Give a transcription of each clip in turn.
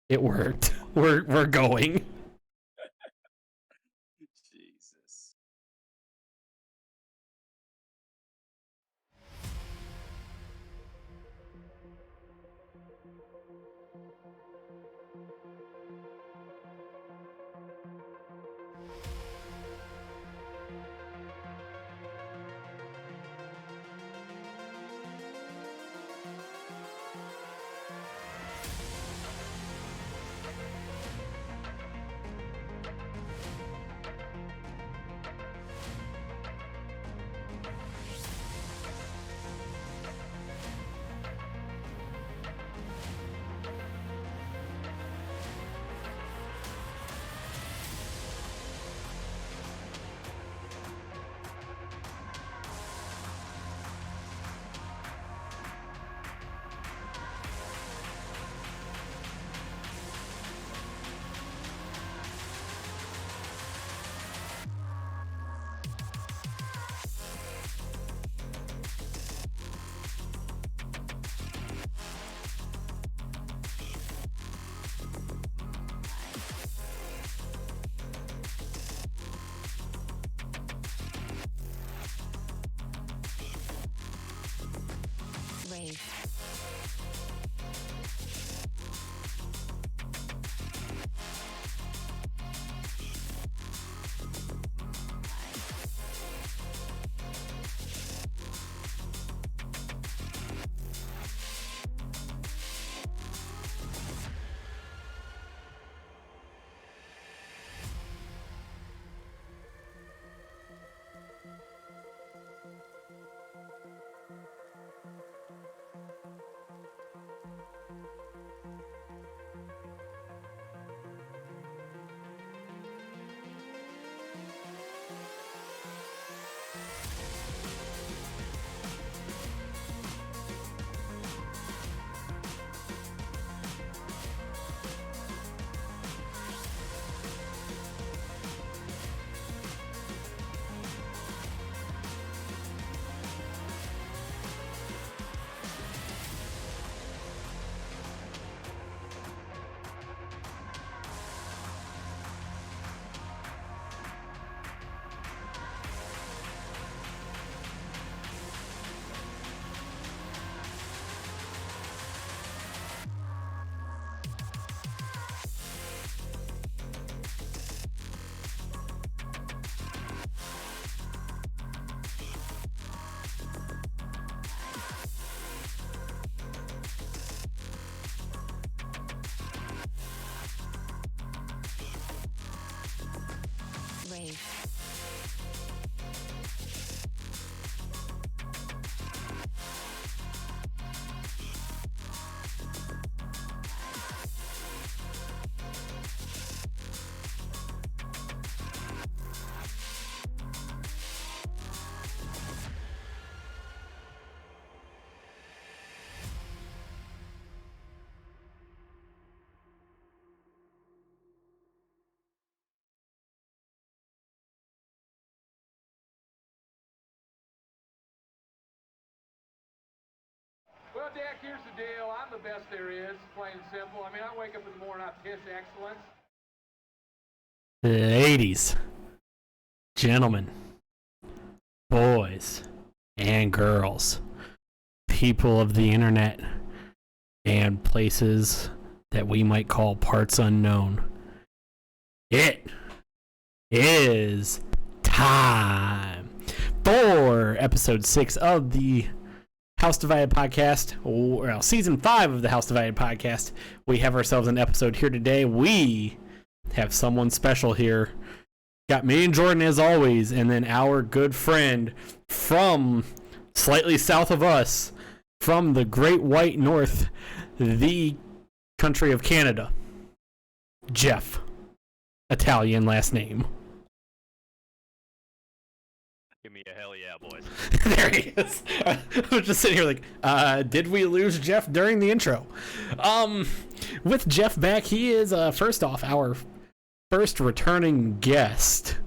It worked. We're going. Jesus. Rave. Rave. Well, Dak, here's the deal. I'm the best there is, plain and simple. I mean, I wake up in the morning, I piss excellence. Ladies, gentlemen, boys, and girls, people of the internet, and places that we might call parts unknown. It is time for episode 6 of the House Divided podcast, well, season 5 of the House Divided podcast. We have ourselves an episode here today. We have someone special here. Got me and Jordan as always, and then our good friend from slightly south of us, from the Great White North, the country of Canada, Jeff. Italian last name. Give me a hell yeah, boys. There he is. I was just sitting here like, did we lose Jeff during the intro? With Jeff back, he is, first off, our first returning guest.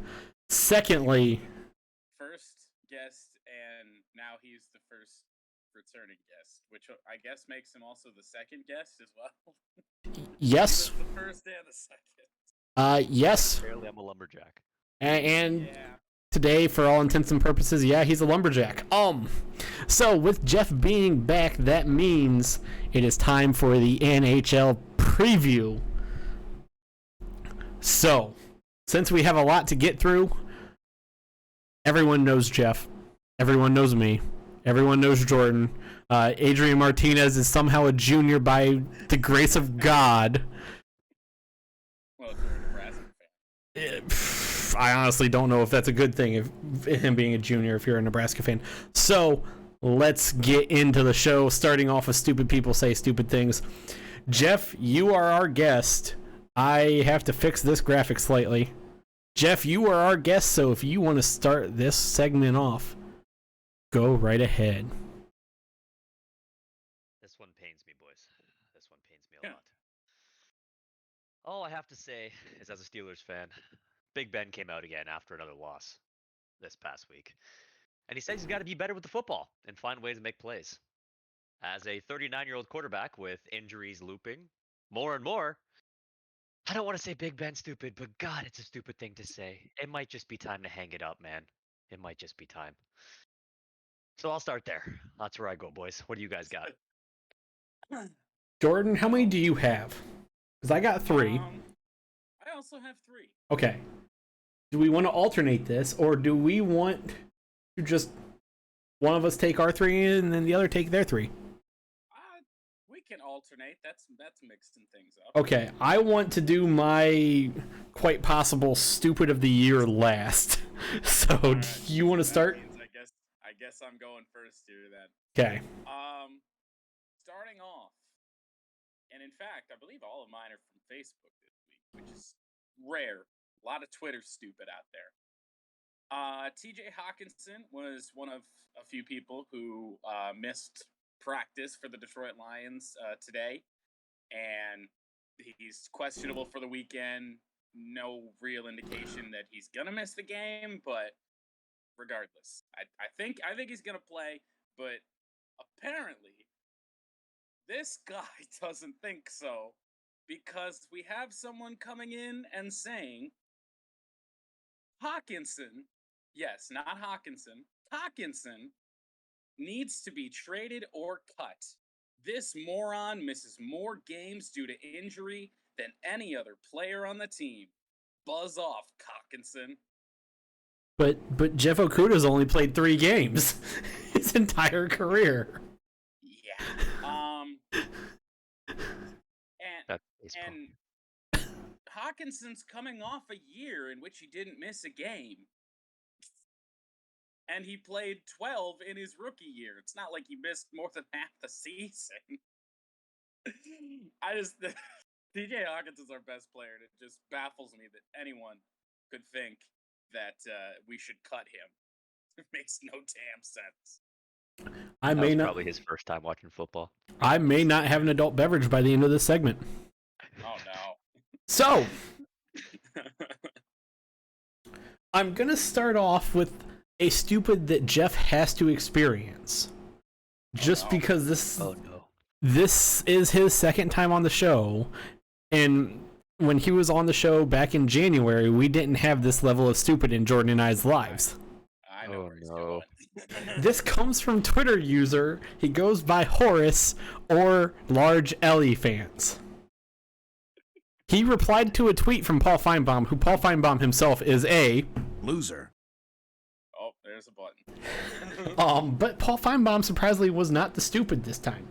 Secondly, First guest, and now he's the first returning guest, which I guess makes him also the second guest as well. Yes. The first and the second. Yes. Apparently, I'm a lumberjack. And Yeah. today, for all intents and purposes, yeah, he's a lumberjack. So with Jeff being back, that means it is time for the NHL preview. So, since we have a lot to get through, everyone knows Jeff. Everyone knows me. Everyone knows Jordan. Adrian Martinez is somehow a junior by the grace of God. Well, if you're a Nebraska fan. I honestly don't know if that's a good thing, if him being a junior, if you're a Nebraska fan. So, let's get into the show, starting off with Stupid People Say Stupid Things. Jeff, you are our guest. I have to fix this graphic slightly. Jeff, you are our guest, so if you want to start this segment off, go right ahead. This one pains me, boys. This one pains me a lot. All I have to say is, as a Steelers fan, Big Ben came out again after another loss this past week. And he says he's got to be better with the football and find ways to make plays. As a 39-year-old quarterback with injuries looping more and more, I don't want to say Big Ben's stupid, but God, it's a stupid thing to say. It might just be time to hang it up, man. It might just be time. So I'll start there. That's where I go, boys. What do you guys got? Jordan, how many do you have? Because I got 3. I also have 3. Okay. Do we want to alternate this, or do we want to just one of us take our 3 and then the other take their 3? We can alternate. That's mixing things up. Okay, I want to do my quite possible stupid of the year last. So, Alright, do you want to that start? means I guess I'm going first here then. Okay. Starting off, and in fact, I believe all of mine are from Facebook this week, which is rare. A lot of Twitter stupid out there. TJ Hawkinson was one of a few people who missed practice for the Detroit Lions today, and he's questionable for the weekend. No real indication that he's gonna miss the game, but regardless, I think he's gonna play. But apparently, this guy doesn't think so, because we have someone coming in and saying Hawkinson, yes, not Hawkinson, Hawkinson needs to be traded or cut. This moron misses more games due to injury than any other player on the team. Buzz off, Hawkinson. But Jeff Okuda's only played 3 games his entire career. Yeah. And Hawkinson's coming off a year in which he didn't miss a game. And he played 12 in his rookie year. It's not like he missed more than half the season. DJ Hawkinson's our best player, and it just baffles me that anyone could think that we should cut him. It makes no damn sense. I That may was not. probably his first time watching football. I may not have an adult beverage by the end of this segment. Oh no. So, I'm gonna start off with a stupid that Jeff has to experience, just no. because Oh no. this is his second time on the show, and when he was on the show back in January, we didn't have this level of stupid in Jordan and I's lives. I know Oh, where he's no. going. This comes from Twitter user. He goes by Horace or Large Ellie fans. He replied to a tweet from Paul Feinbaum, who Paul Feinbaum himself is a loser. Oh, there's a button. But Paul Feinbaum surprisingly was not the stupid this time.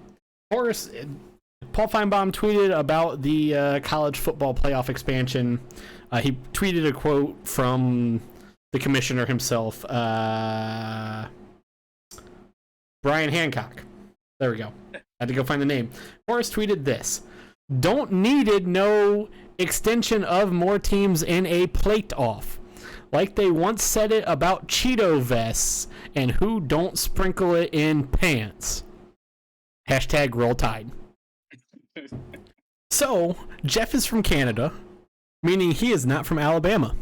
Horace, Paul Feinbaum tweeted about the college football playoff expansion. He tweeted a quote from the commissioner himself, Brian Hancock. There we go. Had to go find the name. Horace tweeted this: "Don't needed no extension of more teams in a plate off. Like they once said it about Cheeto vests and who don't sprinkle it in pants. Hashtag roll tide." So, Jeff is from Canada, meaning he is not from Alabama.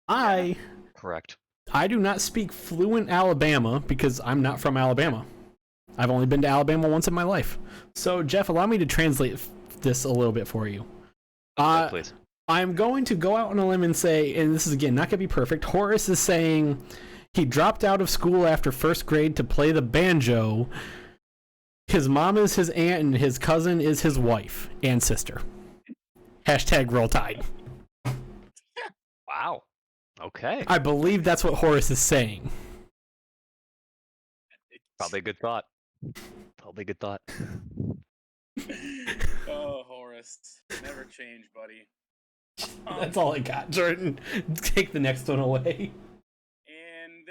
Correct. I do not speak fluent Alabama because I'm not from Alabama. I've only been to Alabama once in my life. So, Jeff, allow me to translate this a little bit for you. Please. I'm going to go out on a limb and say, and this is again not going to be perfect. Horace is saying he dropped out of school after first grade to play the banjo. His mom is his aunt and his cousin is his wife and sister. Hashtag Roll Tide. Wow. Okay. I believe that's what Horace is saying. Probably a good thought. Oh, Horace, never change, buddy. That's all I got, Jordan. Take the next one away. In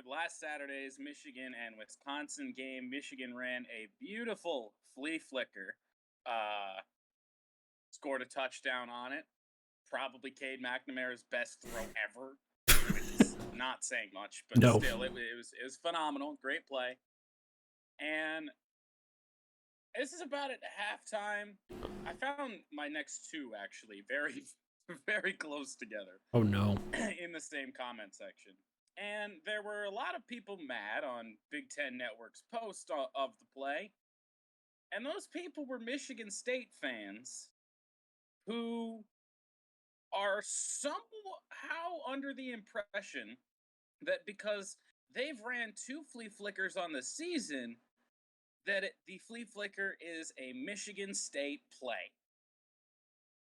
last Saturday's Michigan and Wisconsin game, Michigan ran a beautiful flea flicker. Scored a touchdown on it. Probably Cade McNamara's best throw ever, which is not saying much, but No. still, it was phenomenal. Great play. And this is about at halftime. I found my next two actually very, very close together. Oh no. In the same comment section. And there were a lot of people mad on Big Ten Network's post of the play. And those people were Michigan State fans who are somehow under the impression that because they've ran 2 flea flickers on the season, that the flea flicker is a Michigan State play.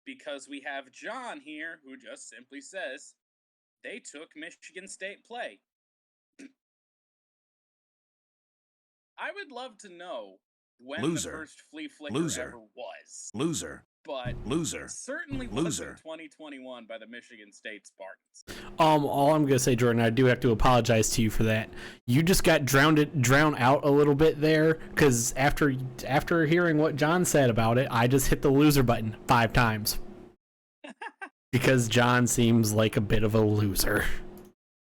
Because we have John here who just simply says, they took Michigan State play. I would love to know when the first flea flicker ever was. But it certainly wasn't 2021 by the Michigan State Spartans. All I'm gonna say, Jordan, I do have to apologize to you for that. You just got drowned out a little bit there, because after hearing what John said about it, I just hit the loser button 5 times. Because John seems like a bit of a loser.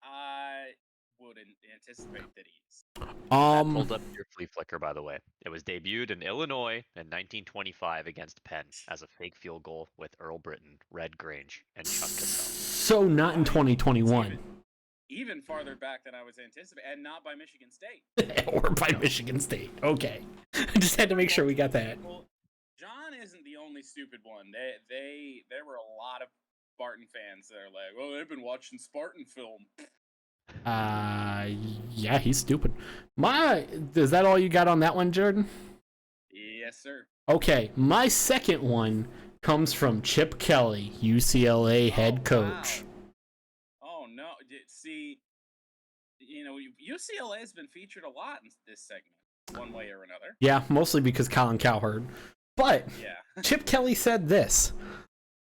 I wouldn't anticipate that he is. I pulled up your flea flicker, by the way. It was debuted in Illinois in 1925 against Penn as a fake field goal with Earl Britton, Red Grange, and Chuck Cassell. So not in 2021. Even farther back than I was anticipating, and not by Michigan State. Or by Michigan State. Okay. I just had to make sure we got that. Well, John isn't the only stupid one. There were a lot of Spartan fans that are like, well, they've been watching Spartan film. Yeah, he's stupid. Is that all you got on that one, Jordan? Yes, sir. Okay, my second one comes from Chip Kelly, UCLA head coach. Wow. Oh no! See, UCLA has been featured a lot in this segment, one way or another. Yeah, mostly because Colin Cowherd. But yeah. Chip Kelly said this: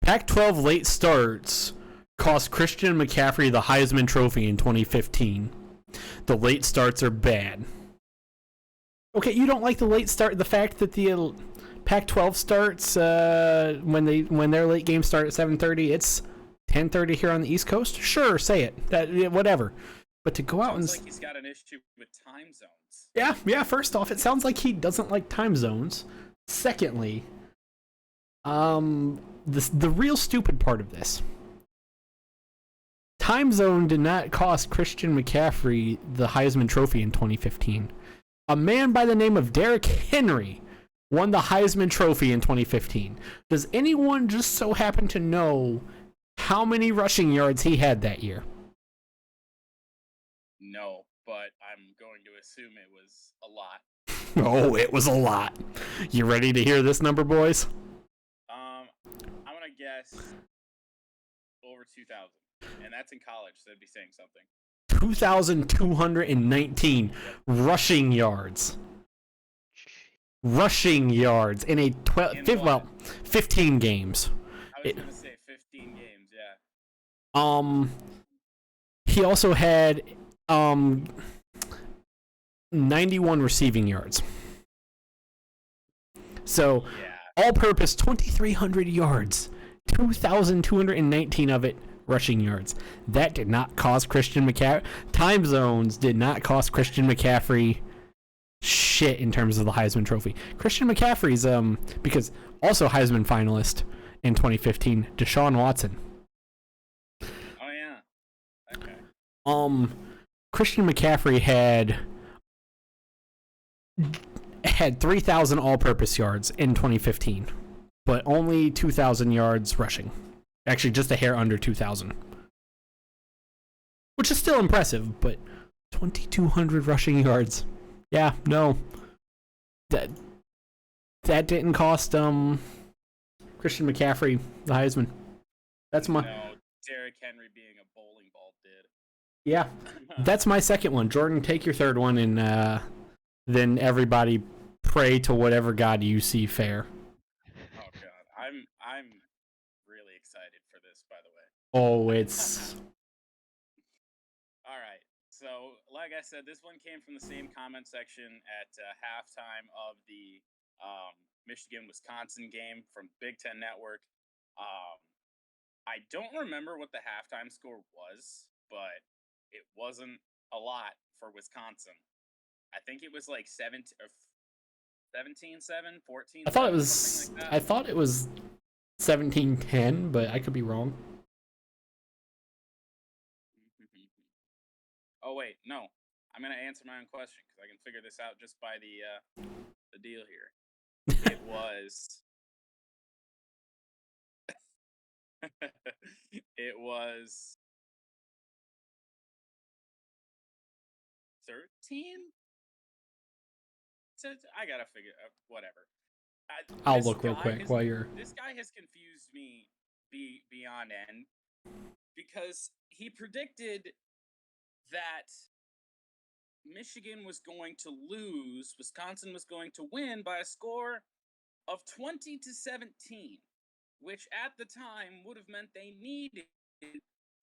Pac-12 late starts cost Christian McCaffrey the Heisman Trophy in 2015. The late starts are bad. Okay, you don't like the late start, the fact that the Pac-12 starts when their late games start at 7:30, it's 10:30 here on the East Coast? Sure, say it. Whatever. But to go out and like he's got an issue with time zones. Yeah, first off, it sounds like he doesn't like time zones. Secondly, the real stupid part of this. Time zone did not cost Christian McCaffrey the Heisman Trophy in 2015. A man by the name of Derrick Henry won the Heisman Trophy in 2015. Does anyone just so happen to know how many rushing yards he had that year? No, but I'm going to assume it was a lot. Oh, it was a lot. You ready to hear this number, boys? I'm going to guess over 2,000. And that's in college, so that'd be saying something. 2,219 rushing yards. Rushing yards in a 15 games. I was going to say 15 games, yeah. He also had 91 receiving yards. So, yeah. all-purpose 2,300 yards. 2,219 of it rushing yards. That did not cost Christian McCaffrey. Time zones did not cost Christian McCaffrey shit in terms of the Heisman Trophy. Christian McCaffrey's because also Heisman finalist in 2015, Deshaun Watson. Oh yeah. Okay. Christian McCaffrey had had 3,000 all-purpose yards in 2015, but only 2,000 yards rushing. Actually, just a hair under 2,000. Which is still impressive, but 2,200 rushing yards. Yeah, no. That didn't cost Christian McCaffrey the Heisman. That's my... No, Derrick Henry being a bowling ball did. Yeah, that's my second one. Jordan, take your third one, and then everybody pray to whatever God you see fair. Oh God, I'm really excited for this. By the way. Oh, it's... All right. So, like I said, this one came from the same comment section at halftime of the Michigan-Wisconsin game from Big Ten Network. I don't remember what the halftime score was, but it wasn't a lot for Wisconsin. I think it was like 17-7, 14. I thought it was 17-10, but I could be wrong. Oh wait, no. I'm gonna answer my own question because I can figure this out just by the deal here. It was. It was 13. So I gotta figure whatever. I'll look real quick while you're... This guy has confused me beyond end because he predicted that Michigan was going to lose, Wisconsin was going to win by a score of 20-17, which at the time would have meant they needed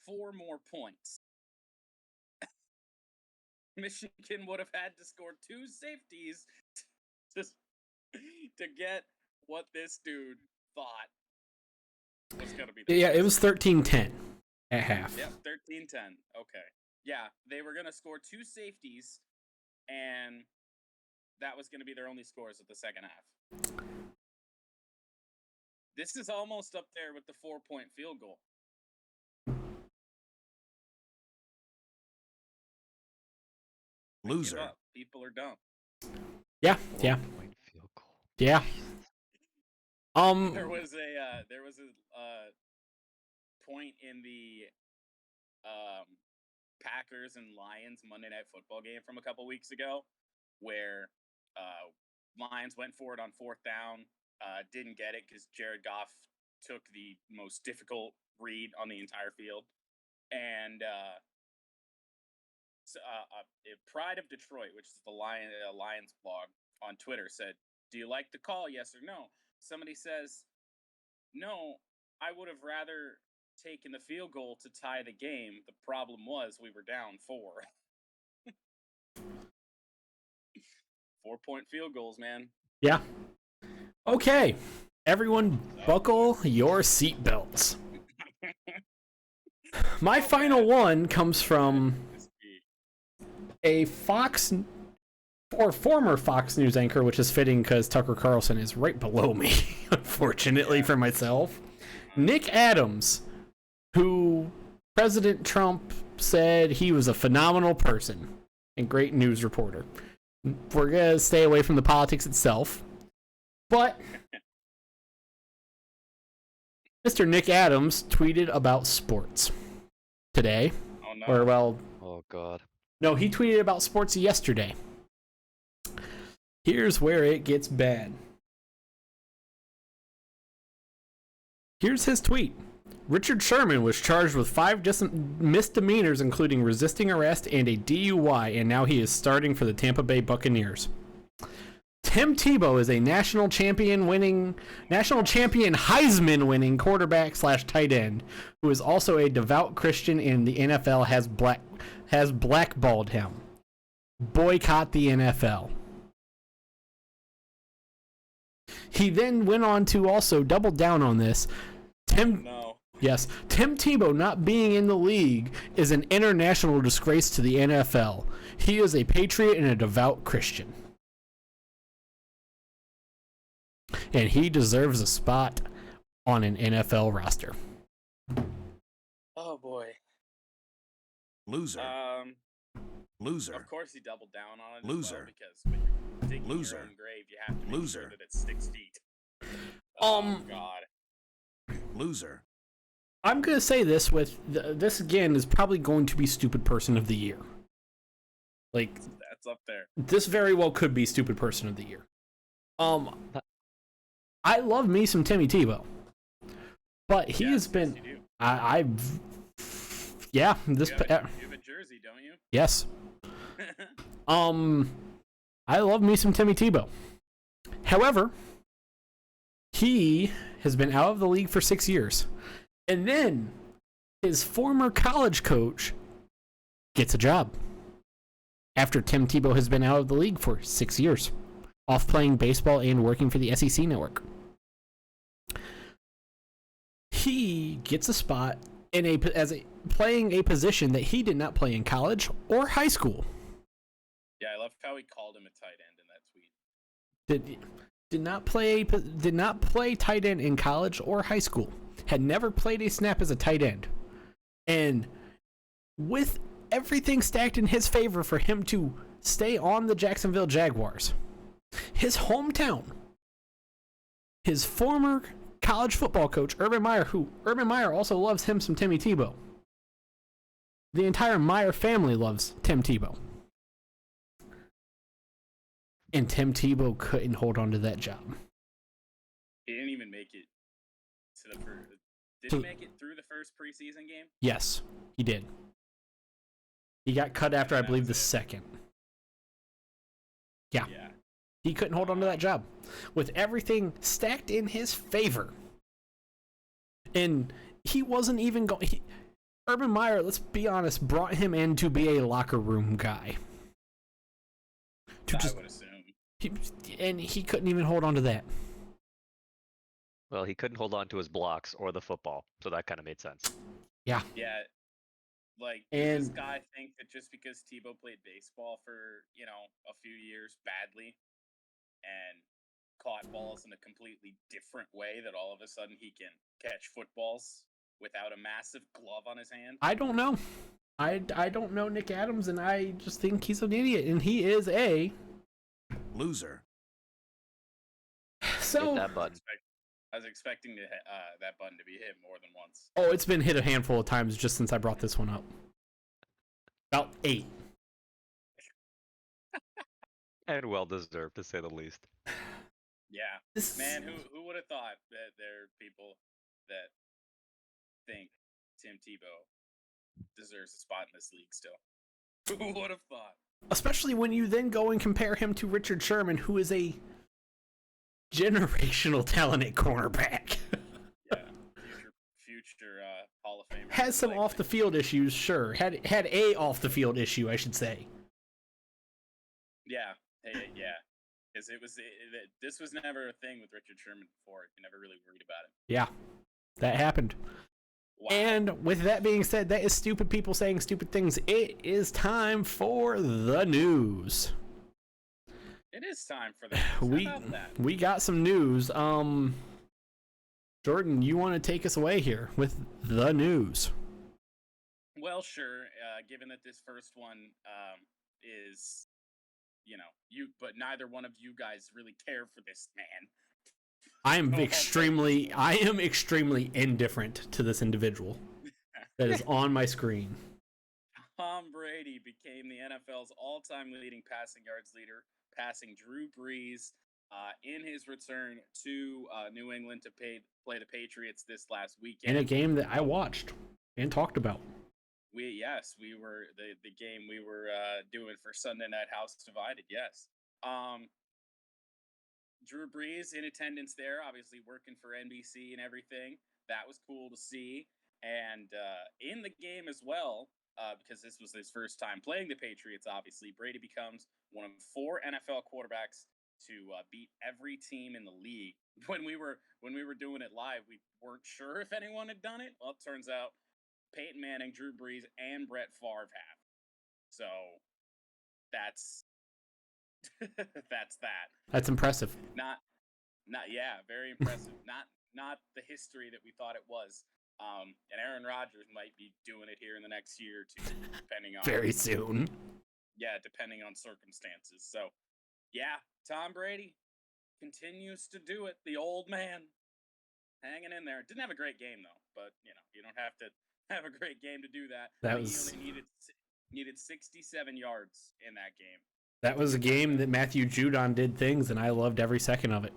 4 more points. Michigan would have had to score 2 safeties to get what this dude thought was going to be. Yeah, it was 13-10 at half. Yep, 13-10. Okay. Yeah, they were going to score 2 safeties, and that was going to be their only scores of the second half. This is almost up there with the 4-point field goal. Loser. People are dumb. Yeah. Point field goal. Yeah. There was a point in the Packers and Lions Monday Night Football game from a couple weeks ago where Lions went for it on 4th down, didn't get it because Jared Goff took the most difficult read on the entire field, and Pride of Detroit, which is the Lions blog on Twitter, said, "Do you like the call? Yes or no?" Somebody says, "No, I would have rather taken the field goal to tie the game. The problem was we were down 4." 4-point field goals, man. Yeah. Okay. Everyone buckle your seatbelts. My final one comes from a Fox or former Fox News anchor, which is fitting because Tucker Carlson is right below me, unfortunately for myself. Nick Adams, who President Trump said he was a phenomenal person and great news reporter. We're going to stay away from the politics itself. But Mr. Nick Adams tweeted about sports today. Oh, no. Or, well... Oh, God. No, he tweeted about sports yesterday. Here's where it gets bad. Here's his tweet. Richard Sherman was charged with 5 misdemeanors, including resisting arrest and a DUI, and now he is starting for the Tampa Bay Buccaneers. Tim Tebow is a national champion Heisman winning quarterback / tight end who is also a devout Christian, and the NFL has blackballed him. Boycott the NFL. He then went on to also double down on this. Yes, Tim Tebow not being in the league is an international disgrace to the NFL. He is a patriot and a devout Christian. And he deserves a spot on an NFL roster. Oh boy. Loser. Loser. Of course, he doubled down on it Loser. as well, because when you're digging Loser. your own grave, you have to make Loser. sure that it's 6 feet. Oh, God. Loser. I'm going to say this with this again is probably going to be stupid person of the year. Like, That's up there. this very well could be stupid person of the year. I love me some Timmy Tebow, but he has been. You do. Yeah, this. You have a jersey, don't you? Yes. I love me some Timmy Tebow. However, he has been out of the league for 6 years, and then his former college coach gets a job after Tim Tebow has been out of the league for 6 years, off playing baseball and working for the SEC network. He gets a spot playing a position that he did not play in college or high school. Yeah, I love how he called him a tight end in that tweet. Did not play tight end in college or high school. Had never played a snap as a tight end. And with everything stacked in his favor for him to stay on the Jacksonville Jaguars, his hometown, his former college football coach, Urban Meyer also loves him some Timmy Tebow. The entire Meyer family loves Tim Tebow. And Tim Tebow couldn't hold on to that job. He didn't even make it to the first. Did he make it through the first preseason game? Yes, he did. He got cut after, I believe, the second. Yeah. He couldn't hold on to that job. With everything stacked in his favor. And he wasn't even going... Urban Meyer, let's be honest, brought him in to be a locker room guy. I would assume. And he couldn't even hold on to that. Well, he couldn't hold on to his blocks or the football, so that kind of made sense. Yeah. Yeah. Like, And does this guy think that just because Tebow played baseball for, a few years badly and caught balls in a completely different way that all of a sudden he can catch footballs without a massive glove on his hand? I don't know. I don't know Nick Adams, and I just think he's an idiot, and he is a... Loser. So... Hit that button. I was expecting that button to be hit more than once. Oh, it's been hit a handful of times just since I brought this one up. About 8. And well deserved, to say the least. Yeah. Man, who would have thought that there are people that think Tim Tebow deserves a spot in this league still? Who would have thought? Especially when you then go and compare him to Richard Sherman, who is a generational talent at cornerback. Yeah, future Hall of Famer. Has some off the field issues, sure. Had a off the field issue, I should say. Yeah, yeah, because this was never a thing with Richard Sherman before. You never really worried about it. Yeah, that happened. Wow. And with that being said, that is stupid people saying stupid things. It is time for the news. It is time for the news. How about that? We got some news. Jordan, you want to take us away here with the news? Well, sure. Given that this first one is, but neither one of you guys really care for this man. I am extremely indifferent to this individual that is on my screen. Tom Brady became the NFL's all-time leading passing yards leader, passing Drew Brees in his return to New England to play the Patriots this last weekend. In a game that I watched and talked about. We were the game we were doing for Sunday Night House Divided. Yes. Drew Brees in attendance there, obviously working for NBC and everything. That was cool to see. And in the game as well, because this was his first time playing the Patriots, obviously, Brady becomes one of 4 NFL quarterbacks to beat every team in the league. When we were doing it live, we weren't sure if anyone had done it. Well, it turns out Peyton Manning, Drew Brees, and Brett Favre have. So that's that's that. That's impressive. Not very impressive. not the history that we thought it was. And Aaron Rodgers might be doing it here in the next year or two, depending on very soon. yeah, depending on circumstances. So, yeah, Tom Brady continues to do it. The old man hanging in there. Didn't have a great game though, but you don't have to have a great game to do that. He only needed 67 yards in that game. That was a game that Matthew Judon did things, and I loved every second of it.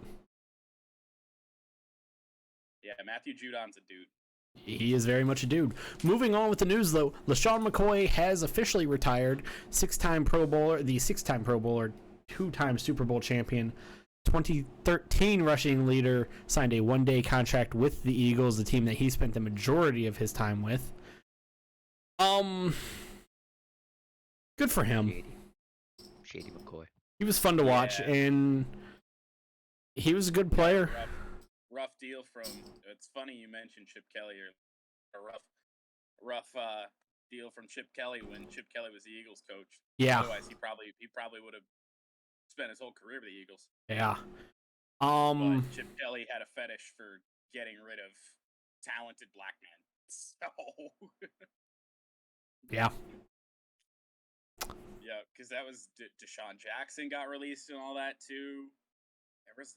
Yeah, Matthew Judon's a dude. He is very much a dude. Moving on with the news, though, LaShawn McCoy has officially retired. The six-time Pro Bowler, two-time Super Bowl champion, 2013 rushing leader, signed a one-day contract with the Eagles, the team that he spent the majority of his time with. Good for him. Shady McCoy. He was fun to watch, and he was a good player. Rough deal from. It's funny you mentioned Chip Kelly, or a rough deal from Chip Kelly when Chip Kelly was the Eagles coach. Yeah. Otherwise, he probably would have spent his whole career with the Eagles. Yeah. But Chip Kelly had a fetish for getting rid of talented black men. So. Yeah. Yeah, because that was Deshaun Jackson got released and all that too.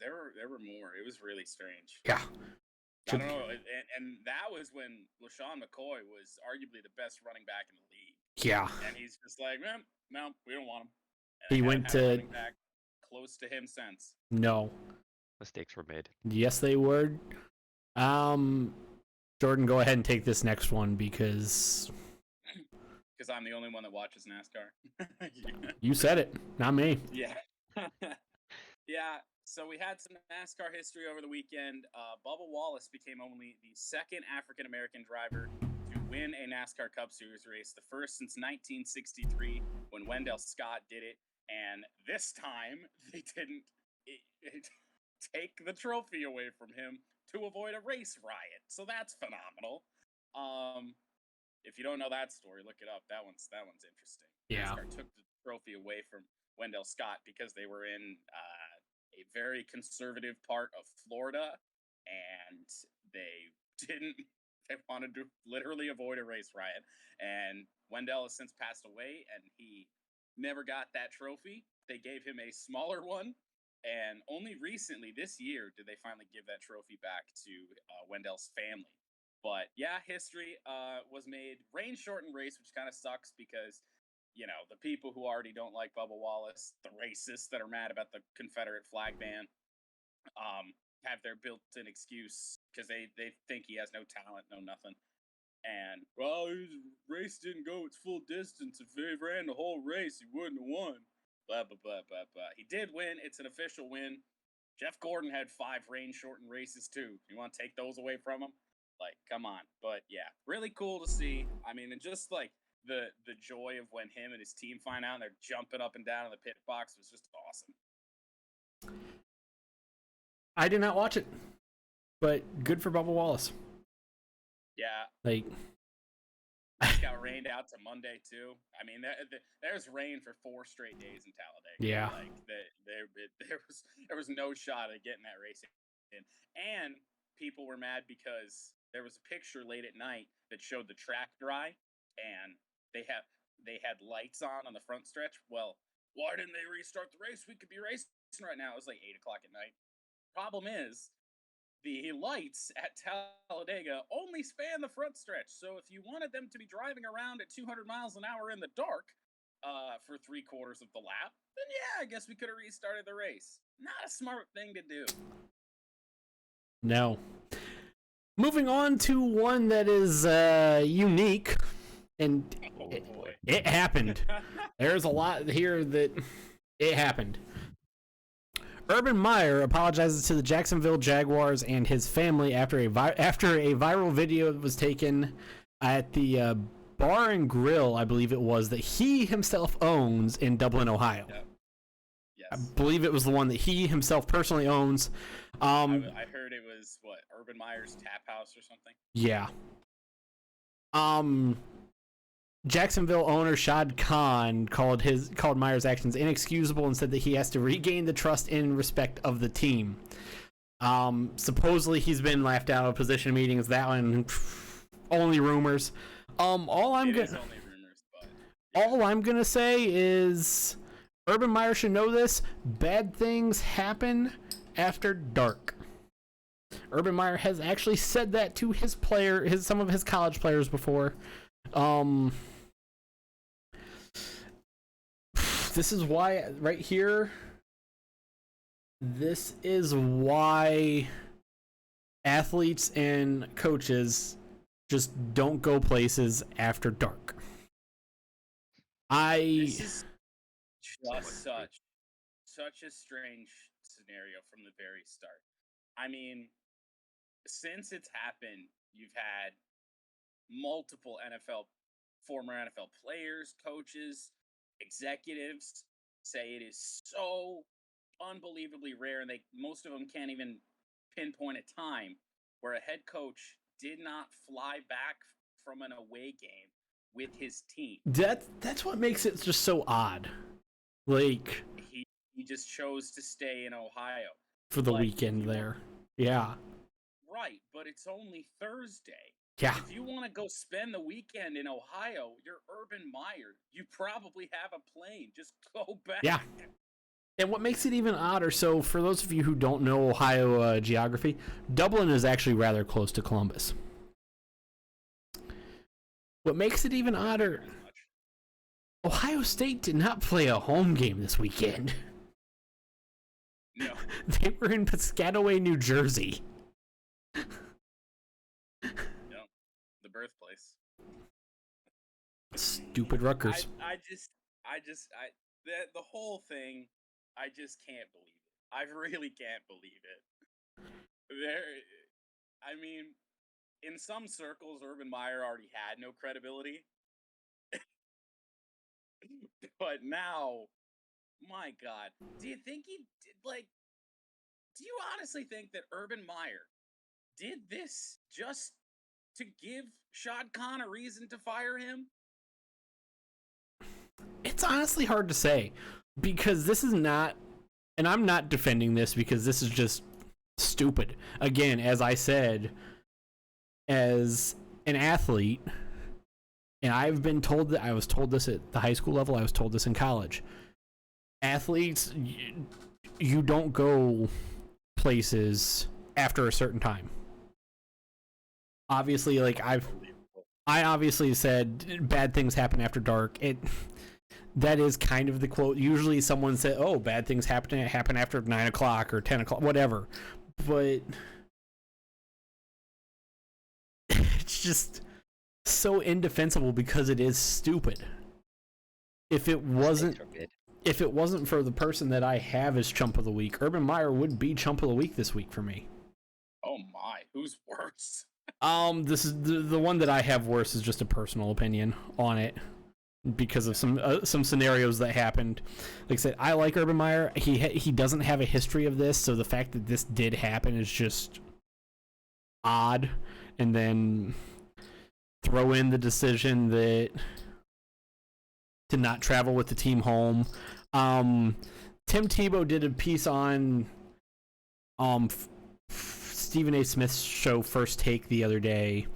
There were more. It was really strange. Yeah. I don't know, and that was when LaShawn McCoy was arguably the best running back in the league. Yeah. And he's just like, no, we don't want him. He went to running back close to him since. No. Mistakes were made. Yes, they were. Jordan, go ahead and take this next one because I'm the only one that watches NASCAR. You said it, not me. Yeah. Yeah. So we had some NASCAR history over the weekend. Bubba Wallace became only the second African-American driver to win a NASCAR Cup Series race, the first since 1963 when Wendell Scott did it. And this time they didn't take the trophy away from him to avoid a race riot. So that's phenomenal. If you don't know that story, look it up. That one's interesting. Yeah. NASCAR took the trophy away from Wendell Scott because they were in a very conservative part of Florida, and they wanted to literally avoid a race riot. And Wendell has since passed away, and he never got that trophy. They gave him a smaller one, and only recently, this year, did they finally give that trophy back to Wendell's family. But yeah, history was made. Rain-shortened race, which kind of sucks because the people who already don't like Bubba Wallace, the racists that are mad about the Confederate flag ban, have their built-in excuse because they think he has no talent, no nothing. And, well, his race didn't go its full distance. If he ran the whole race, he wouldn't have won. Blah, blah, blah, blah, blah. He did win. It's an official win. Jeff Gordon had 5 rain-shortened races, too. You want to take those away from him? Like, come on. But, yeah, really cool to see. I mean, and just, like, the joy of when him and his team find out and they're jumping up and down in the pit box was just awesome. I did not watch it, but good for Bubba Wallace. Yeah. Like, it got rained out to Monday too. I mean, there's rain for 4 straight days in Talladega. Yeah. Like there was no shot at getting that race in, and people were mad because there was a picture late at night that showed the track dry, and they had lights on the front stretch. Well, why didn't they restart the race? We could be racing right now. It was like 8 o'clock at night. Problem is, the lights at Talladega only span the front stretch. So if you wanted them to be driving around at 200 miles an hour in the dark for 3/4 of the lap, then yeah, I guess we could have restarted the race. Not a smart thing to do. No. Moving on to one that is unique, and it happened. There's a lot here that it happened. Urban Meyer apologizes to the Jacksonville Jaguars and his family after a viral video was taken at the bar and grill, I believe it was, that he himself owns in Dublin, Ohio. Yep. Yes. I believe it was the one that he himself personally owns. I heard it was Urban Meyer's Tap House or something. Yeah. Jacksonville owner Shad Khan called Meyer's actions inexcusable and said that he has to regain the trust and respect of the team. Supposedly he's been laughed out of position meetings. That one, only rumors. It is only rumors, but All I'm going to say is Urban Meyer should know this. Bad things happen after dark. Urban Meyer has actually said that to some of his college players before. This is why, right here, this is why athletes and coaches just don't go places after dark. This is just such a strange scenario from the very start. I mean, since it's happened, you've had multiple former NFL players, coaches, executives say it is so unbelievably rare, and most of them can't even pinpoint a time where a head coach did not fly back from an away game with his team. That's what makes it just so odd. Like, he just chose to stay in Ohio for the weekend there. Yeah. Right, but it's only Thursday. Yeah. If you want to go spend the weekend in Ohio, you're Urban Meyer. You probably have a plane. Just go back. Yeah. And what makes it even odder, so for those of you who don't know Ohio geography, Dublin is actually rather close to Columbus. What makes it even odder, Ohio State did not play a home game this weekend. No. They were in Piscataway, New Jersey. No. The birthplace. Stupid Rutgers. The whole thing, I just can't believe it. I really can't believe it. I mean, in some circles, Urban Meyer already had no credibility. But now, my God, do you think he did, do you honestly think that Urban Meyer did this just to give Shad Khan a reason to fire him? It's honestly hard to say, because this is not, and I'm not defending this because this is just stupid. Again, as I said, as an athlete, and I've been told that, I was told this at the high school level, I was told this in college. Athletes, you don't go places after a certain time. Obviously, like I obviously said bad things happen after dark. That is kind of the quote. Usually someone said, oh, bad things happen after 9 o'clock or 10 o'clock, whatever. But it's just so indefensible because it is stupid. If it wasn't for the person that I have as Chump of the Week, Urban Meyer would be Chump of the Week this week for me. Oh my, who's worse? This is the one that I have worse is just a personal opinion on it because of some scenarios that happened. Like I said, I like Urban Meyer. He doesn't have a history of this, so the fact that this did happen is just odd. And then throw in the decision that to not travel with the team home. Tim Tebow did a piece on Stephen A. Smith's show First Take the other day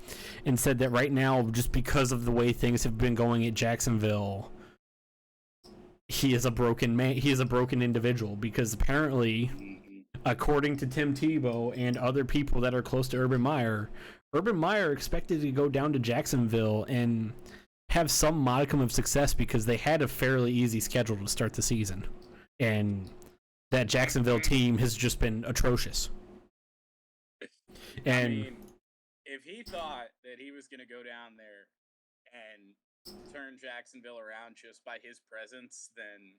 and said that right now, just because of the way things have been going at Jacksonville, he is a broken man. He is a broken individual because apparently, according to Tim Tebow and other people that are close to Urban Meyer expected to go down to Jacksonville and have some modicum of success because they had a fairly easy schedule to start the season. And that Jacksonville team has just been atrocious. And I mean, if he thought that he was going to go down there and turn Jacksonville around just by his presence, then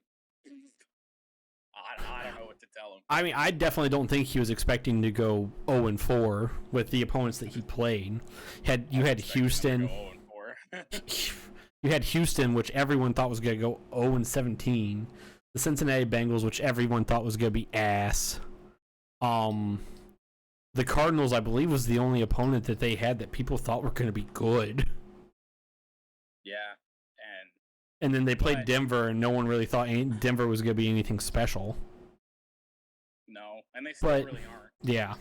I don't know what to tell him. I mean, I definitely don't think he was expecting to go 0-4 with the opponents that he played. You had Houston. You had Houston, which everyone thought was going to go 0-17. The Cincinnati Bengals, which everyone thought was going to be ass. The Cardinals, I believe, was the only opponent that they had that people thought were going to be good. Yeah, and then they played Denver, and no one really thought Denver was going to be anything special. No, and they still really aren't. Yeah.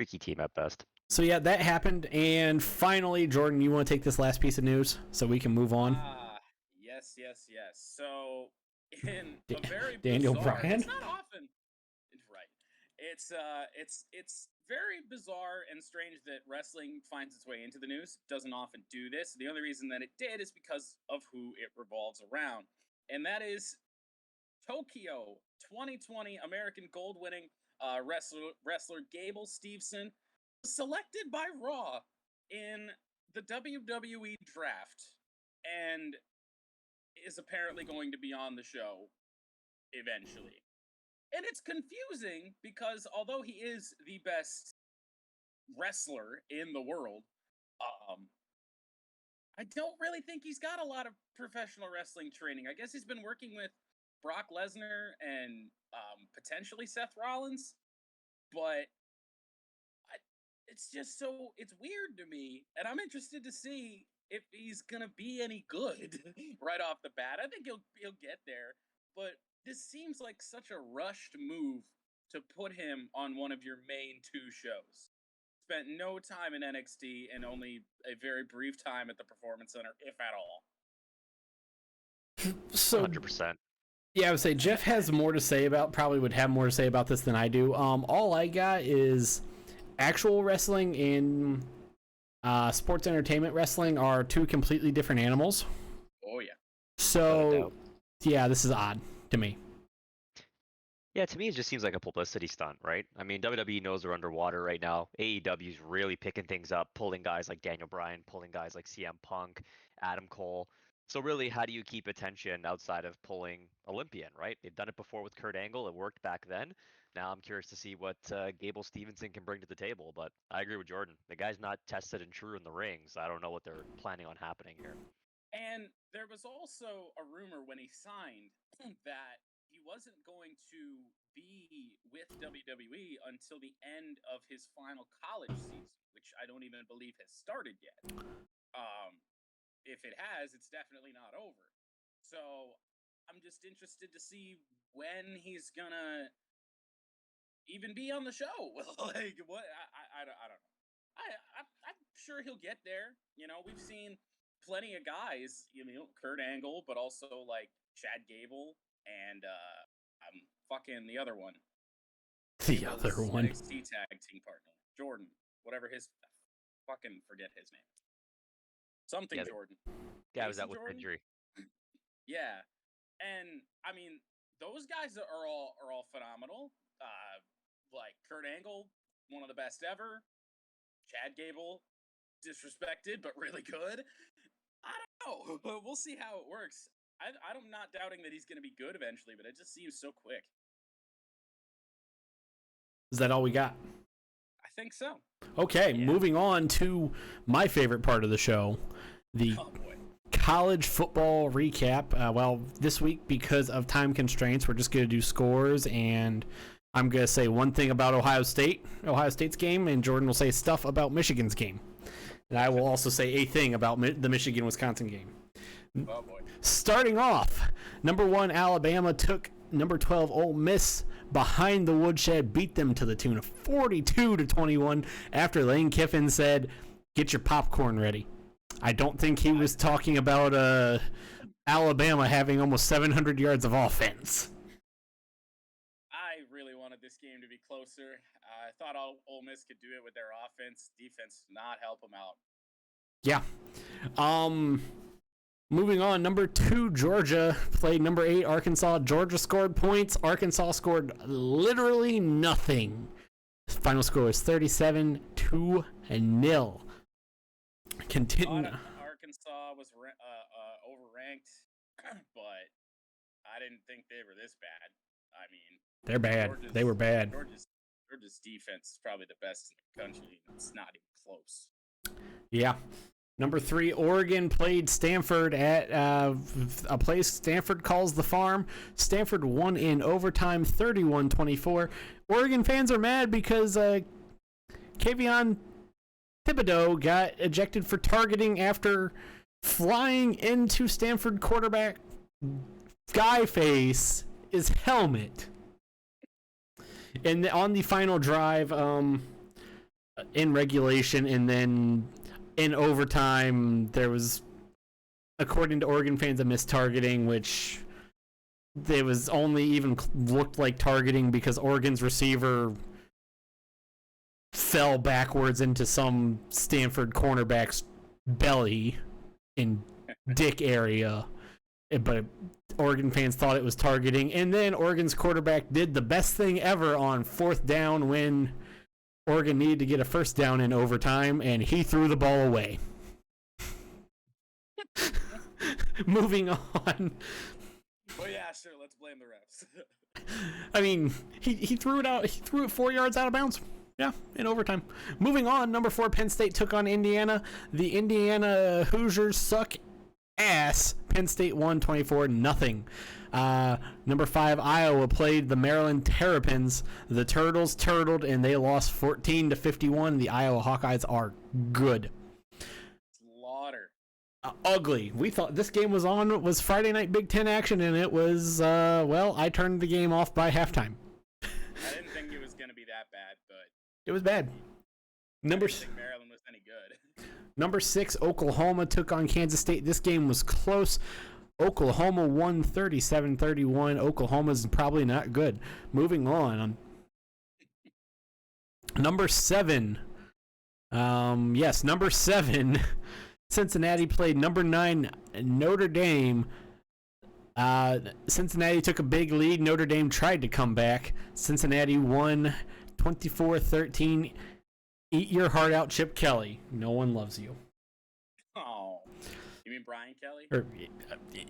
Freaky team at best. So yeah, that happened, and finally, Jordan, you want to take this last piece of news so we can move on? Yes. So, in a very Daniel bizarre, Bryan? it's not often, right? It's very bizarre and strange that wrestling finds its way into the news. It doesn't often do this. The only reason that it did is because of who it revolves around, and that is Tokyo 2020 American Gold winning wrestler Gable Steveson was selected by Raw in the WWE draft and is apparently going to be on the show eventually. And it's confusing because although he is the best wrestler in the world, I don't really think he's got a lot of professional wrestling training. I guess he's been working with Brock Lesnar and potentially Seth Rollins, but it's just it's weird to me, and I'm interested to see if he's gonna be any good right off the bat. I think he'll get there, but this seems like such a rushed move to put him on one of your main two shows. Spent no time in NXT and only a very brief time at the Performance Center, if at all. So 100%. yeah, I would say Jeff has more to say probably would have more to say about this than I do. All I got is actual wrestling and sports entertainment wrestling are two completely different animals. Oh yeah. So yeah, this is odd to me. Yeah, to me it just seems like a publicity stunt, right? I mean, WWE knows they're underwater right now. AEW's really picking things up, pulling guys like Daniel Bryan, pulling guys like CM Punk, Adam Cole. So really, how do you keep attention outside of pulling Olympian, right? They've done it before with Kurt Angle. It worked back then. Now I'm curious to see what Gable Steveson can bring to the table. But I agree with Jordan. The guy's not tested and true in the rings. I don't know what they're planning on happening here. And there was also a rumor when he signed that he wasn't going to be with WWE until the end of his final college season, which I don't even believe has started yet. If it has, it's definitely not over. So I'm just interested to see when he's gonna even be on the show. Like what? I don't know. I'm sure he'll get there. You know, we've seen plenty of guys. You know, Kurt Angle, but also like Chad Gable and fucking the other one. The other one. NXT tag team partner Jordan, whatever his fucking forget his name. Something Yeah, Jordan. Guy was out with Jordan? injury. Yeah, and I mean those guys are all phenomenal. Like Kurt Angle, one of the best ever. Chad Gable, disrespected but really good. I don't know. We'll see how it works. I'm not doubting that he's going to be good eventually, but it just seems so quick. Is that all we got? I think so. Okay, Yeah. Moving on to my favorite part of the show, the Oh boy. college football recap. Well, this week, because of time constraints, we're just going to do scores, and I'm going to say one thing about Ohio State's game, and Jordan will say stuff about Michigan's game. And I will also say a thing about the Michigan-Wisconsin game. Oh boy. Starting off, number 1 Alabama took number 12 Ole Miss behind the woodshed, beat them to the tune of 42-21 after Lane Kiffin said, "Get your popcorn ready." I don't think he was talking about Alabama having almost 700 yards of offense. I really wanted this game to be closer. I thought Ole Miss could do it with their offense. Defense did not help them out. Yeah. Moving on, number 2 Georgia played number 8 Arkansas. Georgia scored points. Arkansas scored literally nothing. Final score was 37-0. Continue. Arkansas was overranked, but I didn't think they were this bad. I mean, They're bad. They were bad. Georgia's defense is probably the best in the country. It's not even close. Yeah. Number 3, Oregon played Stanford at a place Stanford calls the Farm. Stanford won in overtime 31-24. Oregon fans are mad because Kayvon Thibodeau got ejected for targeting after flying into Stanford quarterback Guyface's helmet. And on the final drive, in regulation, and then in overtime there was, according to Oregon fans, a mistargeting, which they was only even looked like targeting because Oregon's receiver fell backwards into some Stanford cornerback's belly in dick area, but Oregon fans thought it was targeting. And then Oregon's quarterback did the best thing ever on 4th down when Oregon needed to get a first down in overtime, and he threw the ball away. Moving on. Oh yeah, sure. Let's blame the refs. I mean, he threw it out. He threw it 4 yards out of bounds. Yeah, in overtime. Moving on, number 4 Penn State took on Indiana. The Indiana Hoosiers suck ass. Penn State won 24-0. Number 5 Iowa played the Maryland Terrapins. The Turtles turtled and they lost 14-51. The Iowa Hawkeyes are good. Slaughter. Ugly. We thought this game was Friday night Big Ten action, and it was well, I turned the game off by halftime. I didn't think it was gonna be that bad, but It was bad. I didn't think Maryland was any good. Number 6 Oklahoma took on Kansas State. This game was close. Oklahoma won 37-31. Oklahoma's probably not good. Moving on. Number 7. Number 7. Cincinnati played number 9 Notre Dame. Cincinnati took a big lead. Notre Dame tried to come back. Cincinnati won 24-13. Eat your heart out, Chip Kelly. No one loves you. Oh, you mean Brian Kelly? Or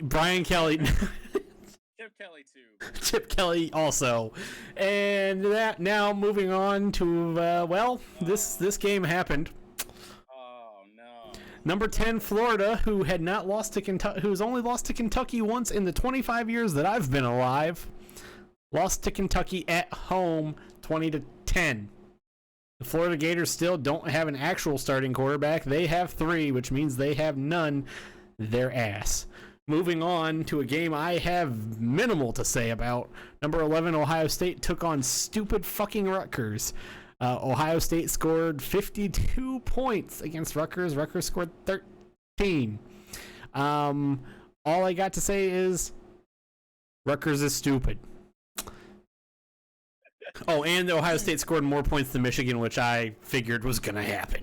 Brian Kelly. Chip Kelly too. Chip Kelly also. And that now moving on to this game happened. Oh no. Number 10 Florida, who had not lost to Kentucky, who's only lost to Kentucky once in the 25 years that I've been alive, lost to Kentucky at home 20-10. The Florida Gators still don't have an actual starting quarterback. They have 3, which means they have none. Their ass. Moving on to a game I have minimal to say about. Number 11 Ohio State took on stupid fucking Rutgers. Ohio State scored 52 points against Rutgers. Rutgers scored 13. All I got to say is Rutgers is stupid. Oh, and Ohio State scored more points than Michigan, which I figured was going to happen.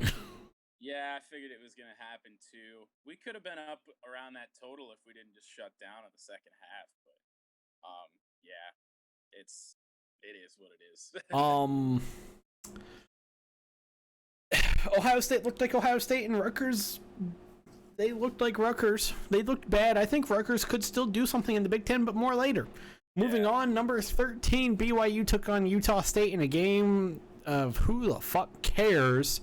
Yeah, I figured it was going to happen too. We could have been up around that total if we didn't just shut down in the second half. But, yeah, it is what it is. Ohio State looked like Ohio State, and Rutgers, they looked like Rutgers. They looked bad. I think Rutgers could still do something in the Big Ten, but more later. Moving on, number 13, BYU took on Utah State in a game of who the fuck cares.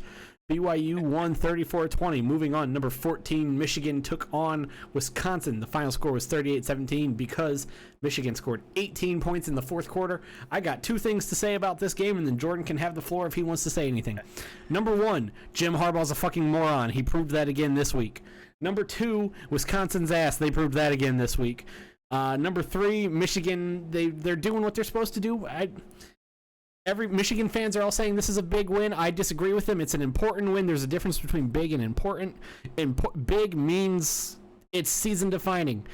BYU won 34-20. Moving on, number 14, Michigan took on Wisconsin. The final score was 38-17 because Michigan scored 18 points in the fourth quarter. I got 2 things to say about this game, and then Jordan can have the floor if he wants to say anything. Number 1, Jim Harbaugh's a fucking moron. He proved that again this week. Number 2, Wisconsin's ass. They proved that again this week. Number 3, Michigan, they're doing what they're supposed to do. Every Michigan fans are all saying this is a big win. I disagree with them. It's an important win. There's a difference between big and important. Big means it's season defining.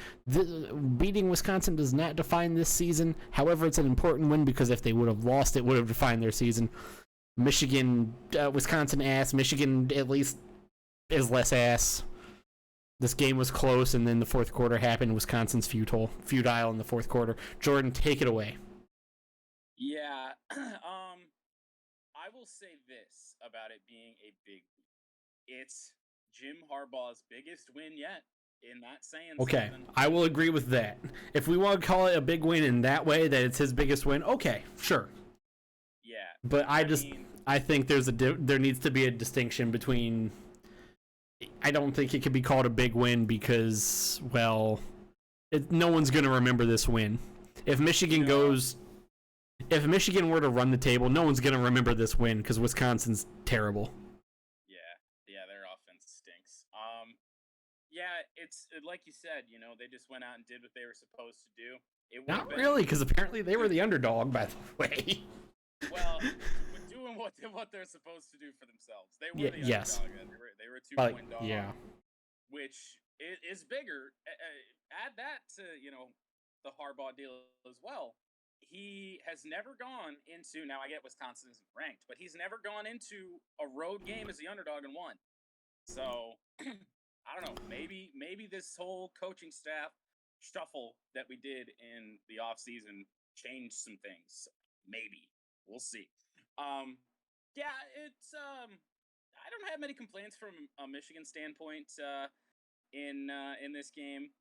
Beating Wisconsin does not define this season. However, it's an important win because if they would have lost, it would have defined their season. Michigan, Wisconsin ass. Michigan at least is less ass. This game was close, and then the fourth quarter happened. Wisconsin's futile in the fourth quarter. Jordan, take it away. Yeah, I will say this about it being a big win. It's Jim Harbaugh's biggest win yet, in that saying okay, something. I will agree with that. If we want to call it a big win in that way, that it's his biggest win, okay, sure. Yeah. But I think there needs to be a distinction between. I don't think it could be called a big win because, well, no one's going to remember this win. If Michigan were to run the table, no one's going to remember this win because Wisconsin's terrible. Yeah, their offense stinks. Yeah, it's like you said, they just went out and did what they were supposed to do. Not really, because apparently they were the underdog, by the way. Well, do doing what they're supposed to do for themselves. They were the yes. underdog. They were a 2-point dog. Yeah. Which is bigger. Add that to the Harbaugh deal as well. He has never gone into, now I get Wisconsin isn't ranked, but he's never gone into a road game as the underdog and won. So I don't know. Maybe this whole coaching staff shuffle that we did in the offseason changed some things. Maybe. We'll see. Yeah, it's I don't have many complaints from a Michigan standpoint in this game.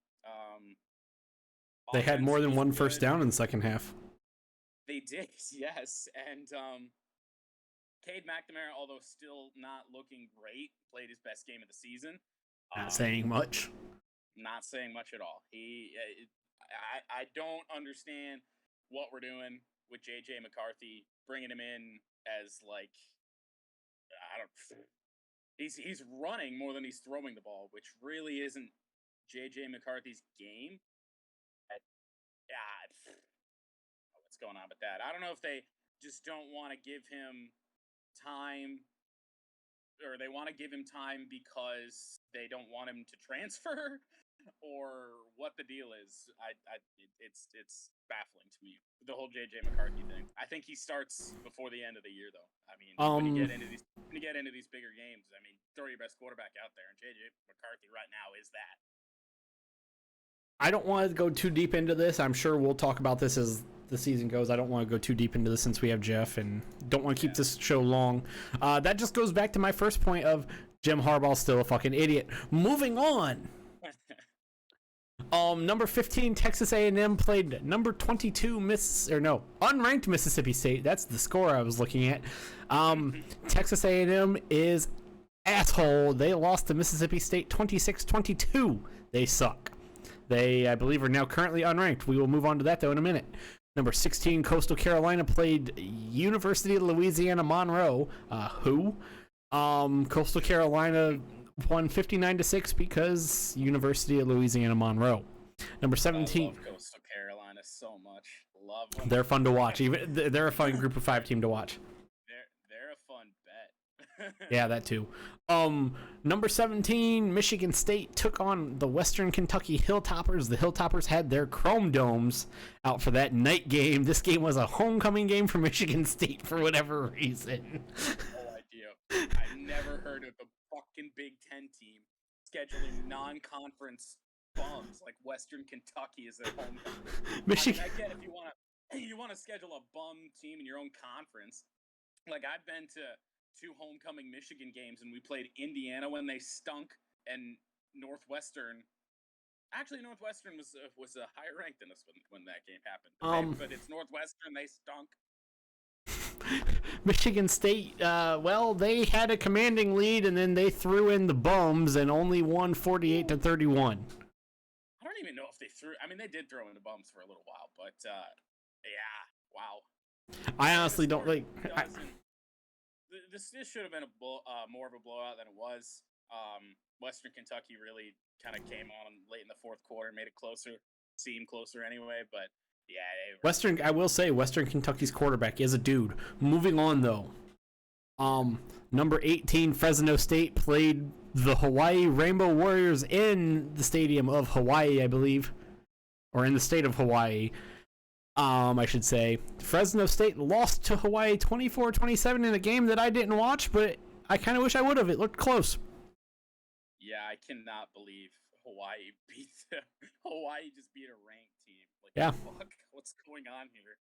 They had Offense more than was one first good. down in the second half. They did, yes. And Cade McNamara, although still not looking great, played his best game of the season. Not saying much. Not saying much at all. I don't understand what we're doing with JJ McCarthy, bringing him in as he's running more than he's throwing the ball, which really isn't JJ McCarthy's game. What's going on with that? I don't know if they just don't want to give him time, or they want to give him time because they don't want him to transfer, or what the deal is. It's baffling to me, the whole JJ McCarthy thing. I think he starts before the end of the year, though. I mean, when you get into these bigger games, I mean, throw your best quarterback out there, and JJ McCarthy right now is that. I don't want to go too deep into this. I'm sure we'll talk about this as the season goes. I don't want to go too deep into this since we have Jeff and don't want to keep this show long. That just goes back to my first point of Jim Harbaugh's still a fucking idiot. Moving on. Number 15 Texas A&M played number 22 unranked Mississippi State. That's the score I was looking at. Texas A&M is asshole. They lost to Mississippi State 26-22. They suck. They, I believe, are now currently unranked. We will move on to that, though, in a minute. Number 16, Coastal Carolina played University of Louisiana Monroe. Coastal Carolina won 59-6 because University of Louisiana Monroe. Number 17. I love Coastal Carolina so much. Love them. They're fun to watch. Even they're a fun group of 5 team to watch. They're a fun bet. Yeah, that too. Number 17, Michigan State took on the Western Kentucky Hilltoppers. The Hilltoppers had their Chrome Domes out for that night game. This game was a homecoming game for Michigan State for whatever reason. No idea. I've never heard of a fucking Big Ten team scheduling non-conference bums like Western Kentucky as their homecoming. Michigan. I get if you want to schedule a bum team in your own conference. Like, I've been to 2 homecoming Michigan games, and we played Indiana when they stunk, and Northwestern. Actually, Northwestern was higher ranked than us when that game happened. But it's Northwestern. They stunk. Michigan State, they had a commanding lead, and then they threw in the bums and only won 48-31. I don't even know if they threw. I mean, they did throw in the bums for a little while, but yeah, wow. I honestly don't like. This should have been more of a blowout than it was. Western Kentucky really kind of came on late in the fourth quarter, made it seem closer anyway. But yeah, I will say Western Kentucky's quarterback is a dude. Moving on though, number 18 Fresno State played the Hawaii Rainbow Warriors in the stadium of Hawaii, I believe, or in the state of Hawaii. I should say. Fresno State lost to Hawaii 24-27 in a game that I didn't watch, but I kind of wish I would have. It looked close. Yeah, I cannot believe Hawaii just beat a ranked team. Like, yeah. Fuck, what's going on here?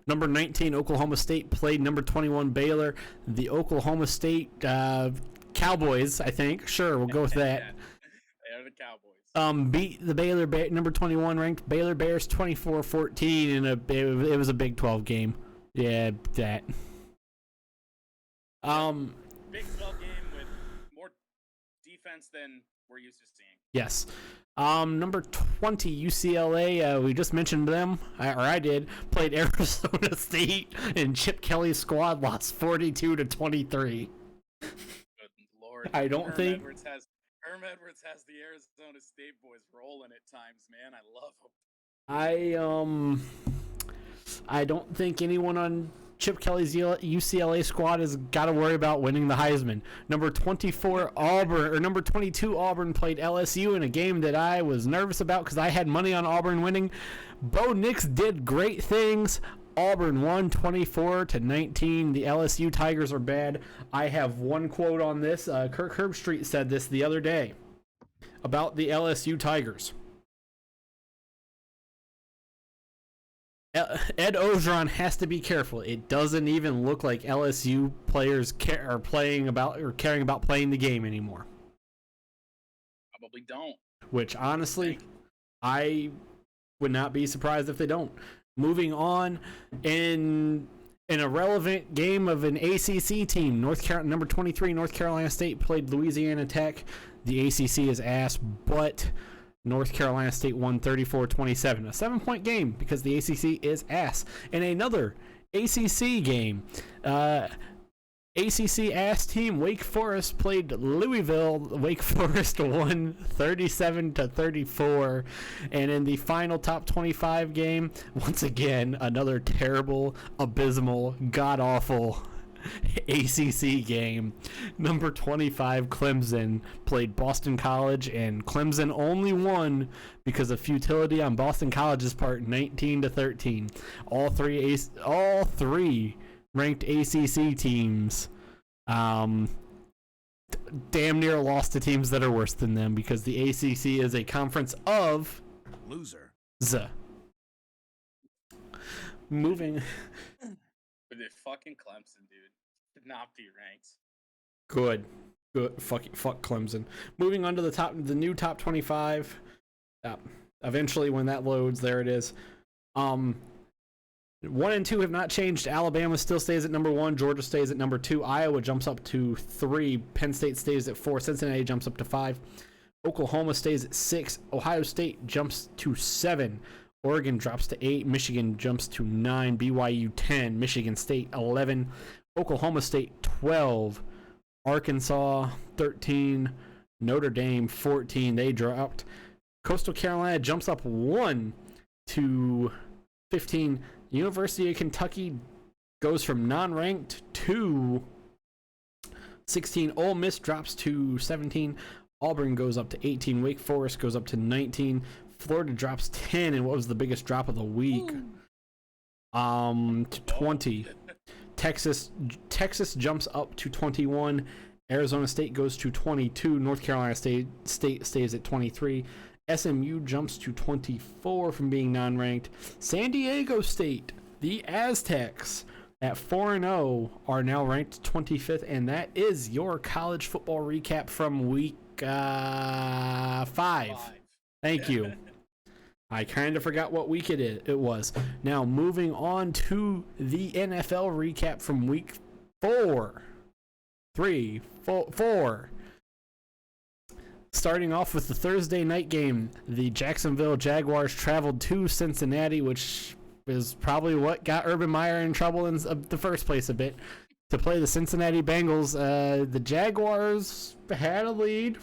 Number 19 Oklahoma State played number 21 Baylor. The Oklahoma State Cowboys, I think. Sure, we'll go with that. They're the Cowboys. Beat the Baylor number 21 ranked Baylor Bears 24-14 in it was a Big 12 game. Yeah, that. Big 12 game with more defense than we're used to seeing. Yes. Number 20 UCLA, we just mentioned them, or I did, played Arizona State, and Chip Kelly's squad lost 42-23. Good Lord. I don't think Herm Edwards has the Arizona State boys rolling at times, man. I love them. I don't think anyone on Chip Kelly's UCLA squad has got to worry about winning the Heisman. Number 24 Auburn, or number 22 Auburn played LSU in a game that I was nervous about because I had money on Auburn winning. Bo Nix did great things. Auburn won 24-19. The LSU Tigers are bad. I have one quote on this. Kirk Herbstreit said this the other day about the LSU Tigers. Ed Ogeron has to be careful. It doesn't even look like LSU players are caring about playing the game anymore. Probably don't. Which, honestly, I would not be surprised if they don't. Moving on, in an irrelevant game of an ACC team, number 23 North Carolina State played Louisiana Tech. The ACC is ass, but North Carolina State won 34-27, a 7-point game because the ACC is ass. In another ACC game, ACC ass team Wake Forest played Louisville. Wake Forest won 37-34, and in the final top 25 game, once again another terrible, abysmal, god-awful ACC game. Number 25 Clemson played Boston College, and Clemson only won because of futility on Boston College's part, 19-13. All three ranked ACC teams damn near lost to teams that are worse than them because the ACC is a conference of Loser. Moving. But the fucking Clemson, dude, should not be ranked. Good. Fuck Clemson. Moving on to the new top 25. Eventually, when that loads, there it is. 1 and 2 have not changed. Alabama still stays at number 1. Georgia stays at number 2. Iowa jumps up to 3. Penn State stays at 4. Cincinnati jumps up to 5. Oklahoma stays at 6. Ohio State jumps to 7. Oregon drops to 8. Michigan jumps to 9. BYU 10. Michigan State 11. Oklahoma State 12. Arkansas 13. Notre Dame 14. They dropped. Coastal Carolina jumps up 1 to 15. University of Kentucky goes from non-ranked to 16. Ole Miss drops to 17. Auburn goes up to 18. Wake Forest goes up to 19. Florida drops 10. And what was the biggest drop of the week? To 20. Texas jumps up to 21. Arizona State goes to 22. North Carolina State stays at 23. SMU jumps to 24 from being non-ranked. San Diego State, the Aztecs, at 4-0 are now ranked 25th, and that is your college football recap from week 5. Thank you. I kind of forgot what week it was. Now, moving on to the NFL recap from week 4. Starting off with the Thursday night game, the Jacksonville Jaguars traveled to Cincinnati, which is probably what got Urban Meyer in trouble in the first place a bit, to play the Cincinnati Bengals. The Jaguars had a lead.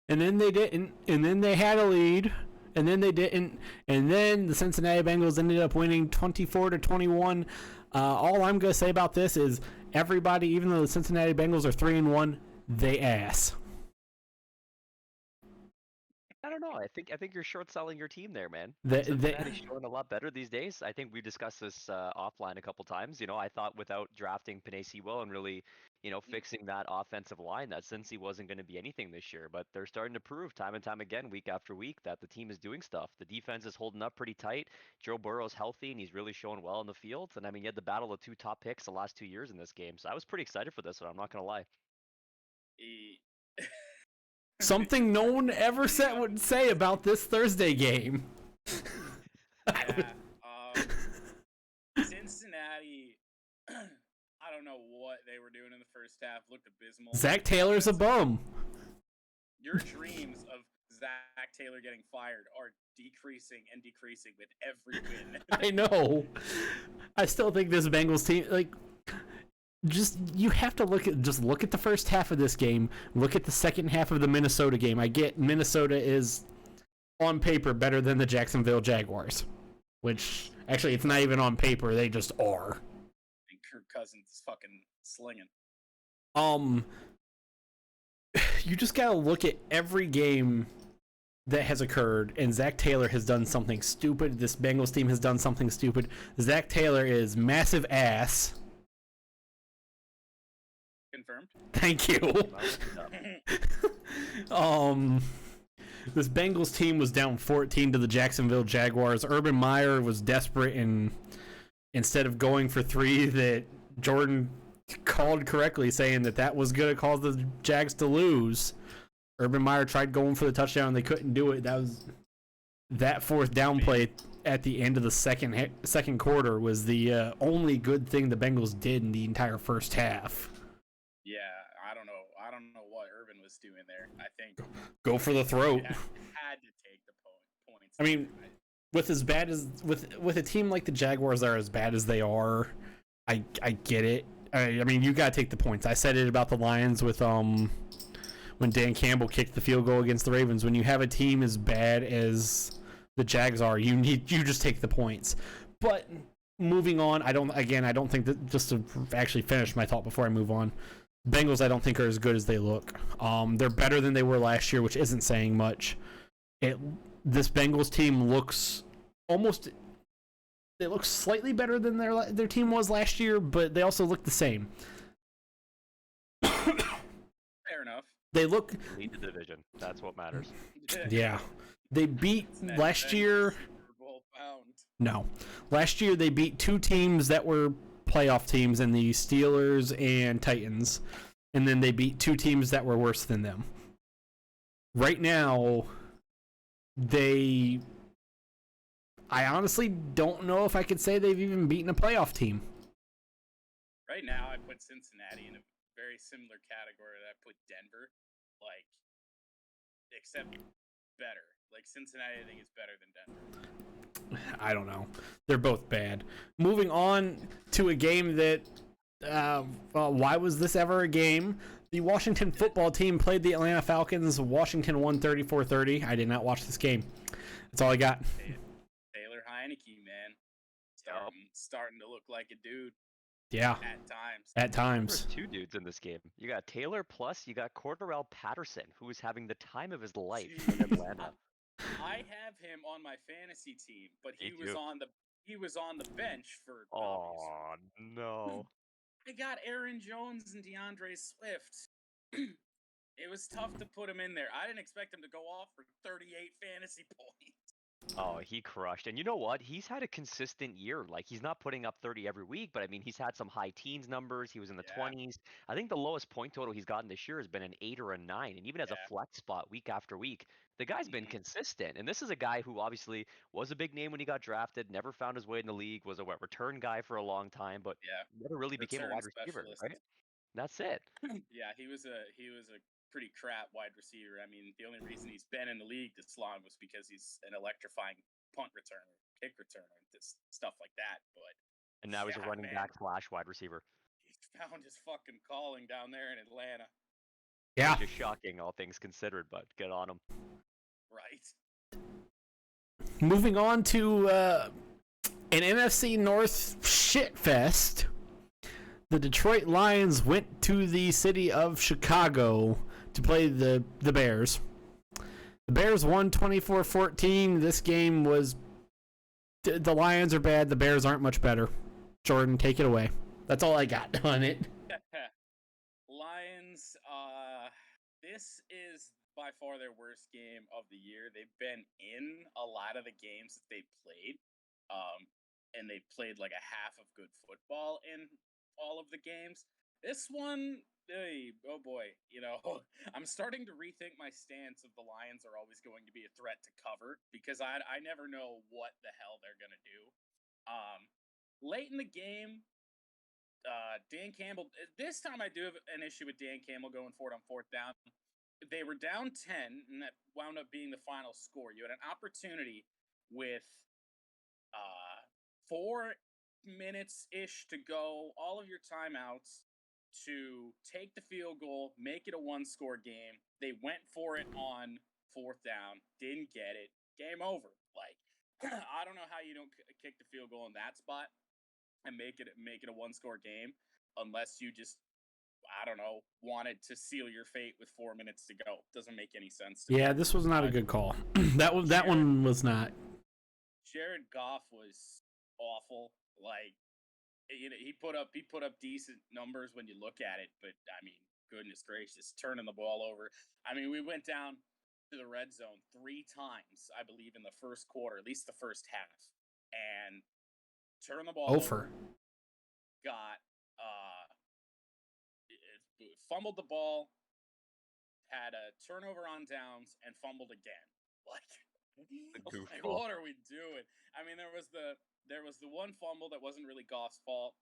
And then they didn't. And then they had a lead. And then they didn't. And then the Cincinnati Bengals ended up winning 24-21. All I'm going to say about this is everybody, even though the Cincinnati Bengals are 3-1, they ass. I don't know. I think you're short selling your team there, man. Cincinnati's showing a lot better these days. I think we discussed this offline a couple times. You know, I thought without drafting Penei Sewell and really, fixing that offensive line, that Cincy wasn't going to be anything this year. But they're starting to prove time and time again, week after week, that the team is doing stuff. The defense is holding up pretty tight. Joe Burrow's healthy and he's really showing well in the field. And I mean, he had the battle of 2 top picks the last 2 years in this game. So I was pretty excited for this one. I'm not going to lie. Something no one ever would say about this Thursday game. Cincinnati, I don't know what they were doing in the first half. Looked abysmal. Zach Taylor's a bum. Your dreams of Zach Taylor getting fired are decreasing with every win. I know. I still think this Bengals team, you have to look at the first half of this game. Look at the second half of the Minnesota game. I get Minnesota is on paper better than the Jacksonville Jaguars, which actually it's not even on paper, they just are. And Kirk Cousins is fucking slinging. You just gotta look at every game that has occurred, and Zach Taylor has done something stupid. This Bengals team has done something stupid. Zach Taylor is massive ass. Confirmed. Thank you. This Bengals team was down 14 to the Jacksonville Jaguars. Urban Meyer was desperate, and instead of going for 3 that Jordan called correctly, saying that was going to cause the Jags to lose, Urban Meyer tried going for the touchdown. They couldn't do it. That fourth down play at the end of the second quarter was the only good thing the Bengals did in the entire first half. Yeah, I don't know what Urban was doing there. I think go for the throat. Had to take the points. I mean, with as bad as with a team like the Jaguars that are as bad as they are, I get it. I mean, you gotta take the points. I said it about the Lions with when Dan Campbell kicked the field goal against the Ravens. When you have a team as bad as the Jags are, you just take the points. But moving on, I don't think that, just to actually finish my thought before I move on, Bengals I don't think are as good as they look. They're better than they were last year, which isn't saying much. This Bengals team looks they look slightly better than their team was last year, but they also look the same. Fair enough. They look lead the division. That's what matters. Yeah. They beat last year. Super Bowl bound. No. Last year they beat 2 teams that were playoff teams in the Steelers and Titans. And then they beat 2 teams that were worse than them. Right now, I honestly don't know if I could say they've even beaten a playoff team. Right now, I put Cincinnati in a very similar category that I put Denver. Except better. Cincinnati, I think, is better than Denver. I don't know. They're both bad. Moving on to a game that, why was this ever a game? The Washington football team played the Atlanta Falcons. Washington won 34-30. I did not watch this game. That's all I got. Taylor Heineke, man. Starting to look like a dude. Yeah. At times. There's 2 dudes in this game. You got Taylor, plus you got Cordarrelle Patterson, who is having the time of his life in Atlanta. I have him on my fantasy team, but he was on the bench for. Oh no! I got Aaron Jones and DeAndre Swift. It was tough to put him in there. I didn't expect him to go off for 38 fantasy points. Oh, he crushed. And you know what? He's had a consistent year. He's not putting up 30 every week, but I mean, he's had some high teens numbers. He was in the 20s. I think the lowest point total he's gotten this year has been an 8 or a 9. And even as a flex spot week after week, the guy's been consistent. And this is a guy who obviously was a big name when he got drafted, never found his way in the league, was a return guy for a long time, but never really became a wide receiver, right? That's it. Yeah, he was a pretty crap wide receiver. I mean, the only reason he's been in the league this long was because he's an electrifying punt returner, kick returner, stuff like that. And now he's a running back / wide receiver. He's found his fucking calling down there in Atlanta. Yeah. Which is shocking, all things considered, but good on him. Right. Moving on to an NFC North shitfest. The Detroit Lions went to the city of Chicago to play the Bears. The Bears won 24-14. This game was... The Lions are bad. The Bears aren't much better. Jordan, take it away. That's all I got on it. Lions, this is by far their worst game of the year. They've been in a lot of the games that they played, and they played a half of good football in all of the games. This one, oh boy, I'm starting to rethink my stance of the Lions are always going to be a threat to cover, because I never know what the hell they're going to do. Late in the game, Dan Campbell, this time I do have an issue with Dan Campbell going for it on 4th down. They were down 10, and that wound up being the final score. You had an opportunity with 4 minutes-ish to go, all of your timeouts, to take the field goal, make it a 1-score game. They went for it on 4th down, didn't get it. game over. Like, I don't know how you don't kick the field goal in that spot and make it a one-score game unless you just, I don't know, wanted to seal your fate with 4 minutes to go. Doesn't make any sense to me. Yeah, this was not a good call. that one was not. Jared Goff was awful. Like, you know, he put up decent numbers when you look at it, but I mean, goodness gracious, turning the ball over. I mean, we went down to the red zone 3 times, I believe, in the first quarter, at least the first half, and turned the ball over. Got fumbled the ball, had a turnover on downs, and fumbled again. Like, what are we doing? I mean, there was the one fumble that wasn't really Goff's fault.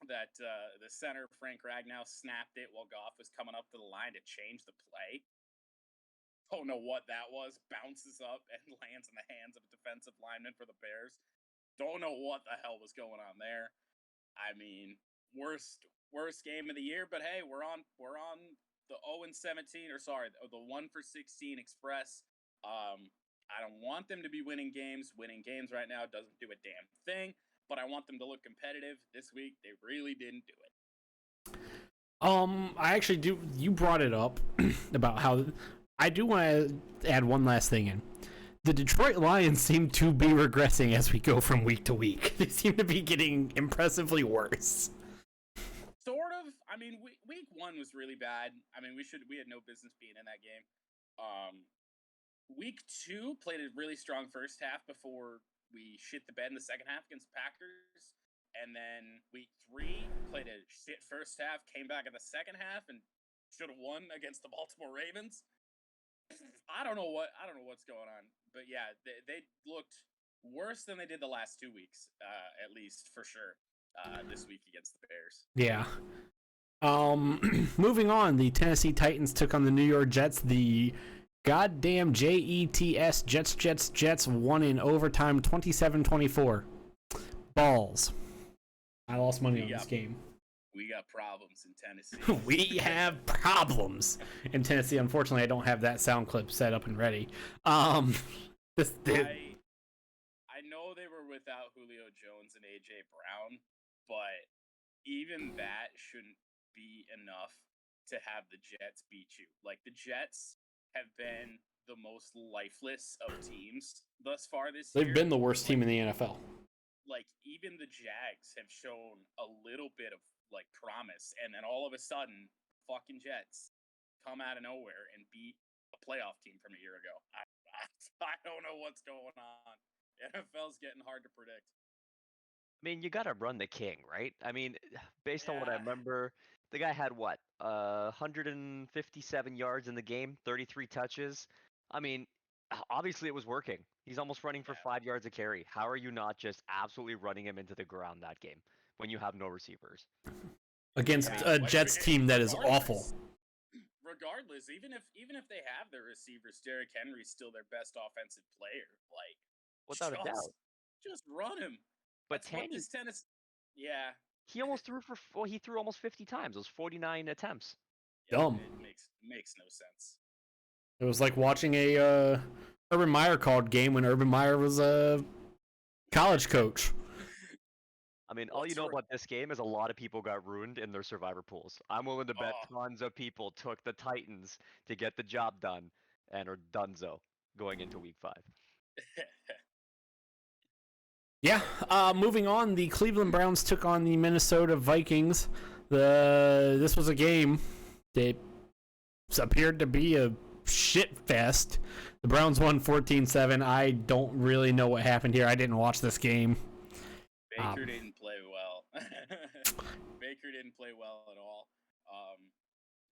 That the center Frank Ragnow snapped it while Goff was coming up to the line to change the play. Don't know what that was. Bounces up and lands in the hands of a defensive lineman for the Bears. Don't know what the hell was going on there. I mean, worst game of the year, but hey, we're on the 0-17, or sorry, the 1-for-16 Express. I don't want them to be winning games. Winning games right now doesn't do a damn thing, but I want them to look competitive. This week, they really didn't do it. I actually do. You brought it up about how I do want to add one last thing in. The Detroit Lions seem to be regressing as we go from week to week. They seem to be getting impressively worse. Sort of. I mean, week 1 was really bad. I mean, we had no business being in that game. Week 2 played a really strong first half before we shit the bed in the second half against the Packers. And then week 3 played a shit first half, came back in the second half, and should have won against the Baltimore Ravens. I don't know what's going on, but yeah, they looked worse than they did the last 2 weeks, at least for sure. This week against the Bears. Yeah. Moving on, the Tennessee Titans took on the New York Jets. The goddamn Jets Jets won in overtime 27-24. Balls. I lost money on this game. We got problems in Tennessee. We have problems in Tennessee. Unfortunately, I don't have that sound clip set up and ready. I know they were without Julio Jones and A.J. Brown, but even that shouldn't be enough to have the Jets beat you. Like, the Jets have been the most lifeless of teams thus far this year. They've been the worst team in the NFL. Like, even the Jags have shown a little bit of, like, promise, and then all of a sudden, fucking Jets come out of nowhere and beat a playoff team from a year ago. I don't know what's going on. NFL's getting hard to predict. I mean, you gotta run the king, right? I mean, based on what I remember, the guy had what, 157 yards in the game, 33 touches. I mean, obviously it was working. He's almost running for 5 yards a carry. How are you not just absolutely running him into the ground that game when you have no receivers? Against a Jets team that is awful. Regardless, even if they have their receivers, Derrick Henry's still their best offensive player. Like, without a doubt, just run him. But Tennessee, yeah, he almost threw he threw almost 50 times. Those 49 attempts. Yeah, dumb. It makes no sense. It was like watching a Urban Meyer called game when Urban Meyer was a college coach. I mean, all you know about this game is a lot of people got ruined in their survivor pools. I'm willing to bet tons of people took the Titans to get the job done and are donezo going into week 5. Yeah, moving on, the Cleveland Browns took on the Minnesota Vikings. This was a game that appeared to be a shit fest. The Browns won 14-7. I don't really know what happened here. I didn't watch this game. Baker didn't play well. Baker didn't play well at all.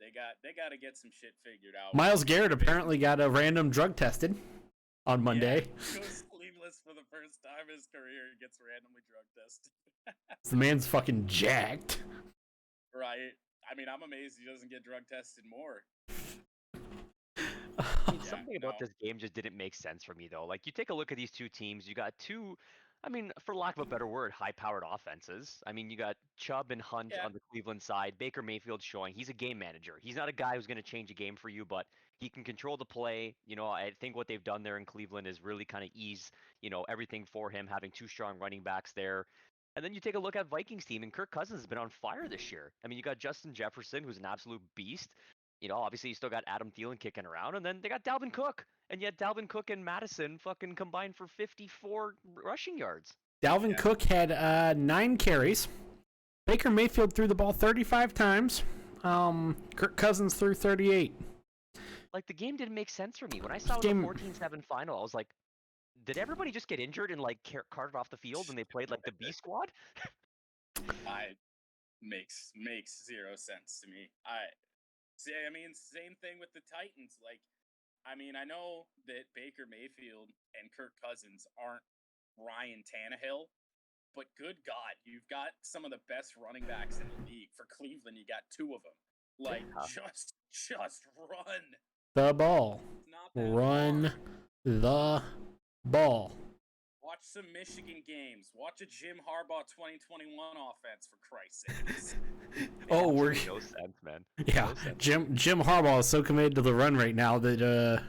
They got to get some shit figured out. Myles Garrett apparently got a random drug tested on Monday. Yeah, goes sleeveless for the first time in his career. He gets randomly drug tested. The man's fucking jacked. Right. I mean, I'm amazed he doesn't get drug tested more. Something about this game just didn't make sense for me, though. Like, you take a look at these two teams. You got two I mean, for lack of a better word, high-powered offenses. I mean, you got Chubb and Hunt Yeah. on the Cleveland side. Baker Mayfield showing he's a game manager. He's not a guy who's going to change a game for you, but he can control the play. You know, I think what they've done there in Cleveland is really kind of ease, everything for him, having two strong running backs there. And then you take a look at Vikings team, and Kirk Cousins has been on fire this year. I mean, you got Justin Jefferson, who's an absolute beast. Obviously you still got Adam Thielen kicking around, and then they got Dalvin Cook. And yet Dalvin Cook and Madison fucking combined for 54 rushing yards. Dalvin Cook had 9 carries. Baker Mayfield threw the ball 35 times. Kirk Cousins threw 38. Like, the game didn't make sense for me. When I saw the 14-7 final, I was like, did everybody just get injured and, like, carted off the field and they played, like, the B squad? Makes 0 sense to me. I mean, same thing with the Titans. Like, I mean, I know that Baker Mayfield and Kirk Cousins aren't Ryan Tannehill, but good God, you've got some of the best running backs in the league. For Cleveland, you got 2 of them. Like, just run the ball. Not that Run hard. the ball. Watch some Michigan games. Watch a Jim Harbaugh 2021 offense, for Christ's sakes. Oh, we're no sense, man. yeah. No sense. Jim Harbaugh is so committed to the run right now that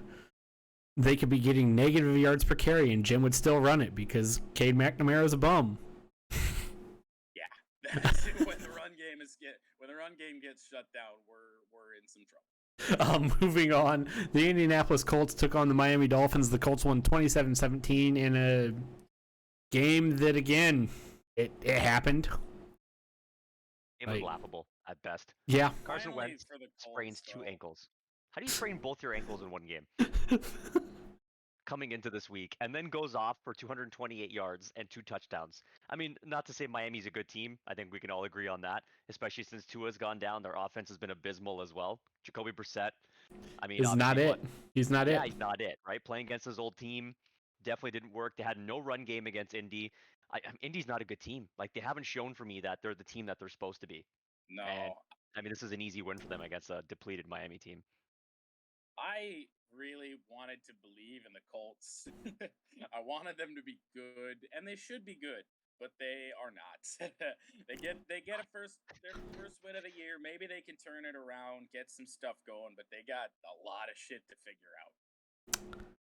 they could be getting negative yards per carry, and Jim would still run it because Cade McNamara's a bum. Yeah, when the run game gets shut down, we're in some trouble. Moving on, the Indianapolis Colts took on the Miami Dolphins. The Colts won 27-17 in a game that, again, it happened. It was laughable at best. Yeah. Carson Finally, Wentz for the Colts, sprains 2 though. ankles. How do you sprain both your ankles in one game? Coming into this week, and then goes off for 228 yards and 2 touchdowns. I mean, not to say Miami's a good team. I think we can all agree on that, especially since Tua's gone down. Their offense has been abysmal as well. Jacoby Brissett, I mean, He's not it. He's not it. He's not it, right? Playing against his old team definitely didn't work. They had no run game against Indy. Indy's not a good team. Like, they haven't shown for me that they're the team that they're supposed to be. No. And, I mean, this is an easy win for them against a depleted Miami team. I really wanted to believe in the Colts. I wanted them to be good, and they should be good, but they are not. they get their first win of the year. Maybe they can turn it around, get some stuff going, but they got a lot of shit to figure out.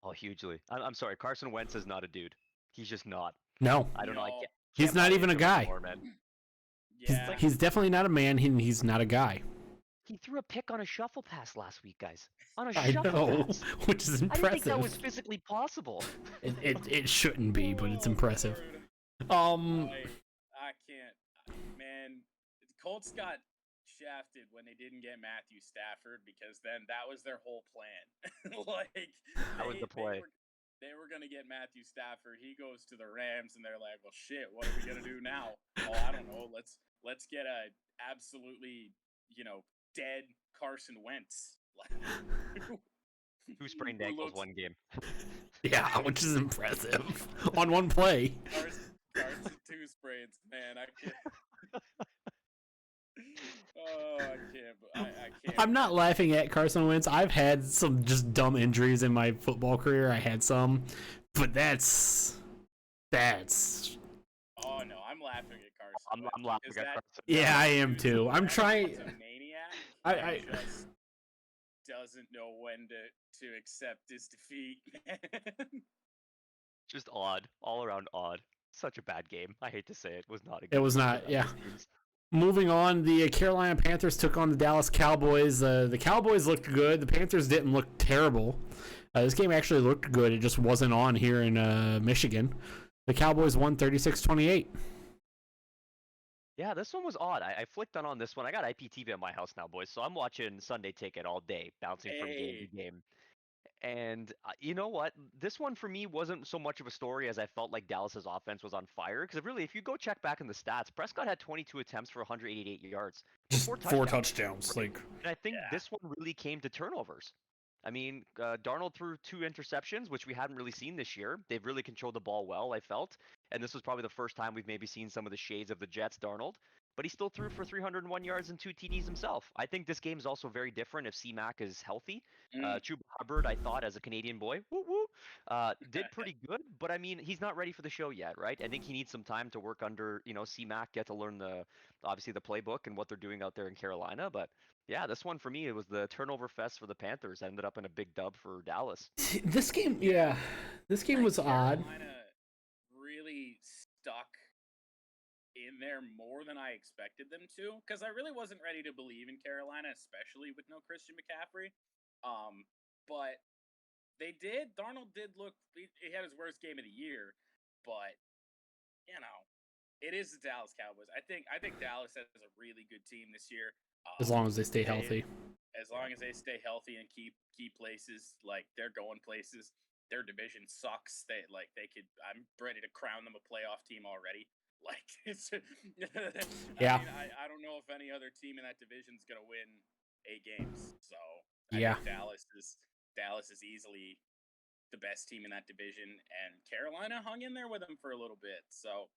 Oh, hugely. I'm sorry, Carson Wentz is not a dude. He's just not. No. I don't know. He's not even a guy. Anymore, man. Yeah. He's definitely not a man. He's not a guy. He threw a pick on a shuffle pass last week, guys. On a I shuffle know, pass. which is I didn't impressive. think that was physically possible. It shouldn't be, but it's impressive. I can't. Man, the Colts got shafted when they didn't get Matthew Stafford, because then that was their whole plan. That was the play. They were going to get Matthew Stafford. He goes to the Rams, and they're like, well, shit, what are we going to do now? Oh, I don't know. Let's get a absolutely, dead Carson Wentz. Two sprained ankles, one game. Yeah, which is impressive. On one play. Carson 2 sprains. Man, I can't. Oh, I can't. I'm not laughing at Carson Wentz. I've had some just dumb injuries in my football career. I had some, but that's. Oh no, I'm laughing at Carson. I'm laughing at Carson. Yeah, I am too. I'm trying. He's a maniac. I just doesn't know when to accept his defeat. Just odd, all around odd. Such a bad game. I hate to say it. Was not a. It was not. Yeah. Moving on, the Carolina Panthers took on the Dallas Cowboys. The Cowboys looked good. The Panthers didn't look terrible. This game actually looked good. It just wasn't on here in Michigan. The Cowboys won 36-28. Yeah, this one was odd. I flicked on this one. I got IPTV at my house now, boys, so I'm watching Sunday Ticket all day, bouncing from game to game. And you know what? This one for me wasn't so much of a story as I felt like Dallas's offense was on fire. Because really, if you go check back in the stats, Prescott had 22 attempts for 188 yards. Just four touchdowns. Right? And I think this one really came to turnovers. I mean, Darnold threw 2 interceptions, which we hadn't really seen this year. They've really controlled the ball well, I felt. And this was probably the first time we've maybe seen some of the shades of the Jets' Darnold. but he still threw for 301 yards and 2 TDs himself. I think this game is also very different if C-Mac is healthy. Chuba Hubbard, I thought, as a Canadian boy, did pretty good, but I mean, he's not ready for the show yet, right? I think he needs some time to work under, C-Mac, get to learn obviously the playbook and what they're doing out there in Carolina. But yeah, this one for me, it was the turnover fest for the Panthers. Ended up in a big dub for Dallas. This game, this game was odd. Carolina really stuck in there more than I expected them to, because I really wasn't ready to believe in Carolina, especially with no Christian McCaffrey. But they did. Darnold did look. He had his worst game of the year, but it is the Dallas Cowboys. I think Dallas has a really good team this year. As long as they stay healthy. As long as they stay healthy and keep places, like they're going places. Their division sucks. I'm ready to crown them a playoff team already. Like it's yeah. I don't know if any other team in that division is gonna win 8 games. So yeah, I think Dallas is easily the best team in that division, and Carolina hung in there with them for a little bit. So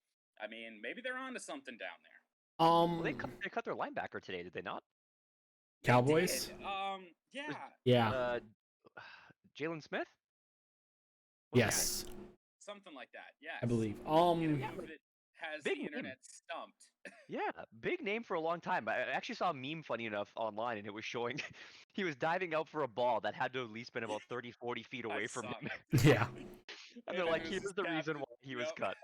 I mean, maybe they're onto something down there. Well, they cut their linebacker today, did they not? Cowboys. Yeah. Jalen Smith. Yes. Something like that. Yeah. I believe. Has big the internet stumped. Yeah, big name for a long time. I actually saw a meme, funny enough, online, and it was showing he was diving out for a ball that had to at least been about 30, 40 feet away from him. Yeah. And they're like, here's the reason why he was cut.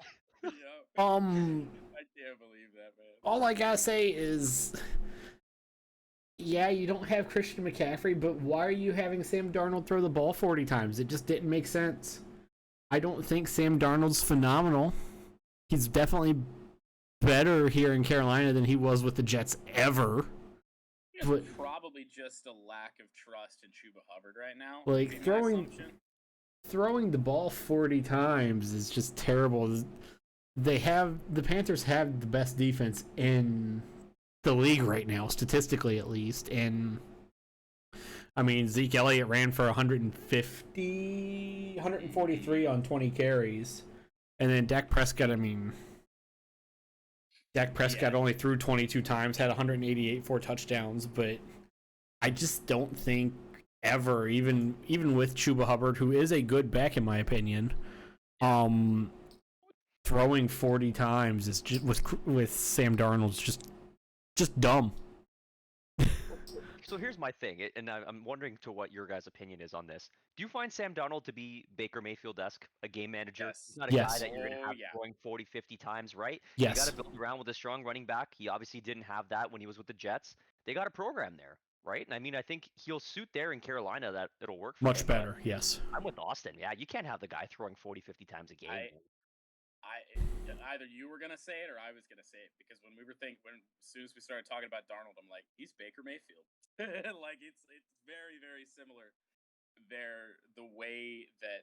Yep. I can't believe that, man. All I gotta say is, yeah, you don't have Christian McCaffrey, but why are you having Sam Darnold throw the ball 40 times? It just didn't make sense. I don't think Sam Darnold's phenomenal. He's definitely better here in Carolina than he was with the Jets ever. But probably just a lack of trust in Chuba Hubbard right now. Like throwing the ball 40 times is just terrible. The Panthers have the best defense in the league right now, statistically at least. And I mean, Zeke Elliott ran for 143 on 20 carries. And then Dak Prescott, only threw 22 times, had 188 4 touchdowns, but I just don't think ever, even with Chuba Hubbard, who is a good back in my opinion, throwing 40 times is just with Sam Darnold's just dumb. So here's my thing, and I'm wondering to what your guys' opinion is on this. Do you find Sam Darnold to be Baker Mayfield-esque, a game manager? Yes. He's not a guy that you're going to have throwing 40, 50 times, right? Yes. You got to build around with a strong running back. He obviously didn't have that when he was with the Jets. They got a program there, right? And I mean, I think he'll suit there in Carolina. That it'll work for him. Much better, yes. I'm with Austin. Yeah, you can't have the guy throwing 40, 50 times a game. Either you were gonna say it or I was gonna say it, because when as soon as we started talking about Darnold, I'm like, he's Baker Mayfield. Like it's very, very similar. The way that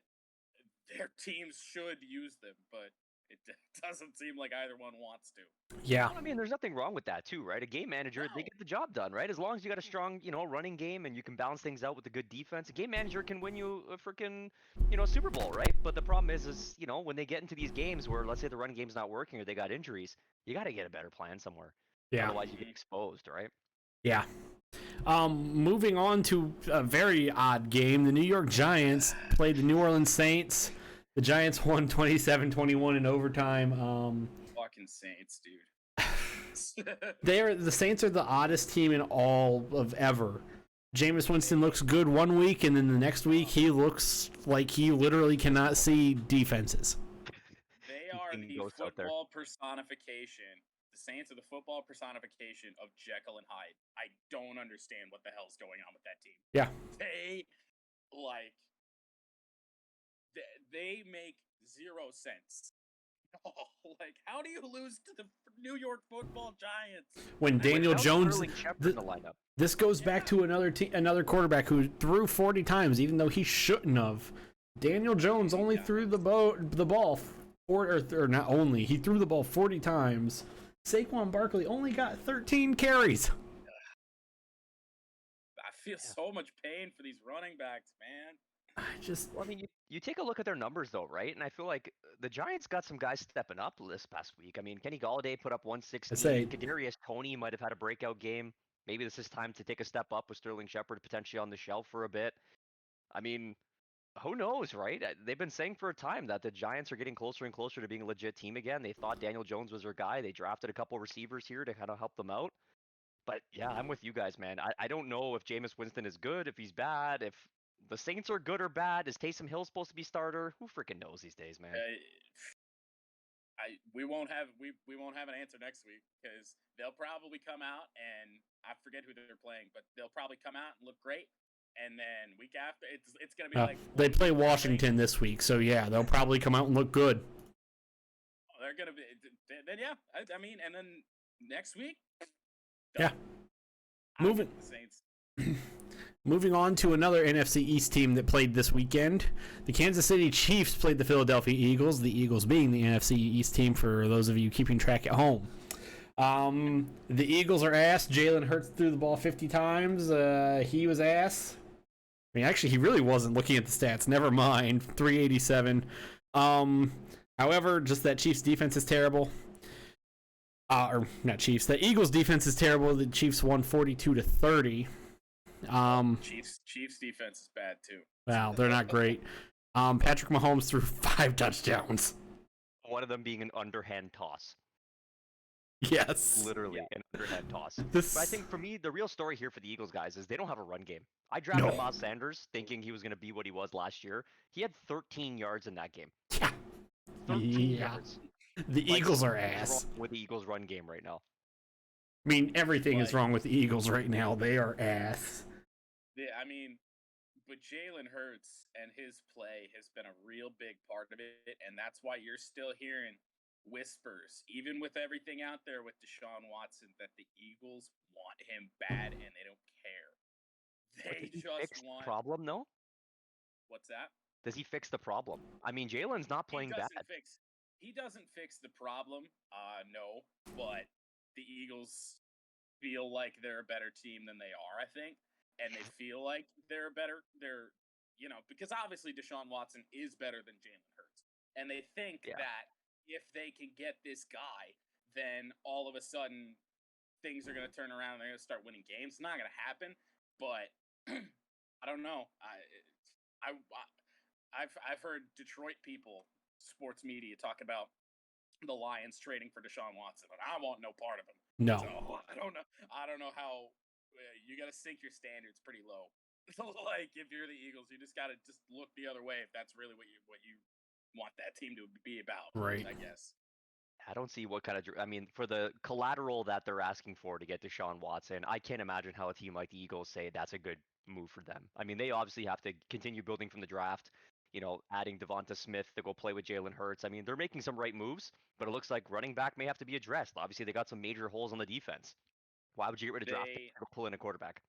their teams should use them, but it doesn't seem like either one wants to. Yeah. Well, I mean, there's nothing wrong with that too, right? A game manager, they get the job done, right? As long as you got a strong, running game and you can balance things out with a good defense, a game manager can win you a freaking, Super Bowl, right? But the problem is, when they get into these games where, let's say, the run game's not working or they got injuries, you got to get a better plan somewhere. Yeah. Otherwise, you get exposed, right? Yeah. Moving on to a very odd game. The New York Giants played the New Orleans Saints. The Giants won 27-21 in overtime. Fucking Saints, dude. The Saints are the oddest team in all of ever. Jameis Winston looks good one week, and then the next week he looks like he literally cannot see defenses. They are the football personification. The Saints are the football personification of Jekyll and Hyde. I don't understand what the hell's going on with that team. Yeah. They make 0 sense. Like, how do you lose to the New York Football Giants? When Daniel Jones, this goes back to another quarterback who threw 40 times, even though he shouldn't have. Daniel Jones only threw the ball he threw the ball 40 times. Saquon Barkley only got 13 carries. I feel so much pain for these running backs, man. Well, I mean, you take a look at their numbers though, right? And I feel like the Giants got some guys stepping up this past week. I mean, Kenny Galladay put up I 116. say Kadarius Toney might have had a breakout game. Maybe this is time to take a step up with Sterling Shepard potentially on the shelf for a bit. I mean, who knows, right? They've been saying for a time that the Giants are getting closer and closer to being a legit team again. They thought Daniel Jones was their guy. They drafted a couple receivers here to kind of help them out. But yeah, I'm with you guys, man. I don't know if Jameis Winston is good, if he's bad, if the Saints are good or bad. Is Taysom Hill supposed to be starter? Who freaking knows these days, man? We won't have an answer next week because they'll probably come out and I forget who they're playing, but they'll probably come out and look great. And then week after, it's gonna be like they play Washington this week, so yeah, they'll probably come out and look good. Oh, they're gonna be then yeah. I mean, and then next week, Yeah. Moving. The Saints. Moving on to another NFC East team that played this weekend. The Kansas City Chiefs played the Philadelphia Eagles, the Eagles being the NFC East team for those of you keeping track at home. The Eagles are ass. Jalen Hurts threw the ball 50 times. He was ass. I mean, actually, he really wasn't looking at the stats. Never mind. 387. However, just that Chiefs defense is terrible. Or not Chiefs. The Eagles defense is terrible. The Chiefs won 42-30. Chiefs defense is bad too. Wow, they're not great. Patrick Mahomes threw 5 touchdowns. One of them being an underhand toss. Yes. Literally an underhand toss. This... But I think for me, the real story here for the Eagles guys is they don't have a run game. I drafted Miles Sanders thinking he was going to be what he was last year. He had 13 yards in that game. Yeah. 13 yards. The Eagles are ass. With the Eagles run game right now. I mean, everything is wrong with the Eagles right now. They are ass. Yeah, I mean, but Jalen Hurts and his play has been a real big part of it, and that's why you're still hearing whispers, even with everything out there with Deshaun Watson, that the Eagles want him bad and they don't care. They just want the problem, no? What's that? Does he fix the problem? I mean, Jalen's not playing bad. He doesn't fix the problem, no, but the Eagles feel like they're a better team than they are, I think, and they feel like they're because obviously Deshaun Watson is better than Jalen Hurts, and they think that if they can get this guy, then all of a sudden things are going to turn around and they're going to start winning games. It's not going to happen, but I don't know. I've heard Detroit people, sports media, talk about the Lions trading for Deshaun Watson, and I want no part of him. No. So I don't know how you got to sink your standards pretty low. Like if you're the Eagles, you just got to look the other way if that's really what you want that team to be about. Right. I guess. I don't see what kind of. I mean, for the collateral that they're asking for to get Deshaun Watson, I can't imagine how a team like the Eagles say that's a good move for them. I mean, they obviously have to continue building from the draft. Adding Devonta Smith to go play with Jalen Hurts. I mean, they're making some right moves, but it looks like running back may have to be addressed. Obviously, they got some major holes on the defense. Why would you get rid of draft picks to pull in a quarterback?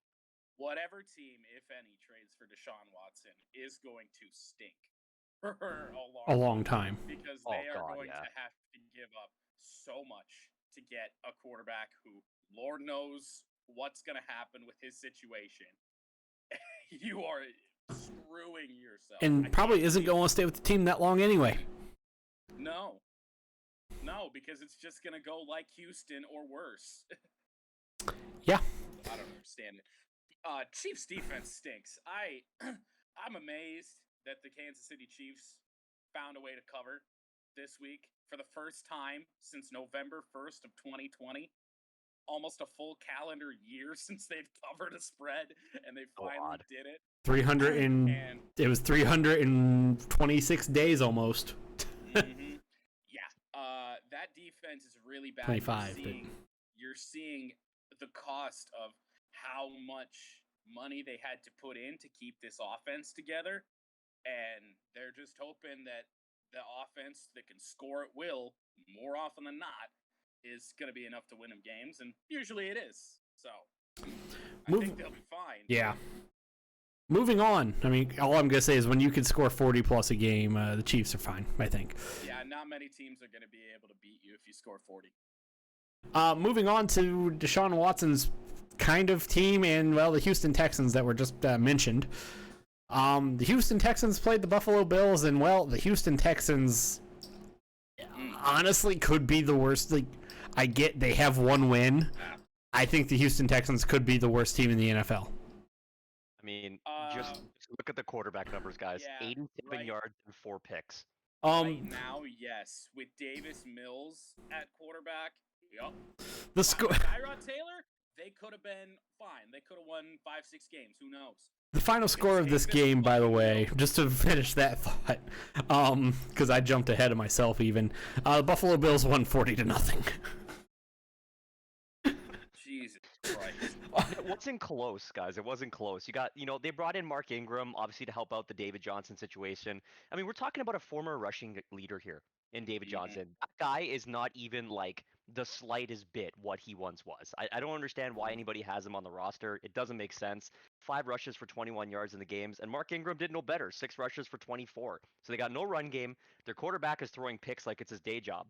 Whatever team, if any, trades for Deshaun Watson is going to stink for a long time. Because they are going to have to give up so much to get a quarterback who, Lord knows what's going to happen with his situation. You are screwing yourself. And probably isn't going to stay with the team that long anyway. No, because it's just going to go like Houston or worse. Yeah. I don't understand it. Chiefs defense stinks. I'm amazed that the Kansas City Chiefs found a way to cover this week for the first time since November 1st of 2020. Almost a full calendar year since they've covered a spread, and they finally did it. It was 326 days almost. Mm-hmm. Yeah, that defense is really bad. 25. You're seeing the cost of how much money they had to put in to keep this offense together, and they're just hoping that the offense that can score at will more often than not is going to be enough to win them games, and usually it is. So I think they'll be fine. Yeah. Moving on. I mean, all I'm going to say is when you can score 40 plus a game, the Chiefs are fine, I think. Yeah, not many teams are going to be able to beat you if you score 40. Moving on to Deshaun Watson's kind of team and, well, the Houston Texans that were just mentioned. The Houston Texans played the Buffalo Bills, and well, the Houston Texans honestly could be the worst. Like, I get they have one win. I think the Houston Texans could be the worst team in the NFL. I mean, just look at the quarterback numbers, guys. Yeah, 87 yards and 4 picks. Right now, yes. With Davis Mills at quarterback, yep. The score. Tyrod Taylor, they could have been fine. They could have won 5-6 games. Who knows? The final score of this game, by the way, just to finish that thought, because I jumped ahead of myself even. The Buffalo Bills won 40-0. Jesus Christ. It wasn't close, guys. It wasn't close. They brought in Mark Ingram, obviously, to help out the David Johnson situation. I mean, we're talking about a former rushing leader here in David Johnson. That guy is not even, like, the slightest bit what he once was. I don't understand why anybody has him on the roster. It doesn't make sense. 5 rushes for 21 yards in the games, and Mark Ingram did no better. 6 rushes for 24. So they got no run game. Their quarterback is throwing picks like it's his day job.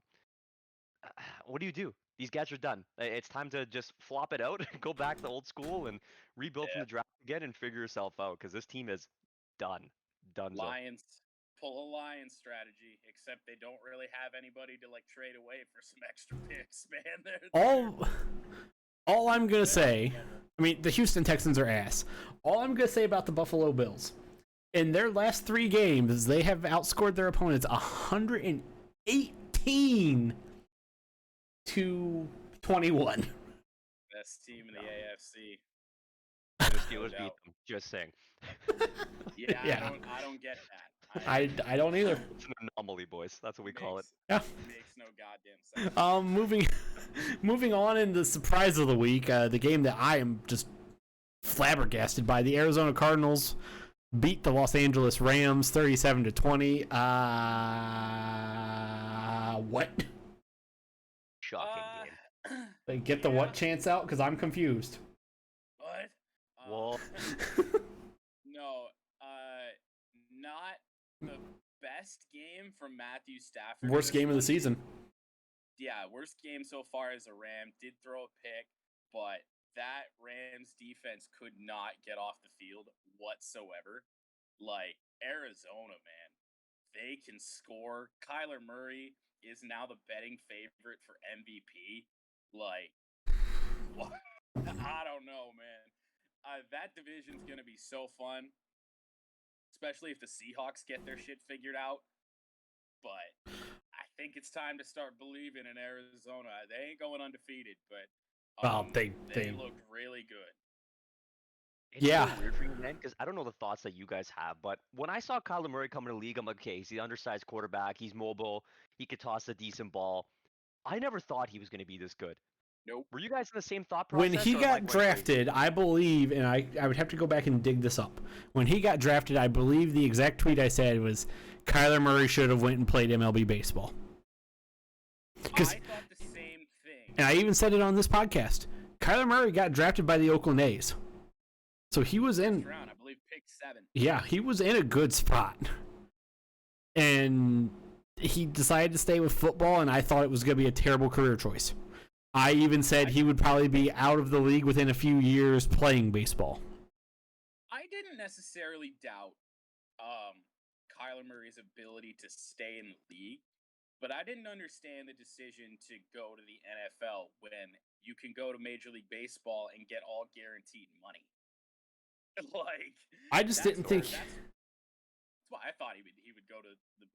What do? These guys are done. It's time to just flop it out, go back to old school, and rebuild from the draft again and figure yourself out, because this team is done. Done. Lions pull a Lions strategy, except they don't really have anybody to like trade away for some extra picks, man. All I'm gonna say, I mean, the Houston Texans are ass. All I'm gonna say about the Buffalo Bills, in their last 3 games, they have outscored their opponents 118 to 21. Best team in the AFC. The Steelers beat them. Just saying. Yeah. I don't get that. I don't either. It's an anomaly, boys. That's what we call it. Yeah. Makes no goddamn sense. Moving on in the surprise of the week, the game that I am just flabbergasted by, the Arizona Cardinals beat the Los Angeles Rams 37-20. What? Shocking game. They get the what chance out? Because I'm confused. What? Well, no, not the best game from Matthew Stafford. Worst game of the season. Yeah, worst game so far as a Ram. Did throw a pick, but that Rams defense could not get off the field whatsoever. Like, Arizona, man, they can score. Kyler Murray is now the betting favorite for MVP. Like, what? I don't know, man. That division's going to be so fun, especially if the Seahawks get their shit figured out. But I think it's time to start believing in Arizona. They ain't going undefeated, but they look really good. It's so weird for you, man, because I don't know the thoughts that you guys have, but when I saw Kyler Murray come in the league, I'm like, okay, he's the undersized quarterback, he's mobile, he could toss a decent ball. I never thought he was going to be this good. Nope. Were you guys in the same thought process? When he got drafted, I believe, and I would have to go back and dig this up. When he got drafted, I believe the exact tweet I said was, Kyler Murray should have went and played MLB baseball. I thought the same thing. And I even said it on this podcast. Kyler Murray got drafted by the Oakland A's. So he was in... round, I believe, pick 7. Yeah, he was in a good spot. And he decided to stay with football, and I thought it was going to be a terrible career choice. I even said he would probably be out of the league within a few years playing baseball. I didn't necessarily doubt Kyler Murray's ability to stay in the league, but I didn't understand the decision to go to the NFL when you can go to Major League Baseball and get all guaranteed money. Like, I just didn't think... That's why I thought he would go to the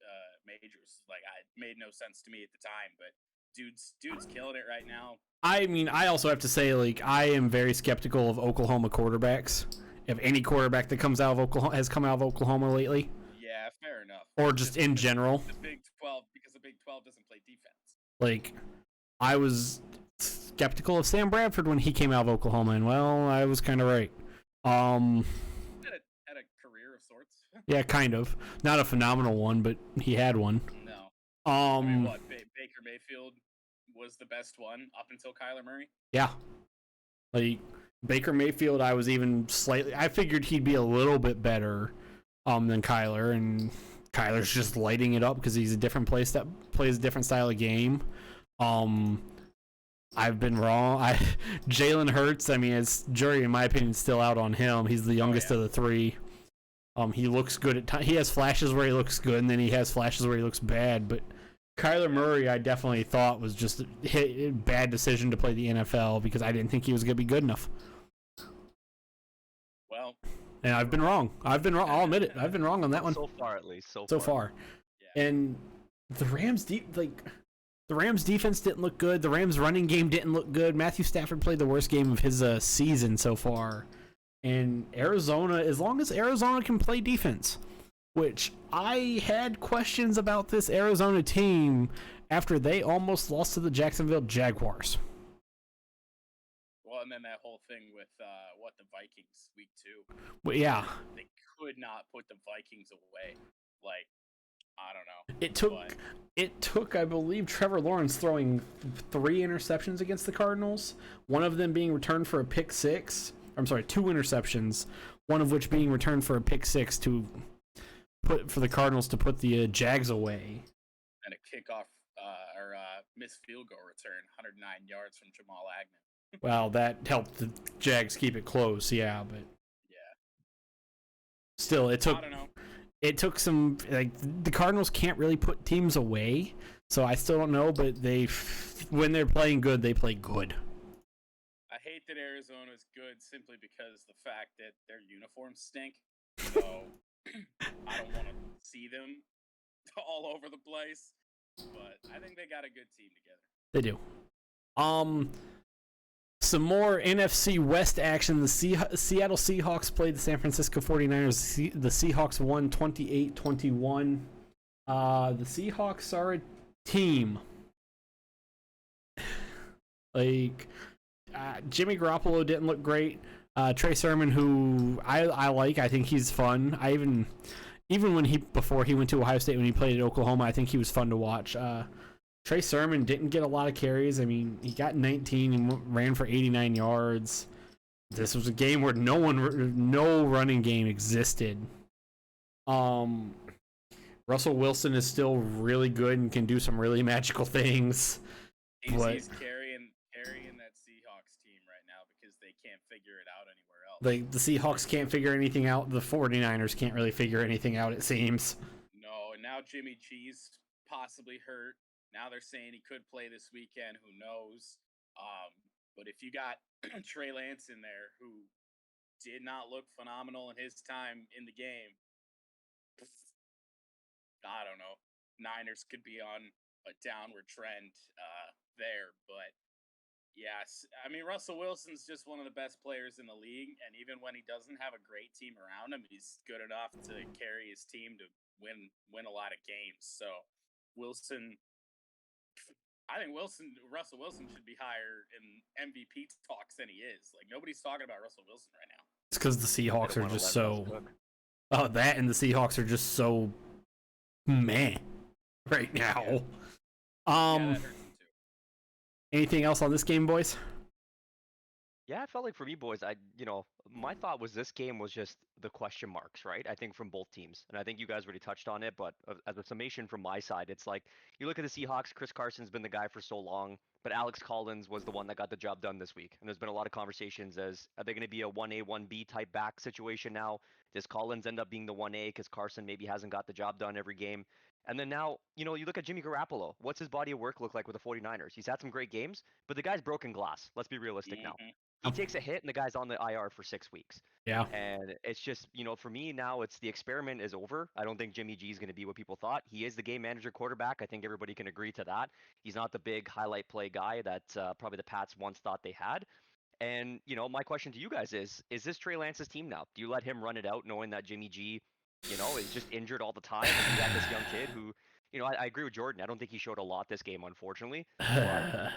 majors. Like, it made no sense to me at the time, but dude's killing it right now. I mean, I also have to say, like, I am very skeptical of Oklahoma quarterbacks. If any quarterback that comes out of Oklahoma has come out of Oklahoma lately. Yeah, fair enough. Or just in general. The Big 12, because the Big 12 doesn't play defense. Like, I was skeptical of Sam Bradford when he came out of Oklahoma, and well, I was kind of right. Had a career of sorts. Yeah, kind of. Not a phenomenal one, but he had one. No. I mean, what? Baker Mayfield was the best one up until Kyler Murray? Yeah. Like, Baker Mayfield, I figured he'd be a little bit better than Kyler, and Kyler's just lighting it up because he's a different place that plays a different style of game. I've been wrong. Jalen Hurts, I mean, it's jury, in my opinion, still out on him. He's the youngest of the 3. He looks good at times. He has flashes where he looks good, and then he has flashes where he looks bad. But Kyler Murray, I definitely thought was just a bad decision to play the NFL because I didn't think he was going to be good enough. Well, and I've been wrong. I'll admit it. I've been wrong on that one. So far, at least. So far. Yeah. And the Rams the Rams defense didn't look good. The Rams running game didn't look good. Matthew Stafford played the worst game of his season so far. And Arizona, as long as Arizona can play defense, which I had questions about this Arizona team after they almost lost to the Jacksonville Jaguars. Well, and then that whole thing with the Vikings week 2. But yeah, they could not put the Vikings away. Like, I don't know. It took, I believe, Trevor Lawrence throwing 3 interceptions against the Cardinals. One of them being returned for a pick 6. I'm sorry, 2 interceptions. One of which being returned for a pick 6 to put for the Cardinals to put the Jags away. And a kickoff or missed field goal return, 109 yards from Jamal Agnew. Well, that helped the Jags keep it close, yeah, but yeah. Still, it took. I don't know. It took some, like, the Cardinals can't really put teams away, so I still don't know, but when they're playing good, they play good. I hate that Arizona is good simply because the fact that their uniforms stink. So I don't want to see them all over the place, but I think they got a good team together. They do. Some more NFC West action. The Seattle Seahawks played the San Francisco 49ers. The Seahawks won 28-21. The Seahawks are a team. Like, Jimmy Garoppolo didn't look great. Trey Sermon, who I like, I think he's fun. I even when before he went to Ohio State, when he played at Oklahoma, I think he was fun to watch. Trey Sermon didn't get a lot of carries. I mean, he got 19 and ran for 89 yards. This was a game where no running game existed. Russell Wilson is still really good and can do some really magical things. He's carrying that Seahawks team right now because they can't figure it out anywhere else. The Seahawks can't figure anything out. The 49ers can't really figure anything out, it seems. No, and now Jimmy G's possibly hurt. Now they're saying he could play this weekend. Who knows? But if you got Trey Lance in there, who did not look phenomenal in his time in the game, I don't know. Niners could be on a downward trend there. But, yes, I mean, Russell Wilson's just one of the best players in the league. And even when he doesn't have a great team around him, he's good enough to carry his team to win a lot of games. So, I think Russell Wilson should be higher in MVP talks than he is. Like, nobody's talking about Russell Wilson right now. It's because the Seahawks are just so... Oh, that and the Seahawks are just so... meh right now. Yeah, that hurts him too. Anything else on this game, boys? Yeah, I felt like for me, boys, my thought was this game was just the question marks, right? I think from both teams. And I think you guys already touched on it, but as a summation from my side, it's like you look at the Seahawks, Chris Carson's been the guy for so long, but Alex Collins was the one that got the job done this week. And there's been a lot of conversations as, are they going to be a 1A, 1B type back situation now? Does Collins end up being the 1A because Carson maybe hasn't got the job done every game? And then now, you look at Jimmy Garoppolo. What's his body of work look like with the 49ers? He's had some great games, but the guy's broken glass. Let's be realistic now. He takes a hit and the guy's on the IR for 6 weeks. Yeah. And it's just, for me now, it's the experiment is over. I don't think Jimmy G is going to be what people thought. He is the game manager quarterback. I think everybody can agree to that. He's not the big highlight play guy that probably the Pats once thought they had. And, my question to you guys is this Trey Lance's team now? Do you let him run it out knowing that Jimmy G, is just injured all the time? And you got this young kid who, I agree with Jordan. I don't think he showed a lot this game, unfortunately. But,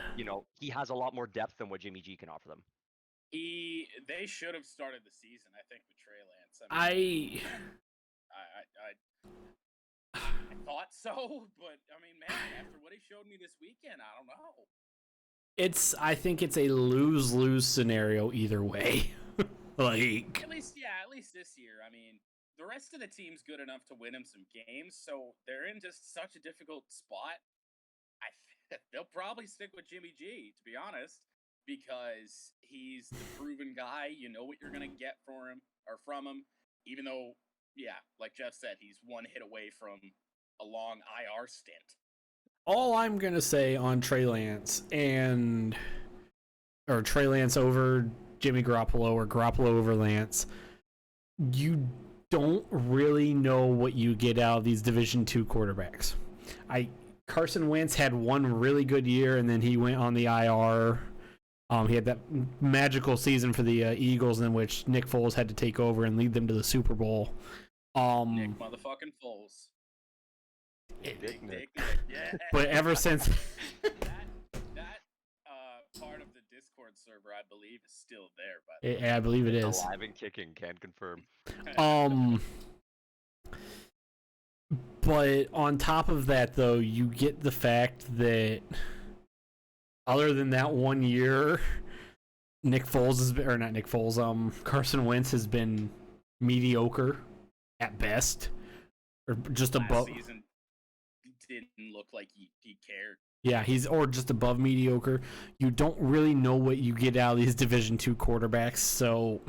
he has a lot more depth than what Jimmy G can offer them. They should have started the season, I think, with Trey Lance. I thought so, but I mean, man, after what he showed me this weekend, I don't know. I think it's a lose-lose scenario either way. At least this year. I mean, the rest of the team's good enough to win him some games, so they're in just such a difficult spot. They'll probably stick with Jimmy G, to be honest, because he's the proven guy. You know what you're gonna get from him, even though yeah, like Jeff said, he's one hit away from a long IR stint. All I'm going to say on Trey Lance or Trey Lance over Jimmy Garoppolo or Garoppolo over Lance, you don't really know what you get out of these Division II quarterbacks. Carson Wentz had one really good year, and then he went on the IR. He had that magical season for the Eagles in which Nick Foles had to take over and lead them to the Super Bowl. Nick motherfucking Foles. Dick Nick. Yeah. But ever since that part of the Discord server, I believe, is still there. But I believe it is alive and kicking. Can confirm. But on top of that, though, you get the fact that other than that 1 year, Carson Wentz has been mediocre at best, or just above. Last season didn't look like he cared. Yeah, he's just above mediocre. You don't really know what you get out of these Division II quarterbacks, so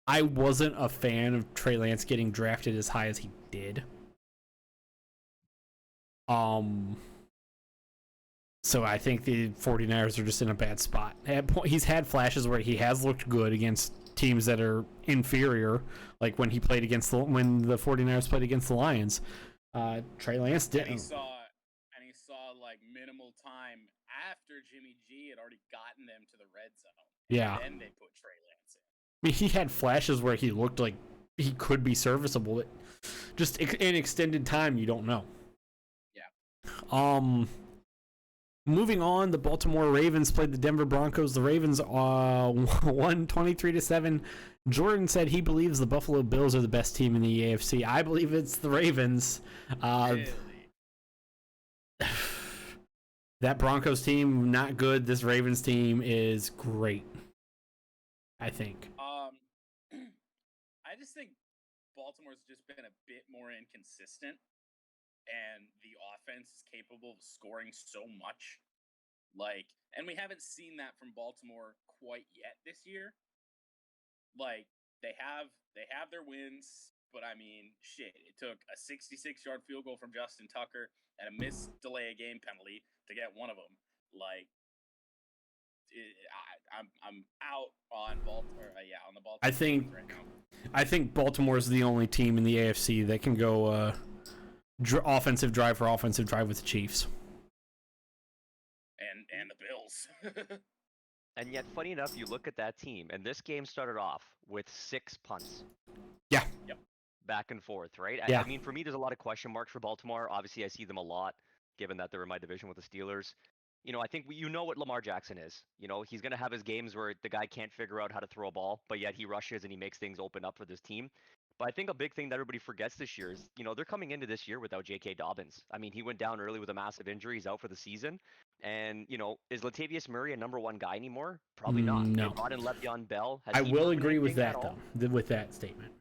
I wasn't a fan of Trey Lance getting drafted as high as he did. So I think the 49ers are just in a bad spot. He's had flashes where he has looked good against teams that are inferior, like when he played when the 49ers played against the Lions. Trey Lance didn't. And he saw like minimal time after Jimmy G had already gotten them to the red zone. Yeah. And then they put Trey Lance in. I mean, he had flashes where he looked like he could be serviceable. But just in extended time, you don't know. Yeah. Moving on, the Baltimore Ravens played the Denver Broncos. The Ravens won 23-7. Jordan said he believes the Buffalo Bills are the best team in the AFC. I believe it's the Ravens. Really? That Broncos team, not good. This Ravens team is great, I think. I just think Baltimore's just been a bit more inconsistent. And the offense is capable of scoring so much. And we haven't seen that from Baltimore quite yet this year. They have their wins, but I mean, shit, it took a 66-yard field goal from Justin Tucker and a missed delay of game penalty to get one of them. I'm out on Baltimore. On the Baltimore. I think Baltimore's the only team in the AFC that can go offensive drive for offensive drive with the Chiefs and the Bills. And yet, funny enough, you look at that team, and this game started off with 6 punts. Yeah. Yep. Back and forth, right? Yeah. I mean, for me, there's a lot of question marks for Baltimore. Obviously, I see them a lot, given that they're in my division with the Steelers. I think what Lamar Jackson is. He's going to have his games where the guy can't figure out how to throw a ball, but yet he rushes and he makes things open up for this team. But I think a big thing that everybody forgets this year is, they're coming into this year without J.K. Dobbins. I mean, he went down early with a massive injury. He's out for the season. And, is Latavius Murray a number one guy anymore? Probably not. No. They brought in Le'Veon Bell. I will agree with that, though, with that statement.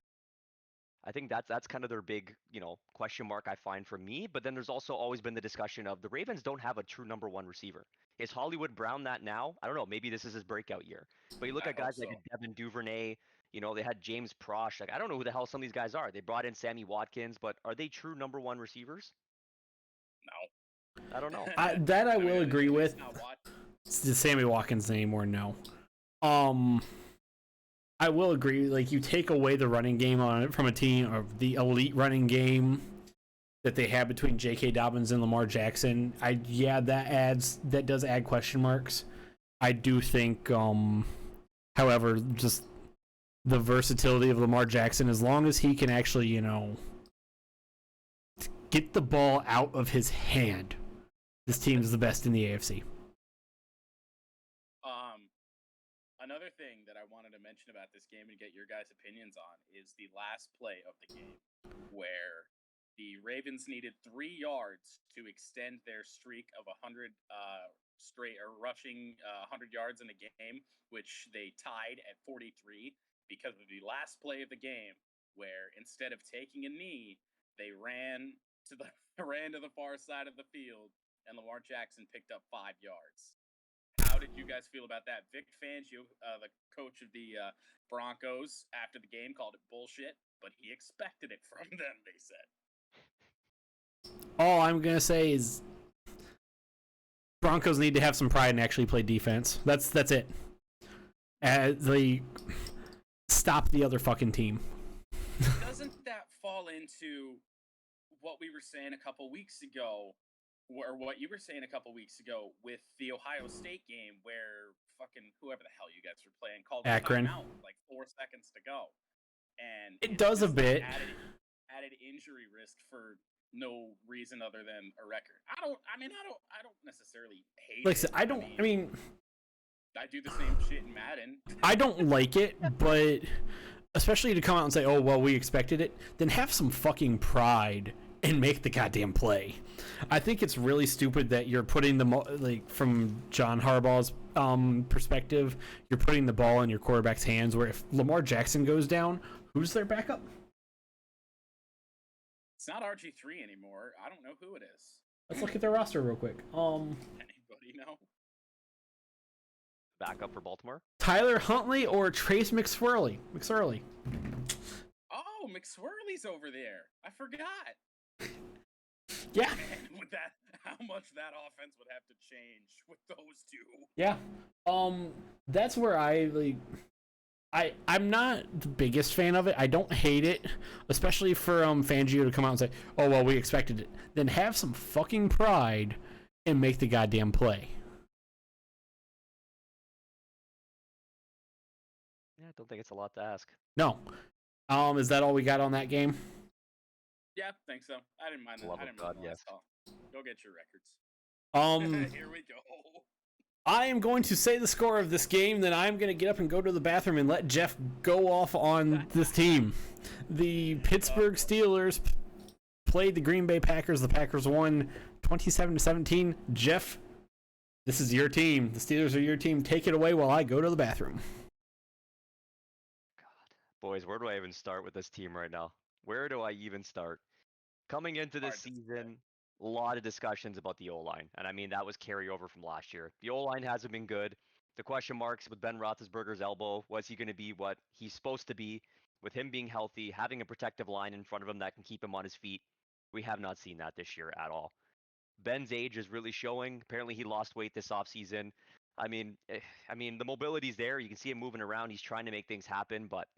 I think that's kind of their big, question mark I find for me. But then there's also always been the discussion of the Ravens don't have a true number one receiver. Is Hollywood Brown that now? I don't know. Maybe this is his breakout year. But you look at guys like Devin Duvernay. They had James Prosh. I don't know who the hell some of these guys are. They brought in Sammy Watkins, but are they true number one receivers? No. I don't know. I will agree with. It's Sammy Watkins anymore, no. I will agree. You take away the running game from a team, or the elite running game that they have between J.K. Dobbins and Lamar Jackson. That does add question marks. I do think, however, just the versatility of Lamar Jackson, as long as he can actually, get the ball out of his hand, this team is the best in the AFC. Another thing that I wanted to mention about this game and get your guys' opinions on is the last play of the game, where the Ravens needed 3 yards to extend their streak of 100 rushing 100 yards in a game, which they tied at 43 because of the last play of the game, where instead of taking a knee, they ran to the far side of the field, and Lamar Jackson picked up 5 yards. How did you guys feel about that? Vic Fangio, the coach of the Broncos, after the game called it bullshit, but he expected it from them, they said. All I'm gonna say is Broncos need to have some pride and actually play defense. That's it. They stop the other fucking team. Doesn't that fall into what we were saying a couple weeks ago, or what you were saying a couple weeks ago with the Ohio State game, where fucking whoever the hell you guys were playing called Akron. a timeout with like 4 seconds to go, and It does a just bit. added injury risk for no reason other than a record. I don't necessarily hate Like I it. said, I mean, I do the same shit in Madden. I don't like it, but especially to come out and say, "Oh, well, we expected it," then have some fucking pride and make the goddamn play. I think it's really stupid that you're putting like from John Harbaugh's perspective, you're putting the ball in your quarterback's hands. Where if Lamar Jackson goes down, who's their backup? It's not RG3 anymore. I don't know who it is. Let's look at their roster real quick. Anybody know? Backup for Baltimore. Tyler Huntley or Trace McSorley? Oh, McSwirly's over there. I forgot. Yeah. Man, with that, how much that offense would have to change with those two. Yeah. That's where I'm not the biggest fan of it. I don't hate it, especially for Fangio to come out and say, "Oh well, we expected it." Then have some fucking pride and make the goddamn play. Yeah, I don't think it's a lot to ask. No. Is that all we got on that game? Yeah, I think so. I didn't mind that. Love I of didn't God, mind the yes. last call. Go get your records. Here we go. I am going to say the score of this game, then I'm going to get up and go to the bathroom and let Jeff go off on this team. The Pittsburgh Steelers played the Green Bay Packers. The Packers won 27-17. Jeff, this is your team. The Steelers are your team. Take it away while I go to the bathroom. Boys, where do I even start with this team right now? Where do I even start? Coming into this season, a lot of discussions about the O-line. And I mean, that was carryover from last year. The O-line hasn't been good. The question marks with Ben Roethlisberger's elbow, was he going to be what he's supposed to be? With him being healthy, having a protective line in front of him that can keep him on his feet, we have not seen that this year at all. Ben's age is really showing. Apparently he lost weight this offseason. I mean, the mobility's there. You can see him moving around. He's trying to make things happen, but,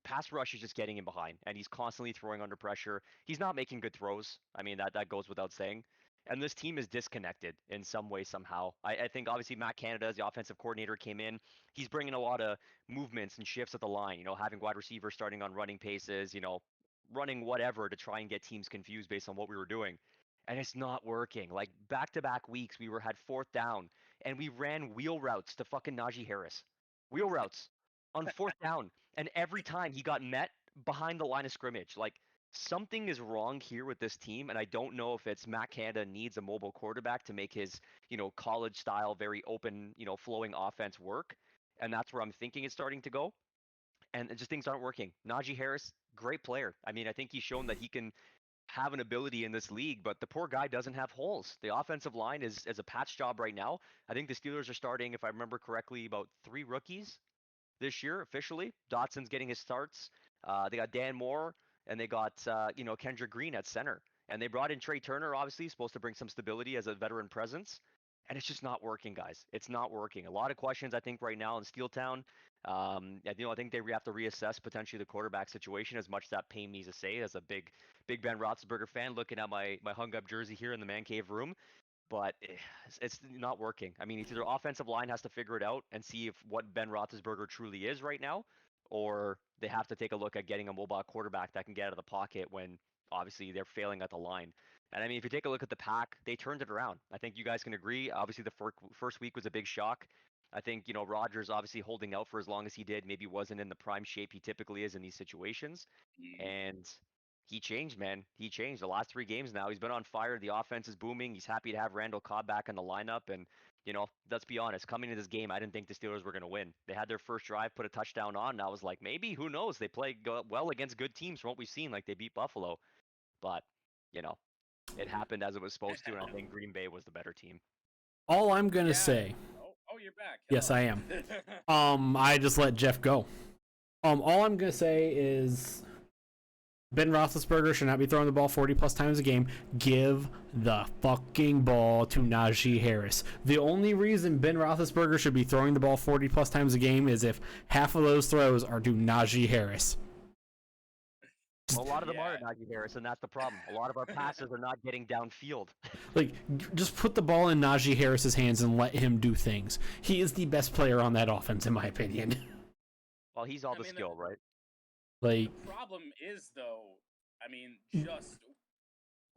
pass rush is just getting him behind, and he's constantly throwing under pressure. He's not making good throws. I mean, that goes without saying. And this team is disconnected in some way, somehow. I think, obviously, Matt Canada, as the offensive coordinator, came in. He's bringing a lot of movements and shifts at the line, having wide receivers starting on running paces, running whatever to try and get teams confused based on what we were doing. And it's not working. Like, back-to-back weeks, we had 4th down, and we ran wheel routes to fucking Najee Harris. Wheel routes on 4th down. And every time he got met behind the line of scrimmage. Like, something is wrong here with this team, and I don't know if it's Matt Canada needs a mobile quarterback to make his, college-style, very open, flowing offense work. And that's where I'm thinking it's starting to go. And just things aren't working. Najee Harris, great player. I mean, I think he's shown that he can have an ability in this league, but the poor guy doesn't have holes. The offensive line is a patch job right now. I think the Steelers are starting, if I remember correctly, about 3 rookies this year officially. Dotson's getting his starts. They got Dan Moore, and they got Kendrick Green at center. And they brought in Trey Turner, obviously, supposed to bring some stability as a veteran presence. And it's just not working, guys. It's not working. A lot of questions, I think, right now in Steeltown. I think they have to reassess potentially the quarterback situation, as much as that pain me to say as a big Ben Roethlisberger fan looking at my hung-up jersey here in the man cave room. But it's not working. I mean, it's either offensive line has to figure it out and see if what Ben Roethlisberger truly is right now, or they have to take a look at getting a mobile quarterback that can get out of the pocket when obviously they're failing at the line. And I mean, if you take a look at the Pack, they turned it around. I think you guys can agree. Obviously, the first week was a big shock. I think, Rodgers obviously holding out for as long as he did maybe wasn't in the prime shape he typically is in these situations. And he changed, man. He changed. The last 3 games now, he's been on fire. The offense is booming. He's happy to have Randall Cobb back in the lineup. And, let's be honest, coming into this game, I didn't think the Steelers were going to win. They had their first drive, put a touchdown on, and I was like, maybe, who knows? They play well against good teams from what we've seen, like they beat Buffalo. But, it happened as it was supposed to, and I think Green Bay was the better team. All I'm going to say. Oh, Oh, you're back. Yes, Hello. I am. I just let Jeff go. All I'm gonna say is Ben Roethlisberger should not be throwing the ball 40+ times a game. Give the fucking ball to Najee Harris. The only reason Ben Roethlisberger should be throwing the ball 40+ times a game is if half of those throws are to Najee Harris. Well, a lot of them are Najee Harris, and that's the problem. A lot of our passes are not getting downfield. Like, just put the ball in Najee Harris's hands and let him do things. He is the best player on that offense, in my opinion. Well, he's all the skill, right? Like, the problem is, though, I mean, just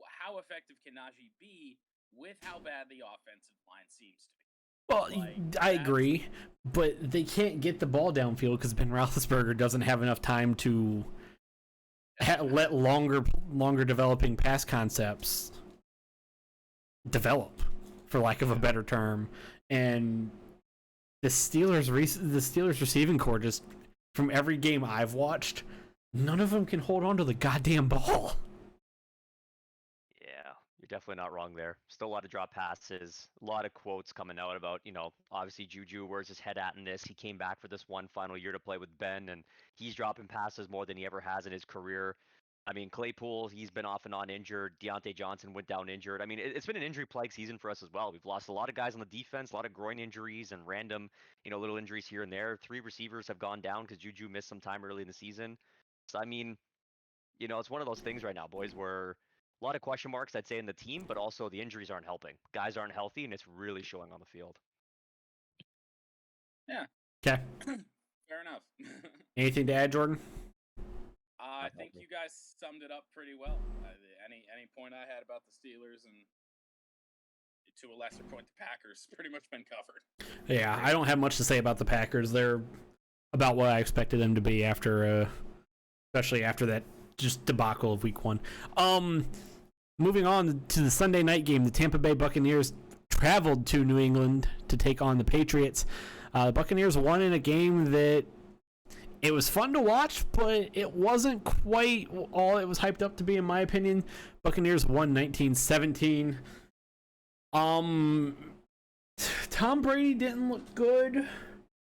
how effective can Najee be with how bad the offensive line seems to be? well, Like, I agree, but they can't get the ball downfield because Ben Roethlisberger doesn't have enough time to let longer developing pass concepts develop, for lack of a better term. And the Steelers receiving core, just from every game I've watched, none of them can hold on to the goddamn ball. Yeah, you're definitely not wrong there. Still a lot of drop passes, a lot of quotes coming out about, obviously Juju, where's his head at in this? He came back for this one final year to play with Ben, and he's dropping passes more than he ever has in his career. I mean, Claypool, he's been off and on injured. Deontay Johnson went down injured. I mean, it's been an injury-plagued season for us as well. We've lost a lot of guys on the defense, a lot of groin injuries and random, little injuries here and there. 3 receivers have gone down because Juju missed some time early in the season. So, I mean, it's one of those things right now, boys, where a lot of question marks, I'd say, in the team, but also the injuries aren't helping. Guys aren't healthy, and it's really showing on the field. Yeah. Okay. Fair enough. Anything to add, Jordan? I think you guys summed it up pretty well. Any point I had about the Steelers and, to a lesser point, the Packers, pretty much been covered. Yeah, I don't have much to say about the Packers. They're about what I expected them to be after, especially after that just debacle of Week 1. Moving on to the Sunday night game, the Tampa Bay Buccaneers traveled to New England to take on the Patriots. The Buccaneers won in a game that it was fun to watch, but it wasn't quite all it was hyped up to be, in my opinion. Buccaneers won 19-17. Tom Brady didn't look good.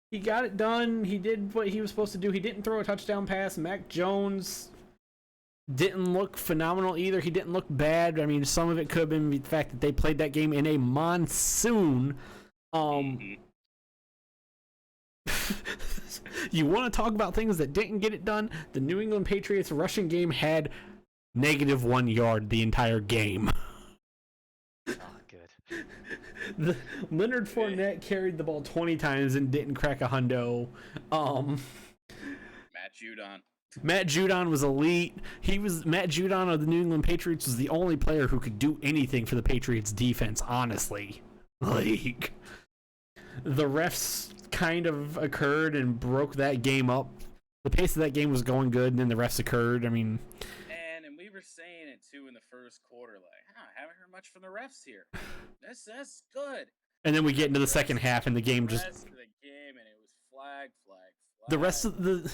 He got it done. He did what he was supposed to do. He didn't throw a touchdown pass. Mac Jones didn't look phenomenal either. He didn't look bad. I mean, some of it could have been the fact that they played that game in a monsoon. You want to talk about things that didn't get it done? The New England Patriots rushing game had -1 yard the entire game. Oh, good. Leonard Fournette carried the ball 20 times and didn't crack a hundo. Matt Judon was elite. Matt Judon of the New England Patriots was the only player who could do anything for the Patriots defense, honestly. Like, the refs kind of occurred and broke that game up. The pace of that game was going good, and then the refs occurred. I mean, and we were saying it too in the first quarter, like, I haven't heard much from the refs here. That's good. And then we get into the second half, and the game just. The rest of the game, and it was flag. The rest of the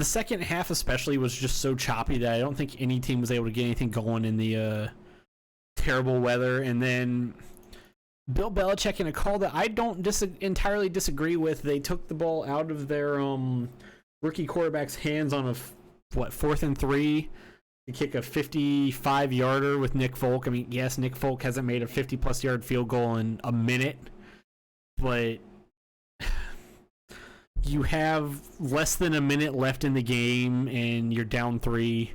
second half especially was just so choppy that I don't think any team was able to get anything going in the terrible weather. And then Bill Belichick, in a call that I don't entirely disagree with, they took the ball out of their rookie quarterback's hands on a 4th and 3 to kick a 55-yarder with Nick Folk. I mean, yes, Nick Folk hasn't made a 50+ yard field goal in a minute, but you have less than a minute left in the game and you're down 3.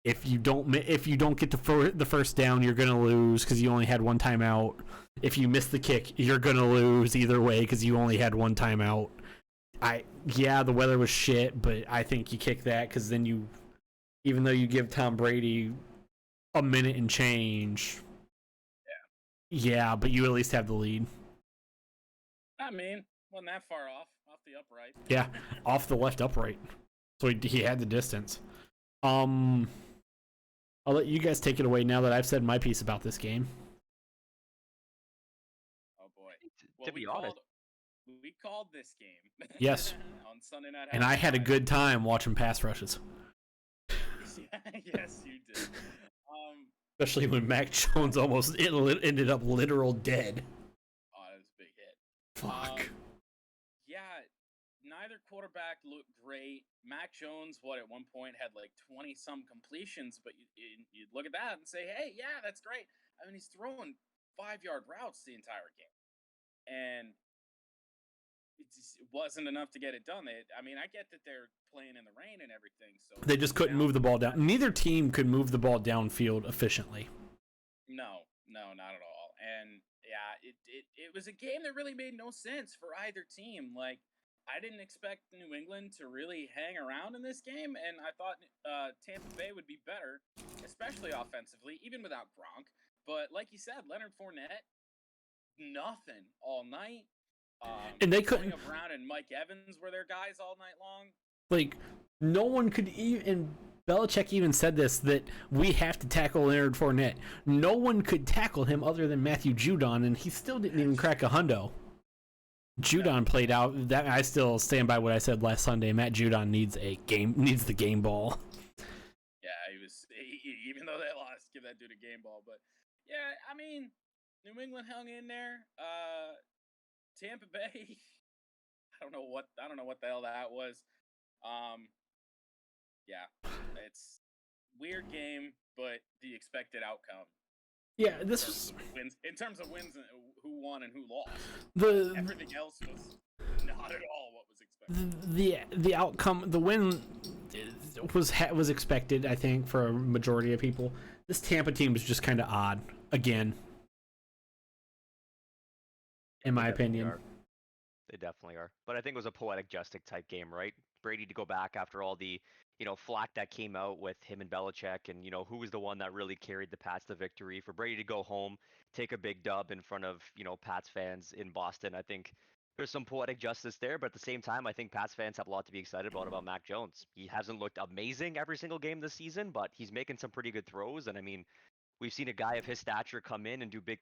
If you don't get the first down, you're gonna lose because you only had 1 timeout. If you miss the kick, you're gonna lose either way because you only had 1 timeout. The weather was shit, but I think you kick that because then even though you give Tom Brady a minute and change, but you at least have the lead. I mean, wasn't that far off the upright. Yeah, off the left upright. So he had the distance. I'll let you guys take it away now that I've said my piece about this game. Oh boy. To be honest, we called this game. Yes. On Sunday Night. And I had a good time watching pass rushes. Yes, you did. Especially when Mac Jones almost ended up literal dead. Oh, that was a big hit. Fuck. quarterback looked great. Mac Jones, at one point had like 20 some completions, but you'd look at that and say, hey, yeah, that's great. I mean, he's throwing 5-yard routes the entire game. And it wasn't enough to get it done. I get that they're playing in the rain and everything. So They just couldn't move the ball down. Neither team could move the ball downfield efficiently. No, not at all. And yeah, it was a game that really made no sense for either team. Like, I didn't expect New England to really hang around in this game, and I thought Tampa Bay would be better, especially offensively, even without Gronk. But like you said, Leonard Fournette, nothing all night. And they couldn't. Antonio Brown and Mike Evans were their guys all night long. Like, no one could even. And Belichick even said this, that we have to tackle Leonard Fournette. No one could tackle him other than Matthew Judon, and he still didn't even crack a hundo. Judon played out. That I still stand by what I said last Sunday. Matt Judon needs the game ball. Yeah, even though they lost, give that dude a game ball. But yeah, I mean, New England hung in there. Tampa Bay, I don't know what the hell that was. Yeah, it's weird game, but the expected outcome. Yeah, this was wins in terms of wins, who won and who lost. Everything else was not at all what was expected. The outcome, the win was expected, I think, for a majority of people. This Tampa team was just kind of odd again, in my opinion. They definitely are. But I think it was a poetic justice type game, right? Brady to go back after all the, flack that came out with him and Belichick, and, who was the one that really carried the Pats to victory. For Brady to go home, take a big dub in front of, Pats fans in Boston, I think there's some poetic justice there. But at the same time, I think Pats fans have a lot to be excited about Mac Jones. He hasn't looked amazing every single game this season, but he's making some pretty good throws. And I mean, we've seen a guy of his stature come in and do big,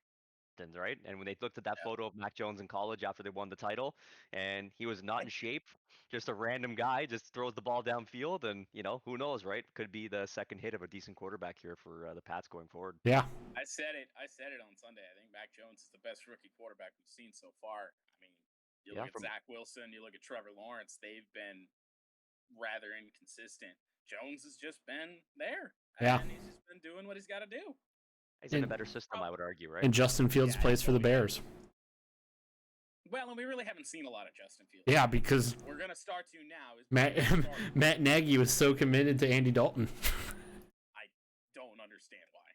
right? And when they looked at that photo of Mac Jones in college after they won the title, and he was not in shape, just a random guy just throws the ball downfield, and who knows, right? Could be the second hit of a decent quarterback here for the Pats going forward. Yeah, I said it on Sunday. I think Mac Jones is the best rookie quarterback we've seen so far. I mean, you look at Zach Wilson, you look at Trevor Lawrence, they've been rather inconsistent. Jones has just been there. Yeah, and he's just been doing what he's got to do. He's in a better system, I would argue, right? And Justin Fields plays for the Bears. Well, and we really haven't seen a lot of Justin Fields. Yeah, because we're gonna start to now. Matt Nagy was so committed to Andy Dalton. I don't understand why.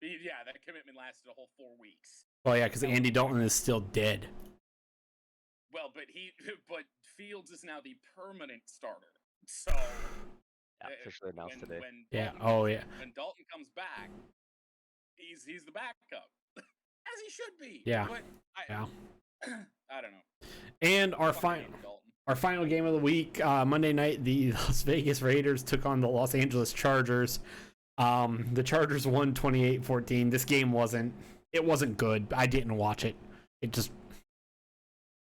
Yeah, that commitment lasted a whole 4 weeks. Well, yeah, because Andy Dalton is still dead. Well, but Fields is now the permanent starter. So officially announced today. When Dalton comes back, he's the backup, as he should be. Yeah. But I don't know. And our final game of the week, Monday night, the Las Vegas Raiders took on the Los Angeles Chargers. The Chargers won 28-14. This game wasn't good. I didn't watch it. It just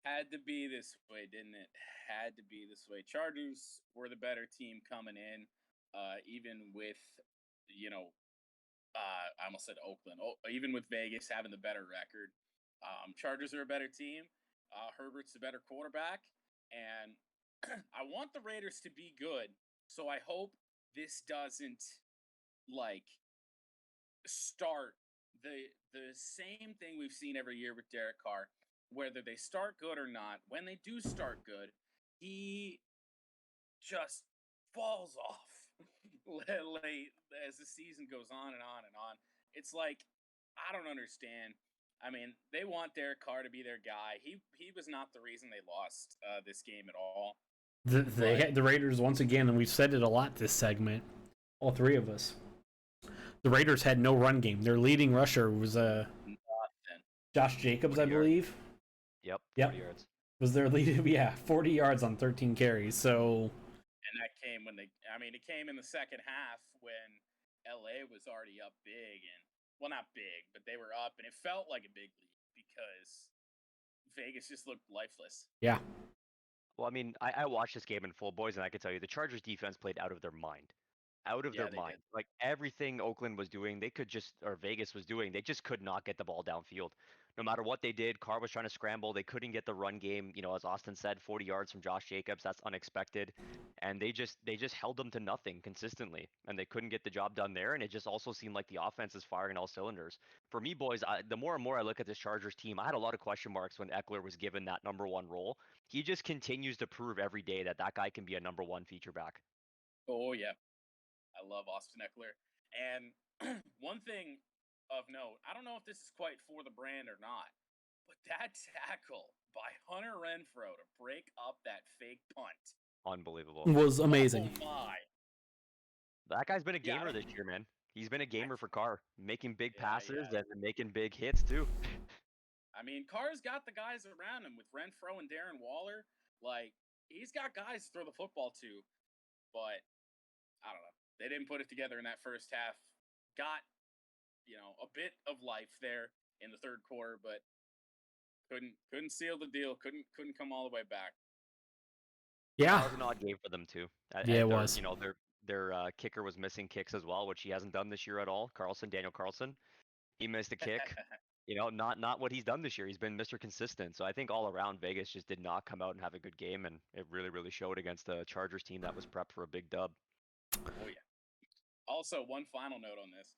had to be this way, didn't it? Had to be this way. Chargers were the better team coming in, even with, I almost said Oakland. Even with Vegas having the better record, Chargers are a better team. Herbert's the better quarterback, and I want the Raiders to be good. So I hope this doesn't start the same thing we've seen every year with Derek Carr. Whether they start good or not, when they do start good, he just falls off late as the season goes on and on and on. It's like, I don't understand. I mean, they want Derek Carr to be their guy. He was not the reason they lost this game at all. They had the Raiders once again, and we've said it a lot this segment, all three of us. The Raiders had no run game. Their leading rusher was Josh Jacobs, I believe. Yep. 40 yards. Was their lead? Yeah, 40 yards on 13 carries. So. And that came it came in the second half when LA was already up big, and well, not big, but they were up, and it felt like a big lead because Vegas just looked lifeless. Yeah. Well, I mean, I watched this game in full, boys, and I can tell you the Chargers defense played out of their mind. Out of their mind. Like everything Oakland was doing, Vegas was doing, they just could not get the ball downfield. no matter what they did, Carr was trying to scramble. They couldn't get the run game. As Austin said, 40 yards from Josh Jacobs. That's unexpected. And they just held them to nothing consistently. And they couldn't get the job done there. And it just also seemed like the offense is firing all cylinders. For me, boys, the more and more I look at this Chargers team, I had a lot of question marks when Eckler was given that number one role. He just continues to prove every day that guy can be a number one feature back. Oh, yeah. I love Austin Eckler. And one thing of note, I don't know if this is quite for the brand or not, but that tackle by Hunter Renfrow to break up that fake punt Unbelievable. Was amazing. Oh my. That guy's been a gamer this year, man. He's been a gamer for Carr, making big passes and making big hits too. I mean, Carr's got the guys around him with Renfrow and Darren Waller. Like, he's got guys to throw the football to, but I don't know. They didn't put it together in that first half. Got, a bit of life there in the third quarter, but couldn't seal the deal. Couldn't come all the way back. Yeah. That was an odd game for them too. It was. Their kicker was missing kicks as well, which he hasn't done this year at all. Daniel Carlson, he missed a kick. Not what he's done this year. He's been Mr. Consistent. So I think all around Vegas just did not come out and have a good game, and it really, really showed against a Chargers team that was prepped for a big dub. Oh yeah. Also, one final note on this.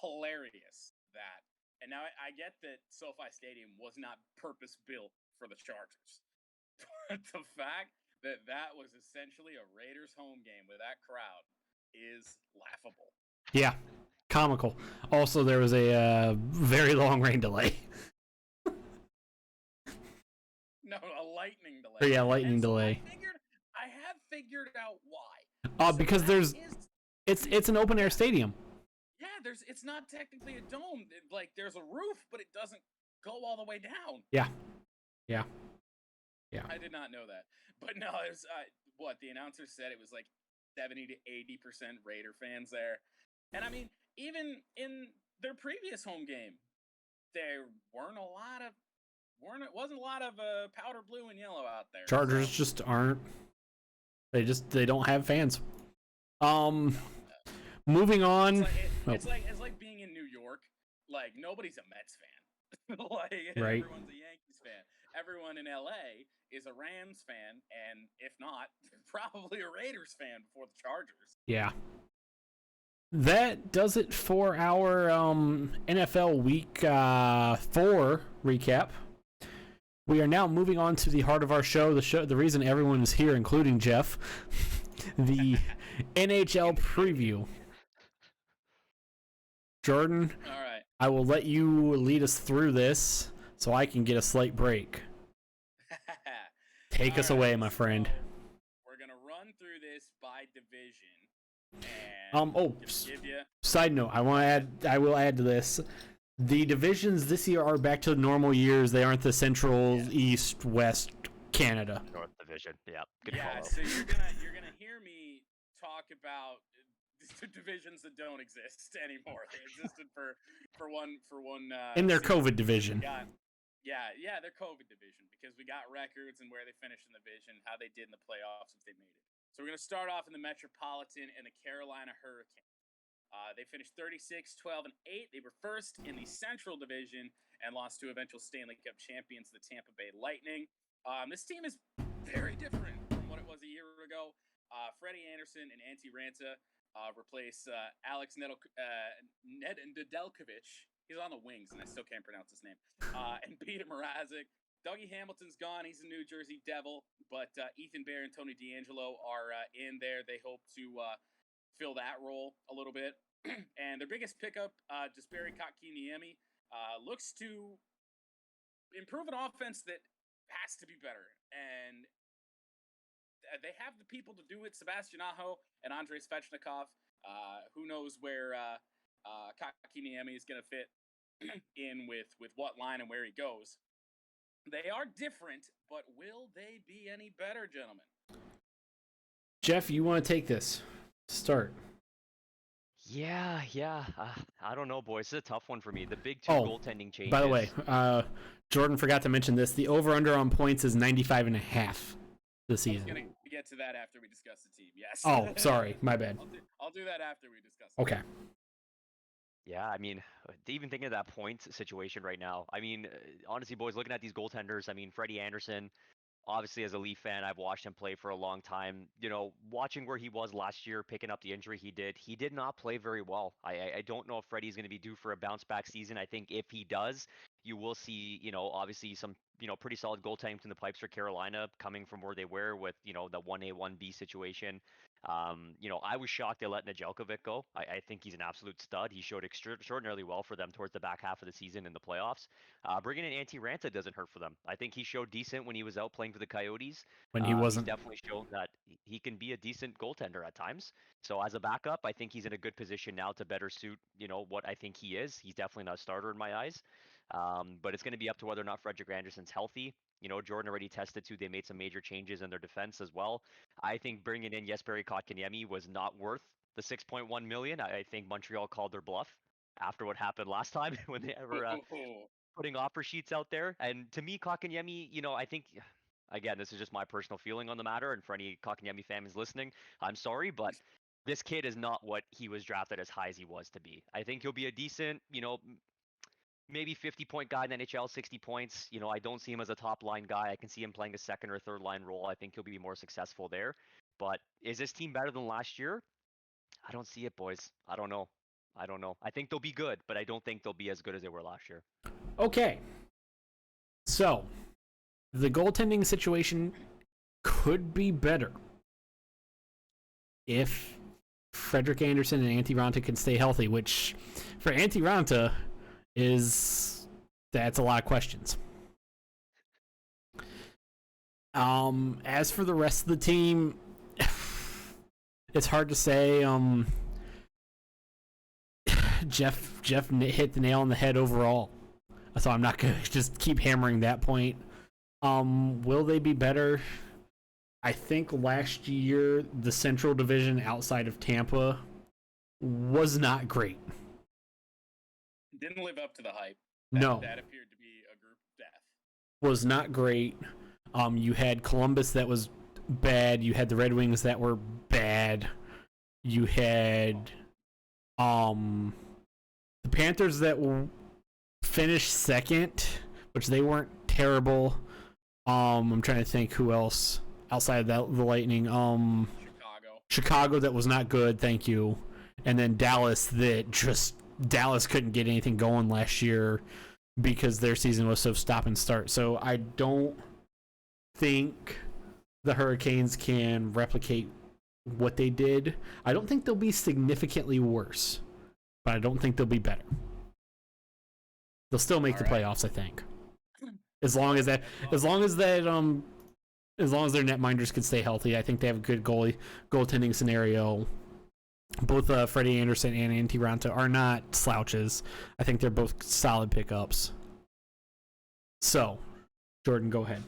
Hilarious that, and now I get that SoFi Stadium was not purpose-built for the Chargers. But the fact that was essentially a Raiders home game with that crowd is laughable. Yeah. Comical. Also, there was a very long rain delay. No, a lightning delay. Yeah, lightning delay. I have figured out why. Because it's an open air stadium. Yeah, it's not technically a dome. Like, there's a roof, but it doesn't go all the way down. Yeah. I did not know that. But no, it was what the announcer said. It was like 70 to 80% Raider fans there. And I mean, even in their previous home game, there wasn't a lot of powder blue and yellow out there. Chargers just aren't. They don't have fans. Moving on. It's like being in New York. Like, nobody's a Mets fan. Right. Everyone's a Yankees fan. Everyone in LA is a Rams fan, and if not, probably a Raiders fan before the Chargers. Yeah. That does it for our NFL Week 4 recap. We are now moving on to the heart of our show. The reason everyone is here, including Jeff, the NHL preview. Jordan, all right. I will let you lead us through this so I can get a slight break. Take us away, my friend. We're going to run through this by division. And side note, I will add to this. The divisions this year are back to normal years. They aren't the Central, East, West, Canada. North Division, yeah. Good yeah, follow. so you're gonna hear me talk about the divisions that don't exist anymore. They existed for one. In their season. COVID division. Yeah, their COVID division, because we got records and where they finished in the division, how they did in the playoffs if they made it. So we're gonna start off in the Metropolitan and the Carolina Hurricane. They finished 36, 12, and 8. They were first in the Central Division and lost to eventual Stanley Cup champions, the Tampa Bay Lightning. This team is very different from what it was a year ago. Freddie Anderson and Antti Ranta replace Alex Nedeljkovic. He's on the wings, and I still can't pronounce his name. And Peter Mrazek. Dougie Hamilton's gone. He's a New Jersey Devil. But Ethan Bear and Tony DeAngelo are in there. They hope to fill that role a little bit. And their biggest pickup, Jesperi Kotkaniemi, looks to improve an offense that has to be better. And they have the people to do it. Sebastian Aho and Andrei Svechnikov. Who knows where Kotkaniemi is going to fit in with what line and where he goes. They are different, but will they be any better, gentlemen? Jeff, you want to take this? Start. Yeah. I don't know, boys. It's a tough one for me. The big two goaltending changes. By the way, Jordan forgot to mention this. The over-under on points is 95.5 this season. I'm going to get to that after we discuss the team, yes. Oh, sorry. My bad. I'll do that after we discuss it. Okay. Yeah, I mean, even thinking of that point situation right now, I mean, honestly, boys, looking at these goaltenders, I mean, Freddie Anderson, obviously as a Leaf fan, I've watched him play for a long time. You know, watching where he was last year, picking up the injury he did not play very well. I don't know if Freddie's going to be due for a bounce back season. I think if he does, you will see, you know, obviously some, you know, pretty solid goaltending from the pipes for Carolina coming from where they were with, you know, the 1A, 1B situation. You know, I was shocked they let Nedeljkovic go. I think he's an absolute stud. He showed extraordinarily well for them towards the back half of the season in the playoffs. Bringing in Antti Ranta doesn't hurt for them. I think he showed decent when he was out playing for the Coyotes. When he He's wasn't. definitely shown that he can be a decent goaltender at times. So as a backup, I think he's in a good position now to better suit, you know, what I think he is. He's definitely not a starter in my eyes. But it's going to be up to whether or not Frederick Anderson's healthy. You know, Jordan already tested too. They made some major changes in their defense as well. I think bringing in Jesperi Kotkaniemi was not worth the 6.1 million. I think Montreal called their bluff after what happened last time when they ever putting offer sheets out there. And to me, Kotkaniemi, you know, I think again, this is just my personal feeling on the matter. And for any Kotkaniemi fans listening, I'm sorry, but this kid is not what he was drafted as high as he was to be. I think he'll be a decent, you know, maybe 50-point guy in the NHL, 60 points. You know, I don't see him as a top line guy. I can see him playing a second or third line role. I think he'll be more successful there. But is this team better than last year? I don't see it, boys. I don't know. I think they'll be good, but I don't think they'll be as good as they were last year. Okay. So, the goaltending situation could be better if Frederick Anderson and Antti Ranta can stay healthy, which for Antti Ranta that's a lot of questions. As for the rest of the team, it's hard to say. Jeff hit the nail on the head overall, so I'm not gonna just keep hammering that point. Will they be better? I think last year the Central Division outside of Tampa was not great. Didn't live up to the hype. No. That appeared to be a group death. Was not great. You had Columbus that was bad. You had the Red Wings that were bad. You had the Panthers that finished second, which they weren't terrible. I'm trying to think who else outside of that, the Lightning. Chicago that was not good, thank you. And then Dallas couldn't get anything going last year because their season was so stop and start. So I don't think the Hurricanes can replicate what they did. I don't think they'll be significantly worse, but I don't think they'll be better. They'll still make the playoffs, I think. As long as their netminders can stay healthy, I think they have a good goaltending scenario. Both Freddie Anderson and Antti Ranta are not slouches. I think they're both solid pickups. So, Jordan, go ahead.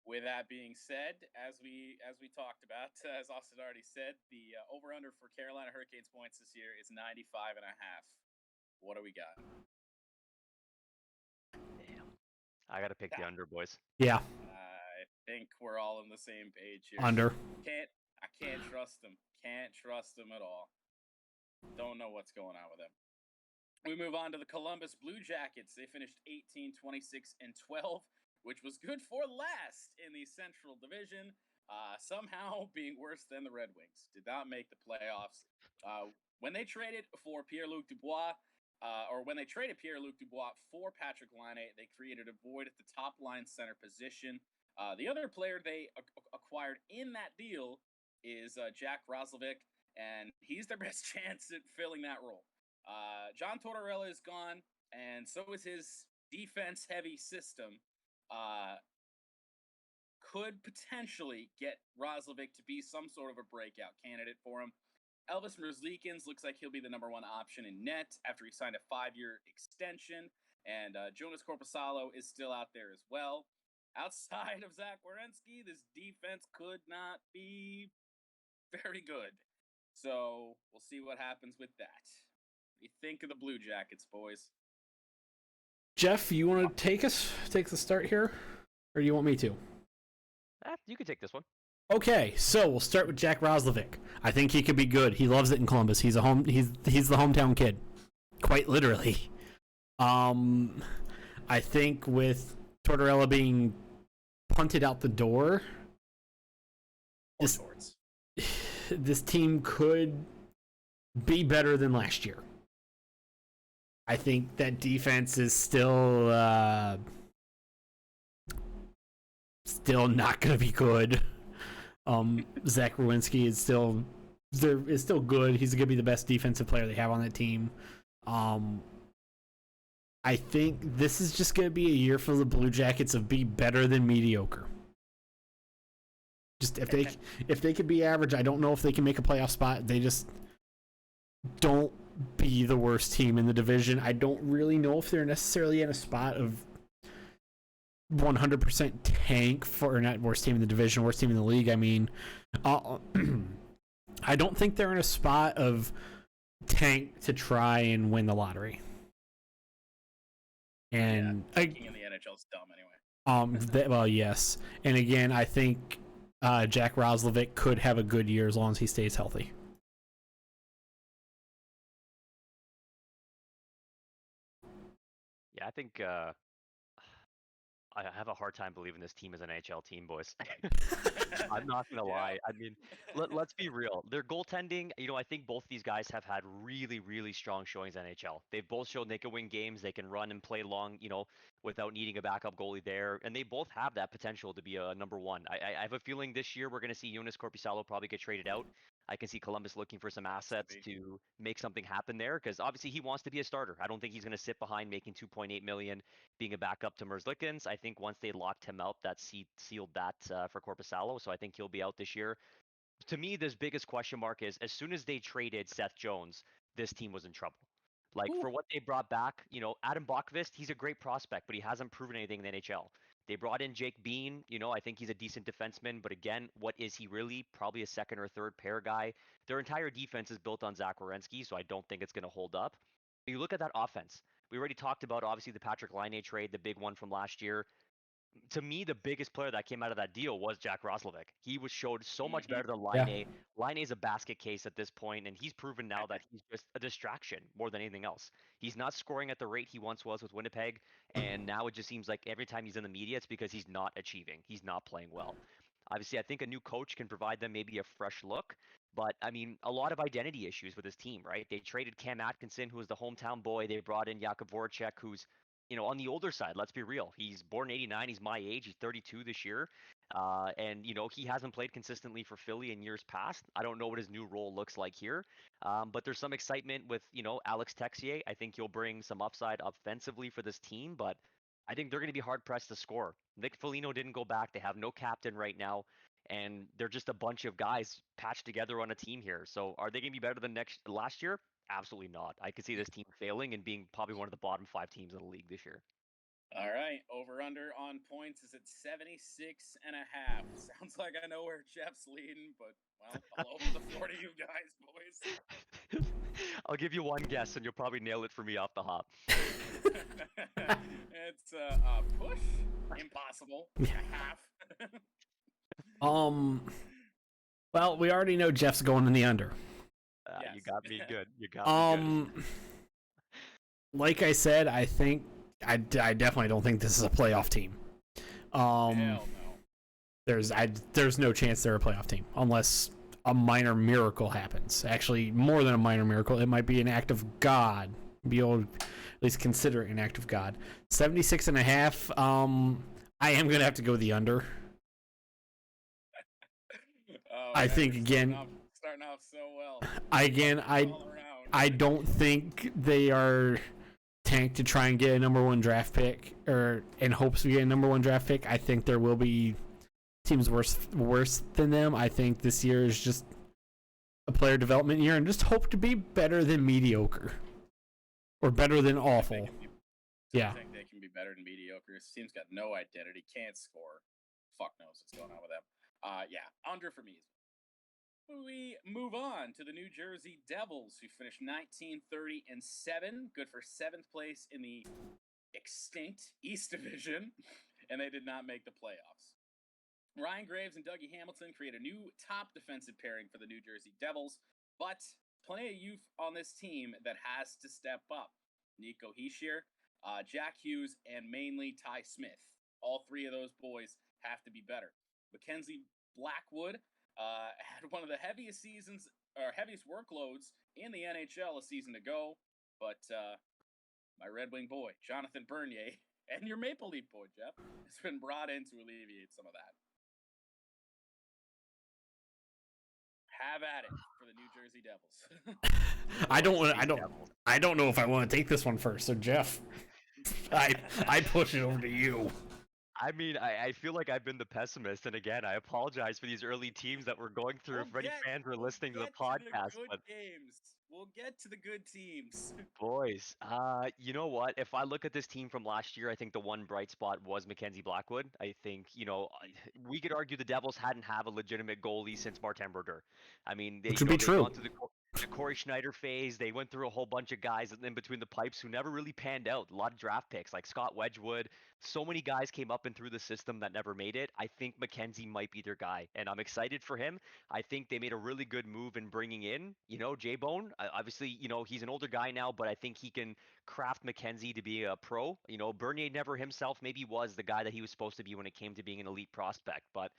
With that being said, as we talked about, as Austin already said, the over-under for Carolina Hurricanes points this year is 95.5. What do we got? Damn. I got to pick the under, boys. Yeah. I think we're all on the same page here. Under. I can't trust them. Can't trust them at all. Don't know what's going on with them. We move on to the Columbus Blue Jackets. They finished 18, 26, and 12, which was good for last in the Central Division. Somehow being worse than the Red Wings. Did not make the playoffs. When they traded for Pierre-Luc Dubois, when they traded Pierre-Luc Dubois for Patrick Laine, they created a void at the top line center position. The other player they acquired in that deal is Jack Roslovic, and he's their best chance at filling that role. John Tortorella is gone, and so is his defense-heavy system. Could potentially get Roslovic to be some sort of a breakout candidate for him. Elvis Merzlikins looks like he'll be the number one option in net after he signed a 5-year extension, and Jonas Korpisalo is still out there as well. Outside of Zach Werenski, this defense could not be very good. So we'll see what happens with that. What do you think of the Blue Jackets, boys? Jeff, you want to take the start here, or do you want me to? You can take this one. Okay, so we'll start with Jack Roslovic. I think he could be good. He loves it in Columbus. He's the hometown kid. quite literally. I think with Tortorella being punted out the door, this team could be better than last year. I think that defense is still not going to be good. Zach Rowinski is still good. He's going to be the best defensive player they have on that team. I think this is just going to be a year for the Blue Jackets of be better than mediocre. Just if they could be average, I don't know if they can make a playoff spot. They just don't be the worst team in the division. I don't really know if they're necessarily in a spot of 100% tank for not worst team in the division, worst team in the league. I mean, I don't think they're in a spot of tank to try and win the lottery. And tanking in the NHL is dumb anyway. Well, yes. And again, I think Jack Roslovic could have a good year as long as he stays healthy. Yeah, I think I have a hard time believing this team is an NHL team, boys. I'm not gonna lie. I mean, let's be real. Their goaltending, I think both these guys have had really, really strong showings in NHL. They've both shown they can win games, they can run and play long, without needing a backup goalie there, and they both have that potential to be a number one. I have a feeling this year we're gonna see Joonas Korpisalo probably get traded out. I can see Columbus looking for some assets to make something happen there because obviously he wants to be a starter. I don't think he's going to sit behind making $2.8 million being a backup to Merzlikins. I think once they locked him out, that sealed that for Korpisalo. So I think he'll be out this year. To me, this biggest question mark is as soon as they traded Seth Jones, this team was in trouble. Like for what they brought back, Adam Bokvist, he's a great prospect, but he hasn't proven anything in the NHL. They brought in Jake Bean. I think he's a decent defenseman, but again, what is he really? Probably a second or third pair guy. Their entire defense is built on Zach Werenski, so I don't think it's going to hold up. You look at that offense. We already talked about, obviously, the Patrick Laine trade, the big one from last year. To me, the biggest player that came out of that deal was Jack Roslovic. He showed so much better than Laine. Yeah. Laine is a basket case at this point, and he's proven now that he's just a distraction more than anything else. He's not scoring at the rate he once was with Winnipeg, and now it just seems like every time he's in the media, it's because he's not achieving. He's not playing well. Obviously, I think a new coach can provide them maybe a fresh look, but I mean, a lot of identity issues with his team, right? They traded Cam Atkinson, who was the hometown boy. They brought in Jakub Voracek, who's on the older side. Let's be real. He's born 89. He's my age. He's 32 this year. And he hasn't played consistently for Philly in years past. I don't know what his new role looks like here. But there's some excitement with, Alex Texier. I think he'll bring some upside offensively for this team, but I think they're going to be hard pressed to score. Nick Foligno didn't go back. They have no captain right now. And they're just a bunch of guys patched together on a team here. So are they going to be better than last year? Absolutely not. I could see this team failing and being probably one of the bottom 5 teams in the league this year. All right. Over-under on points is at 76.5. Sounds like I know where Jeff's leading, but, well, I'll open the floor to you guys, boys. I'll give you one guess, and you'll probably nail it for me off the hop. It's a push. Impossible. A half. Well, we already know Jeff's going in the under. Yes. You got me good. You got me good. Like I said, I think I definitely don't think this is a playoff team. Hell no. There's no chance they're a playoff team unless a minor miracle happens. Actually, more than a minor miracle, it might be an act of God. Be able to at least consider it an act of God. 76.5. I am gonna have to go the under. I think again. Starting off so well. I don't think they are tanked to try and get a number 1 draft pick or in hopes of getting a number 1 draft pick. I think there will be teams worse than them. I think this year is just a player development year and just hope to be better than mediocre or better than awful. I think they can be better than mediocre. This team's got no identity, can't score. Fuck knows what's going on with them. Under for me. We move on to the New Jersey Devils, who finished 19-30-7, good for 7th place in the extinct East Division, and they did not make the playoffs. Ryan Graves and Dougie Hamilton create a new top defensive pairing for the New Jersey Devils, but plenty of youth on this team that has to step up. Nico Hischier, Jack Hughes, and mainly Ty Smith. All three of those boys have to be better. Mackenzie Blackwood had one of the heaviest seasons or heaviest workloads in the NHL a season ago, but my Red Wing boy, Jonathan Bernier, and your Maple Leaf boy, Jeff, has been brought in to alleviate some of that. Have at it for the New Jersey Devils. I don't know if I want to take this one first. So Jeff, I push it over to you. I mean, I feel like I've been the pessimist, and again, I apologize for these early teams that we're going through. If any fans were listening to the podcast, but we'll get to the good teams. Boys, you know what? If I look at this team from last year, I think the one bright spot was Mackenzie Blackwood. I think, we could argue the Devils hadn't have a legitimate goalie since Martin Brodeur. I mean, Which would be true. Gone through the Corey Schneider phase. They went through a whole bunch of guys in between the pipes who never really panned out. A lot of draft picks like Scott Wedgwood. So many guys came up and through the system that never made it. I think Mackenzie might be their guy, and I'm excited for him. I think they made a really good move in bringing in, J-Bone. Obviously, he's an older guy now, but I think he can craft Mackenzie to be a pro. Bernier never himself maybe was the guy that he was supposed to be when it came to being an elite prospect, but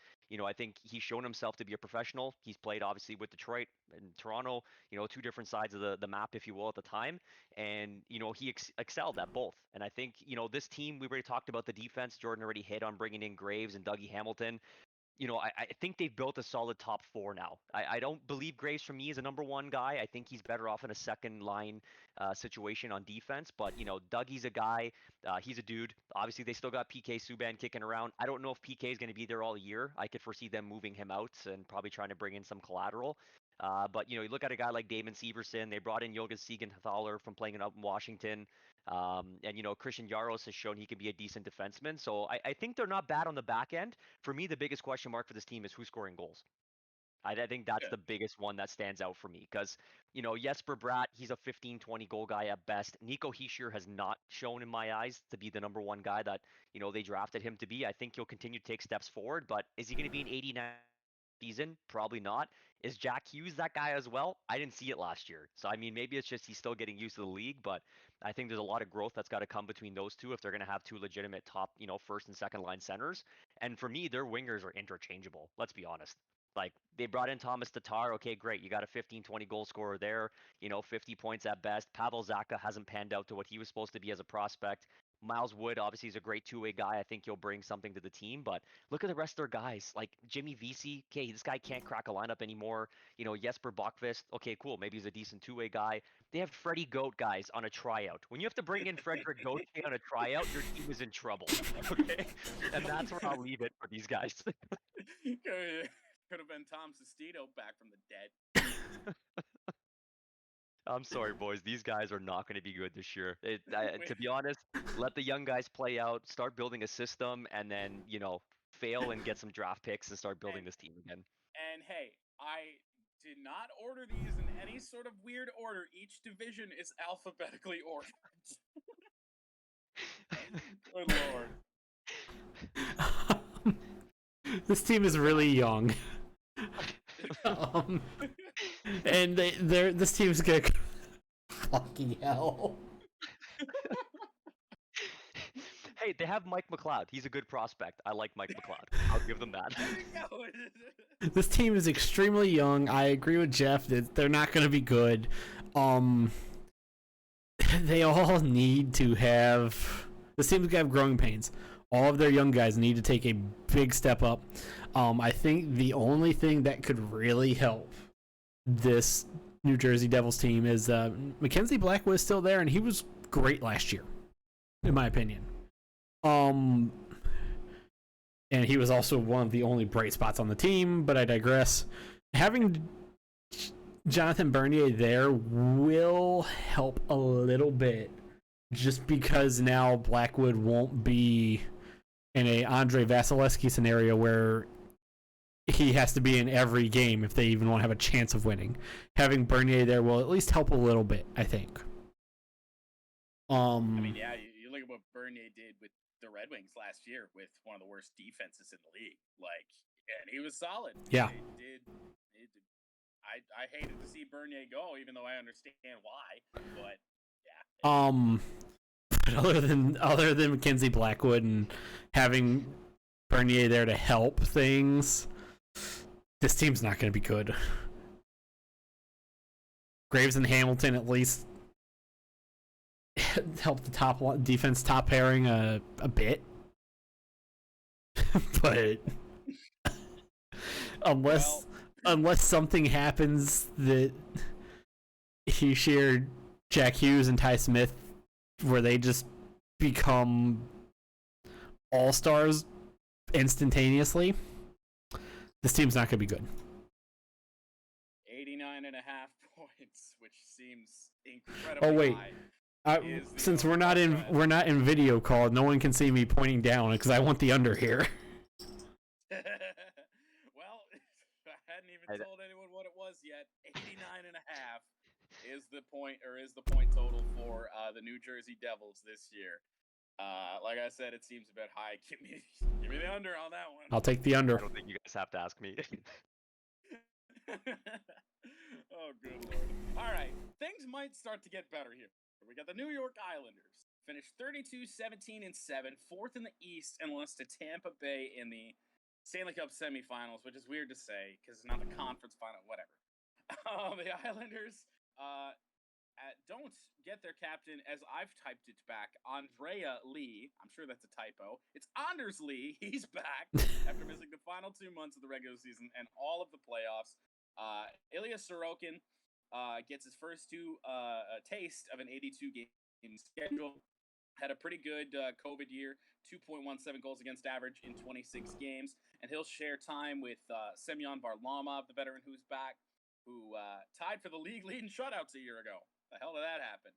I think he's shown himself to be a professional. He's played obviously with Detroit and Toronto, two different sides of the map, if you will, at the time. And, he excelled at both. And I think, this team, we already talked about the defense. Jordan already hit on bringing in Graves and Dougie Hamilton. I think they've built a solid top four now. I don't believe Graves for me is a number one guy. I think he's better off in a second line situation on defense. But, Dougie's a guy. He's a dude. Obviously, they still got PK Subban kicking around. I don't know if PK is going to be there all year. I could foresee them moving him out and probably trying to bring in some collateral. But, you look at a guy like Damon Severson. They brought in Jonas Siegenthaler from playing up in Washington. And, Christian Jaros has shown he can be a decent defenseman. So I think they're not bad on the back end. For me, the biggest question mark for this team is who's scoring goals. I think that's the biggest one that stands out for me because, Jesper Bratt, he's a 15-20 goal guy at best. Nico Hischier has not shown in my eyes to be the number one guy that, they drafted him to be. I think he'll continue to take steps forward, but is he going to be an 89 season? Probably not. Is Jack Hughes that guy as well? I didn't see it last year. So, I mean, maybe it's just he's still getting used to the league, but I think there's a lot of growth that's got to come between those two if they're going to have two legitimate top, first and second line centers. And for me, their wingers are interchangeable. Let's be honest. Like, they brought in Thomas Tatar. Okay, great. You got a 15-20 goal scorer there, 50 points at best. Pavel Zacha hasn't panned out to what he was supposed to be as a prospect. Miles Wood, obviously, is a great two-way guy. I think he'll bring something to the team. But look at the rest of their guys. Like Jimmy Vesey, okay, this guy can't crack a lineup anymore. Jesper Bokvist, okay, cool. Maybe he's a decent two-way guy. They have Freddie Goat guys on a triout. When you have to bring in Frederick Goat on a tryout, your team is in trouble. Okay? And that's where I'll leave it for these guys. Could have been Tom Sestito back from the dead. I'm sorry, boys. These guys are not going to be good this year. To be honest, let the young guys play out, start building a system, and then, fail and get some draft picks and start building this team again. And hey, I did not order these in any sort of weird order. Each division is alphabetically ordered. Good Lord. This team is really young. And this team's gonna fucking hell. Hey, they have Mike McLeod. He's a good prospect. I like Mike McLeod. I'll give them that. This team is extremely young. I agree with Jeff that they're not going to be good. They all need to have. This team's gonna have growing pains. All of their young guys need to take a big step up. I think the only thing that could really help this New Jersey Devils team is Mackenzie Blackwood is still there, and he was great last year, in my opinion. And he was also one of the only bright spots on the team, but I digress. Having Jonathan Bernier there will help a little bit, just because now Blackwood won't be in a Andre Vasilevsky scenario where he has to be in every game if they even want to have a chance of winning. Having Bernier there will at least help a little bit, I think. I mean, yeah, you look at what Bernier did with the Red Wings last year with one of the worst defenses in the league. And he was solid. Yeah. I hated to see Bernier go, even though I understand why. But yeah. Other than Mackenzie Blackwood and having Bernier there to help things, this team's not going to be good. Graves and Hamilton at least help the top defense top pairing a bit. But unless something happens that he shared Jack Hughes and Ty Smith where they just become all-stars instantaneously, this team's not going to be good. 89.5 points, which seems incredibly Oh wait. high. Since we're not in video call, no one can see me pointing down because I want the under here. Well, I hadn't even told anyone what it was yet. 89.5 is the point total for the New Jersey Devils this year. Like I said, it seems a bit high. Give me the under on that one. I'll take the under. I don't think you guys have to ask me. Oh, good lord. All right, things might start to get better here. We got the New York Islanders, finished 32-17-7, fourth in the East, and lost to Tampa Bay in the Stanley Cup semifinals, which is weird to say because it's not the conference final, whatever. The Islanders don't get their captain, as I've typed it back, Andrea Lee. I'm sure that's a typo. It's Anders Lee. He's back after missing the final 2 months of the regular season and all of the playoffs. Ilya Sorokin gets his first taste of an 82-game schedule. Had a pretty good COVID year, 2.17 goals against average in 26 games. And he'll share time with Semyon Varlamov, the veteran who's back, who tied for the league lead in shutouts a year ago. The hell did that happen?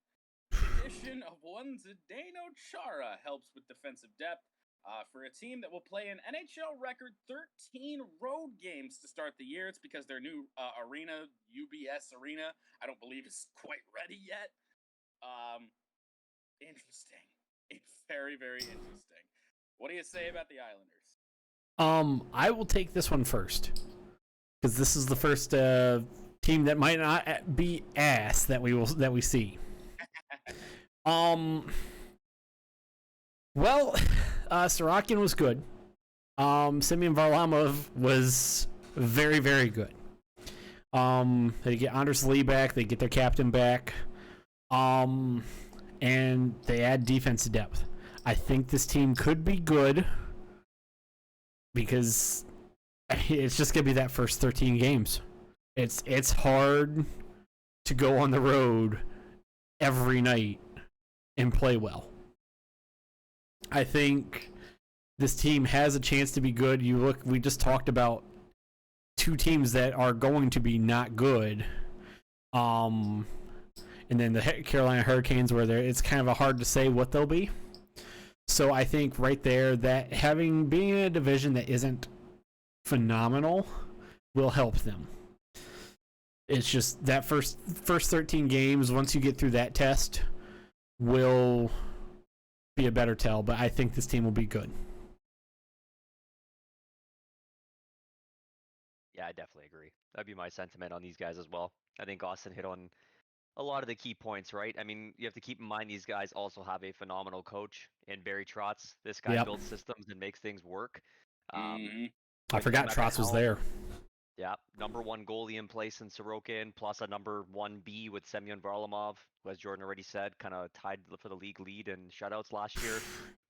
The addition of one Zdeno Chara helps with defensive depth for a team that will play an NHL record 13 road games to start the year. It's because their new arena, UBS Arena, I don't believe is quite ready yet. Interesting. It's very, very interesting. What do you say about the Islanders? I will take this one first because this is the first team that might not be ass that we see. Well, Sorokin was good. Semyon Varlamov was very, very good. They get Anders Lee back. They get their captain back. And they add defensive depth. I think this team could be good because it's just gonna be that first 13 games. It's hard to go on the road every night and play well. I think this team has a chance to be good. We just talked about two teams that are going to be not good. And then the Carolina Hurricanes, where it's kind of hard to say what they'll be. So I think right there that being in a division that isn't phenomenal will help them. It's just that first 13 games, once you get through that test, will be a better tell. But I think this team will be good. Yeah, I definitely agree. That'd be my sentiment on these guys as well. I think Austin hit on a lot of the key points, right? I mean, you have to keep in mind these guys also have a phenomenal coach in Barry Trotz. This guy builds systems and makes things work. I forgot Trotz was there. Yeah, number one goalie in place in Sorokin, plus a number 1B with Semyon Varlamov, who, as Jordan already said, kind of tied for the league lead in shutouts last year.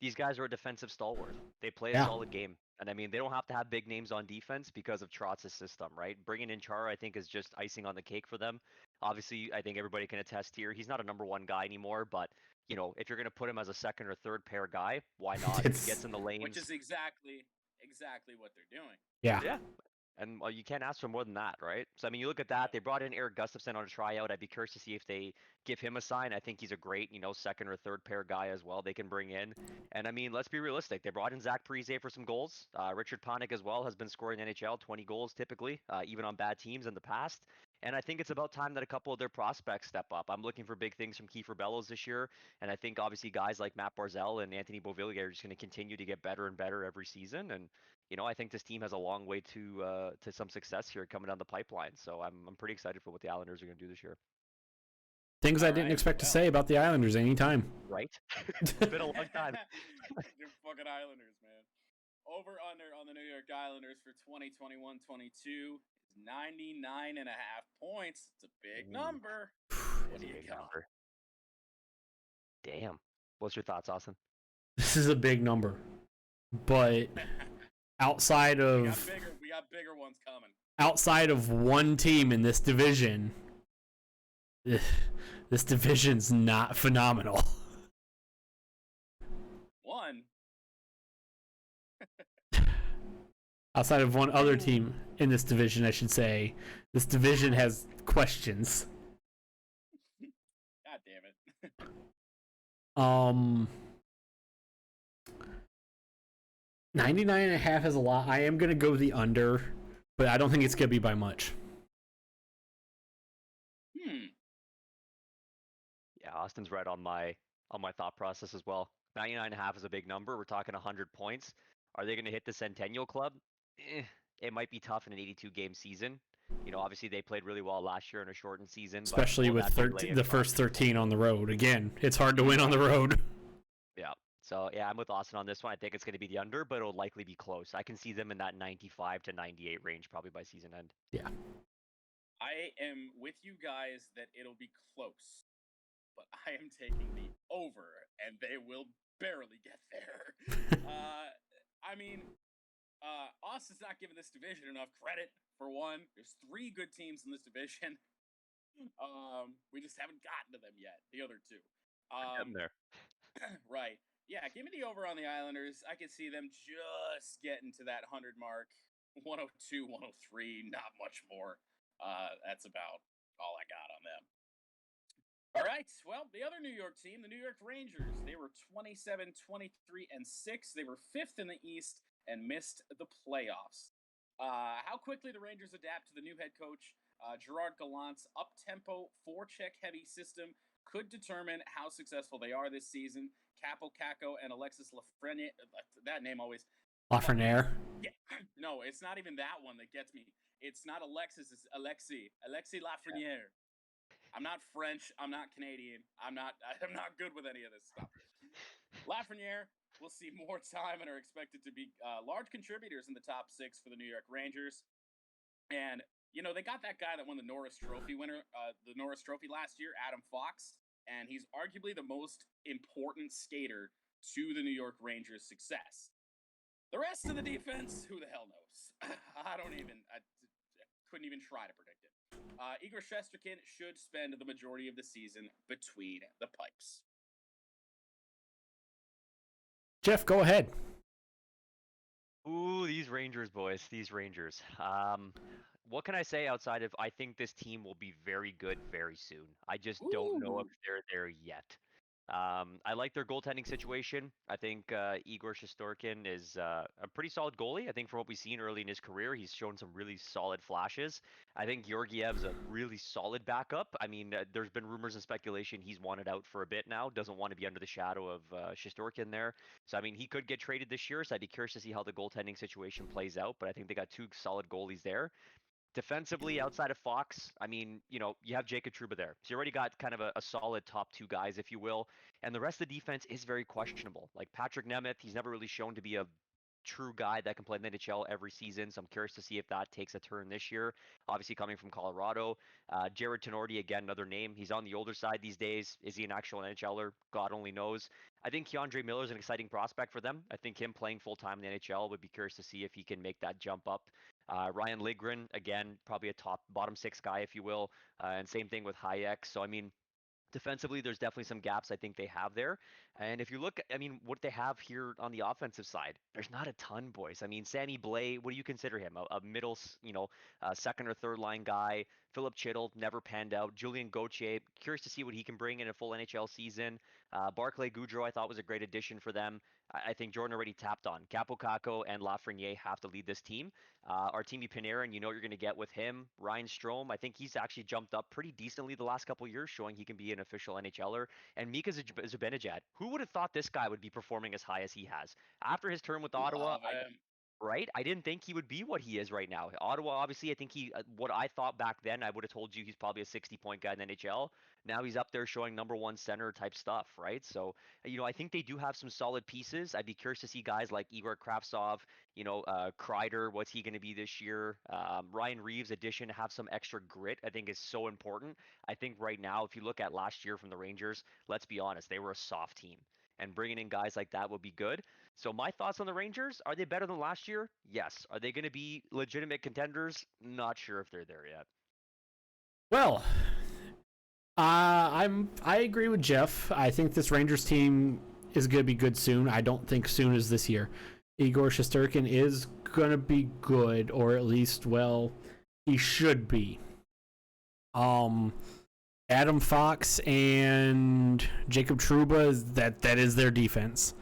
These guys are a defensive stalwart. They play a solid game. And I mean, they don't have to have big names on defense because of Trotz's system, right? Bringing in Chara, I think, is just icing on the cake for them. Obviously, I think everybody can attest here. He's not a number one guy anymore, but, you know, if you're going to put him as a second or third pair guy, why not? He gets in the lanes. Which is exactly what they're doing. Yeah. And you can't ask for more than that, right? So, I mean, you look at that. They brought in Eric Gustafsson on a tryout. I'd be curious to see if they give him a sign. I think he's a great, second or third pair guy as well they can bring in. And, I mean, let's be realistic. They brought in Zach Parise for some goals. Richard Panik as well has been scoring NHL 20 goals typically, even on bad teams in the past. And I think it's about time that a couple of their prospects step up. I'm looking for big things from Kiefer Bellows this year. And I think, obviously, guys like Matt Barzal and Anthony Beauvillier are just going to continue to get better and better every season. And, I think this team has a long way to some success here coming down the pipeline. So I'm pretty excited for what the Islanders are going to do this year. Things I didn't Alright, expect to well. say about the Islanders anytime. Right? It's been a long time. You're fucking Islanders, man. Over under on the New York Islanders for 2021-22 is 99.5 points. It's a big Ooh. number. What It's do a you big got? number. Damn. What's your thoughts, Austin? This is a big number, but outside We got of bigger ones coming. outside of one team in this division, this division's not phenomenal. One. Outside of one other team in this division, I should say, this division has questions. God damn it. 99.5 is a lot. I am gonna go the under, but I don't think it's gonna be by much. Yeah, Austin's right on my thought process as well. 99.5 is a big number. We're talking 100 points. Are they going to hit the Centennial Club? It might be tough in an 82 game season. Obviously they played really well last year in a shortened season, Especially but with the first 13 on the road. Again, it's hard to win on the road. Yeah. So yeah, I'm with Austin on this one. I think it's going to be the under, but it'll likely be close. I can see them in that 95 to 98 range probably by season end. Yeah. I am with you guys that it'll be close, but I am taking the over, and they will barely get there. Austin's not giving this division enough credit. For one, there's 3 good teams in this division. We just haven't gotten to them yet. The other 2. I'm there. Right. Yeah, give me the over on the Islanders. I can see them just getting to that 100 mark. 102, 103, not much more. That's about all I got on them. All right. Well, the other New York team, the New York Rangers, they were 27, 23, and 6. They were 5th in the East and missed the playoffs. How quickly the Rangers adapt to the new head coach, Gerard Gallant's up-tempo, forecheck heavy system could determine how successful they are this season. Capo Caco and Alexis Lafreniere, that name always. Lafreniere. Yeah, no, it's not even that one that gets me. It's not Alexis, it's Alexis Lafreniere. I'm not French. I'm not Canadian. I'm not good with any of this stuff. Lafreniere will see more time and are expected to be large contributors in the top 6 for the New York Rangers. And they got that guy that won the Norris Trophy last year, Adam Fox, and he's arguably the most important skater to the New York Rangers' success. The rest of the defense, who the hell knows? I couldn't even try to predict it. Igor Shesterkin should spend the majority of the season between the pipes. Jeff, go ahead. Ooh, these Rangers, boys. These Rangers. What can I say outside of I think this team will be very good very soon. I just don't know if they're there yet. I like their goaltending situation. I think Igor Shesterkin is a pretty solid goalie. I think from what we've seen early in his career, he's shown some really solid flashes. I think Georgiev's a really solid backup. I mean, there's been rumors and speculation he's wanted out for a bit now. Doesn't want to be under the shadow of Shesterkin there. So, I mean, he could get traded this year. So I'd be curious to see how the goaltending situation plays out. But I think they got 2 solid goalies there. Defensively, outside of Fox, I mean, you have Jacob Trouba there. So you already got kind of a solid top 2 guys, if you will. And the rest of the defense is very questionable. Like Patrick Nemeth, he's never really shown to be a true guy that can play in the NHL every season. So I'm curious to see if that takes a turn this year. Obviously coming from Colorado. Jared Tenorti, again, another name. He's on the older side these days. Is he an actual NHLer? God only knows. I think Keandre Miller is an exciting prospect for them. I think him playing full-time in the NHL would be curious to see if he can make that jump up. Ryan Lidgren, again, probably a bottom 6 guy, if you will. And same thing with Hayek. So, I mean, defensively, there's definitely some gaps I think they have there. And if you look, I mean, what they have here on the offensive side, there's not a ton, boys. I mean, Sammy Blais, what do you consider him? A middle, second or third line guy. Philip Chittle, never panned out. Julian Gauthier, curious to see what he can bring in a full NHL season. Barclay Goodrow, I thought was a great addition for them. I think Jordan already tapped on. Capo Caco and Lafreniere have to lead this team. Artemi Panarin, you know what you're going to get with him. Ryan Strome, I think he's actually jumped up pretty decently the last couple of years, showing he can be an official NHLer. And Mika Zibanejad, who would have thought this guy would be performing as high as he has? After his term with Ottawa, right? I didn't think he would be what he is right now. Ottawa, obviously, I think what I thought back then, I would have told you he's probably a 60-point guy in the NHL. Now he's up there showing number one center type stuff, right? So, I think they do have some solid pieces. I'd be curious to see guys like Igor Kravtsov, Kreider, what's he going to be this year? Ryan Reeves' addition to have some extra grit, I think is so important. I think right now, if you look at last year from the Rangers, let's be honest, they were a soft team. And bringing in guys like that would be good. So my thoughts on the Rangers, are they better than last year? Yes. Are they going to be legitimate contenders? Not sure if they're there yet. Well, I agree with Jeff. I think this Rangers team is going to be good soon. I don't think soon is this year. Igor Shesterkin is going to be good, or at least, well, he should be. Adam Fox and Jacob Trouba, that is their defense.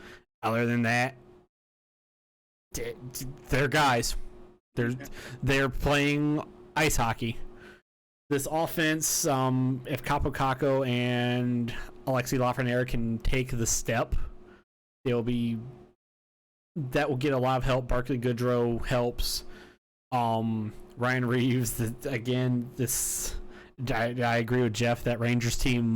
Other than that, they're guys. They're playing ice hockey. This offense, if Capo and Alexei Lafreniere can take the step, that will get a lot of help. Barclay Goodrow helps. Ryan Reeves, again, I agree with Jeff. That Rangers team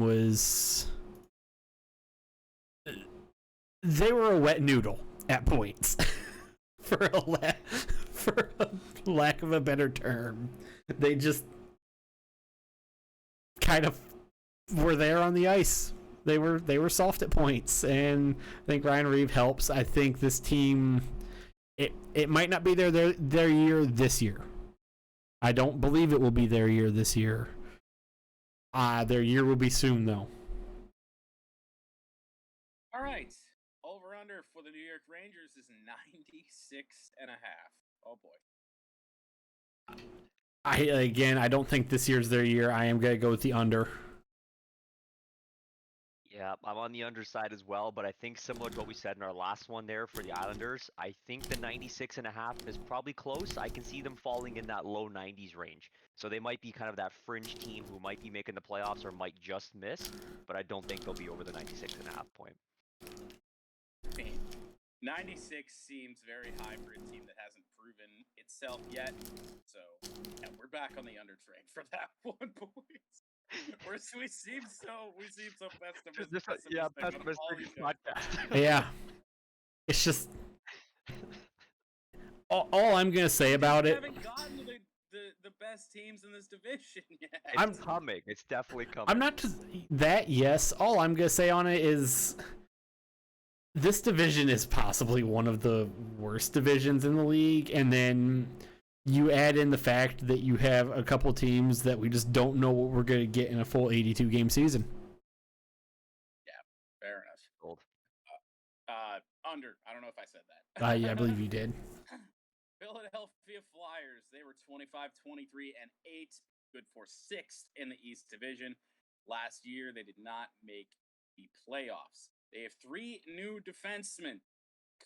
they were a wet noodle at points, for a lack of a better term. They just kind of were there on the ice. They were soft at points, and I think Ryan Reeves helps. I think this team, it might not be their year this year. I don't believe it will be their year this year. Their year will be soon, though. All right. Over under for the New York Rangers is 96.5. Oh boy. I don't think this year's their year. I am going to go with the under. Yeah, I'm on the underside as well, but I think similar to what we said in our last one there for the Islanders, I think the 96.5 is probably close. I can see them falling in that low 90s range. So they might be kind of that fringe team who might be making the playoffs or might just miss, but I don't think they'll be over the 96.5 point. 96 seems very high for a team that hasn't proven itself yet. So, yeah, we're back on the under train for that one, boys. We seem so pessimistic. Yeah, pessimistic podcast. Yeah. It's just all I'm going to say about it. We haven't gotten to the best teams in this division yet. It's coming. It's definitely coming. I'm not just that, yes. All I'm going to say on it is this division is possibly one of the worst divisions in the league, and then you add in the fact that you have a couple teams that we just don't know what we're going to get in a full 82-game season. Yeah, fair enough. Old. Under. I don't know if I said that. Yeah, I believe you did. Philadelphia Flyers. They were 25, 23, and 8. Good for 6th in the East Division. Last year, they did not make the playoffs. They have 3 new defensemen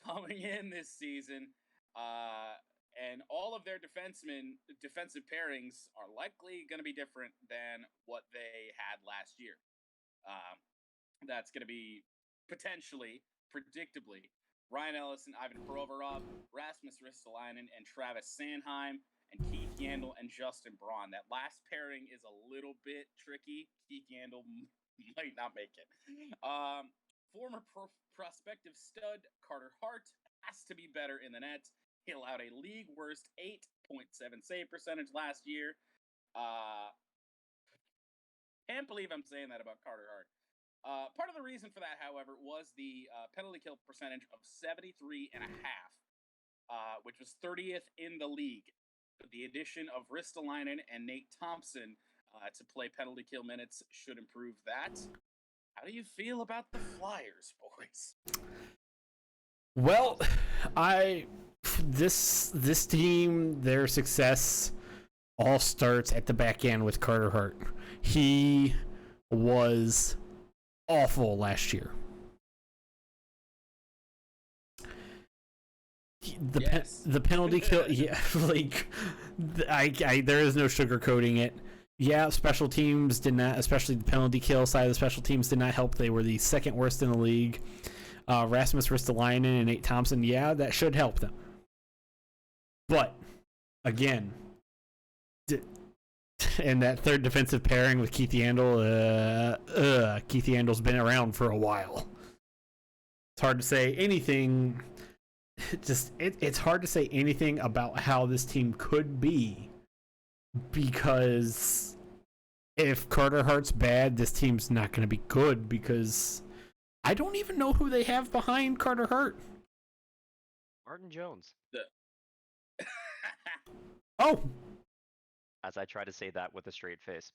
coming in this season. And all of their defensive pairings are likely going to be different than what they had last year. That's going to be potentially, predictably, Ryan Ellis and Ivan Provorov, Rasmus Ristolainen and Travis Sanheim, and Keith Yandel and Justin Braun. That last pairing is a little bit tricky. Keith Yandel might not make it. Former prospective stud Carter Hart has to be better in the net. He allowed a league worst 8.7 save percentage last year. Can't believe I'm saying that about Carter Hart. Part of the reason for that, however, was the penalty kill percentage of 73.5, which was 30th in the league. The addition of Ristolainen and Nate Thompson to play penalty kill minutes should improve that. How do you feel about the Flyers, boys? Well, this team, their success all starts at the back end with Carter Hart. He was awful last year. The penalty kill, yeah, like there is no sugarcoating it. Yeah, special teams did not, especially the penalty kill side of the special teams did not help. They were the second worst in the league. Rasmus Ristolainen and Nate Thompson, yeah, that should help them. But again, and that third defensive pairing with Keith Yandel, Keith Yandel's been around for a while. It's hard to say anything. It's hard to say anything about how this team could be, because if Carter Hart's bad, this team's not going to be good, because I don't even know who they have behind Carter Hart. Martin Jones. Oh, As I try to say that with a straight face.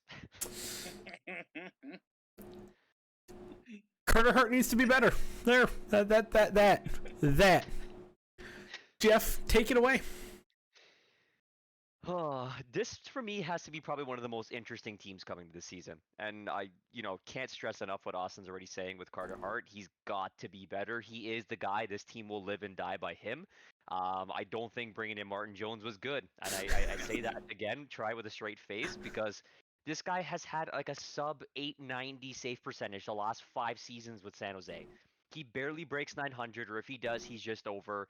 Carter Hart needs to be better. There, that. Jeff, take it away. Oh, this for me has to be probably one of the most interesting teams coming to the season. And I, can't stress enough what Austin's already saying with Carter Hart. He's got to be better. He is the guy. This team will live and die by him. I don't think bringing in Martin Jones was good. And I say that again, try with a straight face, because this guy has had like a sub 890 save percentage the last 5 seasons with San Jose. He barely breaks 900, or if he does, he's just over.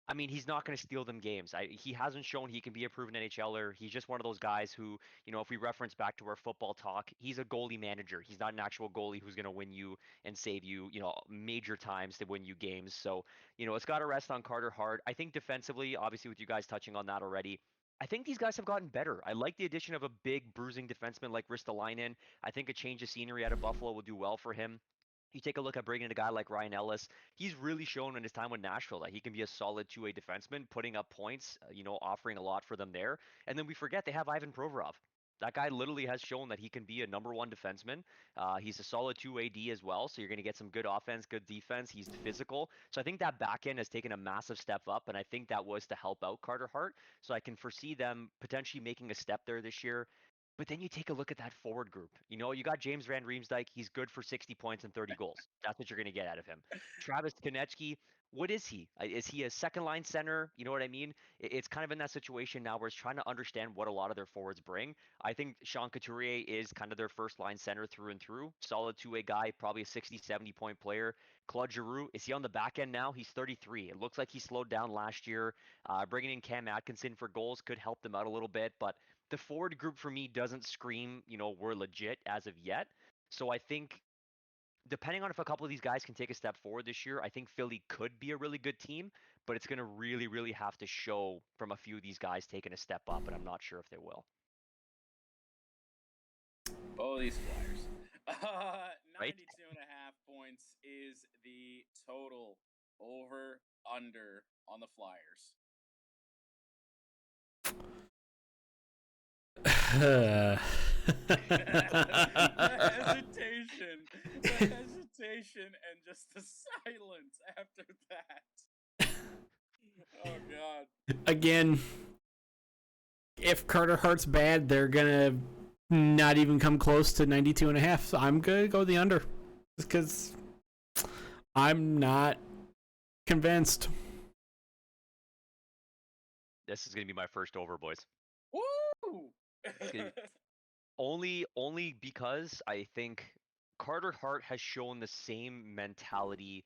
I mean, he's not going to steal them games. He hasn't shown he can be a proven NHLer. He's just one of those guys who, if we reference back to our football talk, he's a goalie manager. He's not an actual goalie who's going to win you and save you, major times to win you games. So, it's got to rest on Carter Hart. I think defensively, obviously with you guys touching on that already, I think these guys have gotten better. I like the addition of a big bruising defenseman like Ristolainen. I think a change of scenery out of Buffalo will do well for him. You take a look at bringing in a guy like Ryan Ellis. He's really shown in his time with Nashville that he can be a solid two-way defenseman, putting up points, offering a lot for them there. And then we forget they have Ivan Provorov. That guy literally has shown that he can be a number one defenseman. He's a solid two-way D as well, so you're going to get some good offense, good defense. He's physical. So I think that back end has taken a massive step up, and I think that was to help out Carter Hart. So I can foresee them potentially making a step there this year. But then you take a look at that forward group. You got James Van Riemsdyk. He's good for 60 points and 30 goals. That's what you're going to get out of him. Travis Konechny, what is he? Is he a second line center? You know what I mean? It's kind of in that situation now where it's trying to understand what a lot of their forwards bring. I think Sean Couturier is kind of their first line center through and through. Solid two-way guy, probably a 60, 70-point player. Claude Giroux, is he on the back end now? He's 33. It looks like he slowed down last year. Bringing in Cam Atkinson for goals could help them out a little bit, but the forward group for me doesn't scream, we're legit as of yet. So I think depending on if a couple of these guys can take a step forward this year, I think Philly could be a really good team, but it's going to really, really have to show from a few of these guys taking a step up, and I'm not sure if they will. Oh, these Flyers. 92 Right? and a half points is the total over under on the Flyers. The hesitation, and just the silence after that. Oh God. Again, if Carter Hart's bad, they're gonna not even come close to 92 and a half. So I'm gonna go the under, because I'm not convinced. This is going to be my first over, boys. Woo! Only because I think Carter Hart has shown the same mentality,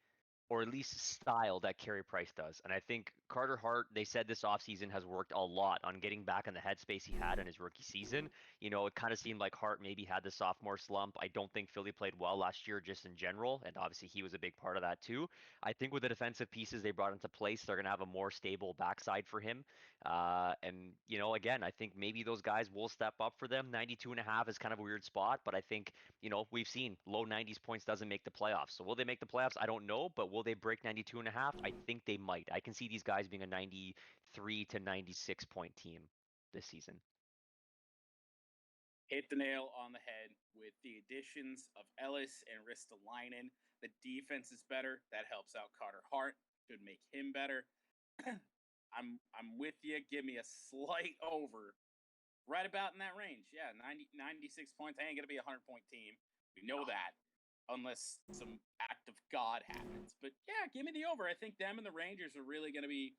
or at least style, that Carey Price does. And I think Carter Hart, they said this offseason, has worked a lot on getting back in the headspace he had in his rookie season. It kind of seemed like Hart maybe had the sophomore slump. I don't think Philly played well last year just in general, and obviously he was a big part of that too. I think with the defensive pieces they brought into place, they're going to have a more stable backside for him. And, again, I think maybe those guys will step up for them. 92 and a half is kind of a weird spot, but I think, we've seen low 90s points doesn't make the playoffs. So will they make the playoffs? I don't know, but will they break 92 and a half? I think they might. I can see these guys being a 93 to 96 point team this season. Hit the nail on the head with the additions of Ellis and Ristolainen. The defense is better. That helps out Carter Hart. Could make him better. I'm with you. Give me a slight over. Right about in that range. Yeah, 96 points. I ain't going to be a 100-point team. We know that. Unless some act of God happens. But yeah, give me the over. I think them and the Rangers are really going to be,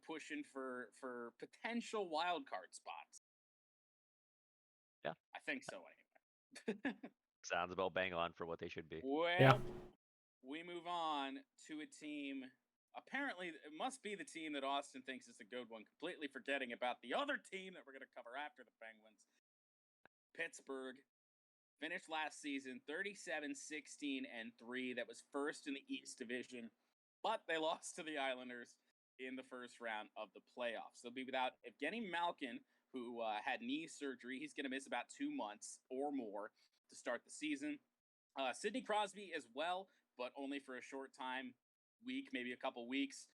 pushing for potential wild card spots. Yeah. I think so anyway. Sounds about bang on for what they should be. Well, Yeah. we move on to a team apparently it must be the team that Austin thinks is the good one, completely forgetting about the other team that we're going to cover after the Penguins. Pittsburgh finished last season 37-16-3. That was first in the East Division, but they lost to the Islanders in the first round of the playoffs. They'll be without Evgeny Malkin, who had knee surgery. He's going to miss about 2 months or more to start the season. Sidney Crosby as well, but only for a short time, week, maybe a couple weeks.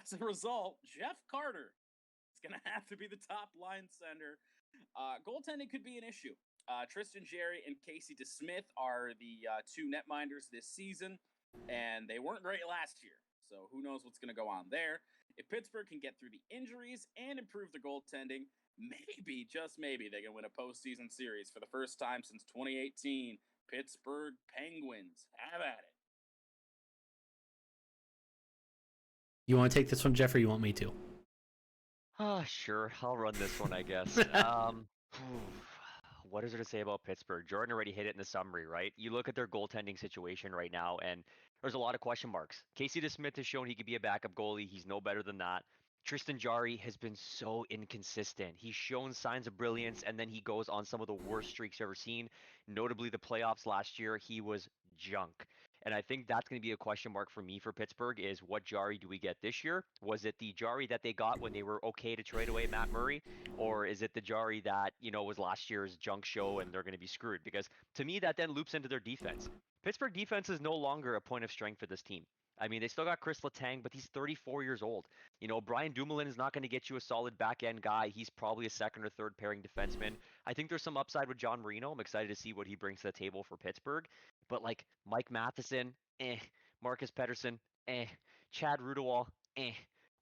As a result, Jeff Carter is going to have to be the top line center. Goaltending could be an issue. Tristan Jarry and Casey DeSmith are the two netminders this season, and they weren't great last year. So who knows what's going to go on there. If Pittsburgh can get through the injuries and improve the goaltending, maybe, just maybe, they can win a postseason series for the first time since 2018. Pittsburgh Penguins. Have at it. You want to take this one, Jeff, or you want me to? Sure. I'll run this one, I guess. What is there to say about Pittsburgh? Jordan already hit it in the summary, right? You look at their goaltending situation right now, and there's a lot of question marks. Casey DeSmith has shown he could be a backup goalie. He's no better than that. Tristan Jarry has been so inconsistent. He's shown signs of brilliance, and then he goes on some of the worst streaks ever seen. Notably, the playoffs last year, he was junk. And I think that's going to be a question mark for me for Pittsburgh is what Jarry do we get this year? Was it the Jarry that they got when they were okay to trade away Matt Murray? Or is it the Jarry that, was last year's junk show and they're going to be screwed? Because to me, that then loops into their defense. Pittsburgh defense is no longer a point of strength for this team. I mean, they still got Chris Letang, but he's 34 years old. Brian Dumoulin is not going to get you a solid back-end guy. He's probably a second or third pairing defenseman. I think there's some upside with John Marino. I'm excited to see what he brings to the table for Pittsburgh. But like Mike Matheson, Marcus Pettersson, Chad Rudewall,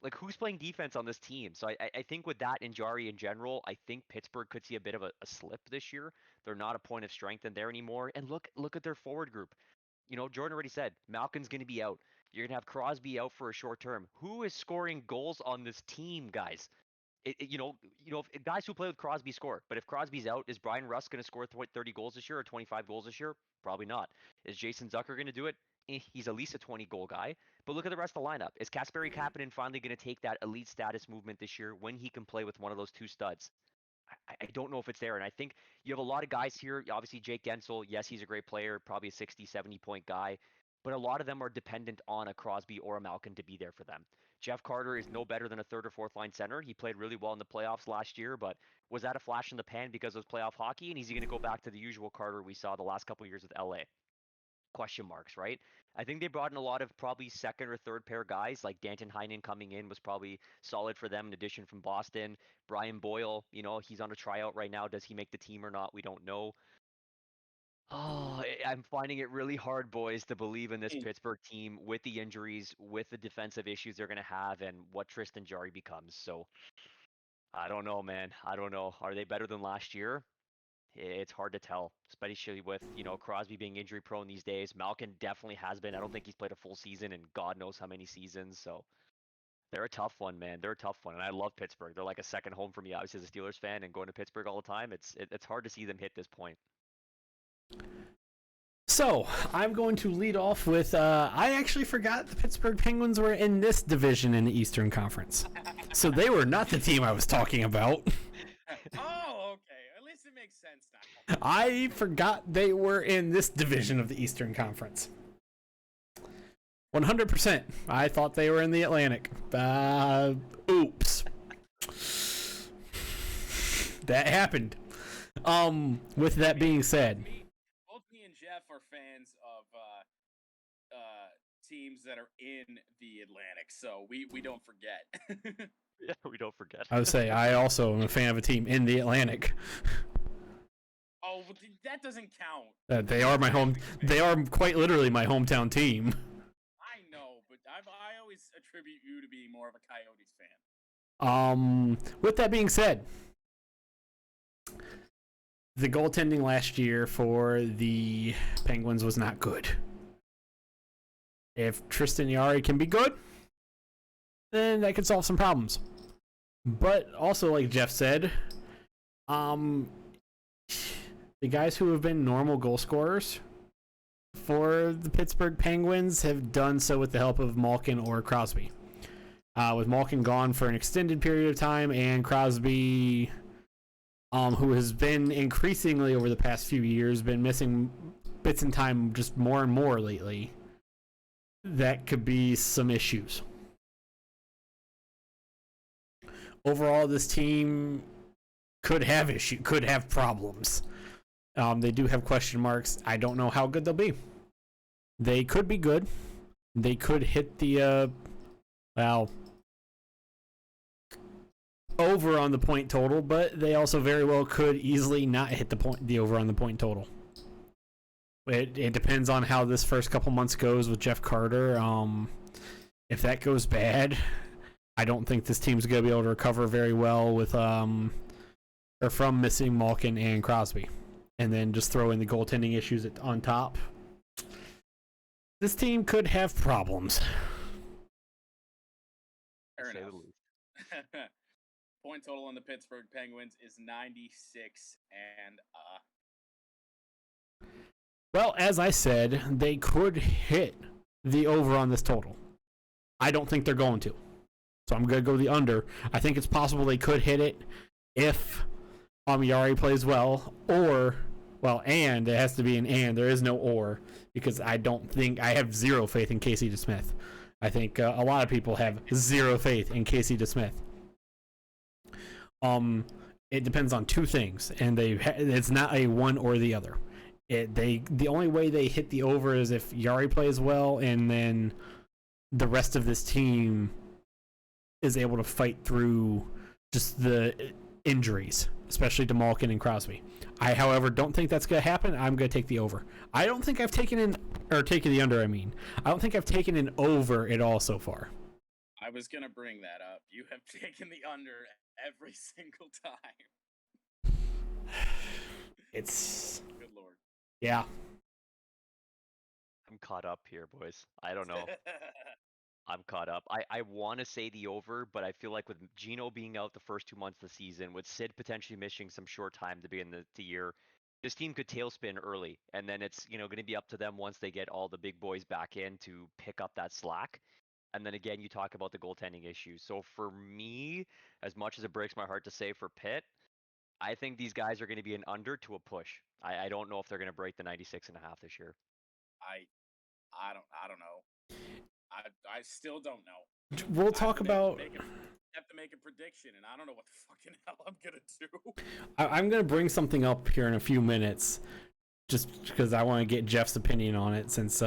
Like who's playing defense on this team? So I think with that and Jarry in general, I think Pittsburgh could see a bit of a slip this year. They're not a point of strength in there anymore. And look at their forward group. Jordan already said Malkin's going to be out. You're going to have Crosby out for a short term. Who is scoring goals on this team, guys? If guys who play with Crosby score, but if Crosby's out, is Brian Rust going to score 30 goals this year or 25 goals this year? Probably not. Is Jason Zucker going to do it? He's at least a 20-goal guy. But look at the rest of the lineup. Is Kasperi Kapanen finally going to take that elite status movement this year when he can play with one of those two studs? I don't know if it's there. And I think you have a lot of guys here. Obviously, Jake Gensel, yes, he's a great player, probably a 60, 70-point guy. But a lot of them are dependent on a Crosby or a Malkin to be there for them. Jeff Carter is no better than a third or fourth line center. He played really well in the playoffs last year, but was that a flash in the pan because it was playoff hockey? And is he going to go back to the usual Carter we saw the last couple of years with LA? Question marks, right? I think they brought in a lot of probably second or third pair guys, like Danton Heinen coming in was probably solid for them in addition from Boston. Brian Boyle, he's on a tryout right now. Does he make the team or not? We don't know. Oh, I'm finding it really hard, boys, to believe in this Pittsburgh team with the injuries, with the defensive issues they're going to have, and what Tristan Jarry becomes. So, I don't know, man. I don't know. Are they better than last year? It's hard to tell, especially with, Crosby being injury prone these days. Malkin definitely has been. I don't think he's played a full season in God knows how many seasons. So, they're a tough one, man. They're a tough one. And I love Pittsburgh. They're like a second home for me, obviously, as a Steelers fan, and going to Pittsburgh all the time. It's hard to see them hit this point. So, I'm going to lead off with, I actually forgot the Pittsburgh Penguins were in this division in the Eastern Conference. So they were not the team I was talking about. Oh, okay. At least it makes sense now. I forgot they were in this division of the Eastern Conference. 100%. I thought they were in the Atlantic. Oops. That happened. With that being said... Both me and Jeff are fans of teams that are in the Atlantic, so we don't forget. Yeah, we don't forget. I would say I also am a fan of a team in the Atlantic. Oh, that doesn't count. They are my home. They are quite literally my hometown team. I know, but I always attribute you to being more of a Coyotes fan. With that being said, the goaltending last year for the Penguins was not good. If Tristan Jarry can be good, then that could solve some problems. But also, like Jeff said, the guys who have been normal goal scorers for the Pittsburgh Penguins have done so with the help of Malkin or Crosby. With Malkin gone for an extended period of time and Crosby, who has been increasingly over the past few years, been missing bits in time just more and more lately, that could be some issues. Overall, this team could have problems. They do have question marks. I don't know how good they'll be. They could be good. They could hit the over on the point total, but they also very well could easily not hit the over on the point total. It depends on how this first couple months goes with Jeff Carter. If that goes bad, I don't think this team's going to be able to recover very well with or from missing Malkin and Crosby. And then just throw in the goaltending issues on top. This team could have problems. Fair enough. Point total on the Pittsburgh Penguins is 96 and Well, as I said, they could hit the over on this total. I don't think they're going to. So I'm going to go the under. I think it's possible they could hit it if Yari plays well, and it has to be an and. There is no or, because I have zero faith in Casey DeSmith. I think a lot of people have zero faith in Casey DeSmith. It depends on two things, and it's not a one or the other. The only way they hit the over is if Yari plays well, and then the rest of this team is able to fight through just the injuries, especially to Malkin and Crosby. I, however, don't think that's going to happen. I'm going to take the over. I don't think I've taken the under, I don't think I've taken an over at all so far. I was going to bring that up. You have taken the under every single time. It's... Good Lord. Yeah. I'm caught up here, boys. I don't know. I'm caught up. I want to say the over, but I feel like with Gino being out the first 2 months of the season, with Sid potentially missing some short time to begin the year, this team could tailspin early, and then it's going to be up to them once they get all the big boys back in to pick up that slack. And then again, you talk about the goaltending issues. So for me, as much as it breaks my heart to say for Pitt, I think these guys are going to be an under to a push. I don't know if they're going to break the 96.5 this year. I don't know. I still don't know. We'll talk about... Have to make a prediction, and I don't know what the fucking hell I'm going to do. I'm going to bring something up here in a few minutes, just because I want to get Jeff's opinion on it, since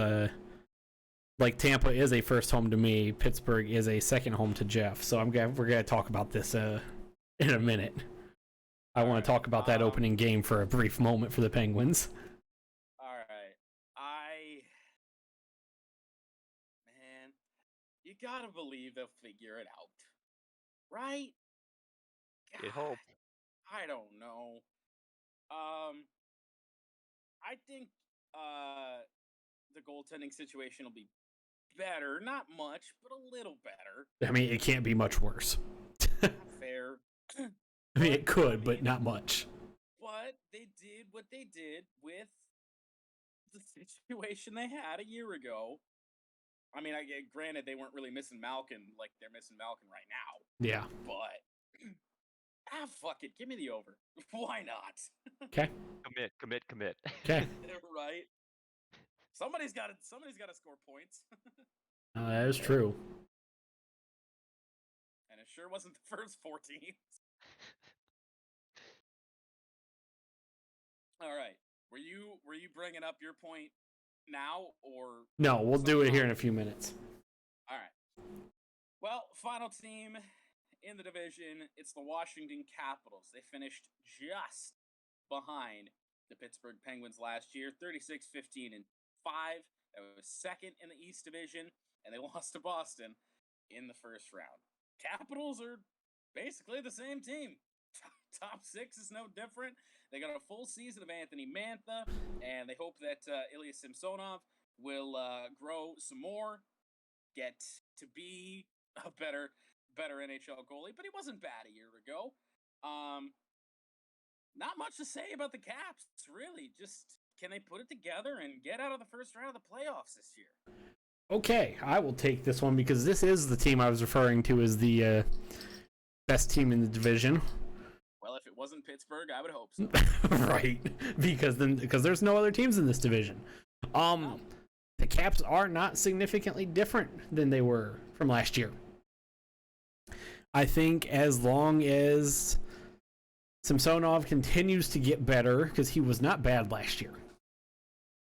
Tampa is a first home to me, Pittsburgh is a second home to Jeff. So we're gonna talk about this in a minute. I want to talk about that opening game for a brief moment for the Penguins. All right, man, you gotta believe they'll figure it out, right? You'd hope. I don't know. I think the goaltending situation will be better, not much, but a little better. I mean, it can't be much worse. Not fair. I mean, it could, but not much. But they did what they did with the situation they had a year ago. I mean, granted, they weren't really missing Malkin like they're missing Malkin right now. Yeah. But, fuck it. Give me the over. Why not? Okay. Commit. Okay. Right? Somebody's got to score points. That is true. And it sure wasn't the first 14. All right. Were you bringing up your point now, or no? We'll do it here in a few minutes. All right. Well, final team in the division, it's the Washington Capitals. They finished just behind the Pittsburgh Penguins last year, 36-15-5. That was second in the East Division, and they lost to Boston in the first round. Capitals are basically the same team. Top six is no different. They got a full season of Anthony Mantha, and they hope that Ilya Samsonov will grow some more, get to be a better NHL goalie. But he wasn't bad a year ago. Not much to say about the Caps, really. Just can they put it together and get out of the first round of the playoffs this year? Okay, I will take this one because this is the team I was referring to as the best team in the division. Well, if it wasn't Pittsburgh, I would hope so. Right, because there's no other teams in this division. The Caps are not significantly different than they were from last year. I think as long as Samsonov continues to get better, because he was not bad last year,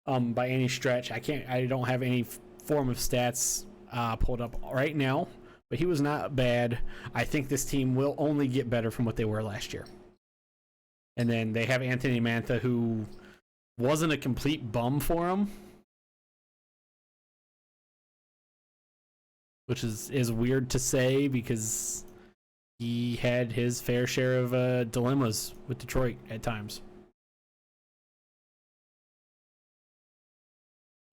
by any stretch. I don't have any form of stats pulled up right now, but he was not bad. I think this team will only get better from what they were last year. And then they have Anthony Mantha, who wasn't a complete bum for him, which is weird to say because he had his fair share of dilemmas with Detroit at times.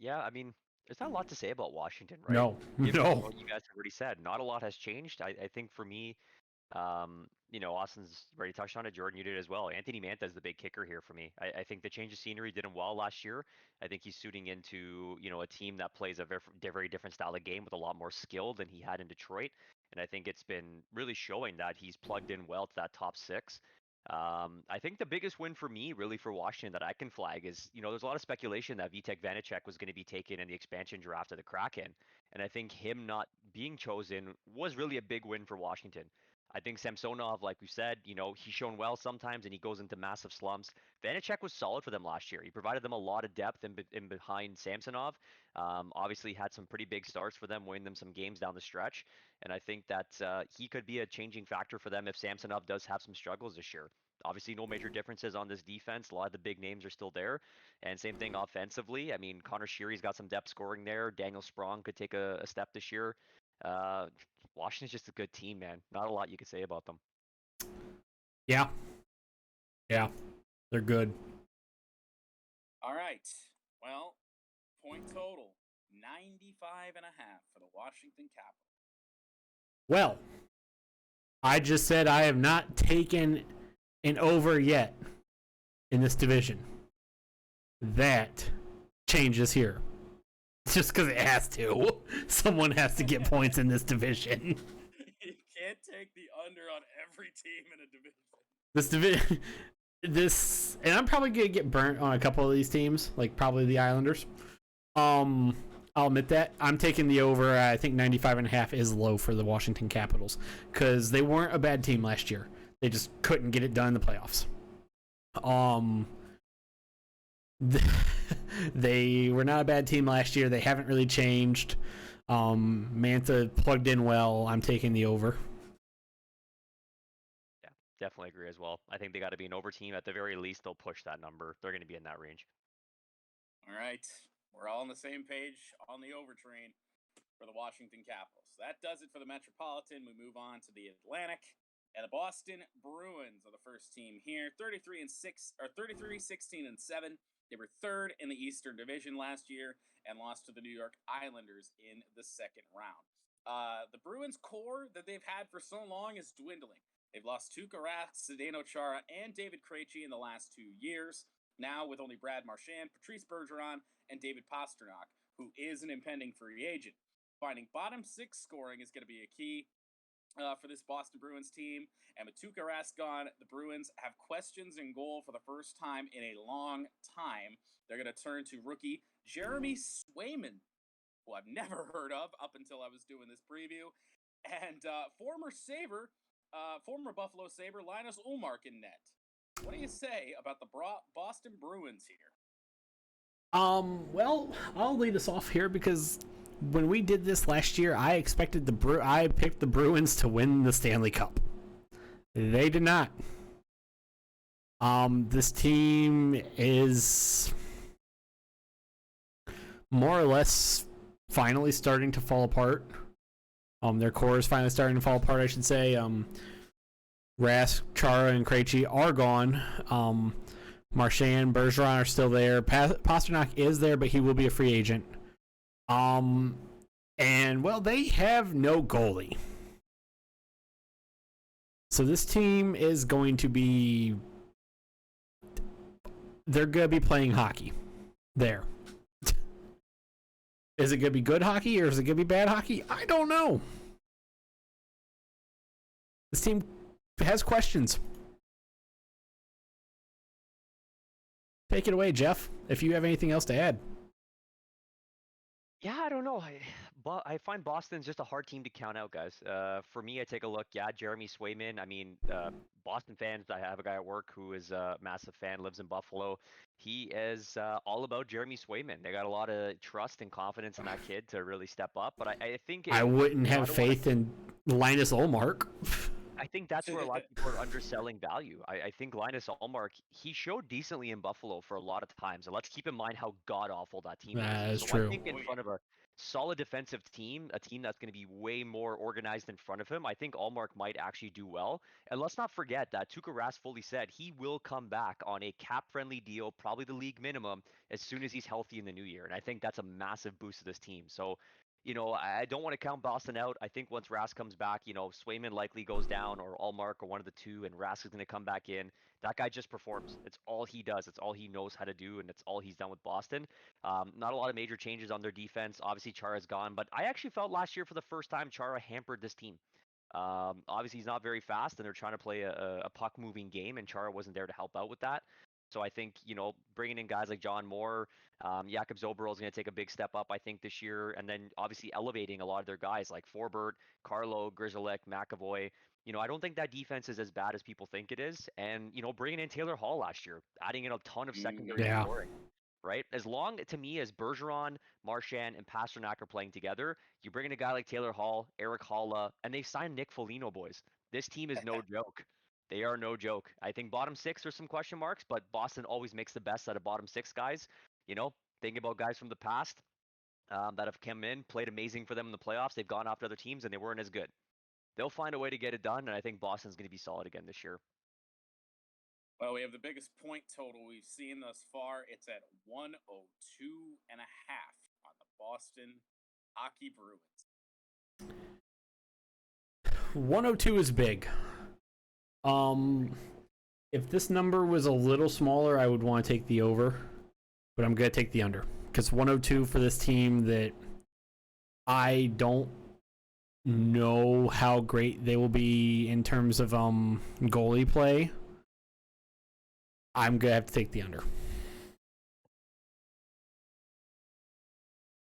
Yeah, I mean, there's not a lot to say about Washington, right? No. What you guys have already said, not a lot has changed. I think for me, Austin's already touched on it. Jordan, you did as well. Anthony Mantha is the big kicker here for me. I think the change of scenery did him well last year. I think he's suiting into, a team that plays a very different style of game with a lot more skill than he had in Detroit. And I think it's been really showing that he's plugged in well to that top six. I think the biggest win for me, really for Washington, that I can flag is, there's a lot of speculation that Vitek Vanacek was going to be taken in the expansion draft of the Kraken. And I think him not being chosen was really a big win for Washington. I think Samsonov, like we said, he's shown well sometimes and he goes into massive slumps. Vanacek was solid for them last year. He provided them a lot of depth in behind Samsonov. Obviously had some pretty big starts for them, winning them some games down the stretch. And I think that he could be a changing factor for them if Samsonov does have some struggles this year. Obviously, no major differences on this defense. A lot of the big names are still there. And same thing offensively. I mean, Connor Sheary's got some depth scoring there. Daniel Sprong could take a step this year. Washington's just a good team, man. Not a lot you could say about them. Yeah, they're good. All right. Well, point total 95.5 for the Washington Capitals. Well, I just said I have not taken an over yet in this division. That changes here. Just because it has to. Someone has to get points in this division. You can't take the under on every team in a division. And I'm probably going to get burnt on a couple of these teams, like probably the Islanders. I'll admit that. I'm taking the over. I think 95.5 is low for the Washington Capitals because they weren't a bad team last year. They just couldn't get it done in the playoffs. They were not a bad team last year. They haven't really changed. Mantha plugged in well. I'm taking the over. Yeah, definitely agree as well. I think they got to be an over team. At the very least, they'll push that number. They're going to be in that range. All right. We're all on the same page on the over train for the Washington Capitals. That does it for the Metropolitan. We move on to the Atlantic. And the Boston Bruins are the first team here. 33-16-7. They were third in the Eastern Division last year and lost to the New York Islanders in the second round. The Bruins core that they've had for so long is dwindling. They've lost Tuukka Rask, Zdeno Chara, and David Krejci in the last 2 years. Now with only Brad Marchand, Patrice Bergeron, and David Pastrnak, who is an impending free agent. Finding bottom six scoring is going to be a key for this Boston Bruins team. And with Tuukka Rask gone, the Bruins have questions in goal for the first time in a long time. They're going to turn to rookie Jeremy Swayman, who I've never heard of up until I was doing this preview, and former Buffalo Sabre Linus Ullmark in net. What do you say about the Boston Bruins here? Well, I'll lead us off here because when we did this last year, I expected I picked the Bruins to win the Stanley Cup. They did not. This team is more or less finally starting to fall apart. Their core is finally starting to fall apart, I should say. Rask, Chara, and Krejci are gone. Marchand, Bergeron are still there. Pastrnak is there, but he will be a free agent. And, well, they have no goalie. So this team is going to be... They're going to be playing hockey. there. Is it going to be good hockey or is it going to be bad hockey? I don't know. This team has questions. Take it away, Jeff, if you have anything else to add. Yeah, I don't know. I find Boston's just a hard team to count out, guys. For me, I take a look. Yeah, Jeremy Swayman. I mean, Boston fans. I have a guy at work who is a massive fan, lives in Buffalo. He is all about Jeremy Swayman. They got a lot of trust and confidence in that kid to really step up. But I think I wouldn't you know, I have don't wanna- faith in Linus Ullmark. I think that's where a lot of people are underselling value. I think Linus Ullmark, he showed decently in Buffalo for a lot of times, and let's keep in mind how god awful that team That is. is So I true. think in front of a solid defensive team, a team that's going to be way more organized in front of him, I think Ullmark might actually do well. And let's not forget that Tuukka Rask fully said he will come back on a cap-friendly deal, probably the league minimum, as soon as he's healthy in the new year. And I think that's a massive boost to this team. So I don't want to count Boston out. I think once Rask comes back, Swayman likely goes down or Allmark or one of the two, and Rask is going to come back in. That guy just performs. It's all he does. It's all he knows how to do, and it's all he's done with Boston. Not a lot of major changes on their defense. Obviously, Chara's gone, but I actually felt last year for the first time Chara hampered this team. Obviously, he's not very fast, and they're trying to play a puck-moving game, and Chara wasn't there to help out with that. So I think, bringing in guys like John Moore, Jakob Zoberl is going to take a big step up, I think, this year. And then obviously elevating a lot of their guys like Forbert, Carlo, Grzelcyk, McAvoy. I don't think that defense is as bad as people think it is. And, bringing in Taylor Hall last year, adding in a ton of secondary Yeah. scoring. Right? As long, to me, as Bergeron, Marchand, and Pasternak are playing together, you bring in a guy like Taylor Hall, Eric Holla, and they signed Nick Foligno, boys. This team is no joke. They are no joke. I think bottom six are some question marks, but Boston always makes the best out of bottom six guys. Thinking about guys from the past that have come in, played amazing for them in the playoffs. They've gone after other teams and they weren't as good. They'll find a way to get it done, and I think Boston's going to be solid again this year. Well, we have the biggest point total we've seen thus far. It's at 102.5 on the Boston Hockey Bruins. 102 is big. If this number was a little smaller, I would want to take the over, but I'm going to take the under because 102 for this team that I don't know how great they will be in terms of goalie play. I'm going to have to take the under. I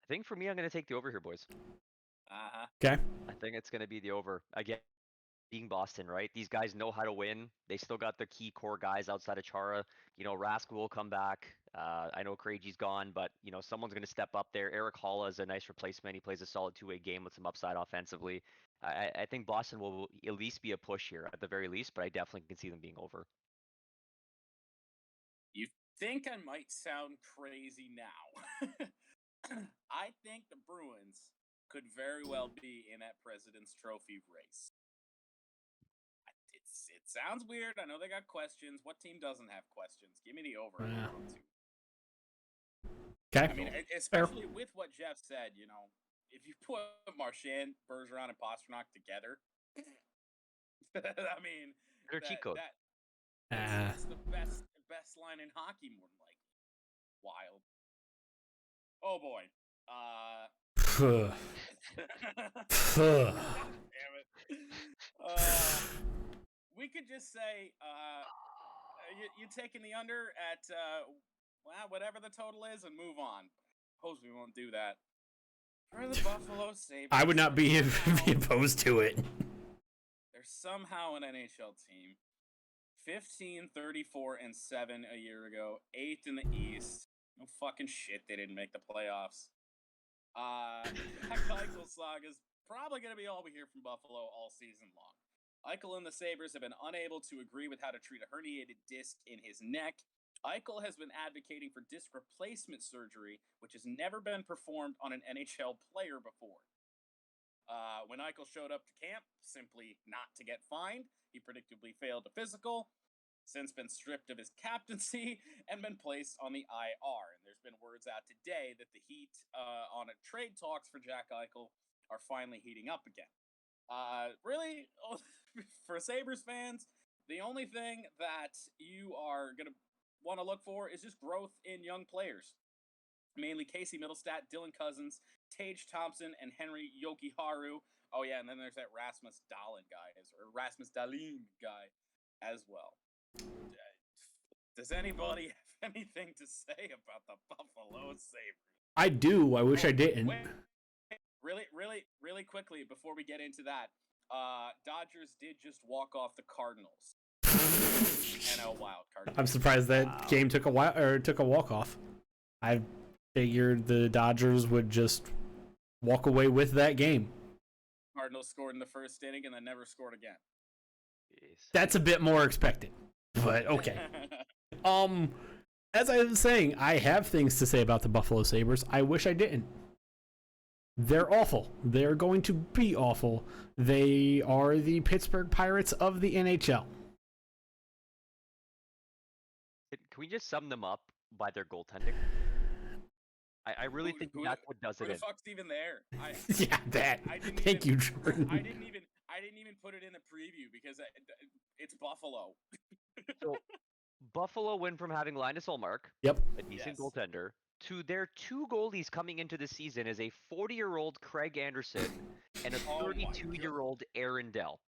think for me, I'm going to take the over here, boys. Okay. I think it's going to be the over. Again, being Boston, right? These guys know how to win. They still got their key core guys outside of Chara. Rask will come back. I know Krejci's gone, but someone's going to step up there. Eric Holla is a nice replacement. He plays a solid two-way game with some upside offensively. I think Boston will at least be a push here at the very least, but I definitely can see them being over. You think I might sound crazy now? I think the Bruins could very well be in that President's Trophy race. It sounds weird. I know they got questions. What team doesn't have questions? Give me the over. Yeah. 102. Okay. I mean, especially with what Jeff said, if you put Marchand, Bergeron, and Pasternak together, I mean, They're cheat code. It's the best line in hockey, more than likely. Wild. Oh boy. Damn it. We could just say you taking the under at whatever the total is and move on. Suppose we won't do that. For the Buffalo Sabres, I would not be opposed to it. They're somehow an NHL team. 15, 34, and 7 a year ago. 8th in the East. No fucking shit, they didn't make the playoffs. Jack Eichel saga is probably going to be all we hear from Buffalo all season long. Eichel and the Sabres have been unable to agree with how to treat a herniated disc in his neck. Eichel has been advocating for disc replacement surgery, which has never been performed on an NHL player before. When Eichel showed up to camp, simply not to get fined, he predictably failed a physical, since been stripped of his captaincy, and been placed on the IR. And there's been words out today that the Heat on a trade talks for Jack Eichel are finally heating up again. Really, for Sabres fans, the only thing that you are going to want to look for is just growth in young players. mainly Casey Middlestat, Dylan Cousins, Tage Thompson, and Henry Yokiharu. Oh yeah, and then there's that Rasmus Dahlin guy as well. Does anybody have anything to say about the Buffalo Sabres? I do. I wish I didn't. Wait, really quickly before we get into that, Dodgers did just walk off the Cardinals. NL wild card. I'm surprised that game took a walk off. I figured the Dodgers would just walk away with that game. Cardinals scored in the first inning and then never scored again. Jeez. That's a bit more expected, but okay. As I was saying, I have things to say about the Buffalo Sabres. I wish I didn't. They're awful. They're going to be awful. They are the Pittsburgh Pirates of the NHL. Can we just sum them up by their goaltending? I really think that's what does it. Who the fuck's even there? Yeah, that. Thank you, Jordan. I didn't even put it in the preview because it's Buffalo. So, Buffalo went from having Linus Ullmark, Yep, a decent goaltender, to their two goalies coming into the season as a 40-year-old Craig Anderson and a 32-year-old Aaron Dell.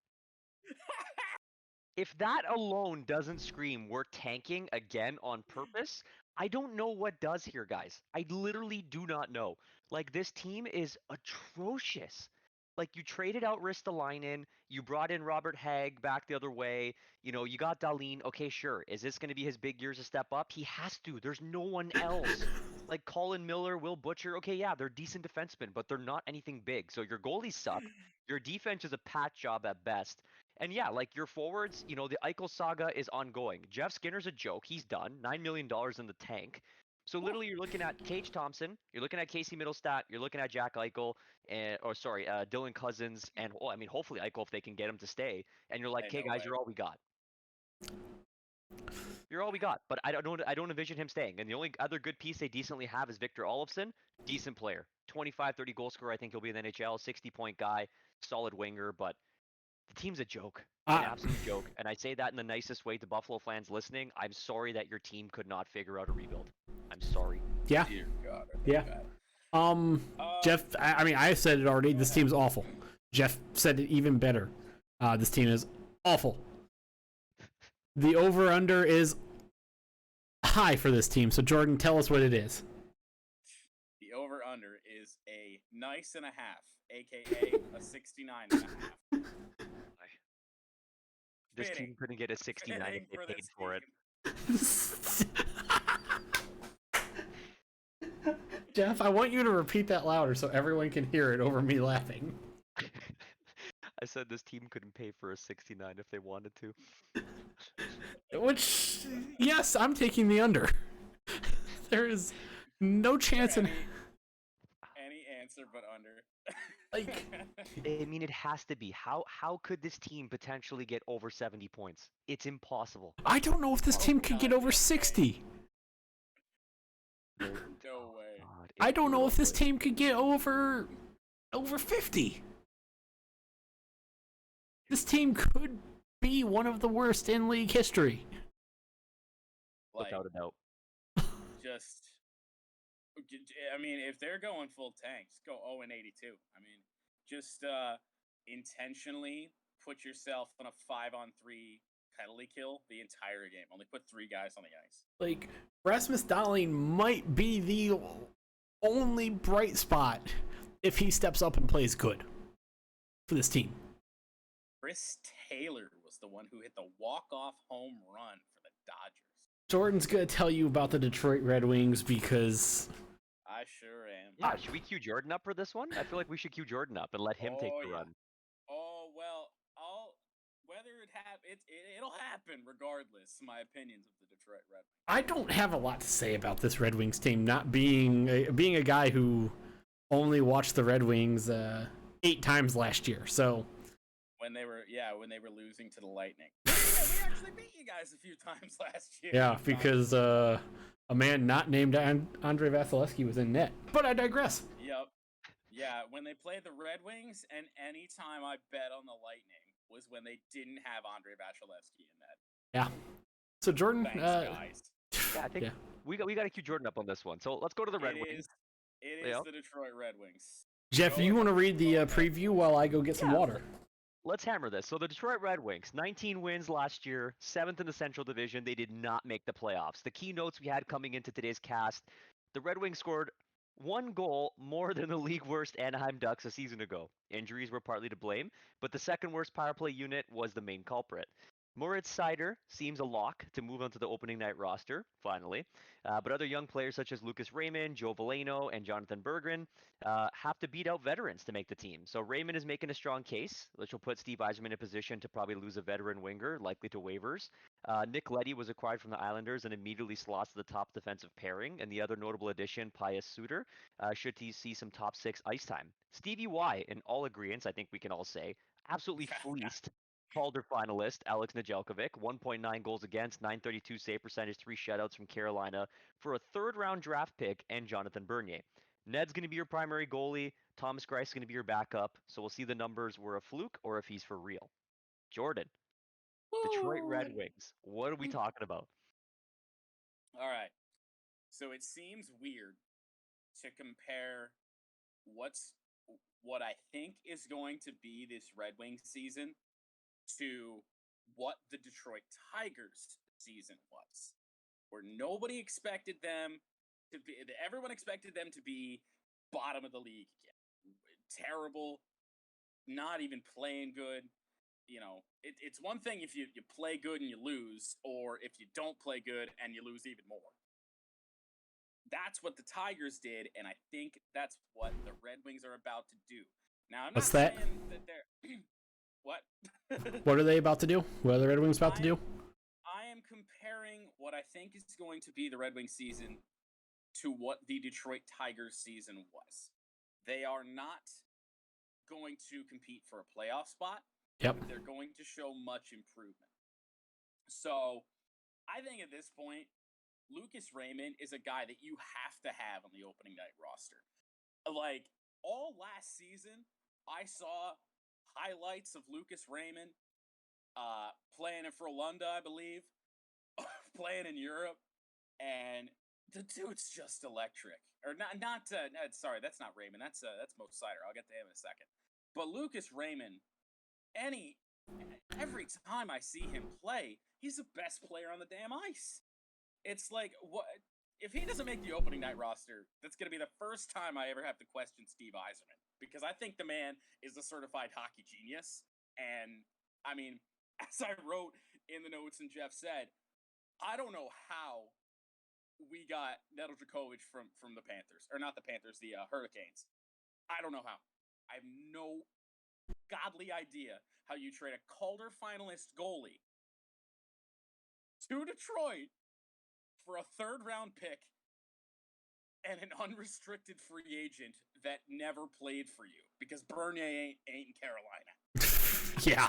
If that alone doesn't scream we're tanking again on purpose, I don't know what does here, guys. I literally do not know. Like, this team is atrocious. Like, you traded out Ristolainen, you brought in Robert Hagg back the other way, you know, you got Dahlin. Okay, sure. Is this going to be his big years to step up? He has to. There's no one else. Like Colin Miller, Will Butcher. Okay, yeah, they're decent defensemen, but they're not anything big. So your goalies suck. Your defense is a patch job at best. And yeah, like your forwards, you know, the Eichel saga is ongoing. Jeff Skinner's a joke. He's done. $9 million in the tank. So literally, you're looking at Tage Thompson, you're looking at Casey Middlestat, you're looking at Jack Eichel, Dylan Cousins, and hopefully Eichel if they can get him to stay. And you're like, okay, guys, you're all we got. You're all we got. But I don't envision him staying. And the only other good piece they decently have is Victor Olofsson, decent player, 25, 30 goal scorer. I think he'll be in the NHL, 60-point guy, solid winger, but. The team's a joke, an absolute joke, and I say that in the nicest way to Buffalo fans listening. I'm sorry that your team could not figure out a rebuild. I'm sorry. Yeah. Dear God, yeah. Jeff, I said it already. This team's awful. Jeff said it even better. This team is awful. The over/under is high for this team. So Jordan, tell us what it is. The over/under is a nice and a half, aka a 69 and a half. This team couldn't get a 69 if they paid for it. Jeff, I want you to repeat that louder so everyone can hear it over me laughing. I said this team couldn't pay for a 69 if they wanted to. Which, yes, I'm taking the under. There is no chance in any answer but under. Like, I mean, it has to be. How could this team potentially get over 70 points? It's impossible. I don't know if this team could get over 60. No way. God, I don't know if this team could get over 50. This team could be one of the worst in league history. Without a doubt. If they're going full tanks, go 0-82. I mean, just intentionally put yourself on a 5-on-3 penalty kill the entire game. Only put 3 guys on the ice. Like, Rasmus Dahlin might be the only bright spot if he steps up and plays good for this team. Chris Taylor was the one who hit the walk-off home run for the Dodgers. Jordan's going to tell you about the Detroit Red Wings because... I sure am. Yeah, should we cue Jordan up for this one? I feel like we should cue Jordan up and let him take the run. Oh, well, whether it'll happen regardless, my opinions of the Detroit Red Wings. I don't have a lot to say about this Red Wings team, not being a guy who only watched the Red Wings 8 times last year, so... When they were losing to the Lightning. Yeah, we actually beat you guys a few times last year. Yeah, because a man not named Andre Vasilevsky was in net. But I digress. Yep. Yeah, when they played the Red Wings, and any time I bet on the Lightning was when they didn't have Andre Vasilevsky in net. Yeah. So Jordan, Thanks, guys. Yeah, I think Yeah. we got to cue Jordan up on this one. So let's go to the Red Wings. It is the Detroit Red Wings. Jeff, Go you want to ahead. read the preview while I go get some water? Let's hammer this. So the Detroit Red Wings, 19 wins last year, 7th in the Central Division. They did not make the playoffs. The key notes we had coming into today's cast, the Red Wings scored 1 goal more than the league worst Anaheim Ducks a season ago. Injuries were partly to blame, but the second worst power play unit was the main culprit. Moritz Seider seems a lock to move onto the opening night roster, finally. But other young players such as Lucas Raymond, Joe Veleno, and Jonathan Berggren have to beat out veterans to make the team. So Raymond is making a strong case, which will put Steve Yzerman in a position to probably lose a veteran winger, likely to waivers. Nick Leddy was acquired from the Islanders and immediately slots to the top defensive pairing. And the other notable addition, Pius Suter, should he see some top 6 ice time. Stevie Y, in all agreeance, I think we can all say, absolutely fleeced Calder finalist Alex Nedeljkovic, 1.9 goals against, 932 save percentage, 3 shutouts from Carolina for a 3rd-round draft pick and Jonathan Bernier. Ned's going to be your primary goalie. Thomas Greiss is going to be your backup. So we'll see the numbers were a fluke or if he's for real. Jordan, Detroit Red Wings. What are we talking about? All right. So it seems weird to compare what I think is going to be this Red Wings season to what the Detroit Tigers season was, where nobody expected them to be, everyone expected them to be bottom of the league again. Terrible, not even playing good. You know, it's one thing if you play good and you lose, or if you don't play good and you lose even more. That's what the Tigers did, and I think that's what the Red Wings are about to do. Now, I'm What's not that? saying that they're... What? What are they about to do? What are the Red Wings about to do? I am comparing what I think is going to be the Red Wings season to what the Detroit Tigers season was. They are not going to compete for a playoff spot. Yep. But they're going to show much improvement. So, I think at this point, Lucas Raymond is a guy that you have to have on the opening night roster. Like, all last season, I saw highlights of Lucas Raymond playing in Frölunda, I believe, playing in Europe, and the dude's just electric. Or sorry, that's not Raymond. That's Mo Seider. I'll get to him in a second. But Lucas Raymond, every time I see him play, he's the best player on the damn ice. It's like, what if he doesn't make the opening night roster? That's going to be the first time I ever have to question Steve Yzerman, because I think the man is a certified hockey genius. And I mean, as I wrote in the notes and Jeff said, I don't know how we got Nedeljkovic from the Panthers, or not the Panthers, the Hurricanes. I don't know how. I have no godly idea how you trade a Calder finalist goalie to Detroit for a 3rd-round pick and an unrestricted free agent that never played for you, because Bernier ain't in Carolina. Yeah.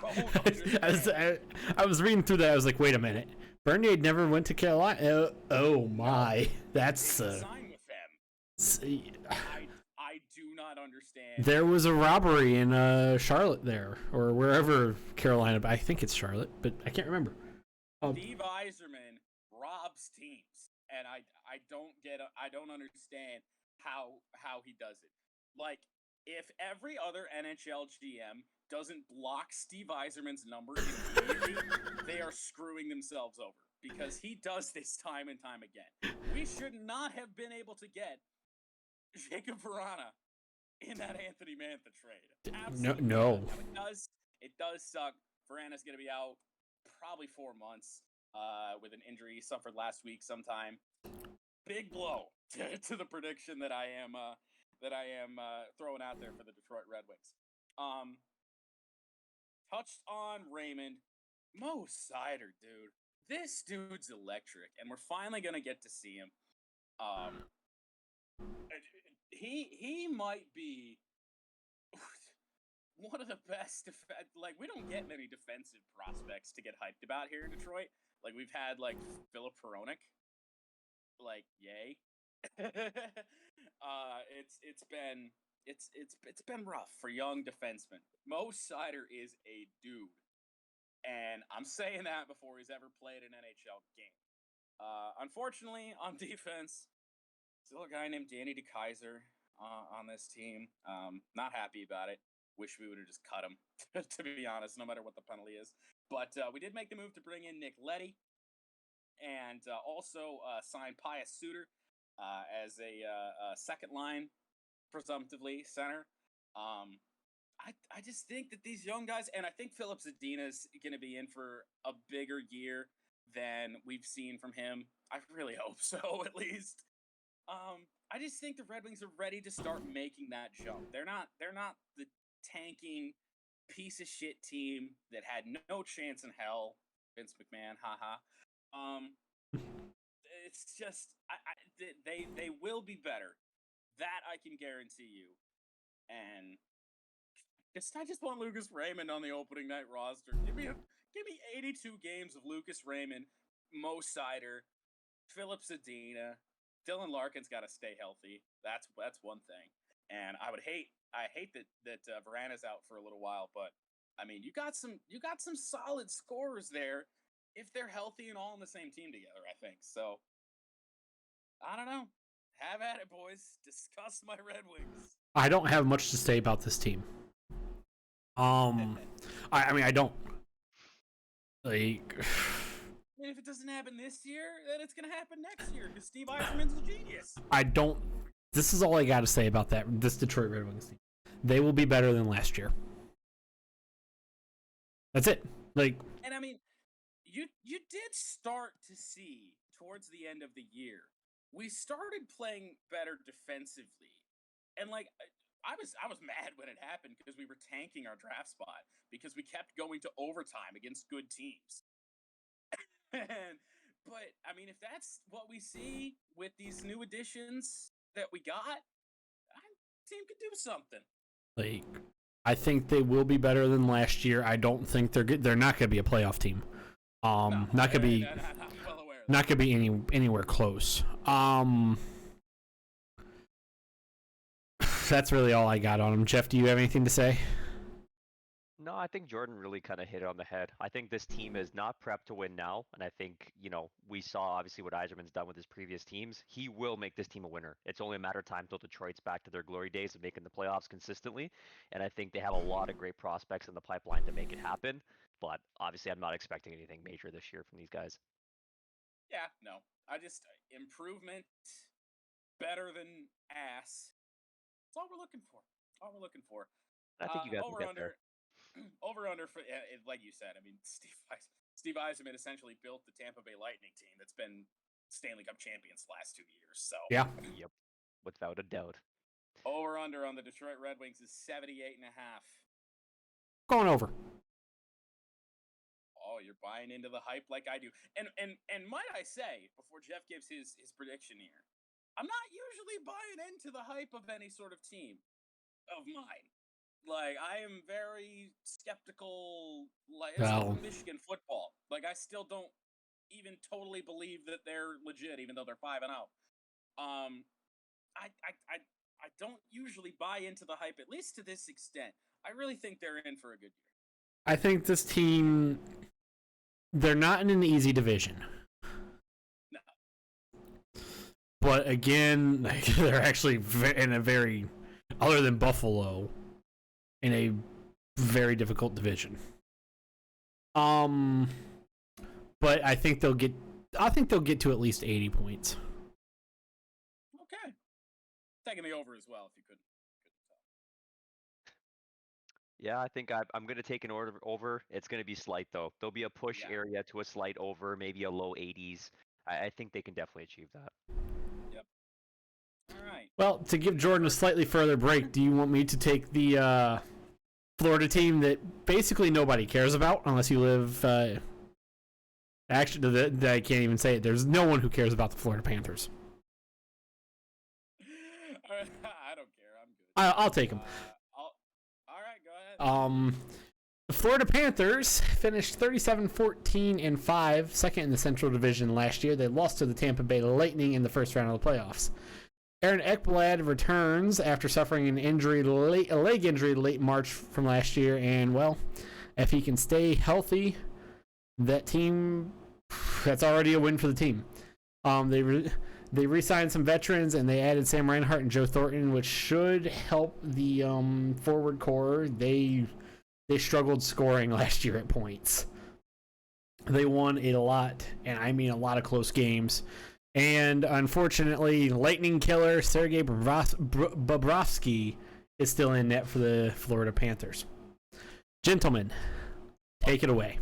I was reading through that. I was like, wait a minute. Bernier never went to Carolina. Oh my. That's sign with them. I do not understand. There was a robbery in Charlotte there, or wherever Carolina. I think it's Charlotte, but I can't remember. Steve Yzerman robs teams, and I don't understand how he does it. Like, if every other NHL GM doesn't block Steve Yzerman's number immediately, they are screwing themselves over, because he does this time and time again. We should not have been able to get Jacob Verana in that Anthony Mantha trade. Absolutely No. It does suck. Verana's going to be out probably 4 months with an injury he suffered last week sometime. Big blow to the prediction that I am throwing out there for the Detroit Red Wings. Touched on Raymond. Mo Seider, dude. This dude's electric, and we're finally going to get to see him. He might be one of the best. We don't get many defensive prospects to get hyped about here in Detroit. Like, we've had Philip Hronek. Yay. It's been rough for young defensemen. Mo Seider is a dude, and I'm saying that before he's ever played an NHL game. Unfortunately, on defense, still a guy named Danny DeKaiser on this team. Not happy about it. Wish we would have just cut him, to be honest, no matter what the penalty is. But we did make the move to bring in Nick Leddy and also sign Pius Suter as a second line, presumptively, center. I just think that these young guys, and I think Philip Zadina is going to be in for a bigger year than we've seen from him. I really hope so, at least. I just think the Red Wings are ready to start making that jump. They're not the tanking piece of shit team that had no chance in hell. Vince McMahon, haha. It's just they will be better. That I can guarantee you. And I just want Lucas Raymond on the opening night roster. Give me 82 games of Lucas Raymond, Mo Sider, Philip Zadina. Dylan Larkin's got to stay healthy. That's one thing. And I hate that Verana's out for a little while, but I mean, you got some solid scorers there if they're healthy and all on the same team together, I think. So I don't know. Have at it, boys. Discuss my Red Wings. I don't have much to say about this team. I mean, I don't. Like, if it doesn't happen this year, then it's going to happen next year because Steve Yzerman's a genius. I don't. This is all I got to say about this Detroit Red Wings team. They will be better than last year. That's it. Like, and I mean, you did start to see towards the end of the year, we started playing better defensively, and like I was mad when it happened because we were tanking our draft spot because we kept going to overtime against good teams. But I mean, if that's what we see with these new additions that we got, the team could do something. Like, I think they will be better than last year. I don't think they're good. They're not going to be a playoff team. Not going to be. Well aware of not going to be anywhere close. That's really all I got on them. Jeff, do you have anything to say? No, I think Jordan really kind of hit it on the head. I think this team is not prepped to win now, and I think, we saw obviously what Yzerman's done with his previous teams. He will make this team a winner. It's only a matter of time till Detroit's back to their glory days of making the playoffs consistently, and I think they have a lot of great prospects in the pipeline to make it happen, but obviously I'm not expecting anything major this year from these guys. Yeah, no. Improvement, better than ass. That's all we're looking for. I think you guys will get there. Over under for like you said. I mean, Steve Yzerman essentially built the Tampa Bay Lightning team that's been Stanley Cup champions the last 2 years. So yeah, yep, without a doubt. Over under on the Detroit Red Wings is 78.5. Going over. Oh, you're buying into the hype like I do. And might I say, before Jeff gives his prediction here, I'm not usually buying into the hype of any sort of team of mine. Like, I am very skeptical, like, Michigan football. Like, I still don't even totally believe that they're legit, even though they're 5-0. I don't usually buy into the hype, at least to this extent. I really think they're in for a good year. I think this team, they're not in an easy division. No. But again, like, they're actually in a very, other than Buffalo, in a very difficult division. But I think they'll get to at least 80 points. Okay. Taking the over as well, if you couldn't tell. Yeah, I think I'm going to take an order over. It's going to be slight, though. There'll be a push area to a slight over, maybe a low 80s. I think they can definitely achieve that. Yep. All right. Well, to give Jordan a slightly further break, do you want me to take the Florida team that basically nobody cares about unless you live... Actually, I can't even say it. There's no one who cares about the Florida Panthers. I don't care. I'm good. I'll take them. All right, go ahead. The Florida Panthers finished 37-14-5, second in the Central Division last year. They lost to the Tampa Bay Lightning in the first round of the playoffs. Aaron Ekblad returns after suffering a leg injury late March from last year, and, well, if he can stay healthy, that team, that's already a win for the team. They re-signed some veterans and they added Sam Reinhart and Joe Thornton, which should help the forward core. They struggled scoring last year at points. They won a lot, and I mean a lot of close games. And unfortunately, lightning killer Sergei Bobrovsky is still in net for the Florida Panthers. Gentlemen, take it away.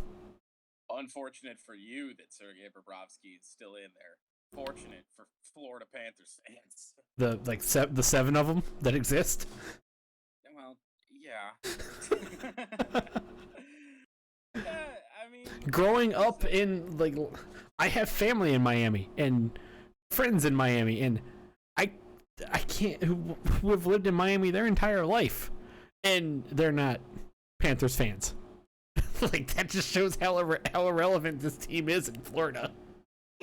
Unfortunate for you that Sergei Bobrovsky is still in there. Fortunate for Florida Panthers fans. The 7 of them that exist. Well, yeah. Yeah, I mean, Growing up in I have family in Miami and friends in Miami, and I can't who have lived in Miami their entire life, and they're not Panthers fans. That just shows how irrelevant this team is in Florida.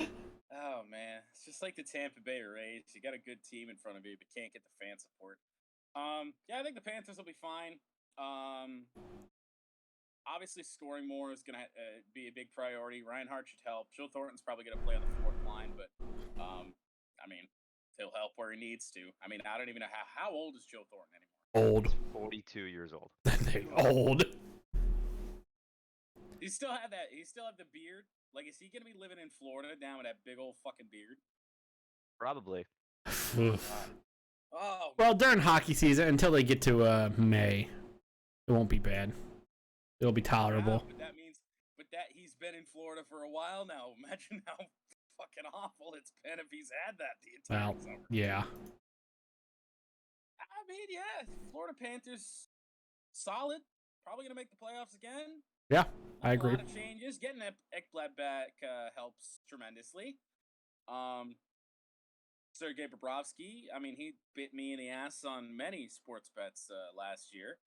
oh man, it's just like the Tampa Bay Rays. You got a good team in front of you, but can't get the fan support. Yeah, I think the Panthers will be fine. Obviously, scoring more is going to be a big priority. Reinhardt should help. Joe Thornton's probably going to play on the fourth line, but I mean, he'll help where he needs to. I mean, I don't even know how old is Joe Thornton anymore. Old. 42 years old. Old. He still have that. He still have the beard. Like, is he going to be living in Florida now with that big old fucking beard? Probably. Oh. Well, during hockey season, until they get to May, it won't be bad. It'll be tolerable. Yeah, but that means, he's been in Florida for a while now. Imagine how fucking awful it's been if he's had that the entire summer. Yeah. I mean, yeah, Florida Panthers, solid. Probably gonna make the playoffs again. Yeah, I agree. A lot of changes. Getting Ekblad back helps tremendously. Sergei Bobrovsky, I mean, he bit me in the ass on many sports bets last year.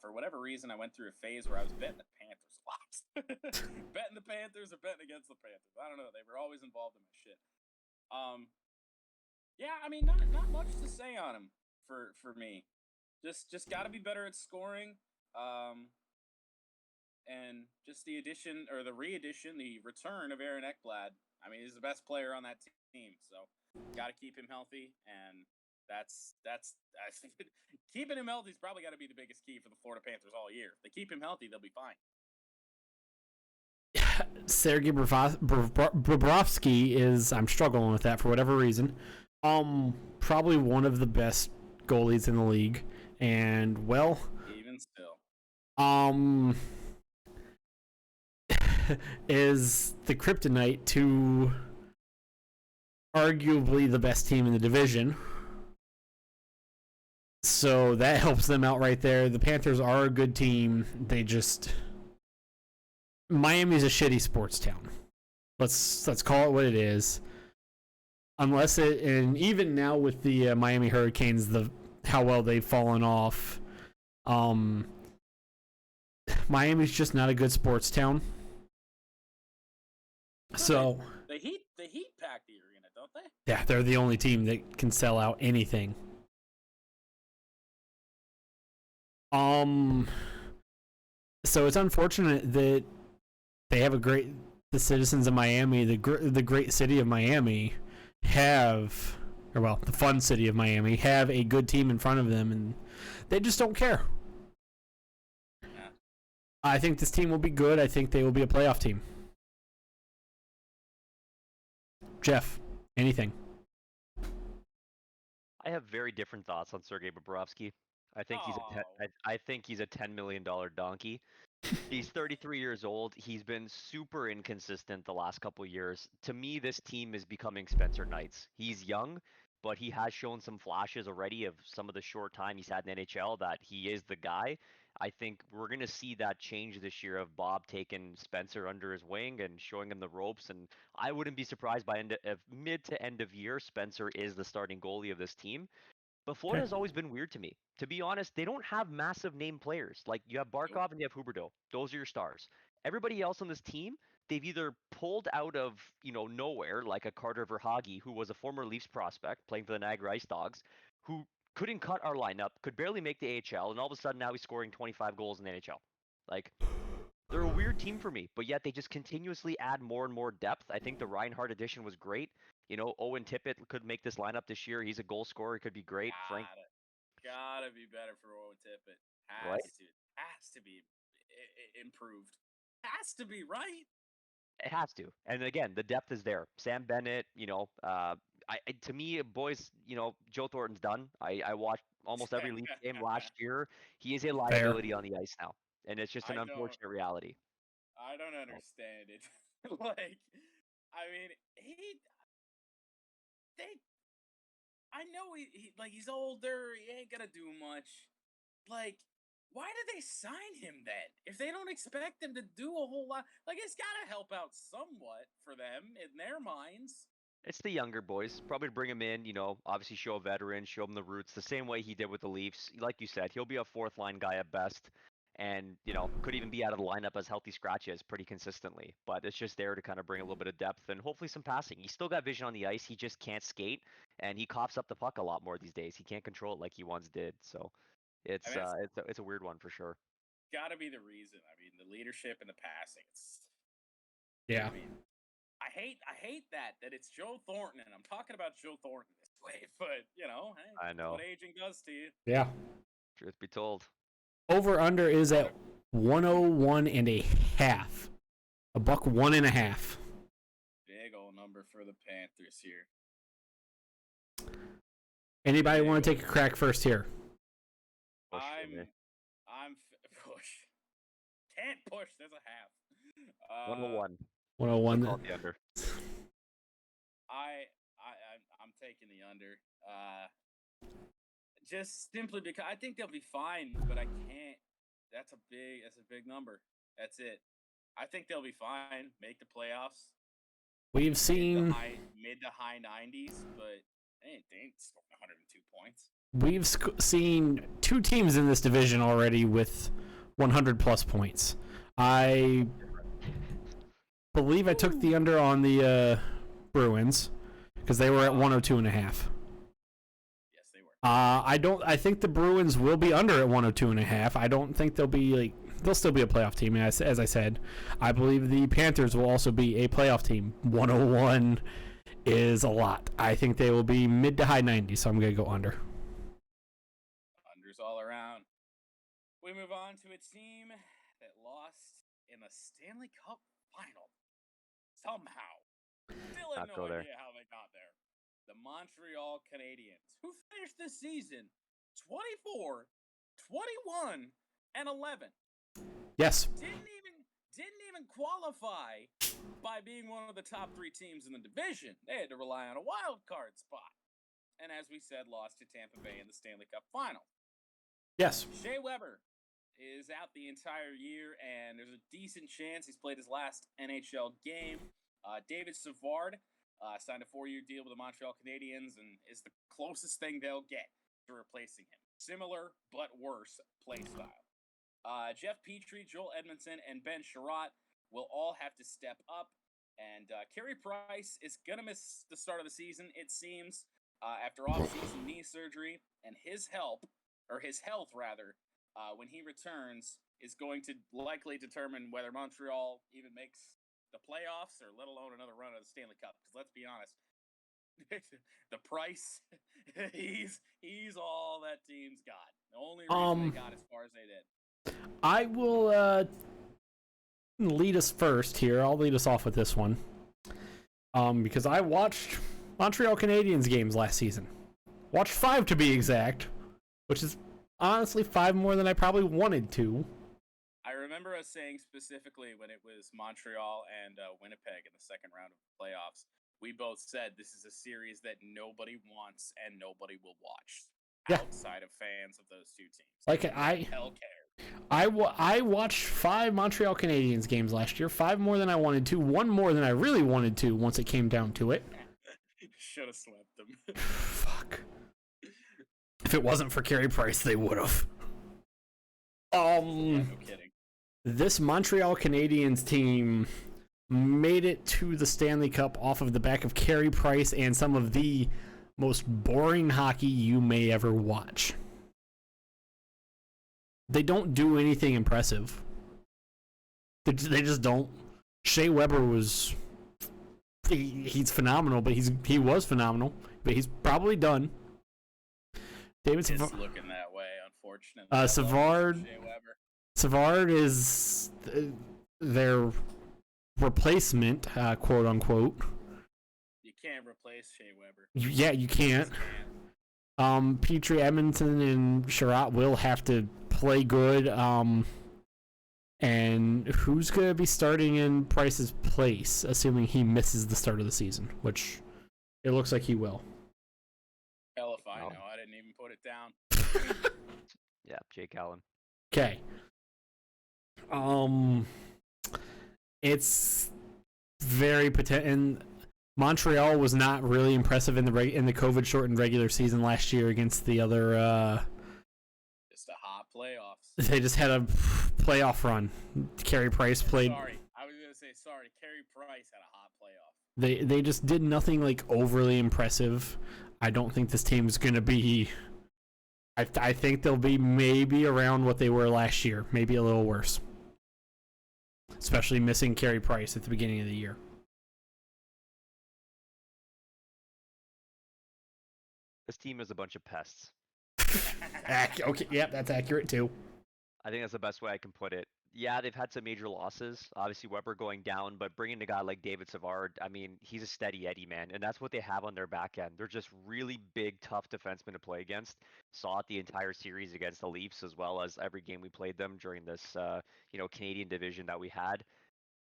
For whatever reason, I went through a phase where I was betting the Panthers a lot. Betting the Panthers or betting against the Panthers. I don't know. They were always involved in my shit. Yeah, I mean, not much to say on him for me. Just got to be better at scoring. And just the addition or the return of Aaron Ekblad. I mean, he's the best player on that team, so got to keep him healthy, and that's I think keeping him healthy is probably got to be the biggest key for the Florida Panthers all year. If they keep him healthy, they'll be fine. Sergei Bobrovsky is, I'm struggling with that for whatever reason. Probably one of the best goalies in the league, and well, even still, is the kryptonite to arguably the best team in the division. So that helps them out right there. The Panthers are a good team. Miami's a shitty sports town. Let's call it what it is. And even now with the Miami Hurricanes, how well they've fallen off. Miami's just not a good sports town. So the Heat pack the arena, don't they? Yeah, they're the only team that can sell out anything. So it's unfortunate that the citizens of Miami, the great city of Miami, the fun city of Miami, have a good team in front of them, and they just don't care. Yeah. I think this team will be good. I think they will be a playoff team. Jeff, anything? I have very different thoughts on Sergei Bobrovsky. I think he's a $10 million donkey. He's 33 years old. He's been super inconsistent the last couple years. To me, this team is becoming Spencer Knights. He's young, but he has shown some flashes already of some of the short time he's had in the NHL that he is the guy. I think we're going to see that change this year of Bob taking Spencer under his wing and showing him the ropes. And I wouldn't be surprised by mid to end of year, Spencer is the starting goalie of this team. But Florida has always been weird to me. To be honest, they don't have massive name players. Like, you have Barkov and you have Huberdeau. Those are your stars. Everybody else on this team, they've either pulled out of, nowhere, like a Carter Verhaeghe, who was a former Leafs prospect playing for the Niagara Ice Dogs, who couldn't cut our lineup, could barely make the AHL, and all of a sudden now he's scoring 25 goals in the NHL. Like, They're a weird team for me, but yet they just continuously add more and more depth. I think the Reinhardt addition was great. You know, Owen Tippett could make this lineup this year. He's a goal scorer. He could be great. Frank, Gotta be better for Owen Tippett. right? Has to be improved. Has to be, right? It has to. And again, the depth is there. Sam Bennett, you know, to me, boys, you know, Joe Thornton's done. I watched almost every Leafs game last year. He is a liability on the ice now, and it's just an unfortunate reality. I don't understand it. Like, I mean, I know he's older. He ain't gonna do much. Like, why did they sign him then? If they don't expect him to do a whole lot, like, it's gotta help out somewhat for them in their minds. It's the younger boys, probably to bring him in, you know, obviously show a veteran, show him the roots, the same way he did with the Leafs. Like you said, he'll be a fourth line guy at best, and, you know, could even be out of the lineup as healthy scratches pretty consistently. But it's just there to kind of bring a little bit of depth and hopefully some passing. He's still got vision on the ice, he just can't skate, and he coughs up the puck a lot more these days. He can't control it like he once did, so it's it's a weird one for sure. Gotta be the reason. I mean, the leadership and the passing. Yeah. I mean, I hate that it's Joe Thornton, and I'm talking about Joe Thornton this way, but you know, hey, I know what aging does to you. Yeah. Truth be told. Over under is at 101.5. $1.01.5. Big old number for the Panthers here. Anybody want to take a crack first here? Push push. Can't push. There's a half. 101. 101. Call the under. I'm taking the under. Just simply because I think they'll be fine, but I can't. That's a big number. That's it. I think they'll be fine. Make the playoffs. We've seen mid to high 90s, but they ain't scoring 102 points. We've seen two teams in this division already with 100 plus points. I believe I took the under on the Bruins because they were at 102.5. Yes, they were. I think the Bruins will be under at 102.5. I don't think they'll still be a playoff team. As I said, I believe the Panthers will also be a playoff team. 101 is a lot. I think they will be mid to high 90s, so I'm going to go under. Unders all around. We move on to a team that lost in the Stanley Cup final. Somehow. Still have no idea how they got there. The Montreal Canadiens, who finished the season 24, 21, and 11. Yes. Didn't even qualify by being one of the top 3 teams in the division. They had to rely on a wild card spot. And as we said, lost to Tampa Bay in the Stanley Cup final. Yes. Shea Weber is out the entire year, and there's a decent chance he's played his last NHL game. David Savard signed a 4-year deal with the Montreal Canadiens and is the closest thing they'll get to replacing him. Similar but worse play style. Jeff Petrie, Joel Edmondson, and Ben Sherratt will all have to step up. And Carey Price is going to miss the start of the season, it seems, after off-season knee surgery. And his health, when he returns, is going to likely determine whether Montreal even makes the playoffs or let alone another run of the Stanley Cup. Because let's be honest, the Price, he's all that team's got. The only reason they got as far as they did. I will lead us first here. I'll lead us off with this one. Because I watched Montreal Canadiens games last season. Watched 5 to be exact, which is honestly 5 more than I probably wanted to. I remember us saying specifically when it was Montreal and Winnipeg in the second round of the playoffs, we both said this is a series that nobody wants and nobody will watch outside of fans of those two teams. Like I watched 5 Montreal Canadiens games last year, 5 more than I wanted to, 1 more than I really wanted to once it came down to it. Should have swept them. Fuck. If it wasn't for Carey Price, they would have. Yeah, no kidding. This Montreal Canadiens team made it to the Stanley Cup off of the back of Carey Price and some of the most boring hockey you may ever watch. They don't do anything impressive. They just don't. Shea Weber was he's phenomenal, but he was phenomenal, but he's probably done. David It's Savard, looking that way, unfortunately. I love Savard, Shea Weber. Savard is their replacement, quote unquote. You can't replace Shea Weber. Yeah, you can't. Just can't. Petrie, Edmonton, and Sherratt will have to play good. And who's going to be starting in Price's place, assuming he misses the start of the season, which it looks like he will. Hell if I Oh. know. I didn't even put it down. Yeah, Jake Allen. Okay. It's very potent. And Montreal was not really impressive in the COVID shortened regular season last year against the other. Just a hot playoffs. They just had a playoff run. Carey Price played. Sorry, I was gonna say sorry. Carey Price had a hot playoff. They just did nothing like overly impressive. I don't think this team's gonna be. I think they'll be maybe around what they were last year, maybe a little worse. Especially missing Carey Price at the beginning of the year. This team is a bunch of pests. Okay, yeah, that's accurate too. I think that's the best way I can put it. Yeah, they've had some major losses. Obviously, Weber going down, but bringing a guy like David Savard, I mean, he's a steady Eddie, man. And that's what they have on their back end. They're just really big, tough defensemen to play against. Saw it the entire series against the Leafs, as well as every game we played them during this, Canadian division that we had.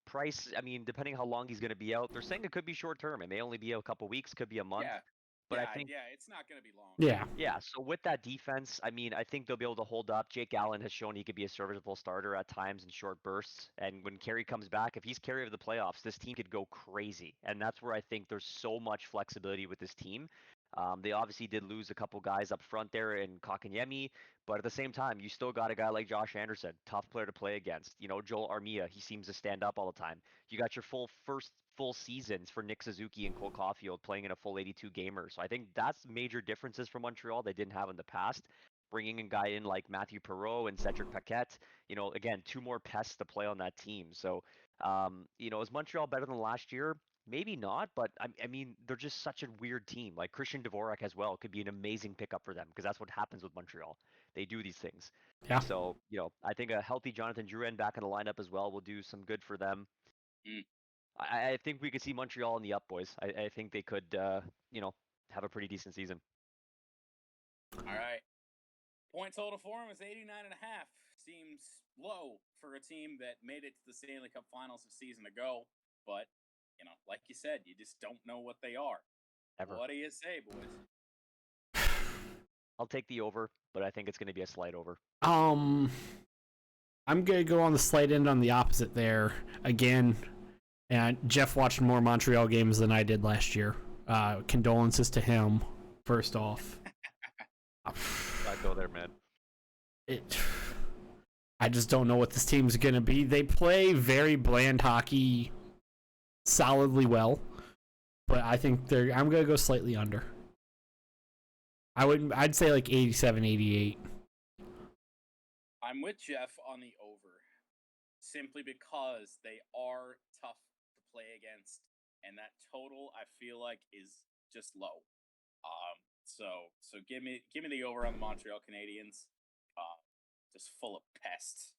Price, I mean, depending how long he's going to be out, they're saying it could be short term. It may only be a couple weeks, could be a month. Yeah. But yeah, I think it's not gonna be long. Yeah. so with that defense, I mean, I think they'll be able to hold up. Jake Allen has shown he could be a serviceable starter at times in short bursts. And when Carey comes back, if he's Carey of the playoffs, this team could go crazy. And that's where I think there's so much flexibility with this team. They obviously did lose a couple guys up front there in Kakanyemi, but at the same time, you still got a guy like Josh Anderson, tough player to play against. Joel Armia, he seems to stand up all the time. You got your first full seasons for Nick Suzuki and Cole Caulfield playing in a full 82 gamer. So I think that's major differences from Montreal they didn't have in the past. Bringing a guy in like Matthew Perreault and Cedric Paquette, again, two more pests to play on that team. So, is Montreal better than last year? Maybe not, but I mean, they're just such a weird team. Like Christian Dvorak as well could be an amazing pickup for them because that's what happens with Montreal. They do these things. Yeah. So, I think a healthy Jonathan Drouin back in the lineup as well will do some good for them. Mm. I think we could see Montreal in the up, boys. I think they could, have a pretty decent season. All right. Point total for him is 89.5. Seems low for a team that made it to the Stanley Cup Finals a season ago. But, like you said, you just don't know what they are. Ever. What do you say, boys? I'll take the over, but I think it's going to be a slight over. I'm gonna go on the slight end on the opposite there again. And Jeff watched more Montreal games than I did last year. Condolences to him, first off. I'd go there, man. I just don't know what this team's gonna be. They play very bland hockey, solidly well, but I think I'm gonna go slightly under. I'd say like 87, 88. I'm with Jeff on the over, simply because they are tough to play against, and that total I feel like is just low. So give me the over on the Montreal Canadiens. Just full of pests.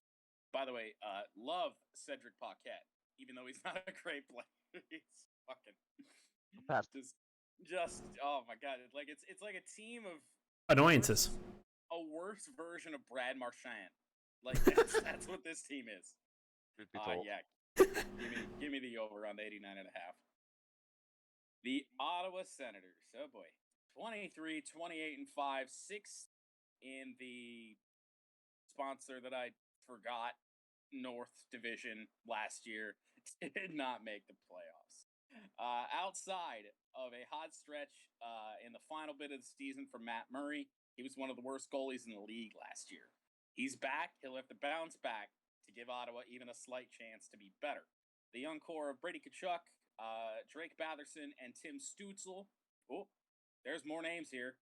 By the way, love Cedric Paquette, even though he's not a great player. He's fucking Pest. just oh my god! It's like a team of Annoyances. a worse version of Brad Marchand. Like that's what this team is. Truth be told. Yeah. give me the over on the 89.5. The Ottawa Senators. Oh boy. 23, 28, and 5, 6 in the sponsor that I forgot, North Division last year. Did not make the playoffs. Outside of a hot stretch in the final bit of the season for Matt Murray, he was one of the worst goalies in the league last year. He's back. He'll have to bounce back to give Ottawa even a slight chance to be better. The young core of Brady Tkachuk, Drake Batherson, and Tim Stützle. Oh, there's more names here.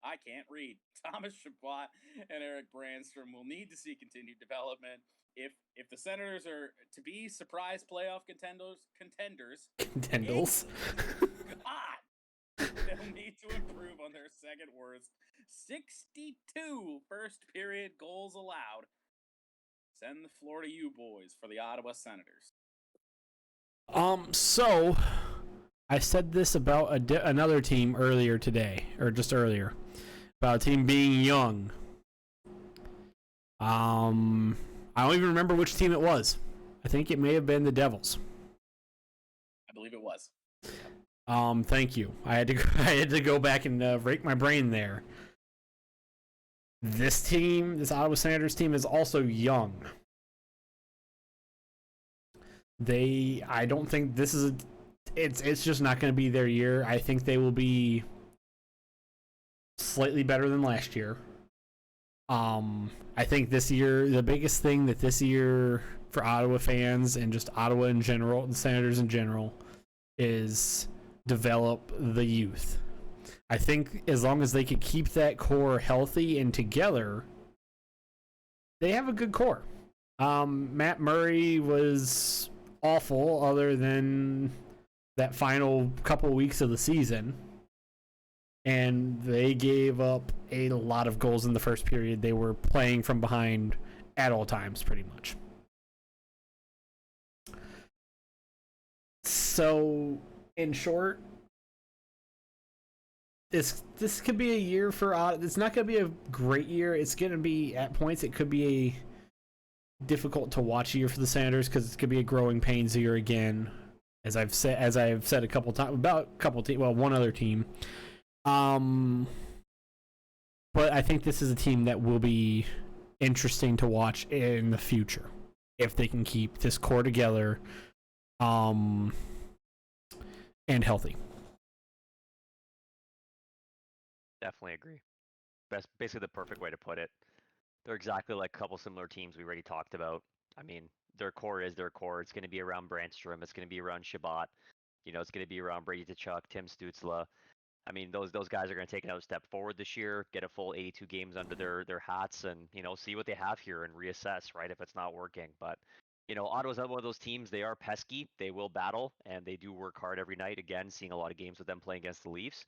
I can't read. Thomas Chabot and Eric Brandstrom will need to see continued development. If the Senators are to be surprise playoff contenders, Contenders. God, they'll need to improve on their second worst 62 first period goals allowed. Send the floor to you boys for the Ottawa Senators. So I said this about another team earlier today, or just earlier, about a team being young. I don't even remember which team it was. I think it may have been the Devils. I believe it was. Thank you. I had to go back and rake my brain there. This Ottawa Senators team, is also young. I don't think this is it's just not going to be their year. I think they will be slightly better than last year. I think this year, the biggest thing that this year for Ottawa fans and just Ottawa in general, the Senators in general, is develop the youth. I think as long as they can keep that core healthy and together, they have a good core. Matt Murray was awful other than that final couple weeks of the season. And they gave up a lot of goals in the first period. They were playing from behind at all times, pretty much. So, in short, this could be a year for it's not going to be a great year. It's going to be, at points, it could be a difficult to watch year for the Senators because it's going to be a growing pains year again. As I've said a couple times about one other team. But I think this is a team that will be interesting to watch in the future if they can keep this core together, and healthy. Definitely agree. That's basically the perfect way to put it. They're exactly like a couple similar teams we already talked about. I mean, their core is their core. It's going to be around Brandstrom. It's going to be around Chabot. It's going to be around Brady Tkachuk, Tim Stützle. I mean, those guys are going to take another step forward this year, get a full 82 games under their hats, and see what they have here and reassess, right, if it's not working. But Ottawa's not one of those teams. They are pesky. They will battle, and they do work hard every night. Again, seeing a lot of games with them playing against the Leafs.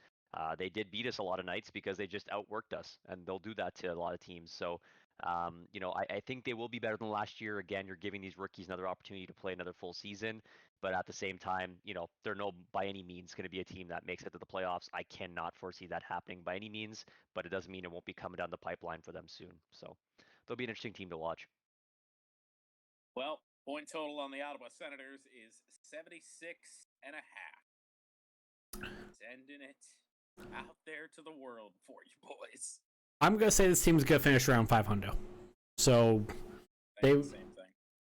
They did beat us a lot of nights because they just outworked us, and they'll do that to a lot of teams. So, I think they will be better than last year. Again, you're giving these rookies another opportunity to play another full season. But at the same time, they're no by any means going to be a team that makes it to the playoffs. I cannot foresee that happening by any means, but it doesn't mean it won't be coming down the pipeline for them soon. So they'll be an interesting team to watch. Well, point total on the Ottawa Senators is 76.5. Sending it out there to the world for you boys. I'm going to say this team's going to finish around 500. So Same thing.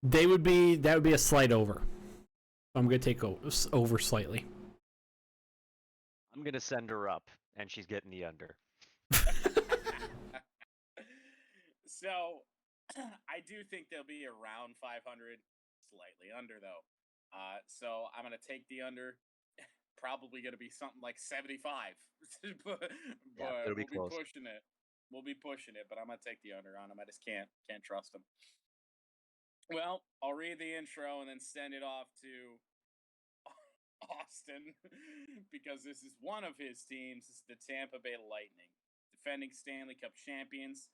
that would be a slight over. I'm going to take over slightly. I'm going to send her up, and she's getting the under. So, I do think they'll be around 500, slightly under, though. So, I'm going to take the under. Probably going to be something like 75. but it'll be we'll close. be pushing it. We'll be pushing it, but I'm going to take the under on them. I just can't trust them. Well, I'll read the intro and then send it off to Austin because this is one of his teams. This is the Tampa Bay Lightning, defending Stanley Cup champions.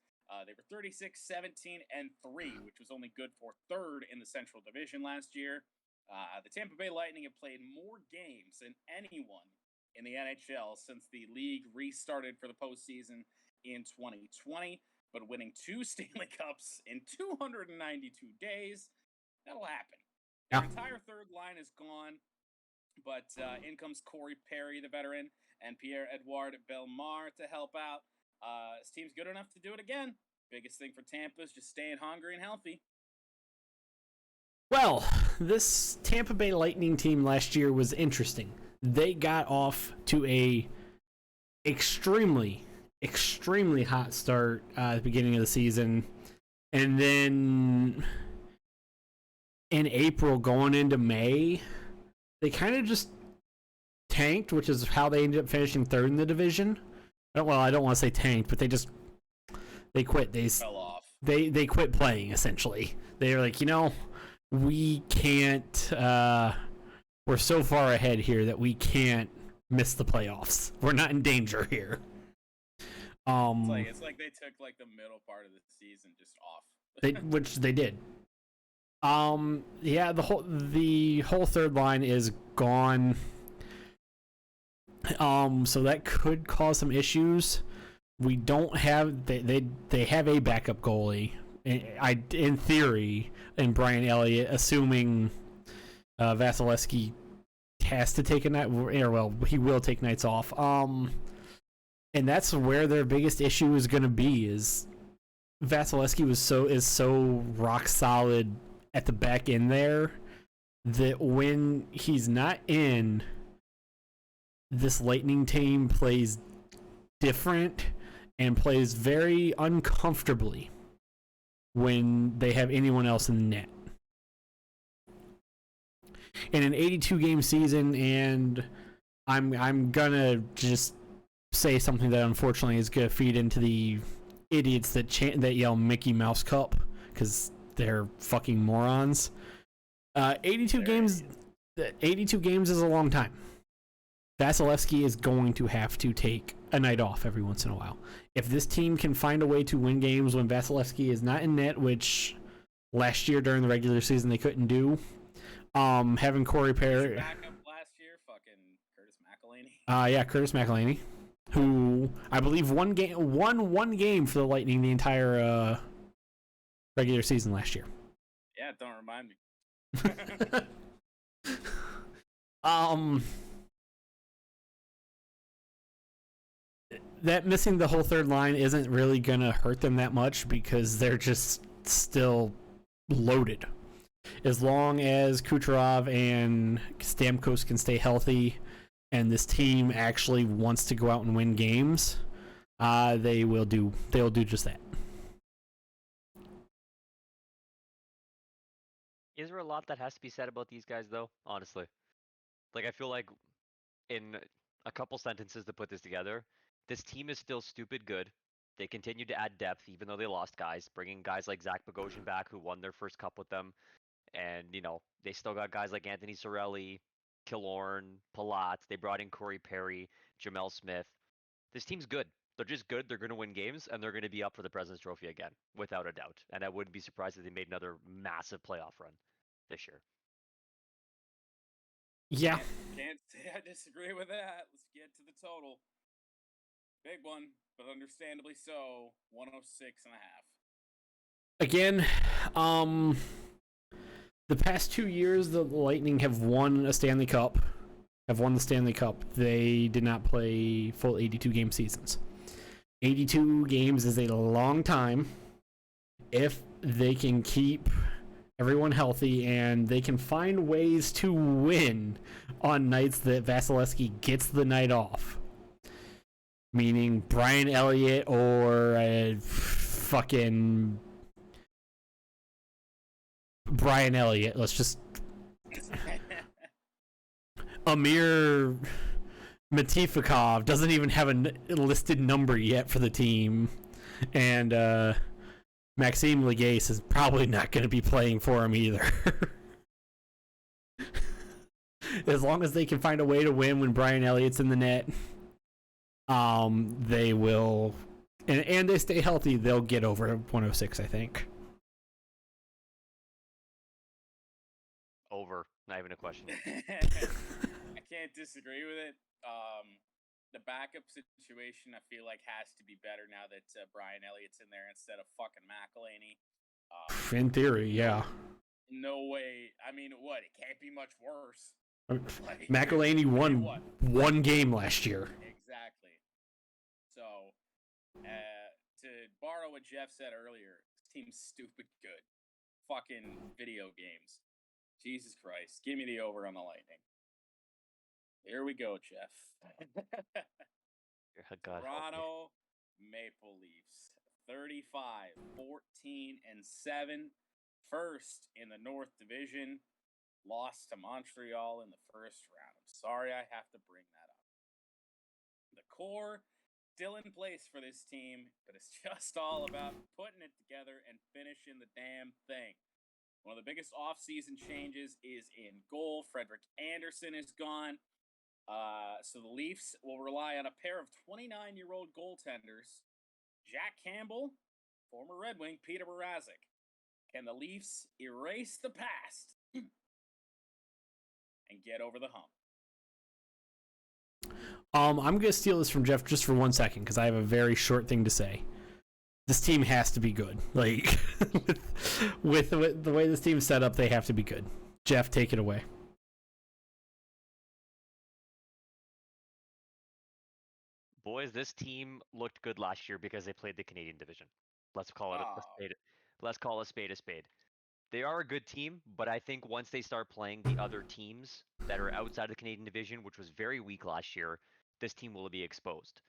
They were 36-17-3, which was only good for third in the Central Division last year. The Tampa Bay Lightning have played more games than anyone in the NHL since the league restarted for the postseason in 2020, but winning 2 Stanley Cups in 292 days, that'll happen. Their entire third line is gone, but in comes Corey Perry, the veteran, and Pierre-Edouard Bellemare to help out. This team's good enough to do it again. Biggest thing for Tampa is just staying hungry and healthy. Well, this Tampa Bay Lightning team last year was interesting. They got off to a extremely hot start at the beginning of the season. And then in April, going into May, they kind of just tanked, which is how they ended up finishing third in the division. well, I don't want to say tanked, but they quit. Fell off. They quit playing essentially. They were like, we can't. We're so far ahead here that we can't miss the playoffs. We're not in danger here. It's like they took like the middle part of the season just off. Which they did. Yeah, the whole third line is gone. So that could cause some issues. We don't have they have a backup goalie. In theory, and Brian Elliott, assuming Vasilevsky has to take a night, or well, he will take nights off. And that's where their biggest issue is going to be. Is Vasilevsky is so rock solid at the back end there that when he's not in, this Lightning team plays different and plays very uncomfortably when they have anyone else in the net. In an 82 game season, and I'm gonna just say something that unfortunately is gonna feed into the idiots that yell Mickey Mouse Cup because they're fucking morons. 82 games is a long time. Vasilevsky is going to have to take a night off every once in a while. If this team can find a way to win games when Vasilevsky is not in net, which last year during the regular season they couldn't do, having Corey Perry, backup last year, fucking Curtis McElhinney. Yeah, Curtis McElhinney, who I believe won one game for the Lightning the entire regular season last year. Yeah, don't remind me. That missing the whole third line isn't really gonna hurt them that much because they're just still loaded. As long as Kucherov and Stamkos can stay healthy and this team actually wants to go out and win games, they'll do just that. Is there a lot that has to be said about these guys, though? Honestly, like I feel like in a couple sentences to put this together, this team is still stupid good. They continue to add depth, even though they lost guys, bringing guys like Zach Bogosian back, who won their first cup with them, and they still got guys like Anthony Cirelli, Killorn, Palat. They brought in Corey Perry, Jamel Smith. This team's good. They're just good. They're going to win games, and they're going to be up for the President's Trophy again, without a doubt. And I wouldn't be surprised if they made another massive playoff run this year. Yeah. Can't say I disagree with that. Let's get to the total. Big one, but understandably so. 106 and a half. Again, the past 2 years the Lightning have won the Stanley Cup. They did not play full 82 game seasons. 82 games is a long time if they can keep everyone healthy and they can find ways to win on nights that Vasilevsky gets the night off. Meaning Brian Elliott or fucking Brian Elliott. Let's just Amir Matifikov doesn't even have a listed number yet for the team, and Maxime Legace is probably not going to be playing for him either. As long as they can find a way to win when Brian Elliott's in the net, they will, and they stay healthy, they'll get over 106, I think. Over. Not even a question. I can't disagree with it. The backup situation, I feel like, has to be better now that Brian Elliott's in there instead of fucking McElhinney. In theory, yeah. No way. I mean, what? It can't be much worse. Like, McElhinney won one game last year. Exactly. So, to borrow what Jeff said earlier, this team's stupid good. Fucking video games. Jesus Christ. Give me the over on the Lightning. Here we go, Jeff. God, Toronto Maple Leafs. 35, 14, and 7. First in the North Division. Lost to Montreal in the first round. I'm sorry I have to bring that up. The core still in place for this team, but it's just all about putting it together and finishing the damn thing. One of the biggest offseason changes is in goal. Frederick Anderson is gone. So the Leafs will rely on a pair of 29-year-old goaltenders, Jack Campbell, former Red Wing, Peter Mrazek. Can the Leafs erase the past and get over the hump? I'm going to steal this from Jeff just for 1 second because I have a very short thing to say. This team has to be good. Like, with the way this team's set up, they have to be good. Jeff, take it away. Boys, this team looked good last year because they played the Canadian division. Let's call it a spade. Let's call a spade a spade. They are a good team, but I think once they start playing the other teams that are outside of the Canadian division, which was very weak last year, this team will be exposed.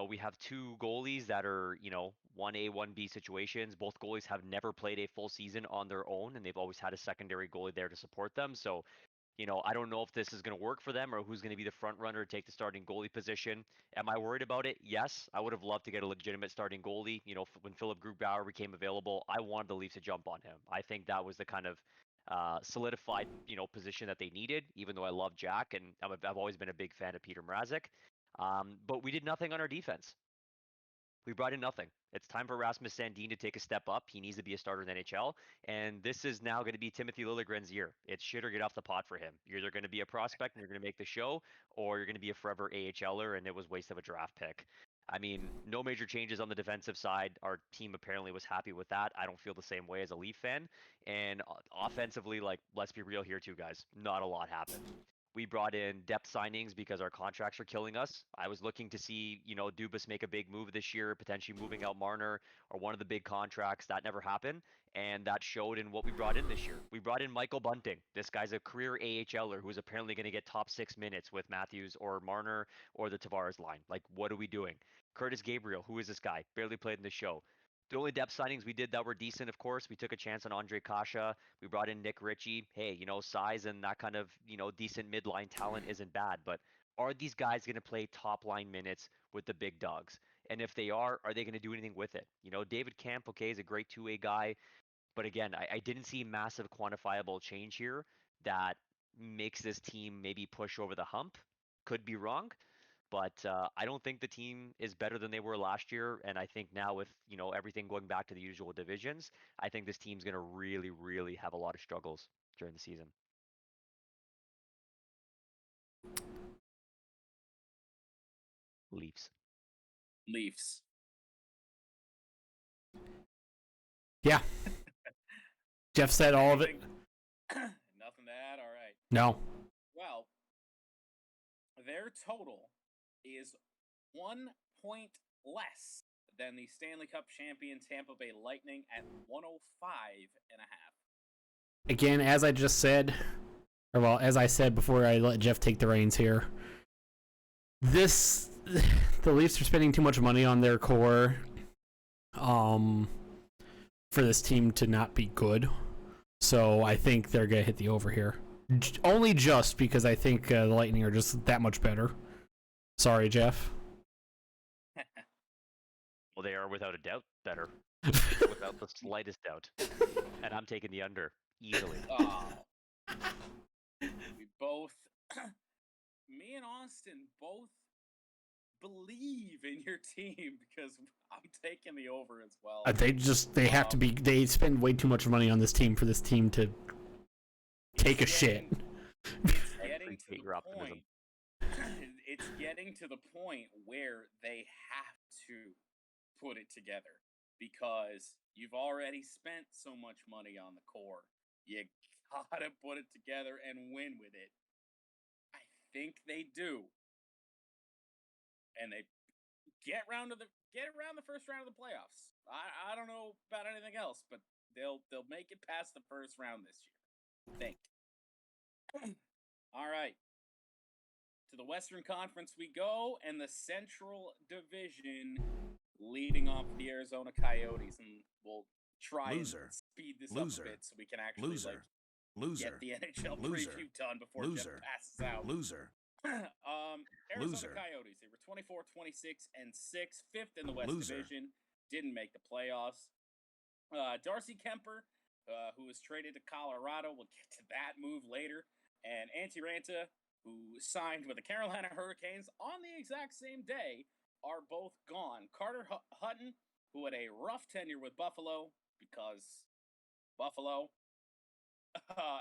We have two goalies that are, 1A, 1B situations. Both goalies have never played a full season on their own, and they've always had a secondary goalie there to support them. So, I don't know if this is going to work for them or who's going to be the front runner to take the starting goalie position. Am I worried about it? Yes. I would have loved to get a legitimate starting goalie. When Philip Grubauer became available, I wanted the Leafs to jump on him. I think that was the kind of solidified, position that they needed, even though I love Jack, and I've always been a big fan of Peter Mrazek. But we did nothing on our defense. We brought in nothing. It's time for Rasmus Sandin to take a step up. He needs to be a starter in the NHL. And this is now going to be Timothy Liljegren's year. It's shit or get off the pot for him. You're either going to be a prospect and you're going to make the show, or you're going to be a forever AHLer, and it was waste of a draft pick. I mean, no major changes on the defensive side. Our team apparently was happy with that. I don't feel the same way as a Leaf fan. And offensively, let's be real here too, guys. Not a lot happened. We brought in depth signings because our contracts are killing us. I was looking to see, Dubas make a big move this year, potentially moving out Marner or one of the big contracts. That never happened, and that showed in what we brought in this year. We brought in Michael Bunting. This guy's a career AHLer who's apparently going to get top 6 minutes with Matthews or Marner or the Tavares line. Like, what are we doing? Curtis Gabriel, who is this guy? Barely played in the show. The only depth signings we did that were decent, of course, we took a chance on Andre Kasha. We brought in Nick Ritchie. Hey, size and that kind of, decent midline talent isn't bad. But are these guys going to play top line minutes with the big dogs? And if they are they going to do anything with it? David Camp, okay, is a great two-way guy. But again, I didn't see massive quantifiable change here that makes this team maybe push over the hump. Could be wrong. But I don't think the team is better than they were last year. And I think now with, everything going back to the usual divisions, I think this team's going to really, really have a lot of struggles during the season. Leafs. Yeah. Jeff said all of it. Nothing to add? All right. No. Well, their total is 1 point less than the Stanley Cup champion Tampa Bay Lightning at 105.5. Again, as I just said, as I said before I let Jeff take the reins here, the Leafs are spending too much money on their core for this team to not be good. So I think they're going to hit the over here. Only just because I think the Lightning are just that much better. Sorry, Jeff. Well, they are without a doubt better. Without the slightest doubt. And I'm taking the under easily. We both, me and Austin both believe in your team because I'm taking the over as well. They have to be, they spend way too much money on this team for this team to take a shit. It's getting to the point where they have to put it together because you've already spent so much money on the core. You gotta put it together and win with it. I think they do, and they get around the first round of the playoffs. I don't know about anything else, but they'll make it past the first round this year. I think. All right. To the Western Conference we go, and the Central Division leading off the Arizona Coyotes, and we'll try and speed this up a bit so we can actually get the NHL preview done before Jeff passes out. Arizona Loser. Coyotes. They were 24, 26, and 6, fifth in the West Loser. Division. Didn't make the playoffs. Darcy Kemper, who was traded to Colorado. We'll get to that move later. And Antti Ranta, who signed with the Carolina Hurricanes on the exact same day, are both gone. Carter Hutton, who had a rough tenure with Buffalo because Buffalo,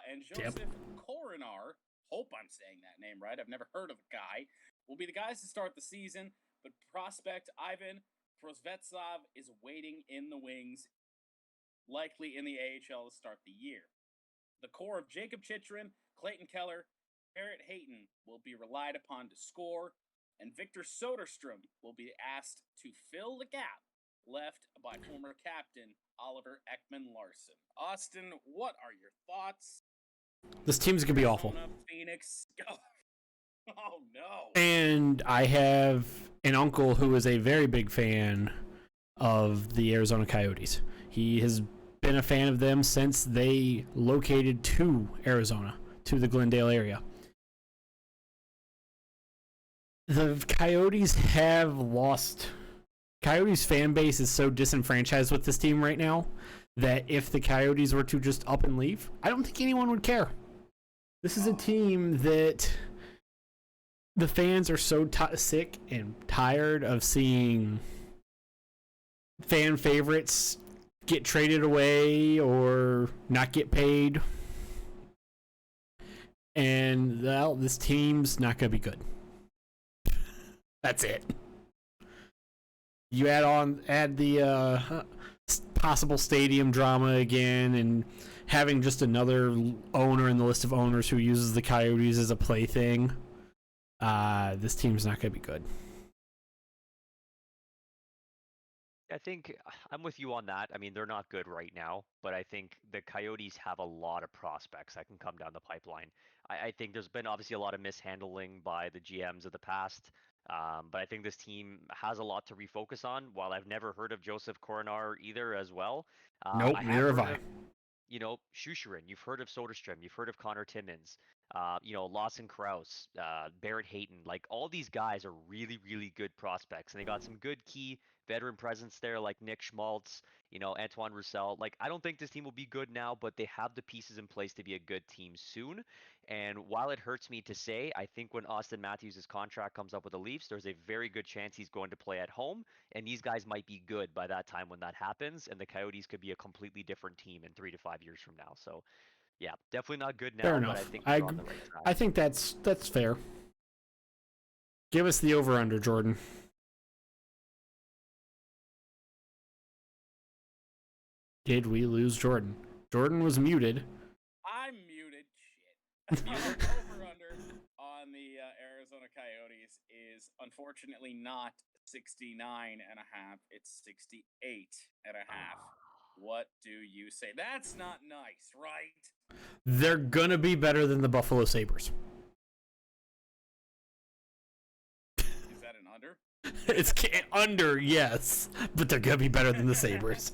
and Joseph Coronar, hope I'm saying that name right, I've never heard of the guy, will be the guys to start the season, but prospect Ivan Prosvetsov is waiting in the wings, likely in the AHL to start the year. The core of Jacob Chychrun, Clayton Keller, Barrett Hayton will be relied upon to score, and Victor Soderstrom will be asked to fill the gap left by former captain Oliver Ekman-Larsson. Austin, what are your thoughts? This team's going to be awful. Arizona, Phoenix. Oh, no. And I have an uncle who is a very big fan of the Arizona Coyotes. He has been a fan of them since they located to Arizona, to the Glendale area. The Coyotes have lost. Coyotes fan base is so disenfranchised with this team right now that if the Coyotes were to just up and leave, I don't think anyone would care. This is a team that the fans are so sick and tired of seeing fan favorites get traded away or not get paid. And, well, this team's not going to be good. That's it. You add the possible stadium drama again, and having just another owner in the list of owners who uses the Coyotes as a plaything. This team's not going to be good. I think I'm with you on that. I mean, they're not good right now, but I think the Coyotes have a lot of prospects that can come down the pipeline. I think there's been obviously a lot of mishandling by the GMs of the past, but I think this team has a lot to refocus on. While I've never heard of Joseph Coronar either as well. Nope, neither have I. Chychrun, you've heard of Soderstrom, you've heard of Connor Timmins, Lawson Krause, Barrett Hayton. Like, all these guys are really, really good prospects, and they got some good key veteran presence there, like Nick Schmaltz, Antoine Roussel. Like, I don't think this team will be good now, but they have the pieces in place to be a good team soon. And while it hurts me to say, I think when Austin Matthews' contract comes up with the Leafs, there's a very good chance he's going to play at home, and these guys might be good by that time when that happens, and the Coyotes could be a completely different team in 3 to 5 years from now. So, yeah, definitely not good now, Fair but enough. I think they're on the right track. I think that's fair. Give us the over-under, Jordan. Did we lose Jordan? Jordan was muted. I'm muted. Shit. Over-under on the Arizona Coyotes is unfortunately not 69 and a half. It's 68 and a half. What do you say? That's not nice, right? They're gonna be better than the Buffalo Sabres. Is that an under? It's under, yes, but they're gonna be better than the Sabres.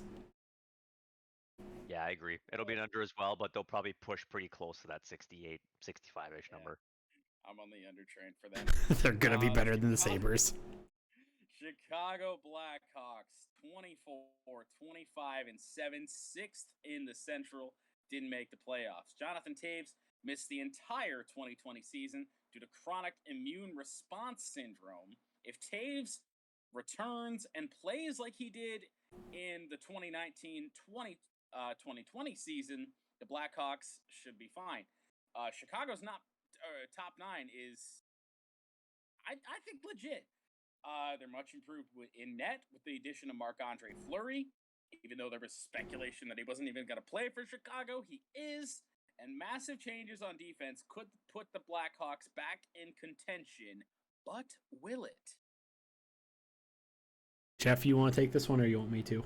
Yeah, I agree. It'll be an under as well, but they'll probably push pretty close to that 68, 65-ish number. I'm on the under train for them. They're gonna be better than the Sabres. Chicago Blackhawks, 24, 25, and 7, 6th in the Central, didn't make the playoffs. Jonathan Toews missed the entire 2020 season due to chronic immune response syndrome. If Toews returns and plays like he did in the 2019-2020 season, the Blackhawks should be fine. Chicago's not top 9 is, I think, legit. They're much improved in net with the addition of Marc-Andre Fleury. Even though there was speculation that he wasn't even going to play for Chicago, he is. And massive changes on defense could put the Blackhawks back in contention, but will it? Jeff, you want to take this one, or you want me to?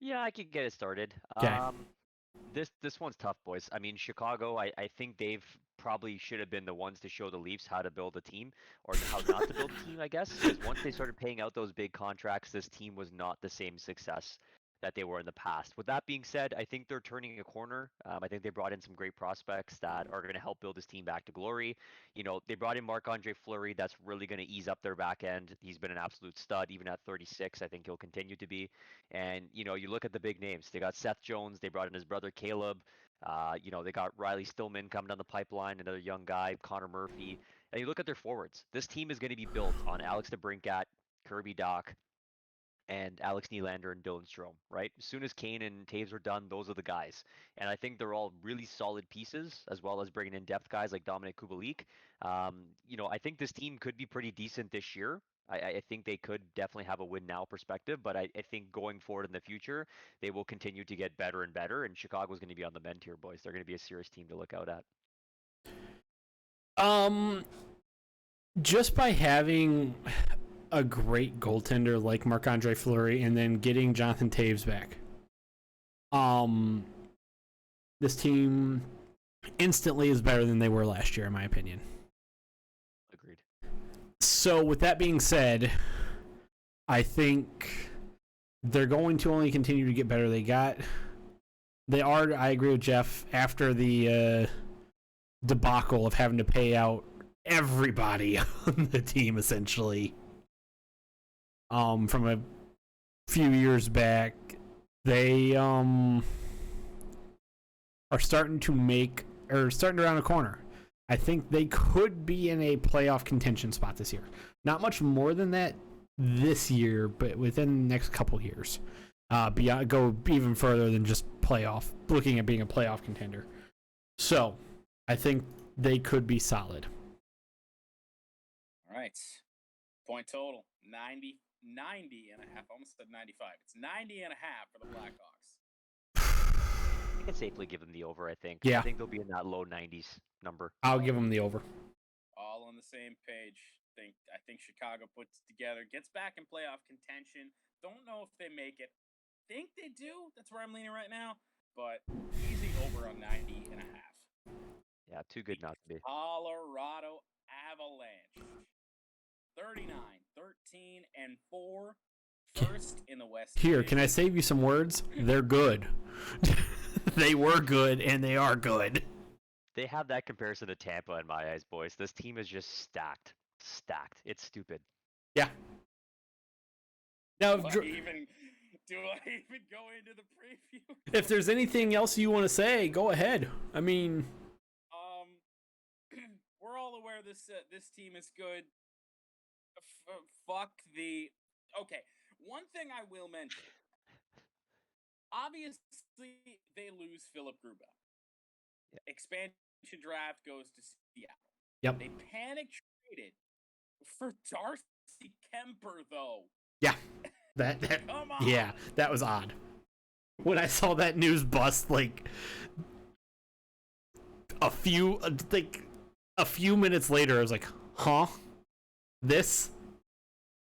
Yeah, I could get it started. Okay. This one's tough, boys. I mean, Chicago, I think they've probably should have been the ones to show the Leafs how to build a team, or how not to build a team, I guess. Because once they started paying out those big contracts, this team was not the same success that they were in the past. With that being said, I think they're turning a corner. I think they brought in some great prospects that are going to help build this team back to glory. They brought in Marc-Andre Fleury. That's really going to ease up their back end. He's been an absolute stud, even at 36. I think he'll continue to be. And, you look at the big names. They got Seth Jones. They brought in his brother Caleb. They got Riley Stillman coming down the pipeline, another young guy, Connor Murphy. And you look at their forwards. This team is going to be built on Alex DeBrincat, Kirby Doc, and Alex Nylander and Dylan Strome, right? As soon as Kane and Taves are done, those are the guys. And I think they're all really solid pieces, as well as bringing in depth guys like Dominic Kubalik. I think this team could be pretty decent this year. I think they could definitely have a win now perspective, but I think going forward in the future, they will continue to get better and better. And Chicago's going to be on the mend here, boys. They're going to be a serious team to look out at. Just by having a great goaltender like Marc-Andre Fleury and then getting Jonathan Taves back, this team instantly is better than they were last year, in my opinion. Agreed. So with that being said, I think they're going to only continue to get better. I agree with Jeff, after the debacle of having to pay out everybody on the team, essentially, from a few years back, they are starting to round a corner. I think they could be in a playoff contention spot this year. Not much more than that this year, but within the next couple years, go even further than just playoff. Looking at being a playoff contender, so I think they could be solid. All right. Point total 90 and a half. Almost said 95. It's 90 and a half for the Blackhawks. I can safely give them the over, I think. Yeah. I think they'll be in that low 90s number. I'll give them the over. All on the same page. I think Chicago puts it together, gets back in playoff contention. Don't know if they make it. Think they do. That's where I'm leaning right now. But easy over on 90 and a half. Yeah, too good not to be. Colorado Avalanche. 39, 13, and 4. First in the West. Here, can I save you some words? They're good. They were good, and they are good. They have that comparison to Tampa in my eyes, boys. This team is just stacked. Stacked. It's stupid. Yeah. Now, Do I even go into the preview? If there's anything else you want to say, go ahead. I mean, we're all aware this team is good. Fuck the. Okay, one thing I will mention. Obviously, they lose Philip Grubauer. Yeah. Expansion draft goes to Seattle. Yep. They panic traded for Darcy Kemper, though. Yeah. That Come on. Yeah, that was odd. When I saw that news bust, a few minutes later, I was like, huh? This?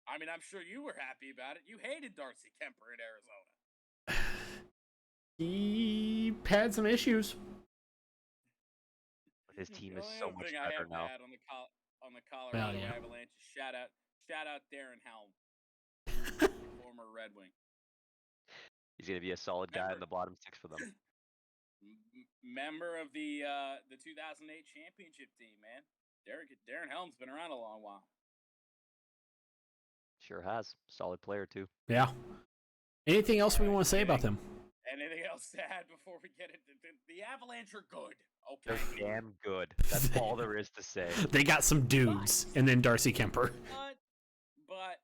I mean, I'm sure you were happy about it. You hated Darcy Kemper in Arizona. He had some issues. His team The is only so other much thing better I have now. had on the Colorado yeah. Avalanche. Shout out Darren Helm, former Red Wing. He's going to be a solid guy in the bottom six for them. Member of the 2008 championship team, man. Darren Helm's been around a long while. Sure has. Solid player, too. Yeah. Anything else we want to say about them? Anything else to add before we get into the Avalanche are good. They're Okay. damn good. That's all there is to say. They got some dudes, and then Darcy Kemper. But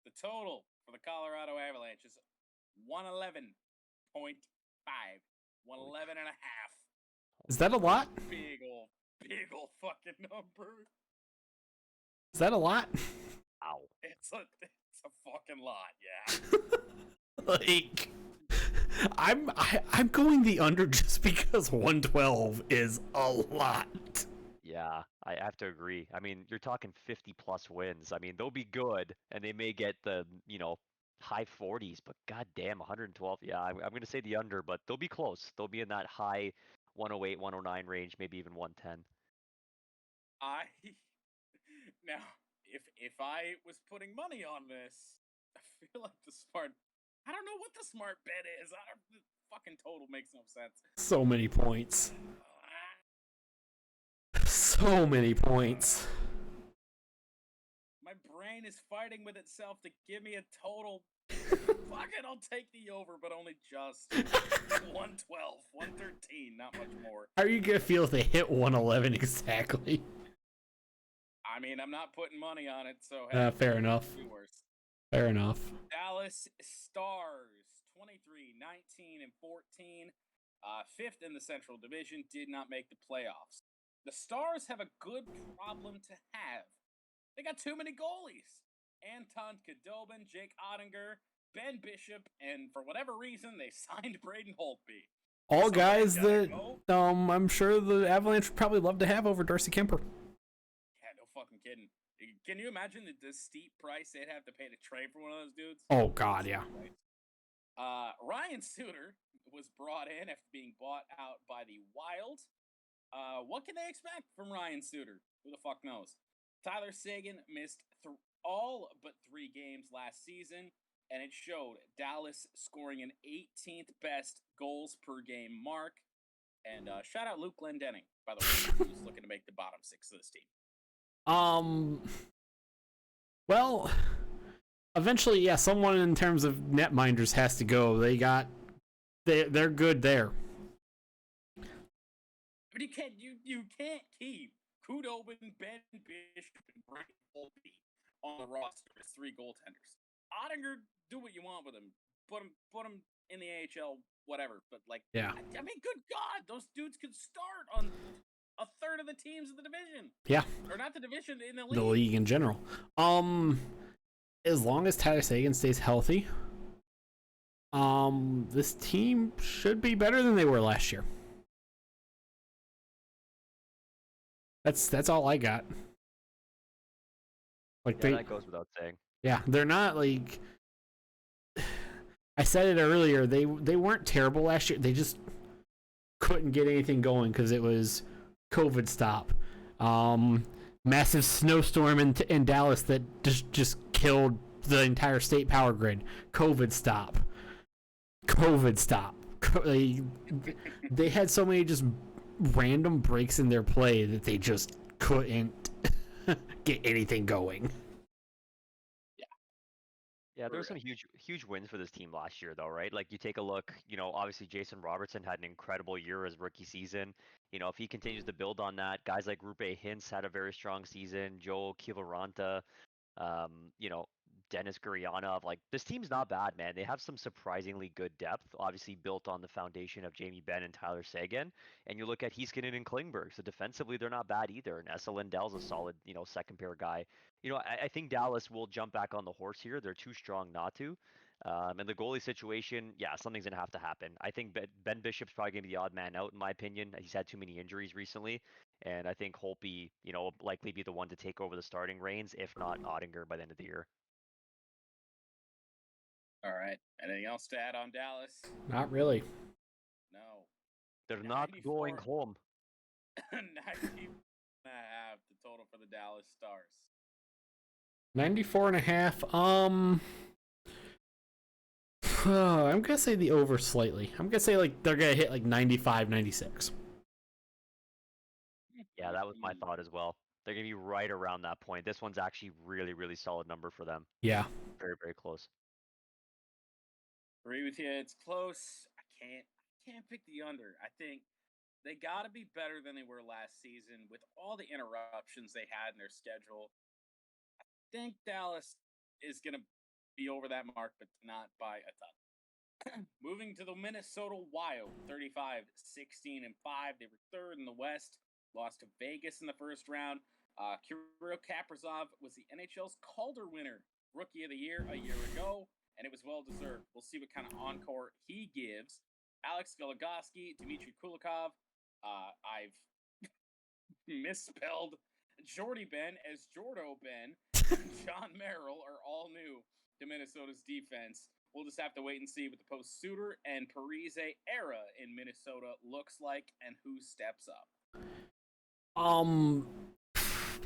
the total for the Colorado Avalanche is 111.5. 111 and a half. Is that a lot? Big old fucking number. Is that a lot? Ow. It's a fucking lot, yeah. I'm going the under just because 112 is a lot. Yeah, I have to agree. I mean, you're talking 50-plus wins. I mean, they'll be good, and they may get the, high 40s, but goddamn, 112. Yeah, I'm going to say the under, but they'll be close. They'll be in that high 108, 109 range, maybe even 110. Now, if I was putting money on this, I feel like the smart I don't know what the smart bet is. The fucking total makes no sense. So many points. So many points. My brain is fighting with itself to give me a total. Fuck it, I'll take the over, but only just 112, 113, not much more. How are you gonna feel if they hit 111 exactly? I mean, I'm not putting money on it, so Fair enough. Be worse. Fair enough. Dallas Stars, 23, 19, and 14, fifth in the Central Division, did not make the playoffs. The Stars have a good problem to have. They got too many goalies. Anton Khudobin, Jake Ottinger, Ben Bishop, and for whatever reason, they signed Braden Holtby. All So guys they that gotta I'm sure the Avalanche would probably love to have over Darcy Kemper. Yeah, no fucking kidding. Can you imagine the steep price they'd have to pay to trade for one of those dudes? Oh God, yeah. Ryan Suter was brought in after being bought out by the Wild. What can they expect from Ryan Suter? Who the fuck knows? Tyler Seguin missed all but 3 games last season, and it showed. Dallas scoring an 18th best goals per game mark. And shout out Luke Glendening, by the way, who's looking to make the bottom 6 of this team. Well, eventually, yeah, someone in terms of netminders has to go. They're good there. But you can't keep Khudobin, Ben Bishop, and Braden Holtby on the roster as 3 goaltenders. Ottinger, do what you want with him. Put him in the AHL, whatever. But yeah. I mean, good God, those dudes could start on a third of the teams in the division. Yeah. Or not the division, in the league. The league in general. As long as Tyler Seguin stays healthy, this team should be better than they were last year. That's all I got. That goes without saying. Yeah, they're not like. I said it earlier. They weren't terrible last year. They just couldn't get anything going because it was COVID stop. Massive snowstorm in Dallas that just killed the entire state power grid. COVID stop. They had so many just random breaks in their play that they just couldn't get anything going. Yeah, there were some huge wins for this team last year, though, right? Like, you take a look, obviously Jason Robertson had an incredible year as rookie season. If he continues to build on that, guys like Rupe Hintz had a very strong season, Joel Kivaranta, Dennis Gurianov. Like, this team's not bad, man. They have some surprisingly good depth, obviously built on the foundation of Jamie Benn and Tyler Seguin. And you look at Heiskanen and Klingberg. So defensively, they're not bad either. And Esa Lindell's a solid, second pair guy. I think Dallas will jump back on the horse here. They're too strong not to. And the goalie situation, yeah, something's going to have to happen. I think Ben Bishop's probably going to be the odd man out, in my opinion. He's had too many injuries recently. And I think Holtby, will likely be the one to take over the starting reins, if not Ottinger by the end of the year. All right. Anything else to add on Dallas? Not really. No. They're not going home. 90.5 the total for the Dallas Stars. 94.5. I'm gonna say the over slightly. I'm gonna say they're gonna hit 95, 96. Yeah, that was my thought as well. They're gonna be right around that point. This one's actually really, really solid number for them. Yeah. Very, very close. Agree with you. It's close. I can't pick the under. I think they got to be better than they were last season with all the interruptions they had in their schedule. I think Dallas is going to be over that mark, but not by a ton. Moving to the Minnesota Wild, 35, 16, and 5. They were third in the West, lost to Vegas in the first round. Kirill Kaprizov was the NHL's Calder winner, Rookie of the Year a year ago. And it was well-deserved. We'll see what kind of encore he gives. Alex Goligoski, Dmitry Kulikov. I've misspelled Jordy Ben as Jordo Ben. John Merrill are all new to Minnesota's defense. We'll just have to wait and see what the post-Suter and Parise era in Minnesota looks like and who steps up.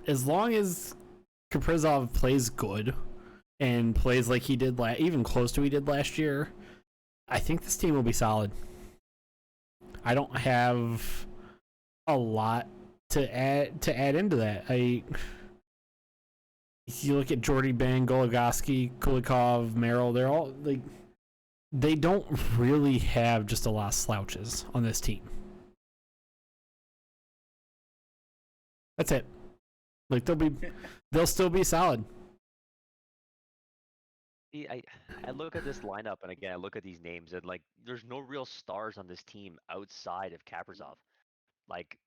As long as Kaprizov plays good, and plays like he did even close to he did last year, I think this team will be solid. I don't have a lot to add into that. You look at Jordy Bang, Goligoski, Kulikov, Merrill, they're all like, they don't really have just a lot of slouches on this team. That's it. Like they'll still be solid. See, I look at this lineup, and again, I look at these names, and like, there's no real stars on this team outside of Kaprizov. Like,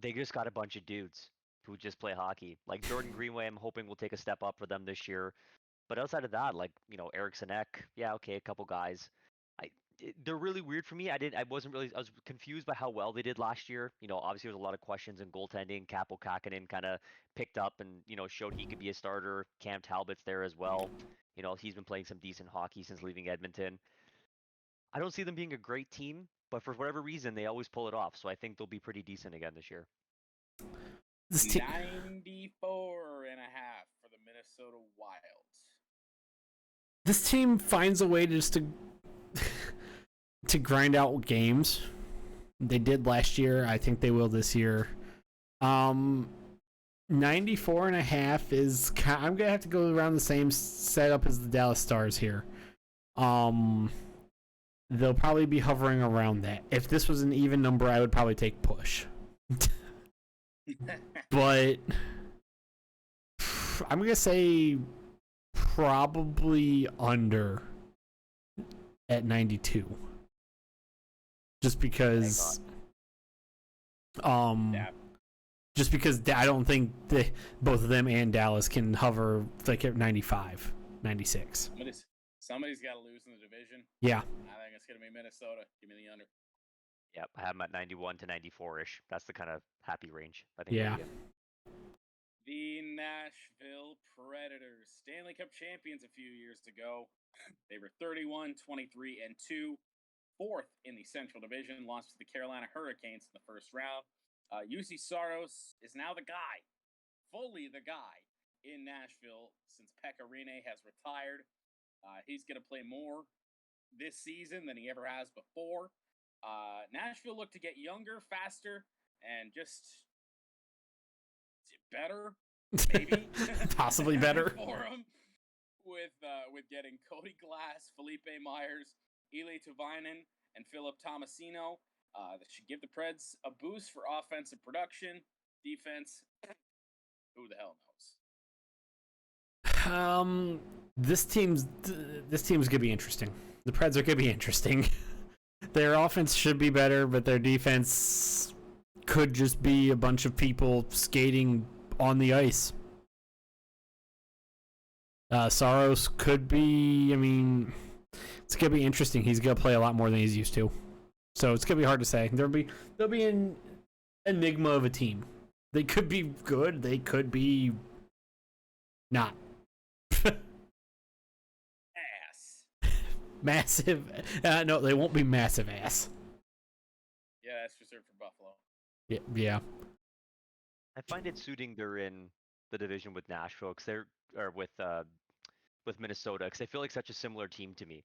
they just got a bunch of dudes who just play hockey. Like Jordan Greenway, I'm hoping will take a step up for them this year. But outside of that, like, Eriksson Ek, yeah, okay, a couple guys. They're really weird for me. I was confused by how well they did last year. Obviously there was a lot of questions in goaltending. Kaapo Kakkonen kind of picked up and, showed he could be a starter. Cam Talbot's there as well. He's been playing some decent hockey since leaving Edmonton. I don't see them being a great team, but for whatever reason, they always pull it off. So I think they'll be pretty decent again this year. 94 and a half for the Minnesota Wilds. This team finds a way to grind out games. They did last year. I think they will this year. 94 and a half is, I'm gonna have to go around the same setup as the Dallas Stars here. They'll probably be hovering around that. If this was an even number, I would probably take push. But I'm gonna say probably under at 92. Just because just because I don't think both of them and Dallas can hover like at 95, 96. Somebody's got to lose in the division. Yeah. I think it's going to be Minnesota. Give me the under. Yep, I have them at 91 to 94-ish. That's the kind of happy range I think. Yeah. The Nashville Predators, Stanley Cup champions a few years ago. They were 31, 23, and 2. Fourth in the Central Division, lost to the Carolina Hurricanes in the first round. UC Saros is now the guy, fully the guy in Nashville since Pekka Rinne has retired. He's going to play more this season than he ever has before. Nashville looked to get younger, faster, and just better, maybe. Possibly better. For him with getting Cody Glass, Felipe Myers, Eli Tuvainen, and Philip Tomasino. That should give the Preds a boost for offensive production. Defense, who the hell knows? This team's gonna be interesting. The Preds are gonna be interesting. Their offense should be better, but their defense could just be a bunch of people skating on the ice. Saros could be. I mean, it's gonna be interesting. He's gonna play a lot more than he's used to, so it's gonna be hard to say. There'll be an enigma of a team. They could be good. They could be not. Ass. Massive. No, they won't be massive ass. Yeah, that's reserved for Buffalo. Yeah. I find it suiting they're in the division with Nashville with Minnesota, because they feel like such a similar team to me.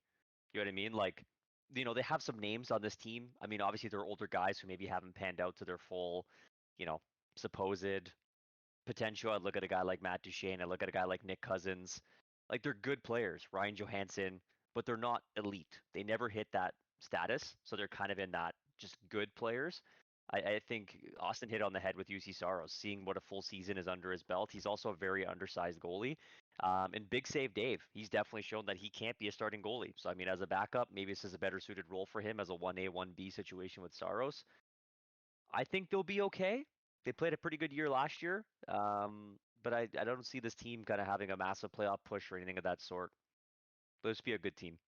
You know what I mean? Like, they have some names on this team. I mean, obviously they're older guys who maybe haven't panned out to their full, supposed potential. I look at a guy like Matt Duchene. I look at a guy like Nick Cousins. Like, they're good players, Ryan Johansson, but they're not elite. They never hit that status, so they're kind of in that just good players. I think Austin hit on the head with UC Saros, seeing what a full season is under his belt. He's also a very undersized goalie. And Big Save Dave, he's definitely shown that he can't be a starting goalie. So, I mean, as a backup, maybe this is a better suited role for him as a 1A, 1B situation with Saros. I think they'll be okay. They played a pretty good year last year. But I don't see this team kind of having a massive playoff push or anything of that sort. But this be a good team.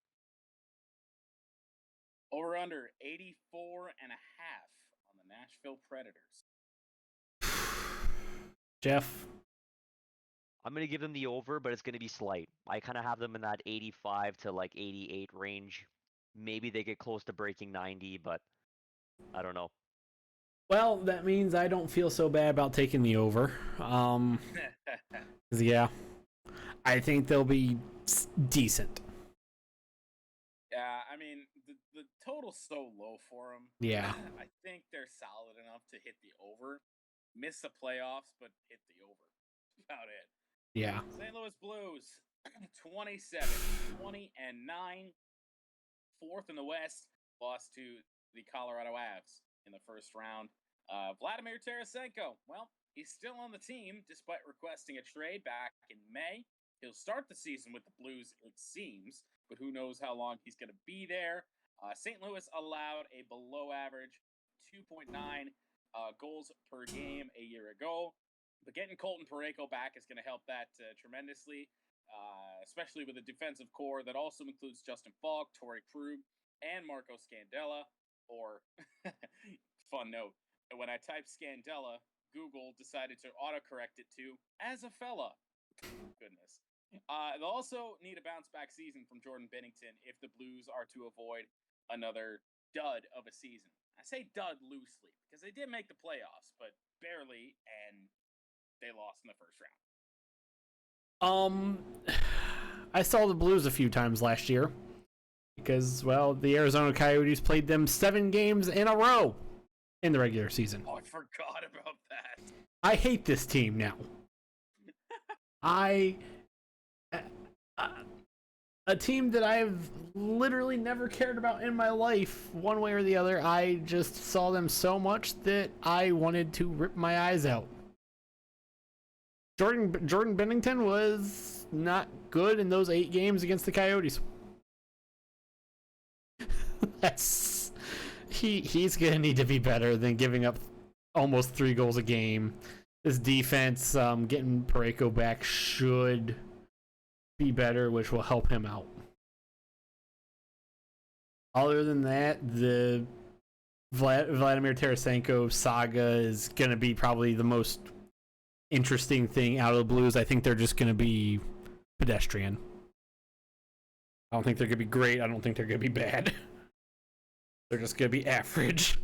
Over under 84 and a half on the Nashville Predators. Jeff? I'm going to give them the over, but it's going to be slight. I kind of have them in that 85 to like 88 range. Maybe they get close to breaking 90, but I don't know. Well, that means I don't feel so bad about taking the over. Yeah. I think they'll be decent. Yeah, I mean, the total's so low for them. Yeah. I think they're solid enough to hit the over. Miss the playoffs, but hit the over. That's about it. Yeah. St. Louis Blues, 27, 20-9. Fourth in the West, lost to the Colorado Avs in the first round. Vladimir Tarasenko, well, he's still on the team despite requesting a trade back in May. He'll start the season with the Blues, it seems, but who knows how long he's going to be there. St. Louis allowed a below-average 2.9 goals per game a year ago, but getting Colton Parayko back is going to help that tremendously, especially with a defensive core that also includes Justin Falk, Torrey Krug, and Marco Scandella. Or, fun note, when I typed Scandella, Google decided to autocorrect it to as a fella. Goodness. They'll also need a bounce-back season from Jordan Binnington if the Blues are to avoid another dud of a season. I say dud loosely because they did make the playoffs, but barely, and they lost in the first round. I saw the Blues a few times last year because, well, the Arizona Coyotes played them 7 games in a row in the regular season. Oh, I forgot about that. I hate this team now. A team that I've literally never cared about in my life, one way or the other. I just saw them so much that I wanted to rip my eyes out. Jordan Binnington was not good in those 8 games against the Coyotes. He's gonna need to be better than giving up almost 3 goals a game. This defense, getting Parayko back should be better, which will help him out. Other than that, the Vladimir Tarasenko saga is going to be probably the most interesting thing out of the Blues. I think they're just going to be pedestrian. I don't think they're going to be great. I don't think they're going to be bad. They're just going to be average.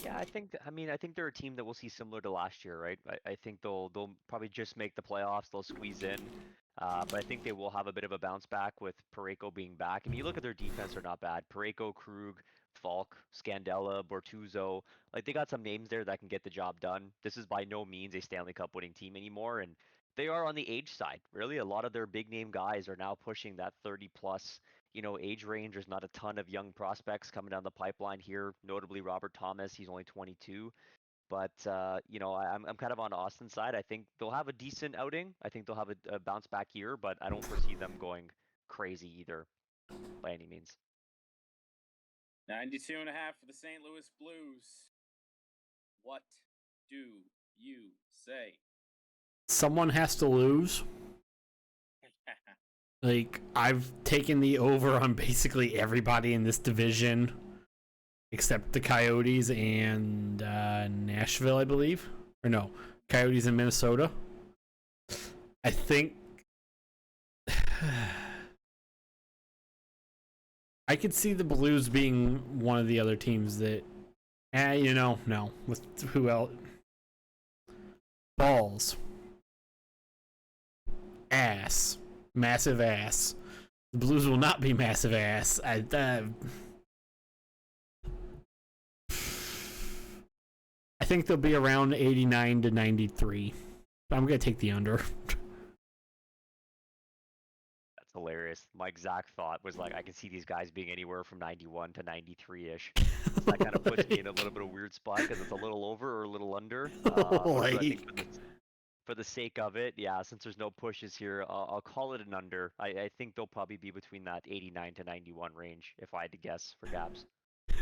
Yeah, I think they're a team that we'll see similar to last year, right? I think they'll probably just make the playoffs. They'll squeeze in, but I think they will have a bit of a bounce back with Parayko being back. I mean, you look at their defense; they're not bad. Parayko, Krug, Falk, Scandella, Bortuzzo, like they got some names there that can get the job done. This is by no means a Stanley Cup winning team anymore, and they are on the age side. Really, a lot of their big name guys are now pushing that 30 plus. Age range. There's not a ton of young prospects coming down the pipeline here. Notably, Robert Thomas. He's only 22. But I'm kind of on Austin's side. I think they'll have a decent outing. I think they'll have a bounce back year, but I don't foresee them going crazy either, by any means. 92.5 for the St. Louis Blues. What do you say? Someone has to lose. Like, I've taken the over on basically everybody in this division except the Coyotes and Nashville, I believe. Or no, Coyotes and Minnesota. I think I could see the Blues being one of the other teams that, no. With who else? Balls. Ass. Massive ass. The Blues will not be massive ass. I think they'll be around 89 to 93. I'm going to take the under. That's hilarious. My exact thought was like, I can see these guys being anywhere from 91 to 93-ish. That kind of puts me in a little bit of a weird spot because it's a little over or a little under. So I think for the sake of it, yeah, since there's no pushes here, I'll call it an under. I think they'll probably be between that 89 to 91 range, if I had to guess, for Gabs. Go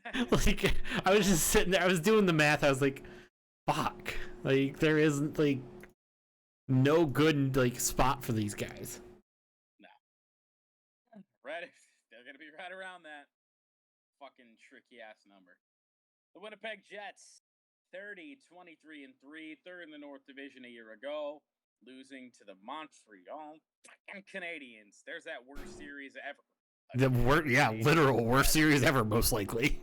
under. Like, I was just sitting there, I was doing the math, I was like, fuck. Like, there isn't, like, no good, like, spot for these guys. No. Right, they're going to be right around that fucking tricky-ass number. The Winnipeg Jets. 30, 23-3, third in the North Division a year ago, losing to the Montreal fucking Canadiens. There's that worst series ever. Literal worst series ever, most likely.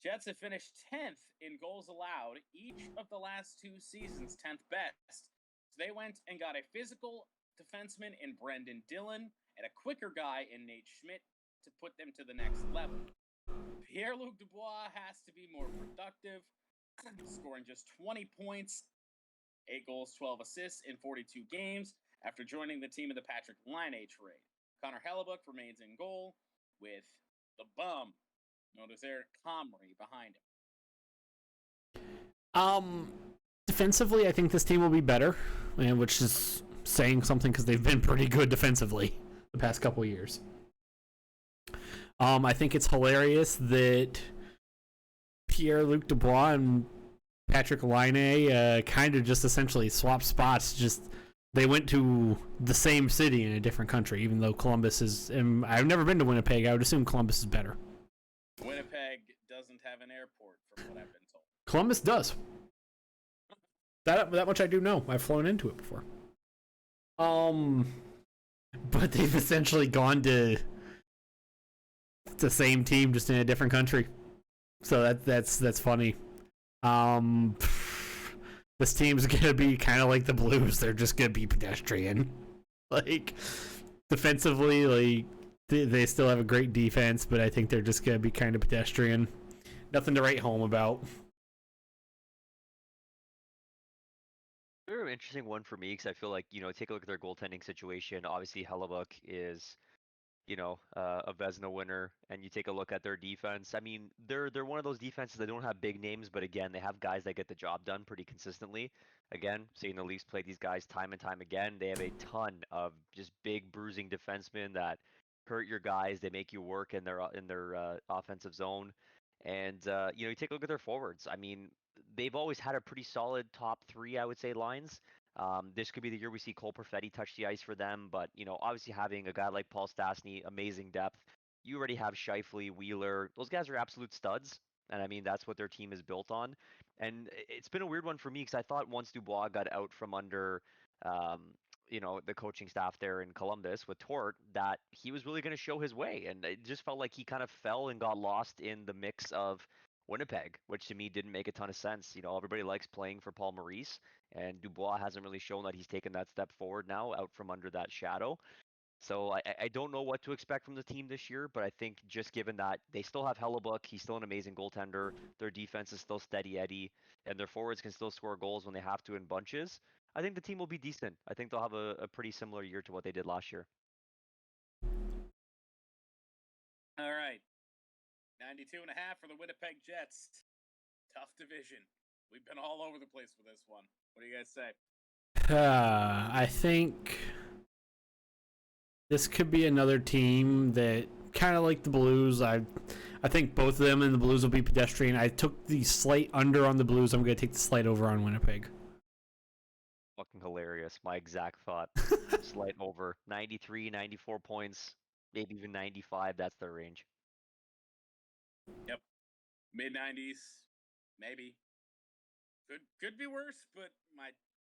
Jets have finished 10th in goals allowed each of the last 2 seasons, 10th best. So they went and got a physical defenseman in Brendan Dillon and a quicker guy in Nate Schmidt to put them to the next level. Pierre-Luc Dubois has to be more productive, scoring just 20 points, 8 goals, 12 assists in 42 games after joining the team of the Patrick Laine trade. Connor Hellebuck remains in goal with the bum known as Eric Comrie behind him. Defensively, I think this team will be better, which is saying something because they've been pretty good defensively the past couple of years. I think it's hilarious that Pierre-Luc Dubois and Patrick Laine kind of just essentially swapped spots. Just they went to the same city in a different country, even though Columbus is. I've never been to Winnipeg. I would assume Columbus is better. Winnipeg doesn't have an airport, from what I've been told. Columbus does. That much I do know. I've flown into it before. But they've essentially gone to the same team, just in a different country. So that's funny. This team's gonna be kind of like the Blues. They're just gonna be pedestrian. Like defensively, like they still have a great defense, but I think they're just gonna be kind of pedestrian. Nothing to write home about. Very interesting one for me because I feel like, take a look at their goaltending situation. Obviously, Hellebuck is, a Vezina winner, and you take a look at their defense. I mean, they're one of those defenses that don't have big names, but again, they have guys that get the job done pretty consistently. Again, seeing the Leafs play these guys time and time again, they have a ton of just big bruising defensemen that hurt your guys. They make you work in their offensive zone, and you take a look at their forwards. I mean, they've always had a pretty solid top 3, I would say, lines. This could be the year we see Cole Perfetti touch the ice for them, but obviously having a guy like Paul Stastny, amazing depth. You already have Scheifele, Wheeler. Those guys are absolute studs, and I mean that's what their team is built on. And it's been a weird one for me because I thought once Dubois got out from under, the coaching staff there in Columbus with Tort, that he was really going to show his way, and it just felt like he kind of fell and got lost in the mix of Winnipeg, which to me didn't make a ton of sense. Everybody likes playing for Paul Maurice, and Dubois hasn't really shown that he's taken that step forward now out from under that shadow. So I don't know what to expect from the team this year, but I think just given that they still have Hellebuck, he's still an amazing goaltender, their defense is still steady Eddie, and their forwards can still score goals when they have to in bunches, I think the team will be decent. I think they'll have a pretty similar year to what they did last year. All right. 92.5 for the Winnipeg Jets. Tough division. We've been all over the place with this one. What do you guys say? I think this could be another team that kind of like the Blues. I think both of them and the Blues will be pedestrian. I took the slight under on the Blues. I'm going to take the slight over on Winnipeg. Fucking hilarious. My exact thought. Slight over. 93, 94 points, maybe even 95. That's their range. Yep. Mid-90s. Maybe. Could be worse, but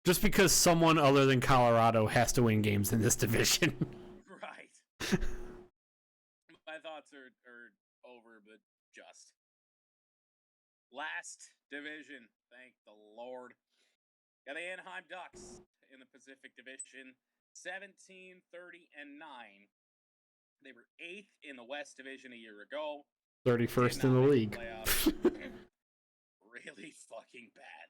just because someone other than Colorado has to win games in this division. Right. My thoughts are over, but just. Last division. Thank the Lord. Got the Anaheim Ducks in the Pacific Division. 17-30-9. They were 8th in the West Division a year ago. 31st in the league. Really fucking bad.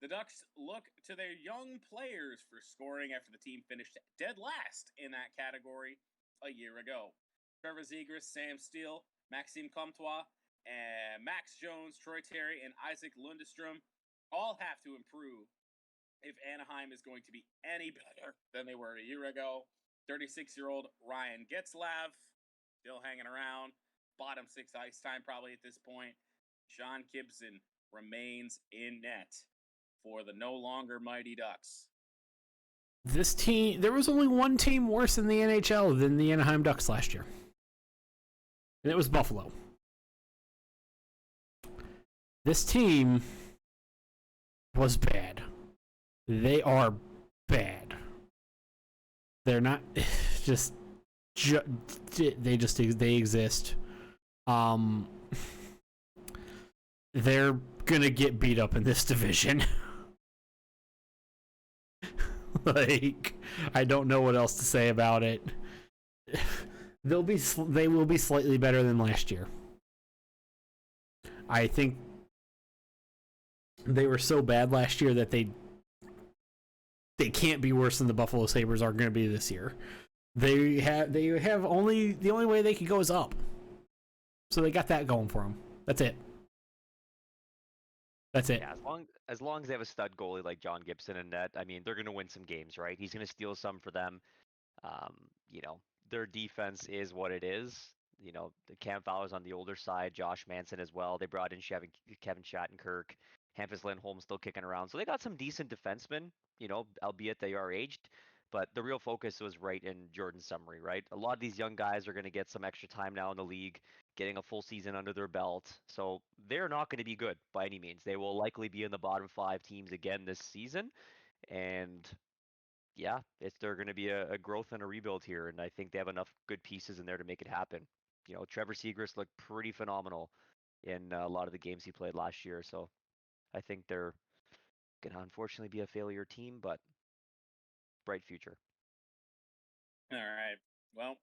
The Ducks look to their young players for scoring after the team finished dead last in that category a year ago. Trevor Zegras, Sam Steele, Maxime Comtois, and Max Jones, Troy Terry, and Isaac Lundestrom all have to improve if Anaheim is going to be any better than they were a year ago. 36-year-old Ryan Getzlav, still hanging around. Bottom 6 ice time probably at this point. Sean Gibson remains in net for the no longer mighty Ducks. This team, there was only one team worse in the NHL than the Anaheim Ducks last year. And it was Buffalo. This team was bad. They are bad. They're not they exist. they're gonna get beat up in this division. Like, I don't know what else to say about it. They will be slightly better than last year. I think they were so bad last year that they can't be worse than the Buffalo Sabres are going to be this year. They have only the only way they could go is up. So they got that going for them. That's it. That's it. Yeah, as long as they have a stud goalie like John Gibson in net, I mean, they're going to win some games, right? He's going to steal some for them. You know, their defense is what it is. You know, the Cam Fowler's on the older side, Josh Manson as well. They brought in Kevin Shattenkirk, Hampus Lindholm still kicking around. So they got some decent defensemen, you know, albeit they are aged. But the real focus was right in Jordan Summary, right? A lot of these young guys are going to get some extra time now in the league, getting a full season under their belt. So they're not going to be good by any means. They will likely be in the bottom 5 teams again this season. And yeah, they're going to be a growth and a rebuild here, and I think they have enough good pieces in there to make it happen. You know, Trevor Seagrass looked pretty phenomenal in a lot of the games he played last year, so I think they're going to unfortunately be a failure team, but bright future. All right. Well,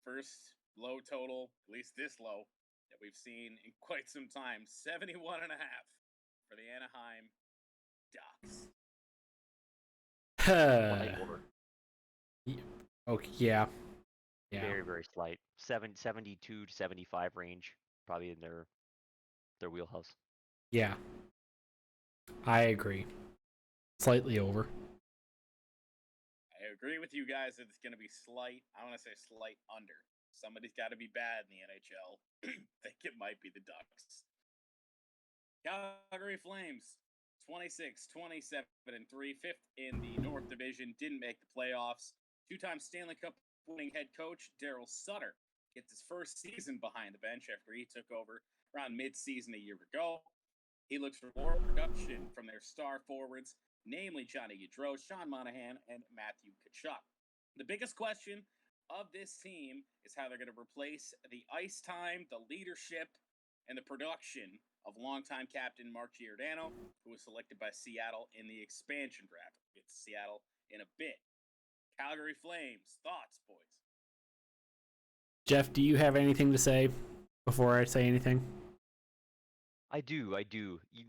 first low total, at least this low, that we've seen in quite some time, 71.5 for the Anaheim Ducks. Slight over. Okay, yeah. Very, very slight. 72 to 75 range, probably in their wheelhouse. Yeah. I agree. Slightly over. I agree with you guys that it's going to be slight. I want to say slight under. Somebody's got to be bad in the NHL. I think it might be the Ducks. Calgary Flames, 26, 27, and 3, fifth in the North Division, didn't make the playoffs. Two-time Stanley Cup winning head coach Daryl Sutter gets his first season behind the bench after he took over around mid-season a year ago. He looks for more production from their star forwards, namely Johnny Gaudreau, Sean Monahan, and Matthew Tkachuk. The biggest question of this team is how they're going to replace the ice time, the leadership, and the production of longtime captain Mark Giordano, who was selected by Seattle in the expansion draft. We'll get to Seattle in a bit. Calgary Flames, thoughts, boys? Jeff, do you have anything to say before I say anything? I do.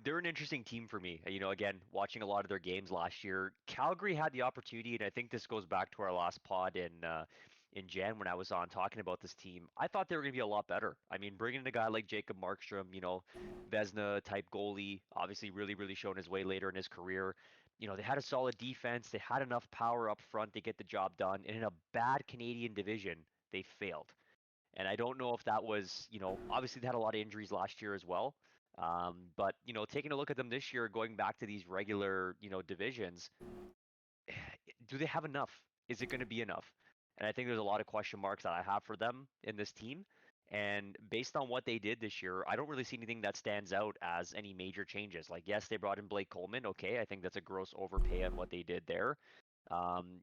They're an interesting team for me. You know, again, watching a lot of their games last year, Calgary had the opportunity, and I think this goes back to our last pod in Jan when I was on talking about this team. I thought they were going to be a lot better. I mean, bringing in a guy like Jacob Markstrom, you know, Vesna type goalie, obviously really shown his way later in his career. You know, they had a solid defense. They had enough power up front to get the job done. And in a bad Canadian division, they failed. And I don't know if that was, you know, obviously they had a lot of injuries last year as well. But, you know, taking a look at them this year, going back to these regular, you know, divisions, do they have enough? Is it going to be enough? And I think there's a lot of question marks that I have for them in this team. And based on what they did this year, I don't really see anything that stands out as any major changes. Like, yes, they brought in Blake Coleman. Okay, I think that's a gross overpay on what they did there.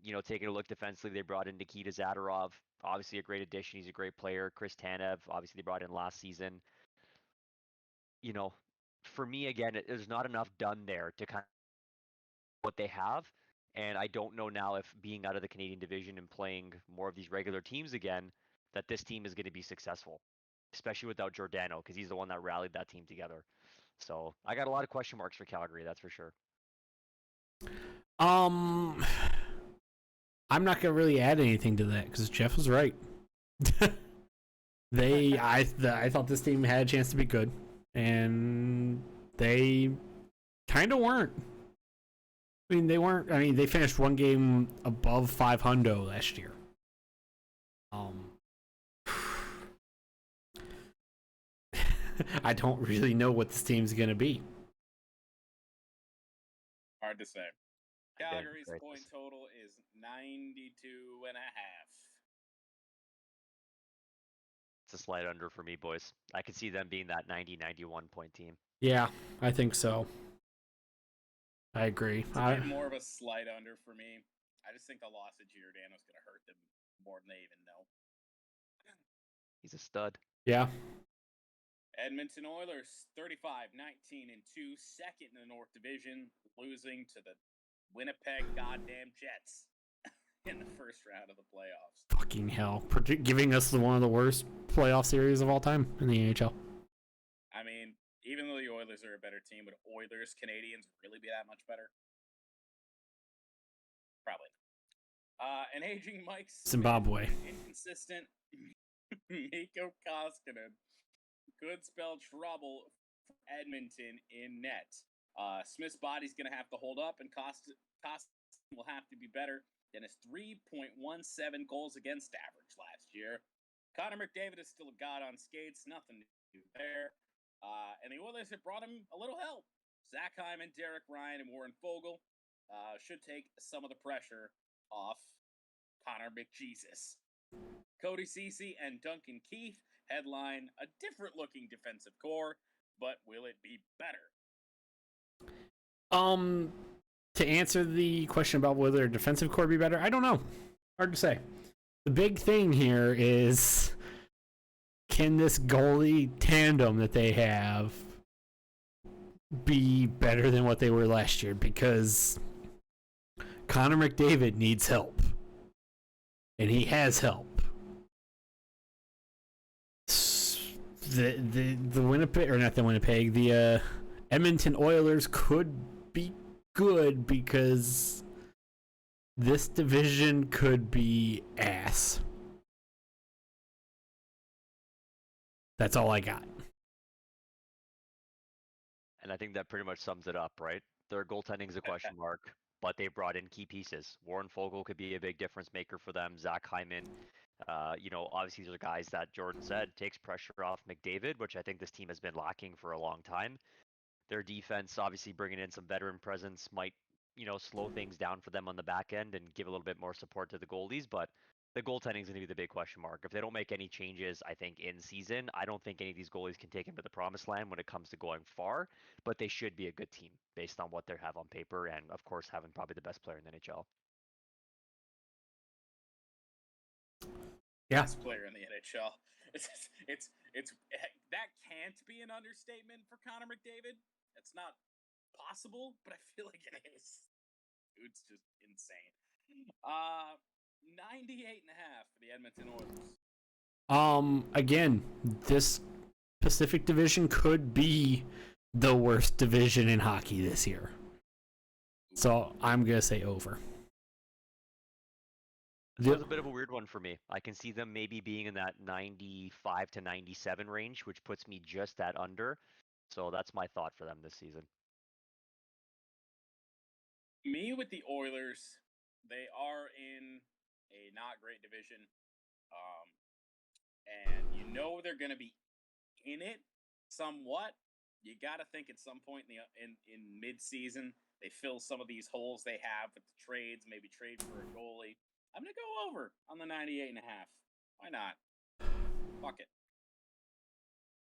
You know, taking a look defensively, they brought in Nikita Zadorov, obviously a great addition. He's a great player. Chris Tanev, obviously they brought in last season. You know, for me, again, there's not enough done there to kind of what they have. And I don't know now if being out of the Canadian division and playing more of these regular teams again, that this team is going to be successful, especially without Giordano, because he's the one that rallied that team together. So I got a lot of question marks for Calgary, that's for sure. I'm not gonna really add anything to that because Jeff was right. I thought this team had a chance to be good, and they kind of weren't. I mean, they weren't. I mean, they finished one game above 500 last year. I don't really know what this team's gonna be. Hard to say. Calgary's Right. point total is 92.5. It's a slight under for me, boys. I could see them being that 90-91 point team. Yeah, I think so. I agree. It's a bit more of a slight under for me. I just think the loss of Giordano is going to hurt them more than they even know. He's a stud. Yeah. Edmonton Oilers 35-19-2, second in the North Division, losing to the Winnipeg goddamn Jets in the first round of the playoffs. Fucking hell. Giving us one of the worst playoff series of all time in the NHL. I mean, even though the Oilers are a better team, would Oilers Canadians really be that much better? Probably not. An aging Mike Smith, Zimbabwe. inconsistent Mikko Koskinen could spell trouble for Edmonton in net. Smith's body's going to have to hold up, and Koskinen will have to be better than his 3.17 goals against average last year. Connor McDavid is still a god on skates, nothing to do there. And the Oilers have brought him a little help. Zach Hyman, Derek Ryan, and Warren Foegele should take some of the pressure off Connor McJesus. Cody Ceci and Duncan Keith headline a different-looking defensive core, but will it be better? To answer the question about whether a defensive core be better, I don't know. Hard to say. The big thing here is, can this goalie tandem that they have be better than what they were last year? Because Connor McDavid needs help. And he has help. The Winnipeg, or not the Winnipeg, the Edmonton Oilers could be good because this division could be ass. That's all I got. And I think that pretty much sums it up, right? Their goaltending is a question mark, but they brought in key pieces. Warren Foegele could be a big difference maker for them. Zach Hyman, obviously these are guys that Jordan said takes pressure off McDavid, which I think this team has been lacking for a long time. Their defense, obviously bringing in some veteran presence, might, slow things down for them on the back end and give a little bit more support to the goalies, but the goaltending is going to be the big question mark. If they don't make any changes, I think, in season, I don't think any of these goalies can take them to the promised land when it comes to going far, but they should be a good team based on what they have on paper and, of course, having probably the best player in the NHL. Yeah. Best player in the NHL. It's that can't be an understatement for Connor McDavid. It's not possible, but I feel like it is. Dude's just insane. 98.5 for the Edmonton Oilers. Again, this Pacific Division could be the worst division in hockey this year. So I'm gonna say over. This was a bit of a weird one for me. I can see them maybe being in that 95 to 97 range, which puts me just at under. So that's my thought for them this season. Me with the Oilers, they are in a not great division. And they're going to be in it somewhat. You got to think at some point in mid-season, they fill some of these holes they have with the trades, maybe trade for a goalie. I'm going to go over on the 98.5. Why not? Fuck it.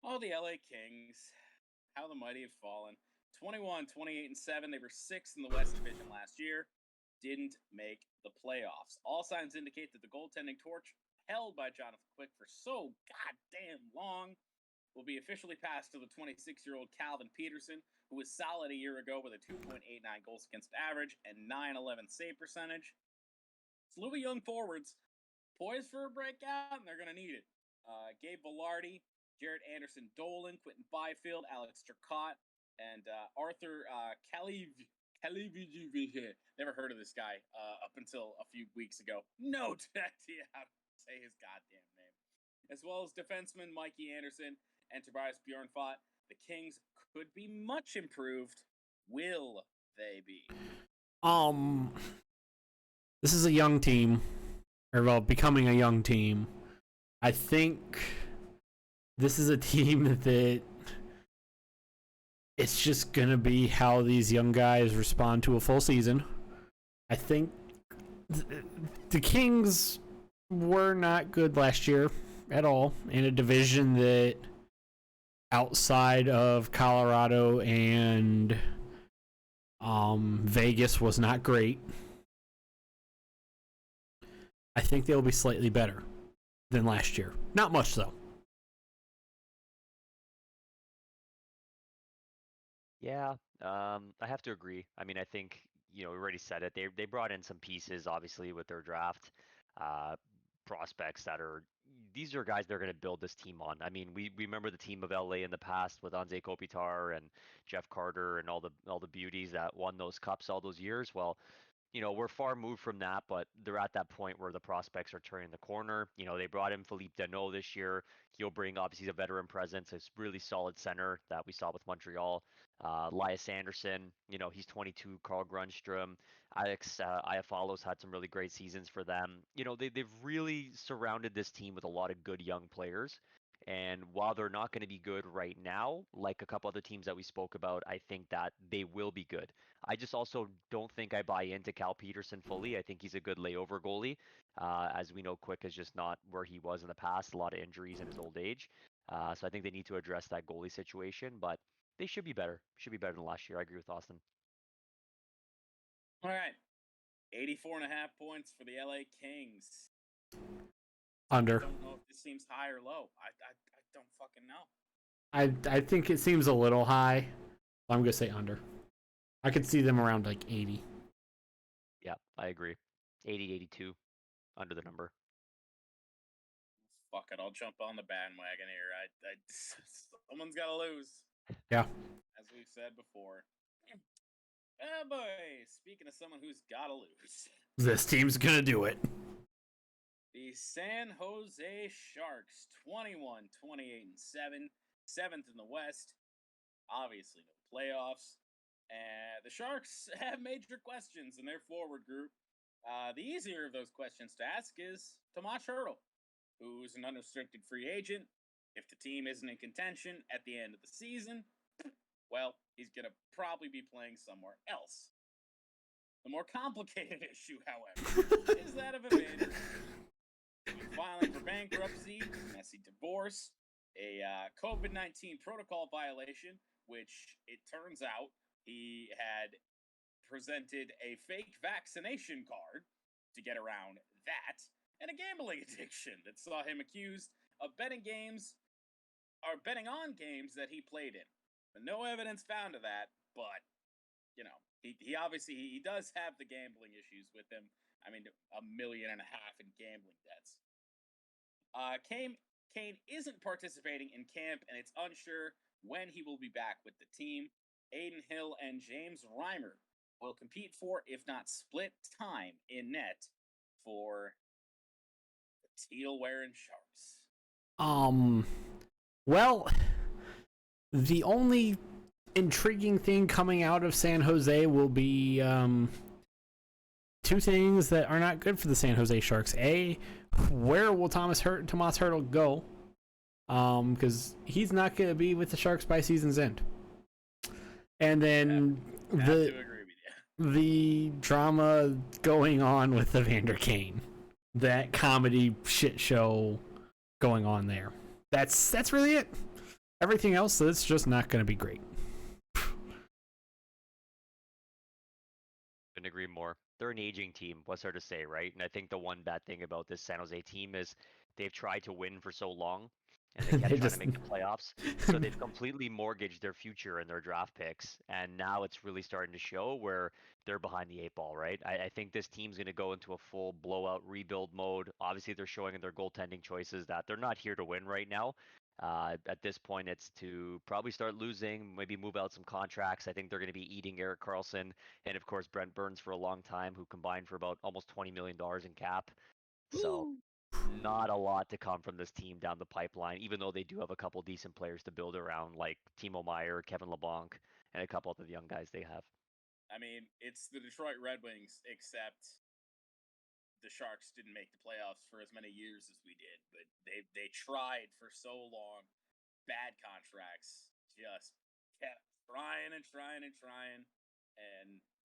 Oh, the LA Kings. How the mighty have fallen. 21, 28-7. They were 6th in the West Division last year. Didn't make the playoffs. All signs indicate that the goaltending torch held by Jonathan Quick for so goddamn long will be officially passed to the 26-year-old Calvin Peterson, who was solid a year ago with a 2.89 goals against average and 911 save percentage. Slew of young forwards poised for a breakout, and they're going to need it. Gabe Velarde, Jared Anderson Dolan, Quentin Byfield, Alex Turcotte, and Arthur Kaliv. Never heard of this guy up until a few weeks ago. No idea how to say his goddamn name. As well as defenseman Mikey Anderson and Tobias Bjornfot. The Kings could be much improved. Will they be? This is a young team, or becoming a young team. I think this is a team that it's just gonna be how these young guys respond to a full season. I think the Kings were not good last year at all in a division that outside of Colorado and Vegas was not great. I think they'll be slightly better than last year. Not much, though. Yeah, I have to agree. I mean, I think we already said it. They brought in some pieces, obviously, with their draft uh, prospects that are these are guys they're going to build this team on. I mean, we remember the team of LA in the past with Anze Kopitar and Jeff Carter and all the beauties that won those cups all those years. Well, we're far moved from that, but they're at that point where the prospects are turning the corner. They brought in Philippe Danault this year. He'll bring, obviously, a veteran presence, a really solid center that we saw with Montreal. Elias Anderson, he's 22. Carl Grunstrom, Alex Iafallo's had some really great seasons for them. They've really surrounded this team with a lot of good young players. And while they're not going to be good right now, like a couple other teams that we spoke about, I think that they will be good. I just also don't think I buy into Cal Peterson fully. I think he's a good layover goalie. As we know, Quick is just not where he was in the past. A lot of injuries in his old age. So I think they need to address that goalie situation, but they should be better. Should be better than last year. I agree with Austin. All right. 84.5 points for the LA Kings. Under. I don't know if this seems high or low. I don't fucking know. I think it seems a little high. I'm gonna say under. I could see them around like 80. Yeah, I agree. 80, 82, under the number. Fuck it, I'll jump on the bandwagon here. Someone's got to lose. Yeah. As we've said before. Oh boy, speaking of someone who's got to lose. This team's gonna do it. The San Jose Sharks, 21, 28, and 7, 7th in the West. Obviously, no playoffs. And the Sharks have major questions in their forward group. The easier of those questions to ask is Tomas Hertl, who's an unrestricted free agent. If the team isn't in contention at the end of the season, well, he's going to probably be playing somewhere else. The more complicated issue, however, is that of him filing for bankruptcy, messy divorce, a COVID-19 protocol violation, which it turns out he had presented a fake vaccination card to get around that, and a gambling addiction that saw him accused of betting on games that he played in. No evidence found of that, but he obviously he does have the gambling issues with him. I mean, $1.5 million in gambling debts. Kane isn't participating in camp, and it's unsure when he will be back with the team. Aiden Hill and James Reimer will compete for, if not split, time in net for the teal-wearing Sharks. Well, the only intriguing thing coming out of San Jose will be two things that are not good for the San Jose Sharks. A, where will Tomas Hertl go? Because he's not going to be with the Sharks by season's end. And then I have to agree with you. The drama going on with Evander Kane, that comedy shit show going on there. That's really it. Everything else, it's just not going to be great. Couldn't agree more. They're an aging team. What's there to say, right? And I think the one bad thing about this San Jose team is they've tried to win for so long, and they kept trying to make the playoffs. So they've completely mortgaged their future and their draft picks, and now it's really starting to show where they're behind the eight ball, right? I think this team's going to go into a full blowout rebuild mode. Obviously, they're showing in their goaltending choices that they're not here to win right now. At this point, it's to probably start losing, maybe move out some contracts. I think they're going to be eating Erik Karlsson and, of course, Brent Burns for a long time, who combined for about almost $20 million in cap. So not a lot to come from this team down the pipeline, even though they do have a couple decent players to build around, like Timo Meier, Kevin LeBlanc, and a couple of the young guys they have. I mean, it's the Detroit Red Wings, except the Sharks didn't make the playoffs for as many years as we did, but they tried for so long. Bad contracts, just kept trying and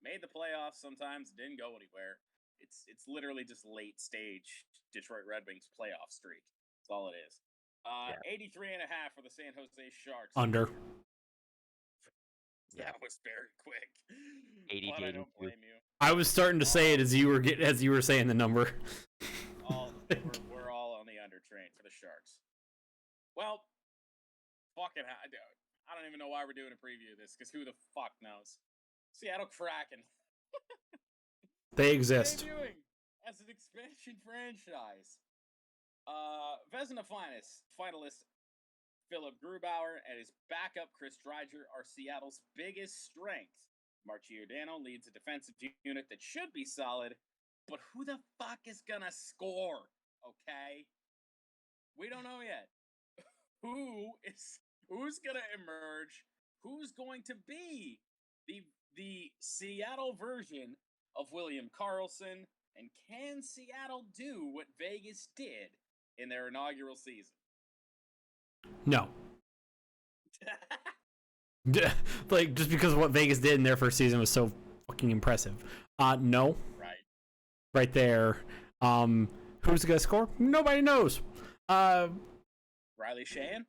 made the playoffs. Sometimes didn't go anywhere. It's literally just late stage Detroit Red Wings playoff streak. That's all it is. 83.5 for the San Jose Sharks. Under. That was very quick. 80 but I don't blame you. I was starting to say it as you were saying the number. We're all on the under train for the Sharks. Well, fucking I don't even know why we're doing a preview of this, because who the fuck knows? Seattle Kraken. They exist. Debuting as an expansion franchise. Vezina finalist Philip Grubauer and his backup Chris Dreiger are Seattle's biggest strength. Mark Giordano leads a defensive unit that should be solid, but who the fuck is gonna score? Okay, we don't know yet. Who's gonna emerge? Who's going to be the Seattle version of William Karlsson? And can Seattle do what Vegas did in their inaugural season? No. Like, just because of what Vegas did in their first season was so fucking impressive. No. Right. Right there. Who's gonna score? Nobody knows. Riley Shan?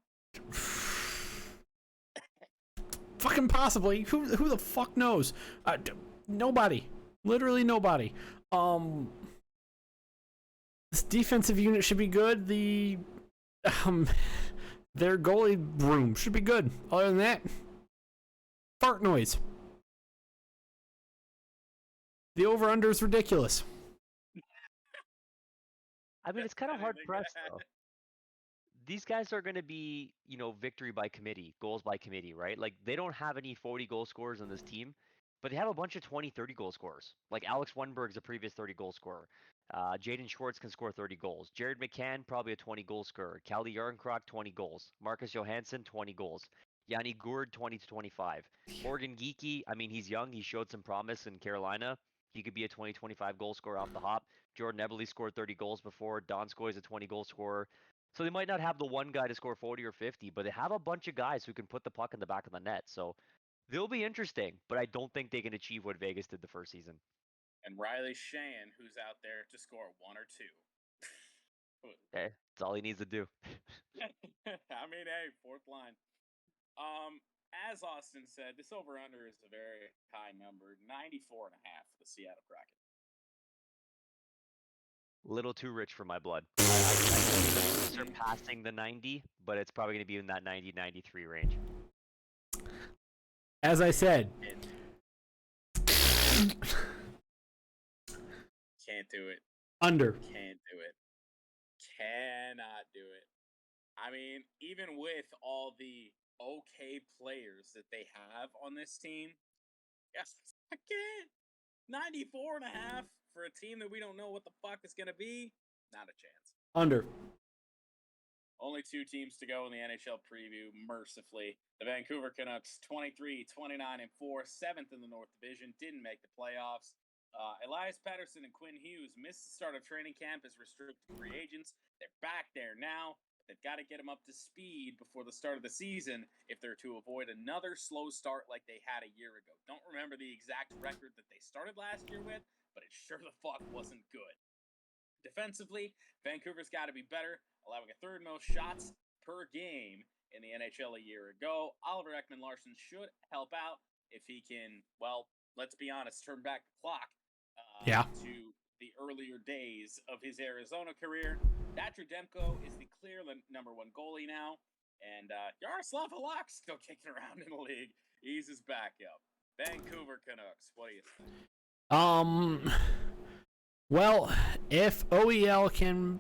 Fucking possibly. Who the fuck knows? Nobody. Literally nobody. This defensive unit should be good. Their goalie room should be good. Other than that, fart noise. The over-under is ridiculous. I mean, it's kind of hard pressed though. These guys are going to be, victory by committee, goals by committee, right? Like, they don't have any 40 goal scorers on this team, but they have a bunch of 20, 30 goal scorers. Like, Alex Wenberg's a previous 30 goal scorer. Jaden Schwartz can score 30 goals. Jared McCann, probably a 20 goal scorer. Kalle Jarnkrok, 20 goals. Marcus Johansson, 20 goals. Yanni Gourde, 20 to 25. Morgan Geekie, I mean, he's young. He showed some promise in Carolina. He could be a 20, 25 goal scorer off the hop. Jordan Eberle scored 30 goals before. Donskoy is a 20 goal scorer. So they might not have the one guy to score 40 or 50, but they have a bunch of guys who can put the puck in the back of the net. So they'll be interesting, but I don't think they can achieve what Vegas did the first season. And Riley Shan, who's out there to score one or two. Okay, that's all he needs to do. I mean, hey, fourth line. As Austin said, this over-under is a very high number, 94.5 for the Seattle Kraken. Little too rich for my blood. I think surpassing the 90, but it's probably going to be in that 90-93 range. As I said, can't do it. Under. Can't do it. Cannot do it. I mean, even with all the okay players that they have on this team, yes, I can't. 94.5 for a team that we don't know what the fuck is going to be, not a chance. Under. Only two teams to go in the NHL preview, mercifully. The Vancouver Canucks, 23, 29, and 4, 7th in the North Division, didn't make the playoffs. Elias Pettersson and Quinn Hughes missed the start of training camp as restricted free agents. They're back there now. They've got to get them up to speed before the start of the season if they're to avoid another slow start like they had a year ago. Don't remember the exact record that they started last year with, but it sure the fuck wasn't good. Defensively, Vancouver's got to be better, allowing a third most shots per game in the NHL a year ago. Oliver Ekman-Larsson should help out if he can, well, let's be honest, turn back the clock to the earlier days of his Arizona career. Thatcher Demko is the clear number one goalie now, and Yaroslav Halak's still kicking around in the league. He's his backup. Vancouver Canucks, what do you think? Well, if OEL can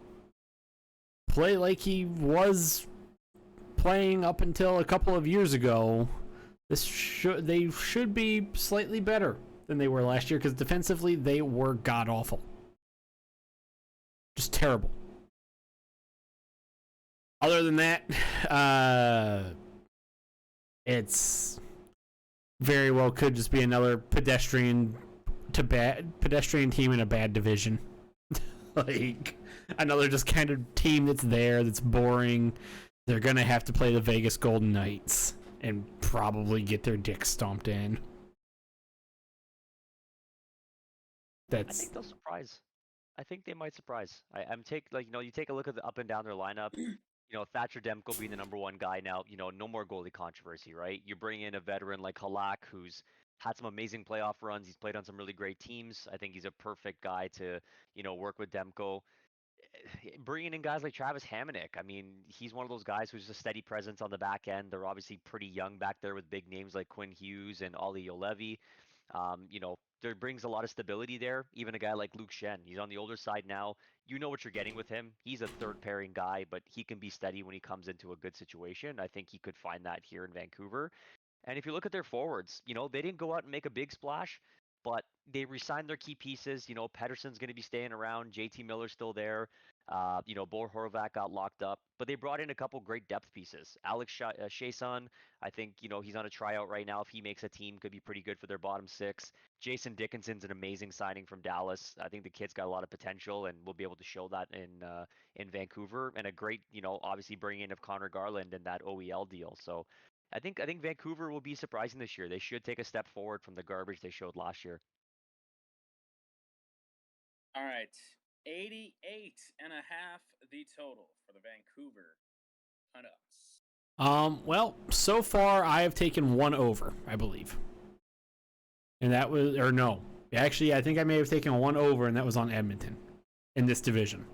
play like he was playing up until a couple of years ago, they should be slightly better than they were last year, because defensively they were god awful, just terrible. Other than that, it's very well could just be another pedestrian team in a bad division. Like, another just kind of team that's there, that's boring. They're gonna have to play the Vegas Golden Knights and probably get their dick stomped in. I think they'll surprise. I think they might surprise. You take a look at the up and down their lineup. Thatcher Demko being the number one guy now. No more goalie controversy, right? You bring in a veteran like Halak, who's had some amazing playoff runs. He's played on some really great teams. I think he's a perfect guy to, work with Demko. bringing in guys like Travis Hamonic. I mean, he's one of those guys who's a steady presence on the back end. They're obviously pretty young back there with big names like Quinn Hughes and Ollie Olevi. There brings a lot of stability there. Even a guy like Luke Shen, he's on the older side now. You know what you're getting with him. He's a third pairing guy, but he can be steady when he comes into a good situation. I think he could find that here in Vancouver. And if you look at their forwards, they didn't go out and make a big splash, but they re-signed their key pieces. Pedersen's going to be staying around. JT Miller's still there. Bo Horvat got locked up, but they brought in a couple great depth pieces. Alex Chason, I think, he's on a tryout right now. If he makes a team, could be pretty good for their bottom six. Jason Dickinson's an amazing signing from Dallas. I think the kid's got a lot of potential, and we'll be able to show that in Vancouver. And a great, obviously bringing in of Connor Garland in that OEL deal. So I think Vancouver will be surprising this year. They should take a step forward from the garbage they showed last year. All right. 88 and a half the total for the Vancouver Canucks. Well, so far I have taken one over, I believe. And that was, or no. Actually, I think I may have taken one over, and that was on Edmonton in this division.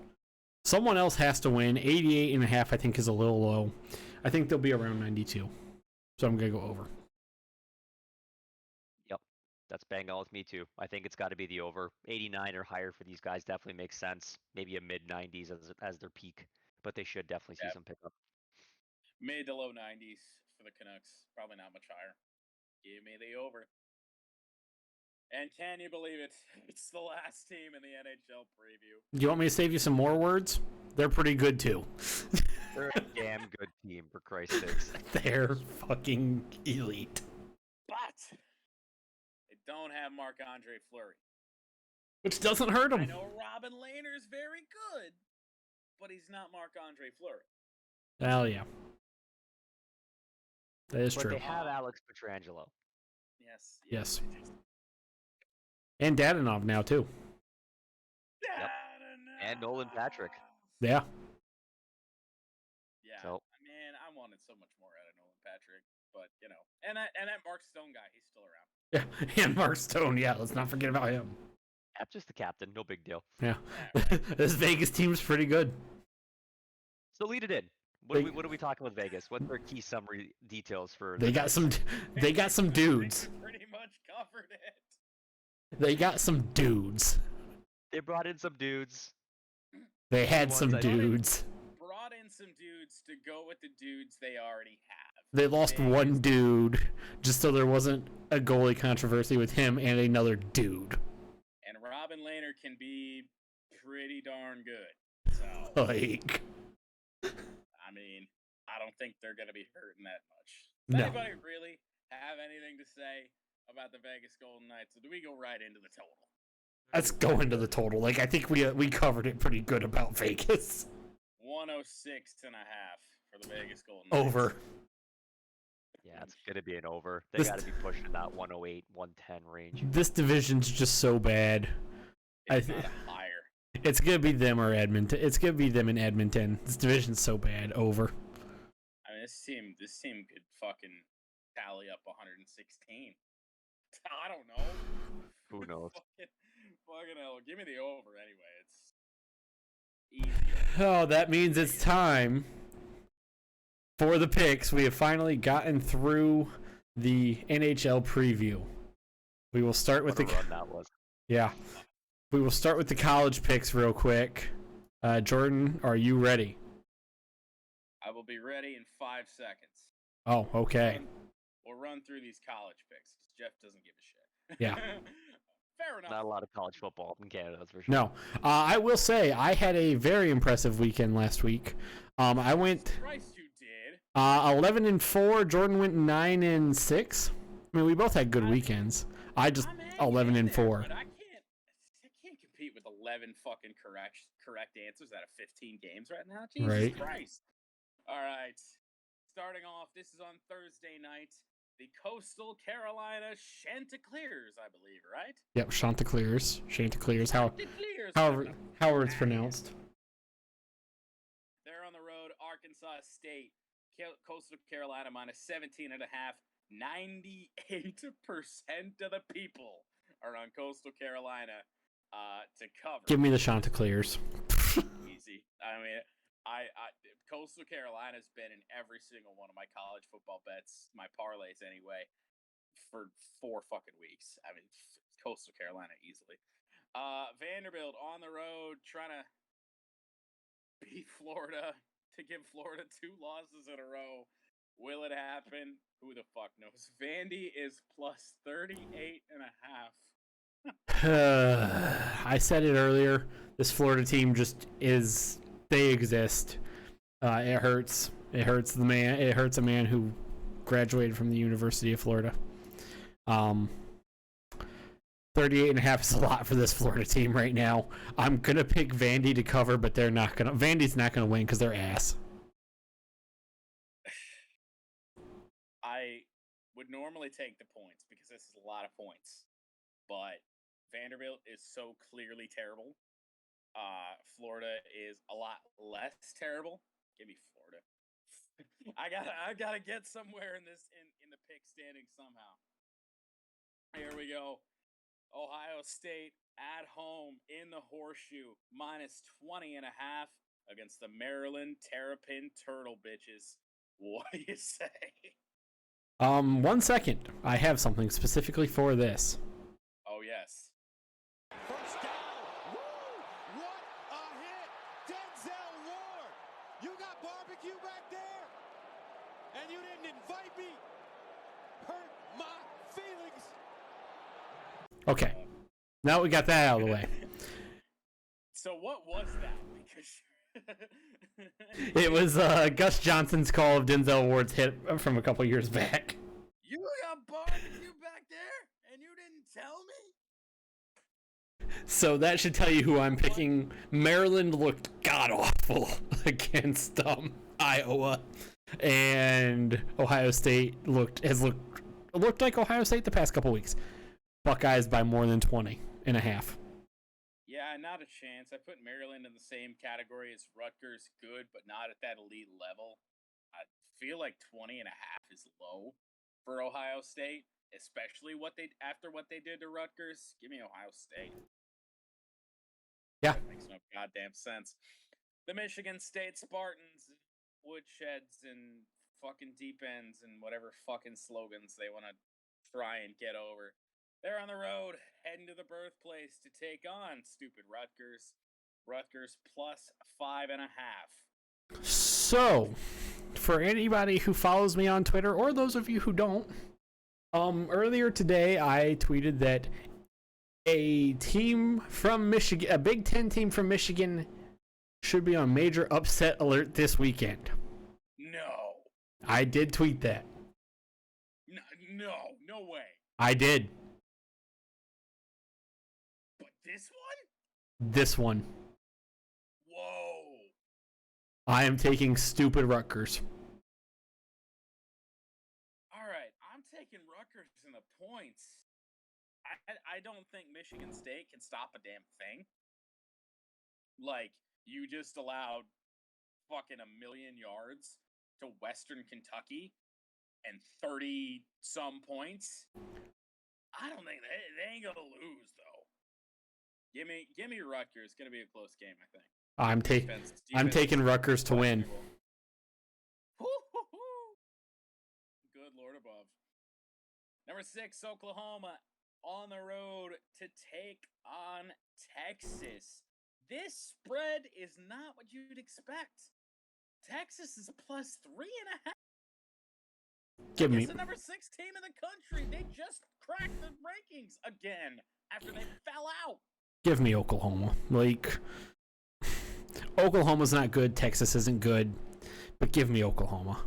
Someone else has to win. 88 and a half, I think, is a little low. I think they'll be around 92. So I'm going to go over. Yep. That's bang on with me too. I think it's got to be the over. 89 or higher for these guys definitely makes sense. Maybe a mid 90s as their peak, but they should definitely see some pickup. Mid to low 90s for the Canucks. Probably not much higher. Give me the over. And can you believe it? It's the last team in the NHL preview. Do you want me to save you some more words? They're pretty good too. They're a damn good team, for Christ's sakes. They're fucking elite. But they don't have Marc-Andre Fleury. Which doesn't hurt them. I know Robin Lehner's very good, but he's not Marc-Andre Fleury. Hell yeah. That is but true. They have Alex Pietrangelo. Yes. And Dadonov now, too. Yep. And Nolan Patrick. Yeah. Yeah. So. I wanted so much more out of Nolan Patrick, but and that Mark Stone guy, he's still around. Yeah, and Mark Stone. Yeah, let's not forget about him. That's just the captain. No big deal. Yeah. This Vegas team's pretty good. So lead it in. What are we talking with Vegas? What's their key summary details for? They got some dudes. Pretty much covered it. They got some dudes. They brought in some dudes. They had some dudes. Brought in some dudes to go with the dudes they already have. They lost one dude just so there wasn't a goalie controversy with him and another dude. And Robin Lehner can be pretty darn good. So I don't think they're going to be hurting that much. Does anybody really have anything to say about the Vegas Golden Knights? Or do we go right into the total? Let's go into the total. I think we covered it pretty good about Vegas. 106 and a half for the Vegas Golden Knights. Over. Yeah, it's going to be an over. They got to be pushing that 108, 110 range. This division's just so bad. It's not higher. It's going to be them or Edmonton. It's going to be them in Edmonton. This division's so bad. Over. I mean, this team could fucking tally up 116. I don't know. Who knows? Fucking hell. Give me the over anyway. It's easy. Oh, that means it's time for the picks. We have finally gotten through the NHL preview. We will start with What a run that was. Yeah. We will start with the college picks real quick. Jordan, are you ready? I will be ready in 5 seconds. Oh, okay. We'll run through these college picks because Jeff doesn't give a shit. Yeah. Fair enough. Not a lot of college football in Canada, that's for sure. No. I will say I had a very impressive weekend last week. I went Christ, you did. 11-4. Jordan went 9-6. I mean, we both had good weekends. I just 11-4. But I can't compete with 11 fucking correct answers out of 15 games right now. Jesus Christ. All right. Starting off, this is on Thursday night. The Coastal Carolina Chanticleers, I believe, right? Yep, Chanticleers. However it's pronounced. They're on the road. Arkansas State. Coastal Carolina minus 17.5. 98% of the people are on Coastal Carolina to cover. Give me the Chanticleers. Easy. I mean, I Coastal Carolina's been in every single one of my college football bets, my parlays anyway, for 4 fucking weeks. I mean, Coastal Carolina easily. Vanderbilt on the road trying to beat Florida to give Florida 2 losses in a row. Will it happen? Who the fuck knows? Vandy is plus 38.5. I said it earlier. This Florida team just is. They exist. It hurts. It hurts the man. It hurts a man who graduated from the University of Florida. 38.5 is a lot for this Florida team right now. I'm gonna pick Vandy to cover, but they're not gonna. Vandy's not gonna win because they're ass. I would normally take the points because this is a lot of points, but Vanderbilt is so clearly terrible. Florida is a lot less terrible. Give me Florida. I gotta get somewhere in this in the pick standing somehow. Here we go. Ohio State at home in the Horseshoe, minus 20.5 against the Maryland Terrapin Turtle Bitches. What do you say? 1 second. I have something specifically for this. Oh yes. First down. Woo! What a hit! Denzel Ward! You got barbecue back there? And you didn't invite me? Hurt my feelings. Okay. Now we got that out of the way. So what was that? Because It was Gus Johnson's call of Denzel Ward's hit from a couple years back. you got barbecue back there and you didn't tell me? So that should tell you who I'm picking. Maryland looked god-awful against Iowa. And Ohio State looked like Ohio State the past couple weeks. Buckeyes by more than 20.5. Yeah, not a chance. I put Maryland in the same category as Rutgers, good, but not at that elite level. I feel like 20.5 is low for Ohio State, especially after what they did to Rutgers. Give me Ohio State. Yeah. That makes no goddamn sense. The Michigan State Spartans, woodsheds and fucking deep ends and whatever fucking slogans they want to try and get over. They're on the road, heading to the birthplace to take on stupid Rutgers. Rutgers plus 5.5. So, for anybody who follows me on Twitter, or those of you who don't, earlier today I tweeted that a team from Michigan, a Big Ten team from Michigan, should be on major upset alert this weekend. No. I did tweet that. No way. I did. But this one? This one. Whoa. I am taking stupid Rutgers. All right, I'm taking Rutgers in the points. I don't think Michigan State can stop a damn thing. Like, you just allowed fucking 1 million yards to Western Kentucky and 30-some points. I don't think they ain't gonna lose though. Give me Rutgers. It's gonna be a close game, I think. I'm taking Rutgers to win. Good Lord above. Number 6, Oklahoma on the road to take on Texas. This spread is not what you'd expect. Texas is plus 3.5. Give me It's the number 6 team in the country. They just cracked the rankings again after they fell out. Give me Oklahoma. Like, Oklahoma's not good. Texas isn't good. But give me Oklahoma.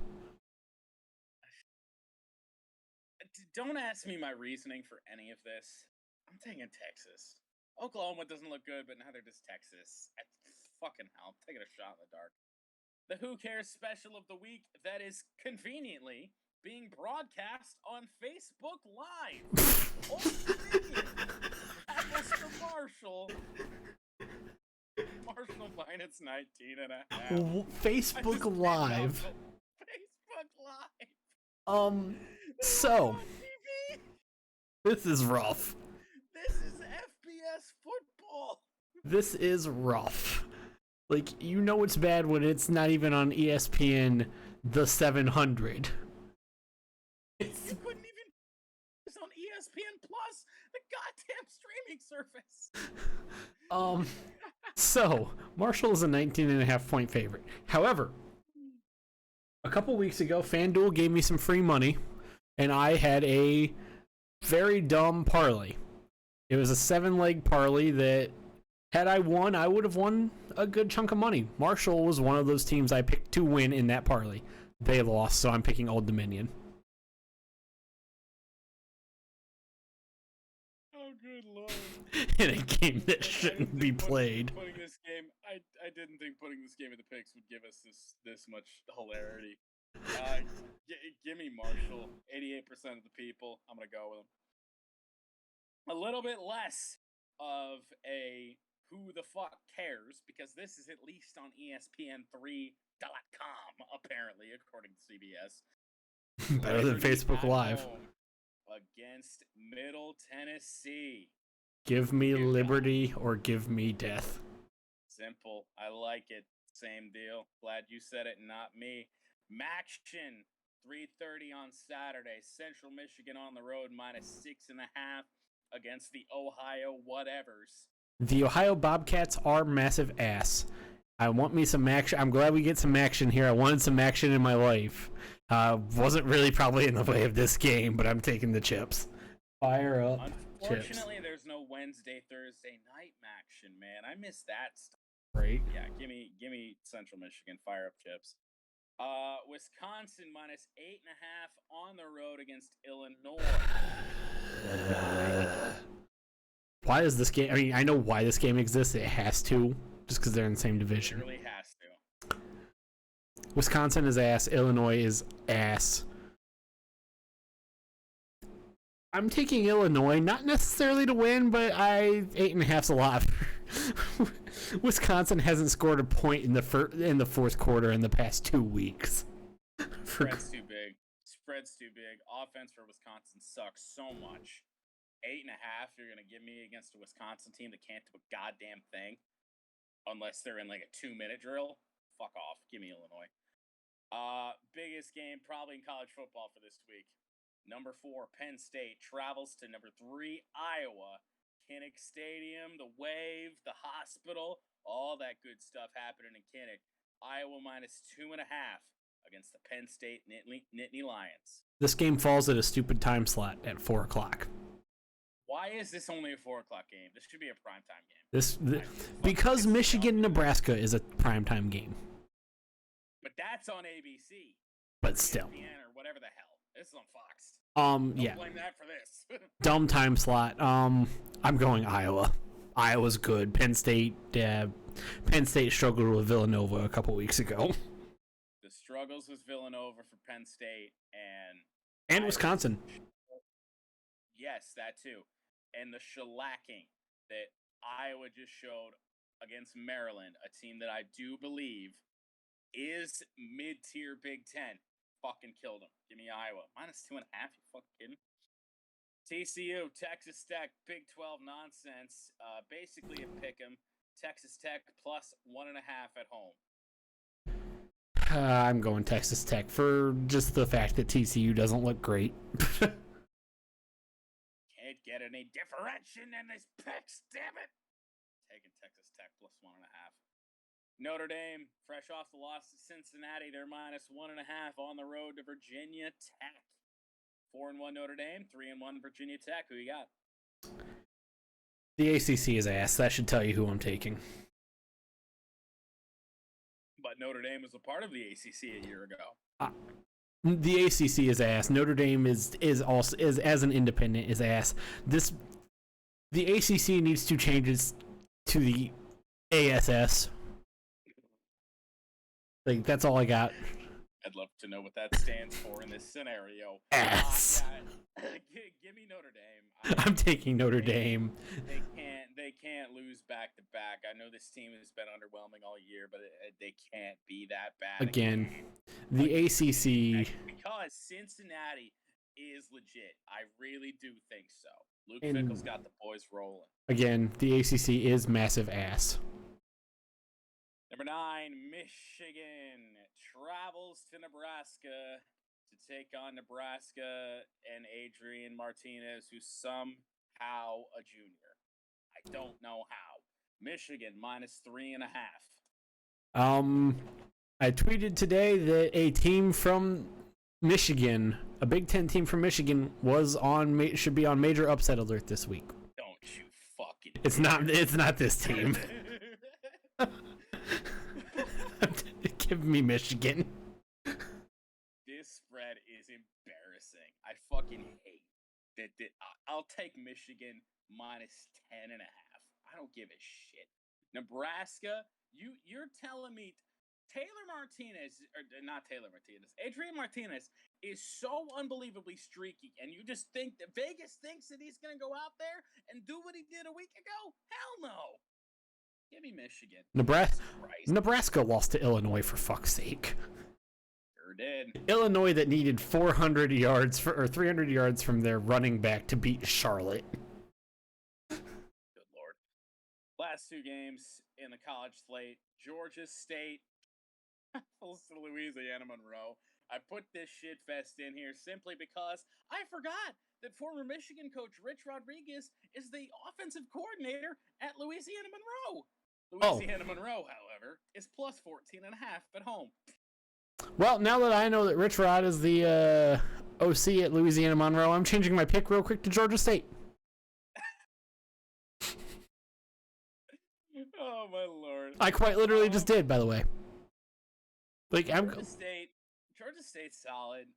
Don't ask me my reasoning for any of this. I'm taking Texas. Oklahoma doesn't look good, but neither does Texas. Fucking hell. I'm taking a shot in the dark. The Who Cares special of the week that is conveniently being broadcast on Facebook Live. Apples to Marshall. Marshall minus 19.5. Facebook Live. Facebook Live. So this is rough. This is FBS football. This is rough. Like, you know it's bad when it's not even on ESPN the 700. You couldn't even. It's on ESPN Plus, the goddamn streaming service. So, Marshall is a 19.5-point favorite. However, a couple weeks ago, FanDuel gave me some free money, and I had a very dumb parlay. It was a 7-leg parlay that, had I won, I would have won a good chunk of money. Marshall was one of those teams I picked to win in that parlay. They lost, so I'm picking Old Dominion. Oh, good lord. In a game that shouldn't be played. Putting this game, I didn't think putting this game in the picks would give us this much hilarity. Give me Marshall. 88% of the people. I'm gonna go with him. A little bit less of a who the fuck cares, because this is at least on ESPN3.com, apparently, according to CBS. Better than Facebook Live. Against Middle Tennessee. Give me liberty or give me death. Simple. I like it. Same deal. Glad you said it, not me. Maction, 3:30 on Saturday. Central Michigan on the road, -6.5 against the Ohio whatevers. The Ohio Bobcats are massive ass. I want me some action. I'm glad we get some action here. I wanted some action in my life. Wasn't really probably in the way of this game, but I'm taking the chips. Fire up. Unfortunately, chips. there's no Wednesday, Thursday night action, man. I miss that stuff. Right. Yeah, give me Central Michigan. Fire up chips. Wisconsin -8.5 on the road against Illinois. Why is this game? I mean, I know why this game exists. It has to, just because they're in the same division. It really has to. Wisconsin is ass. Illinois is ass. I'm taking Illinois, not necessarily to win, but 8.5's a lot. Wisconsin hasn't scored a point in the fourth quarter in the past 2 weeks. Spread's too big. Spread's too big. Offense for Wisconsin sucks so much. 8.5 you're gonna give me against a Wisconsin team that can't do a goddamn thing, unless they're in like a 2-minute drill. Fuck off. Give me Illinois. Biggest game probably in college football for this week. Number 4, Penn State travels to number 3, Iowa. Kinnick Stadium, the Wave, the hospital, all that good stuff happening in Kinnick. Iowa -2.5 against the Penn State Nittany Lions. This game falls at a stupid time slot at 4 o'clock. Why is this only a 4 o'clock game? This should be a primetime game. Because Michigan-Nebraska is a primetime game. But that's on ABC. But still. ESPN or whatever the hell. This is on Fox. Yeah. Don't blame that for this. Dumb time slot. I'm going Iowa. Iowa's good. Penn State struggled with Villanova a couple weeks ago. The struggles with Villanova for Penn State and Wisconsin. Yes, that too. And the shellacking that Iowa just showed against Maryland, a team that I do believe is mid-tier Big Ten. Fucking killed them. Give me Iowa. -2.5, you fucking kidding? TCU, Texas Tech, Big 12 nonsense. Basically a pick 'em. Texas Tech +1.5 at home. I'm going Texas Tech for just the fact that TCU doesn't look great. Can't get any differentiation in this picks, damn it. Taking Texas Tech +1.5. Notre Dame, fresh off the loss to Cincinnati, they're -1.5 on the road to Virginia Tech. 4-1 Notre Dame, 3-1 Virginia Tech. Who you got? The ACC is ass. That should tell you who I'm taking. But Notre Dame was a part of the ACC a year ago. The ACC is ass. Notre Dame is also as an independent is ass. The ACC needs to change it to the ASS. Like, that's all I got. I'd love to know what that stands for in this scenario. Ass. Give me Notre Dame. I'm taking Notre Dame. They can't lose back to back. I know this team has been underwhelming all year, but they can't be that bad again. The ACC, because Cincinnati is legit. I really do think so. Luke Fickell's got the boys rolling. Again, the ACC is massive ass. Number 9, Michigan travels to Nebraska to take on Nebraska and Adrian Martinez, who's somehow a junior. I don't know how. Michigan -3.5. I tweeted today that a team from Michigan, a Big Ten team from Michigan, should be on major upset alert this week. Don't you fucking. It's not this team. Give me Michigan. This spread is embarrassing. I fucking hate that. I'll take Michigan -10.5. I don't give a shit. Nebraska, you're telling me Taylor Martinez, or not Taylor Martinez, Adrian Martinez is so unbelievably streaky, and you just think that Vegas thinks that he's going to go out there and do what he did a week ago? Hell no. Give me Michigan. Nebraska lost to Illinois, for fuck's sake. Sure did. Illinois that needed 400 yards or 300 yards from their running back to beat Charlotte. Good Lord. Last two games in the college slate, Georgia State pulls to Louisiana Monroe. I put this shit fest in here simply because I forgot that former Michigan coach Rich Rodriguez is the offensive coordinator at Louisiana Monroe. Louisiana Monroe, however, is +14.5 at home. Well, now that I know that Rich Rod is the OC at Louisiana Monroe, I'm changing my pick real quick to Georgia State. Oh my lord! I quite literally just did, by the way. Like Georgia State's solid.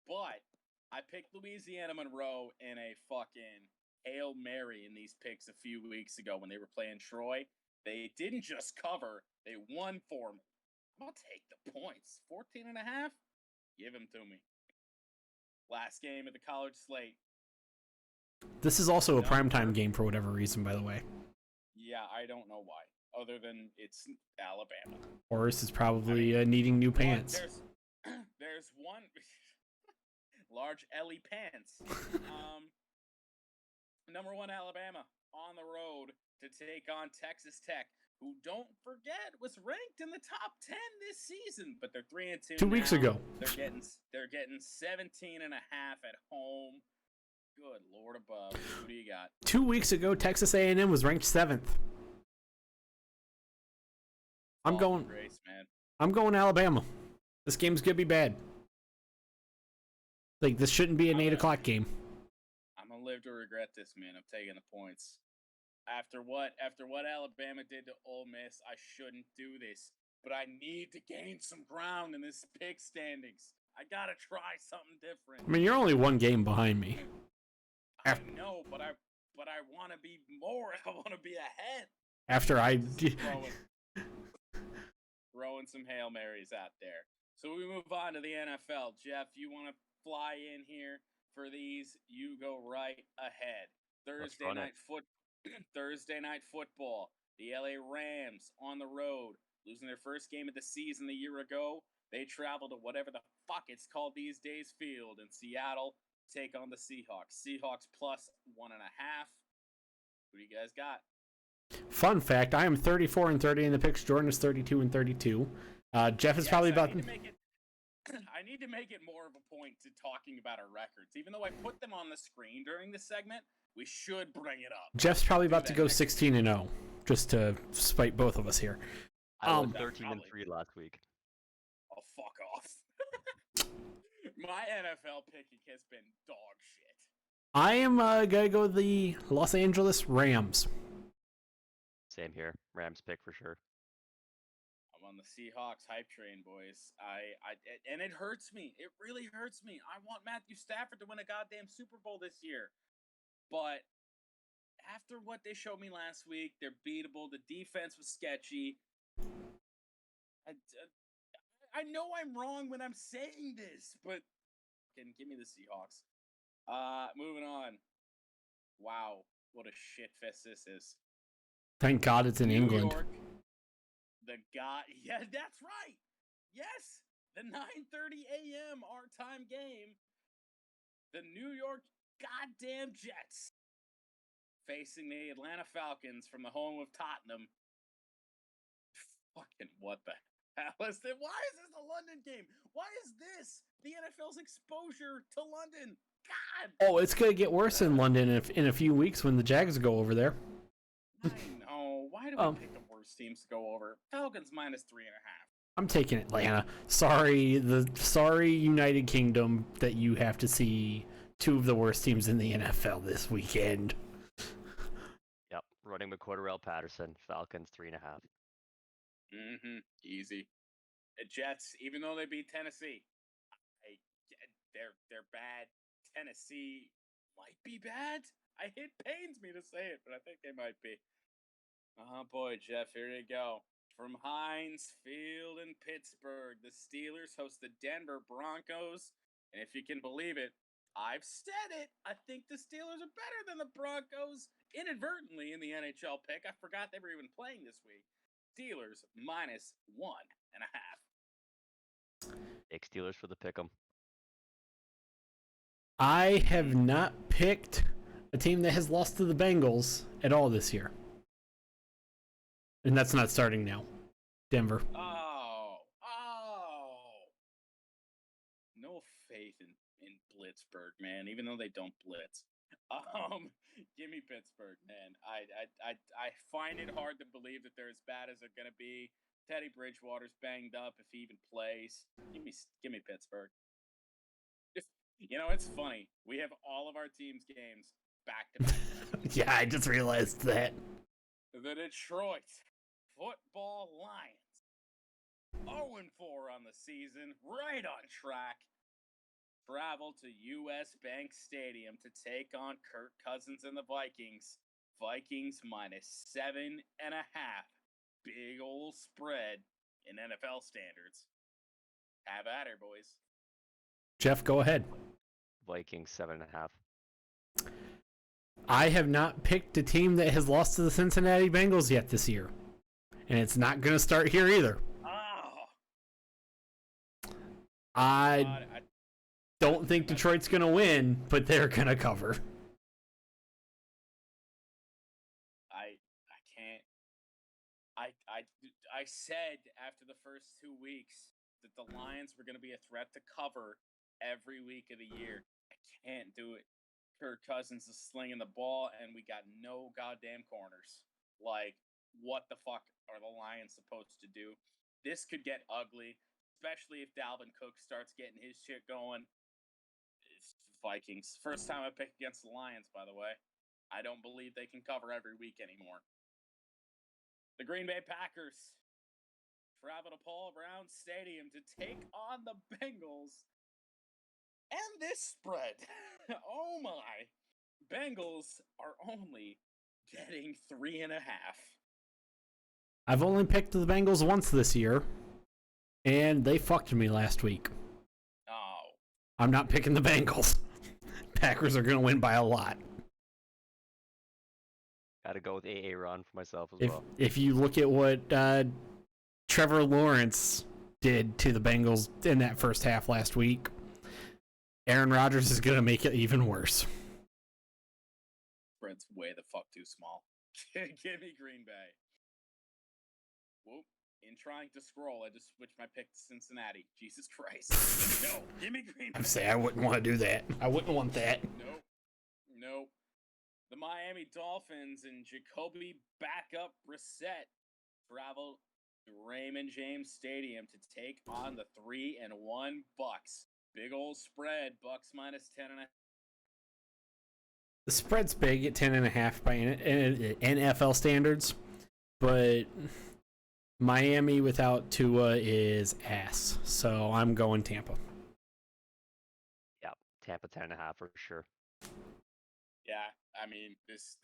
But I picked Louisiana Monroe in a fucking Hail Mary in these picks a few weeks ago when they were playing Troy. They didn't just cover; they won for me. I'll take the points. 14.5. Give them to me. Last game of the college slate. This is also a primetime game for whatever reason, by the way. Yeah, I don't know why. Other than it's Alabama. Horace is probably needing new pants. There's one large Ellie pants. Number 1 Alabama on the road to take on Texas Tech, who, don't forget, was ranked in the top 10 this season, but they're 3-2. 2 weeks ago. They're getting 17.5 at home. Good Lord above. Who do you got? 2 weeks ago, Texas A&M was ranked 7th. I'm going Alabama. This game's gonna be bad. Like, this shouldn't be an 8 o'clock game. I'm gonna live to regret this, man. I'm taking the points. After what Alabama did to Ole Miss, I shouldn't do this. But I need to gain some ground in this pick standings. I gotta try something different. I mean, you're only 1 game behind me. I know, but I want to be more. I want to be ahead. After I throwing some Hail Marys out there. So we move on to the NFL. Jeff, you want to fly in here for these? You go right ahead. Thursday night football. The LA Rams on the road, losing their first game of the season a year ago. They travel to whatever the fuck it's called these days field in Seattle, take on the Seahawks. Seahawks +1.5. Who do you guys got? Fun fact, I am 34-30 in the picks. Jordan is 32-32. Jeff is probably about... I need to make it more of a point to talking about our records. Even though I put them on the screen during this segment, we should bring it up. Jeff's probably about to go 16-0, just to spite both of us here. I won 13-3 last week. Oh, fuck off. My NFL picking has been dog shit. I am gonna go the Los Angeles Rams. Same here. Rams pick for sure. I'm on the Seahawks hype train, boys. And it hurts me. It really hurts me. I want Matthew Stafford to win a goddamn Super Bowl this year. But after what they showed me last week, they're beatable. The defense was sketchy. I know I'm wrong when I'm saying this, but give me the Seahawks. Moving on. Wow, what a shit fest this is. Thank God it's in New England. York, yeah, that's right. Yes, the 9:30 a.m. our time game. The New York goddamn Jets facing the Atlanta Falcons from the home of Tottenham. Fucking what the hell is this? Why is this a London game? Why is this the NFL's exposure to London? God! Oh, it's going to get worse in London in a few weeks when the Jags go over there. I know. Why do we pick the worst teams to go over? Falcons -3.5. I'm taking Atlanta. Sorry, United Kingdom, that you have to see two of the worst teams in the NFL this weekend. Yep, running McCorderell Patterson, Falcons 3.5. Easy. The Jets, even though they beat Tennessee, they're bad. Tennessee might be bad. It pains me to say it, but I think they might be. Oh boy, Jeff, here you go. From Heinz Field in Pittsburgh, the Steelers host the Denver Broncos. And if you can believe it, I've said it. I think the Steelers are better than the Broncos inadvertently in the NHL pick. I forgot they were even playing this week. Steelers -1.5. Take Steelers for the pick'em. I have not picked a team that has lost to the Bengals at all this year. And that's not starting now. Denver. Oh. No faith in Blitzburg, man, even though they don't blitz. Give me Pittsburgh, man. I find it hard to believe that they're as bad as they're gonna be. Teddy Bridgewater's banged up if he even plays. Give me Pittsburgh. It's funny. We have all of our teams' games back to back. Yeah, I just realized that. The Detroit Football Lions, 0-4 on the season, right on track. Travel to U.S. Bank Stadium to take on Kirk Cousins and the Vikings. Vikings -7.5. Big ol' spread in NFL standards. Have at her, boys. Jeff, go ahead. Vikings 7.5. I have not picked a team that has lost to the Cincinnati Bengals yet this year. And it's not going to start here either. I don't think Detroit's going to win, but they're going to cover. I can't. I said after the first 2 weeks that the Lions were going to be a threat to cover every week of the year. I can't do it. Kirk Cousins is slinging the ball, and we got no goddamn corners. Like, what the fuck are the Lions supposed to do? This could get ugly, especially if Dalvin Cook starts getting his shit going. It's Vikings. First time I picked against the Lions, by the way. I don't believe they can cover every week anymore. The Green Bay Packers travel to Paul Brown Stadium to take on the Bengals. And this spread. Oh my. Bengals are only getting 3.5. I've only picked the Bengals once this year, and they fucked me last week. Oh. I'm not picking the Bengals. Packers are going to win by a lot. Got to go with AA Ron for myself as well. If you look at what Trevor Lawrence did to the Bengals in that first half last week, Aaron Rodgers is going to make it even worse. Spread's way the fuck too small. Give me Green Bay. Whoop. In trying to scroll, I just switched my pick to Cincinnati. Jesus Christ. No. Give me Green Bay. I'm saying I wouldn't want to do that. I wouldn't want that. Nope. The Miami Dolphins and Jacoby backup Brissett travel to Raymond James Stadium to take on the 3-1 Bucks. Big old spread. Bucks -10.5. The spread's big at 10.5 by NFL standards, but Miami without Tua is ass. So I'm going Tampa. Yeah, Tampa 10.5 for sure. Yeah, I mean, this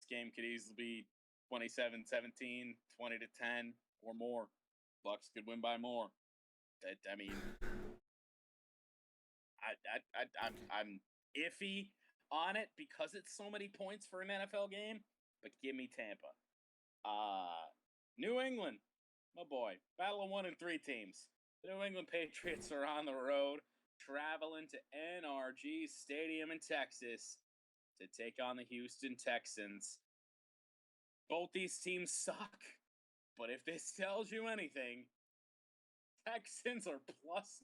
game could easily be 27-17, 20-10, or more. Bucks could win by more. I mean, I'm iffy on it because it's so many points for an NFL game, but give me Tampa. New England, my boy, battle of 1 and 3 teams. The New England Patriots are on the road, traveling to NRG Stadium in Texas to take on the Houston Texans. Both these teams suck. But if this tells you anything, Texans are plus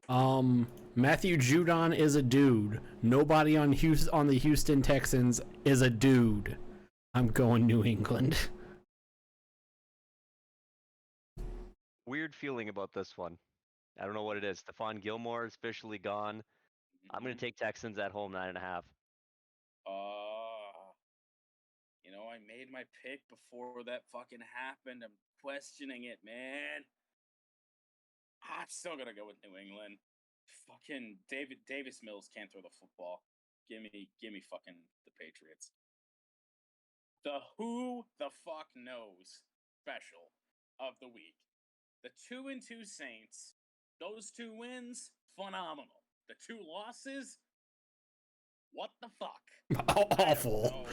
9.5. Matthew Judon is a dude. Nobody on the Houston Texans is a dude. I'm going New England. Weird feeling about this one. I don't know what it is. Stephon Gilmore is officially gone. I'm going to take Texans at home 9.5. I made my pick before that fucking happened. I'm questioning it, man. I'm still gonna go with New England. Fucking Davis Mills can't throw the football. Give me fucking the Patriots. The who the fuck knows special of the week. The 2-2 Saints. Those 2 wins, phenomenal. The 2 losses, what the fuck? Awful. So,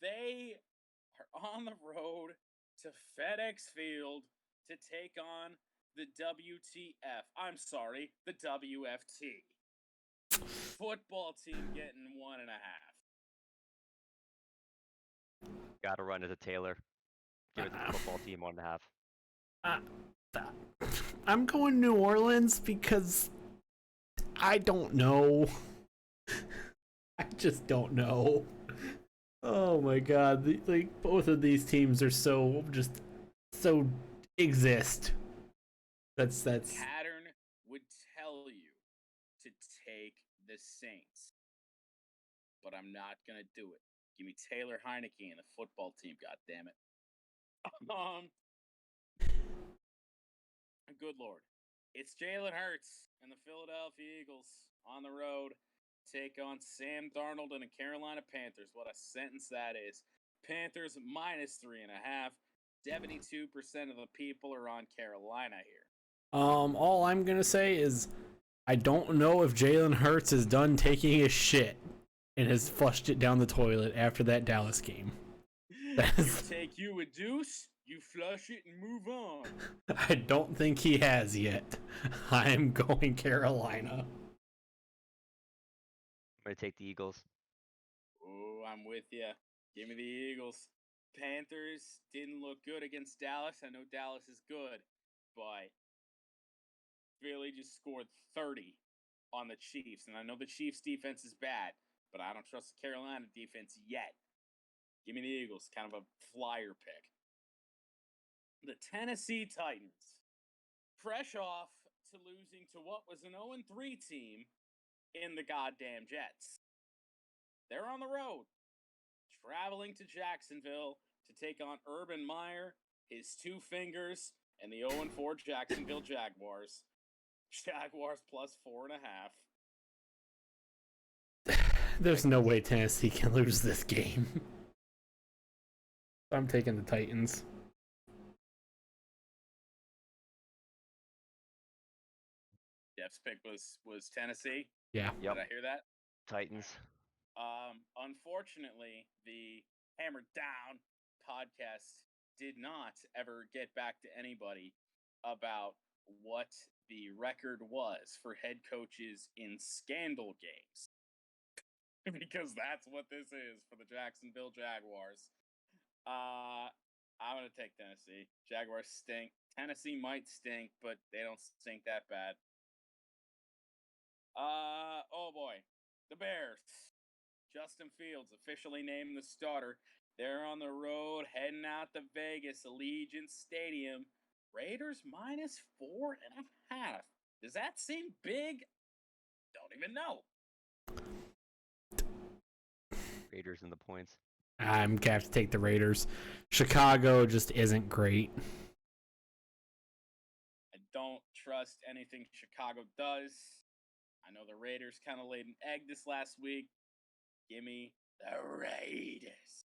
they are on the road to FedEx Field to take on the WTF. I'm sorry, the WFT. Football team getting 1.5. Gotta run it to Taylor. Give it to the football team 1.5. I'm going New Orleans because I don't know. I just don't know. Oh my god, both of these teams are so exist. That's Pattern would tell you to take the Saints, but I'm not gonna do it. Give me Taylor Heineke and the football team. God damn it. Good lord, it's Jalen Hurts and the Philadelphia Eagles on the road. Take on Sam Darnold and the Carolina Panthers. What a sentence that is. Panthers minus 3.5. 72% of the people are on Carolina here. all I'm gonna say is I don't know if Jalen Hurts is done taking his shit and has flushed it down the toilet after that Dallas game. You a deuce, you flush it and move on. I don't think he has yet. I'm going Carolina. I'm going to take the Eagles. Oh, I'm with you. Give me the Eagles. Panthers didn't look good against Dallas. I know Dallas is good, but Philly just scored 30 on the Chiefs. And I know the Chiefs' defense is bad, but I don't trust the Carolina defense yet. Give me the Eagles. Kind of a flyer pick. The Tennessee Titans. Fresh off to losing to what was an 0-3 team in the goddamn Jets. They're on the road, traveling to Jacksonville to take on Urban Meyer, his 2 fingers, and the 0-4 Jacksonville Jaguars. Jaguars plus 4.5. There's no way Tennessee can lose this game. I'm taking the Titans. Jeff's pick was Tennessee. Yeah. Yep. Did I hear that? Titans. Unfortunately, the Hammered Down podcast did not ever get back to anybody about what the record was for head coaches in scandal games. Because that's what this is for the Jacksonville Jaguars. I'm going to take Tennessee. Jaguars stink. Tennessee might stink, but they don't stink that bad. Oh boy. The Bears. Justin Fields officially named the starter. They're on the road heading out to Vegas, Allegiant Stadium. Raiders minus 4.5. Does that seem big? Don't even know. Raiders in the points. I'm gonna have to take the Raiders. Chicago just isn't great. I don't trust anything Chicago does. I know the Raiders kind of laid an egg this last week. Give me the Raiders.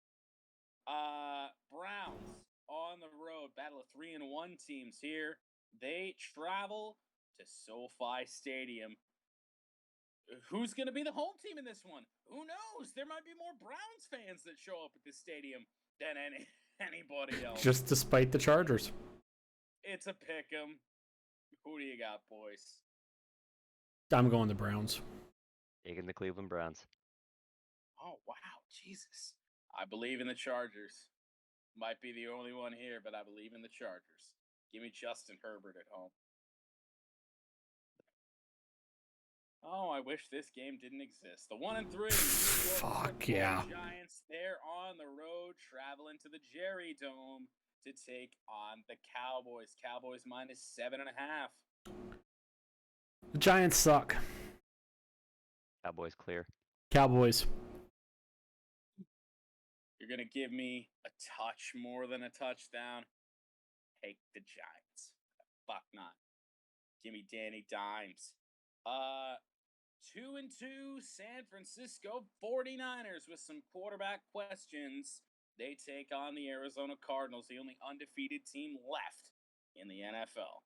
Browns on the road. Battle of 3-1 teams here. They travel to SoFi Stadium. Who's going to be the home team in this one? Who knows? There might be more Browns fans that show up at this stadium than anybody else. Just despite the Chargers. It's a pick 'em. Who do you got, boys? I'm going the Browns. Taking the Cleveland Browns. Oh, wow. Jesus. I believe in the Chargers. Might be the only one here, but I believe in the Chargers. Give me Justin Herbert at home. Oh, I wish this game didn't exist. The 1-3 New York Fuck, Football yeah. Giants. They're on the road, traveling to the Jerry Dome to take on the Cowboys. Cowboys minus 7.5. The Giants suck. Cowboys clear. Cowboys. You're gonna give me a touch more than a touchdown. Take the Giants. Fuck not. Give me Danny Dimes. 2-2 San Francisco 49ers with some quarterback questions. They take on the Arizona Cardinals, the only undefeated team left in the NFL.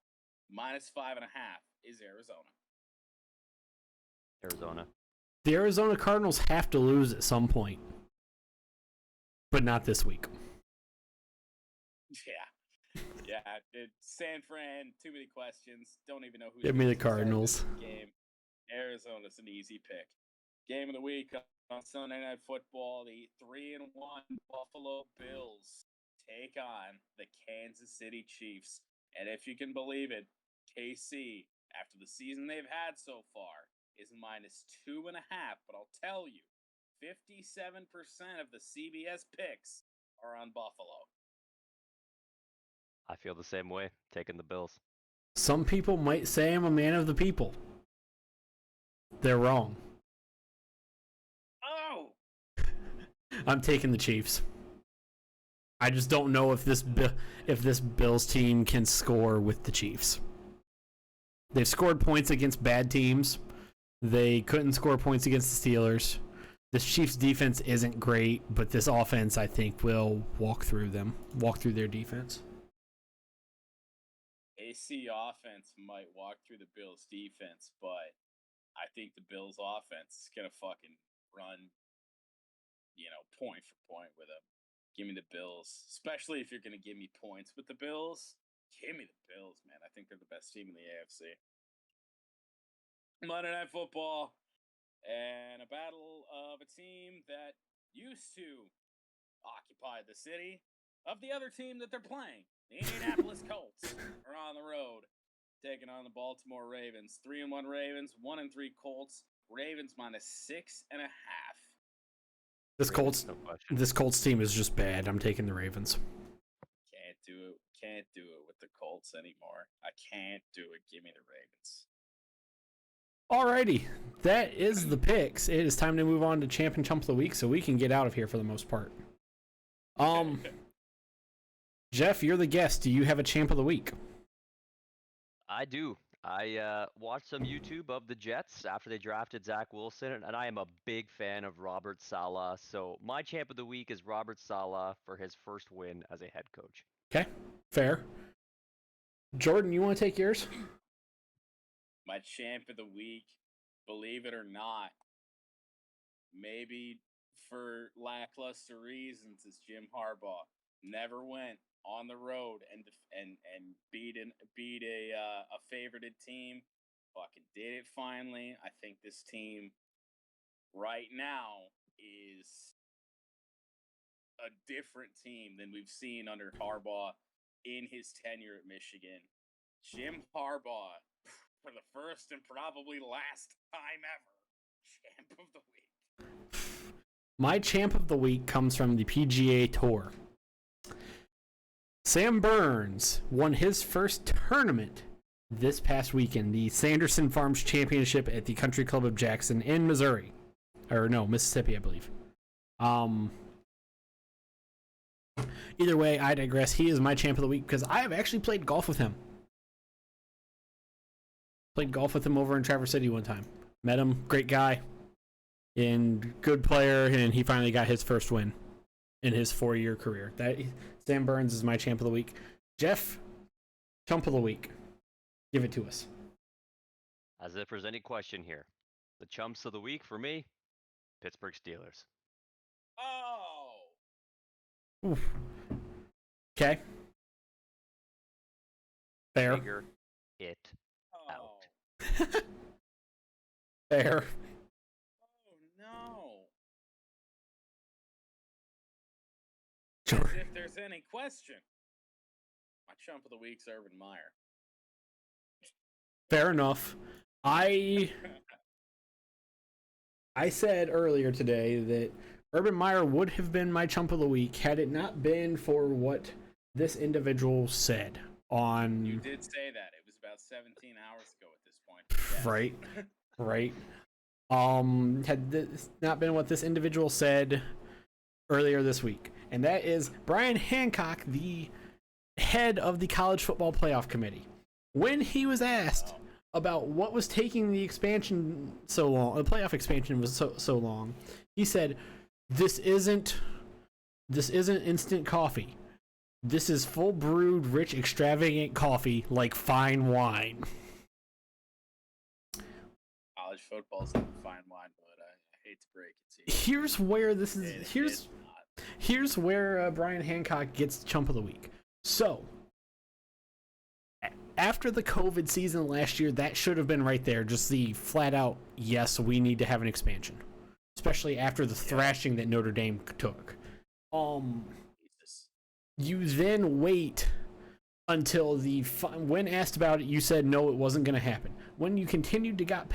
Minus 5.5 is Arizona. Arizona. The Arizona Cardinals have to lose at some point. But not this week. Yeah. San Fran, too many questions. Don't even know who's Give me gonna the Cardinals. decide this game. Arizona's an easy pick. Game of the week on Sunday Night Football, the 3-1 Buffalo Bills take on the Kansas City Chiefs. And if you can believe it, KC, after the season they've had so far, is minus 2.5. But I'll tell you, 57% of the CBS picks are on Buffalo. I feel the same way. Taking the Bills. Some people might say I'm a man of the people. They're wrong. Oh! I'm taking the Chiefs. I just don't know if this Bills team can score with the Chiefs. They've scored points against bad teams. They couldn't score points against the Steelers. This Chiefs defense isn't great, but this offense, I think, will walk through their defense. AC offense might walk through the Bills defense, but I think the Bills offense is going to fucking run, point for point with them. Give me the Bills, especially if you're going to give me points with the Bills. Give me the Bills, man. I think they're the best team in the AFC. Monday Night Football, and a battle of a team that used to occupy the city of the other team that they're playing. The Indianapolis Colts are on the road, taking on the Baltimore Ravens. 3-1 Ravens, 1-3 Colts. Ravens minus 6.5. This Colts No question. This Colts team is just bad. I'm taking the Ravens. Can't do it. Can't do it with the Colts anymore. I can't do it. Give me the Ravens. Alrighty, that is the picks. It is time to move on to Champ and Chump of the Week, so we can get out of here for the most part. Jeff, you're the guest. Do you have a Champ of the Week? I do. I watched some YouTube of the Jets after they drafted Zach Wilson, and I am a big fan of Robert Saleh. So my champ of the week is Robert Saleh for his first win as a head coach. Okay, fair. Jordan, you want to take yours? My champ of the week, believe it or not, maybe for lackluster reasons, is Jim Harbaugh. Never went on the road and beat a favorited team. Fucking did it finally. I think this team right now is a different team than we've seen under Harbaugh in his tenure at Michigan. Jim Harbaugh, for the first and probably last time ever, champ of the week. My champ of the week comes from the PGA Tour. Sam Burns won his first tournament this past weekend, the Sanderson Farms Championship at the Country Club of Jackson in Missouri. Or no, Mississippi, I believe. Either way, I digress. He is my champ of the week because I have actually played golf with him. Played golf with him over in Traverse City one time. Met him, great guy, and good player, and he finally got his first win in his 4-year career. Sam Burns is my champ of the week. Jeff, chump of the week. Give it to us. As if there's any question here, the chumps of the week for me, Pittsburgh Steelers. Oh! Oof. Okay. Fair. Figure it Oh. out. Fair. Oh no! As if there's any question. My chump of the week's Urban Meyer. Fair enough. I said earlier today that Urban Meyer would have been my chump of the week had it not been for what this individual said on. You did say that. It was about 17 hours ago at this point. Yes. Right. Right. Had this not been what this individual said earlier this week, and that is Brian Hancock, the head of the College Football Playoff Committee, when he was asked about what was taking the expansion so long, the playoff expansion was so long, he said, this isn't instant coffee. This is full brewed, rich, extravagant coffee like fine wine. College football's not fine wine, but I hate to break it to you. Here's where this is. Here's where Brian Hancock gets chump of the week. So, after the COVID season last year, that should have been right there. Just the flat out, yes, we need to have an expansion, especially after the thrashing that Notre Dame took. You then wait until when asked about it, you said no, it wasn't going to happen. When you continued to get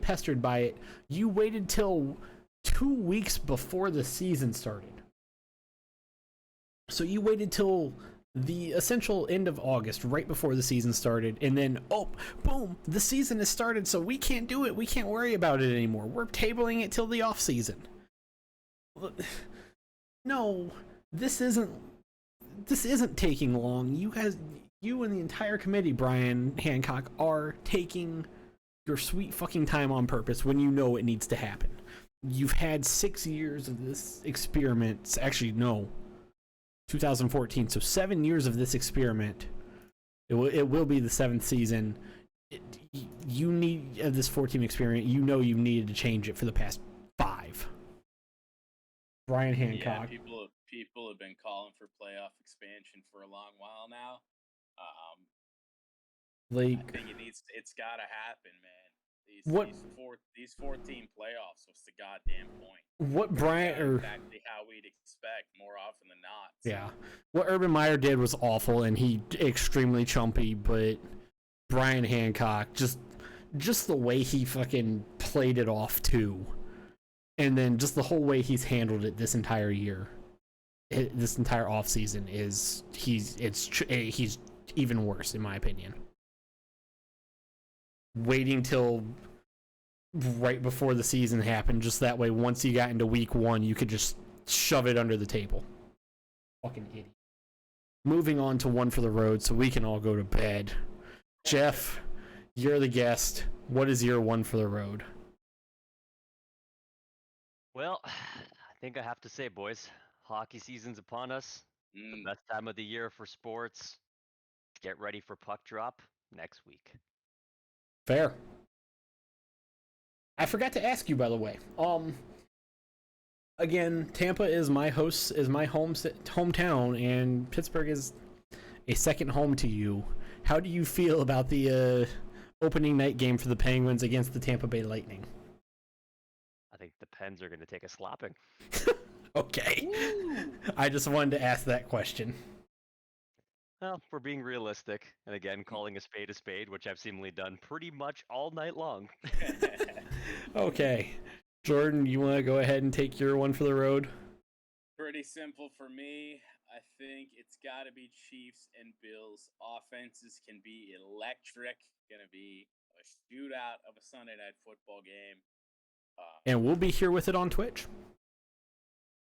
pestered by it, you waited till 2 weeks before the season started. So you waited till the essential end of August, right before the season started, and then, oh, boom, the season has started, so we can't do it. We can't worry about it anymore. We're tabling it till the off season. No, this isn't taking long. You and the entire committee, Brian Hancock, are taking your sweet fucking time on purpose when you know it needs to happen. You've had 6 years of this experiment. Actually, no. 2014, so 7 years of this experiment. It will be the 7th season. You need this 4-team experiment. You know you needed to change it for the past 5. Brian Hancock. Yeah, people have been calling for playoff expansion for a long while now. I think it's got to happen, man. These 4-team playoffs was the goddamn point. What Brian exactly how we'd expect more often than not. So. Yeah, what Urban Meyer did was awful, and he extremely chumpy. But Brian Hancock, just the way he fucking played it off too, and then just the whole way he's handled it this entire year, this entire offseason he's even worse in my opinion. Waiting till right before the season happened, just that way once you got into week 1 you could just shove it under the table. Fucking idiot. Moving on to one for the road so we can all go to bed. Jeff, you're the guest. What is your one for the road? Well, I think I have to say, boys, hockey season's upon us. The best time of the year for sports. Get ready for puck drop next week. Fair. I forgot to ask you, by the way. Again, Tampa is my hometown, and Pittsburgh is a second home to you. How do you feel about the opening night game for the Penguins against the Tampa Bay Lightning? I think the Pens are going to take a slapping. Okay. I just wanted to ask that question. Well, we're being realistic, and again, calling a spade, which I've seemingly done pretty much all night long. Okay. Jordan, you want to go ahead and take your one for the road? Pretty simple for me. I think it's got to be Chiefs and Bills. Offenses can be electric. Going to be a shootout of a Sunday night football game. And we'll be here with it on Twitch.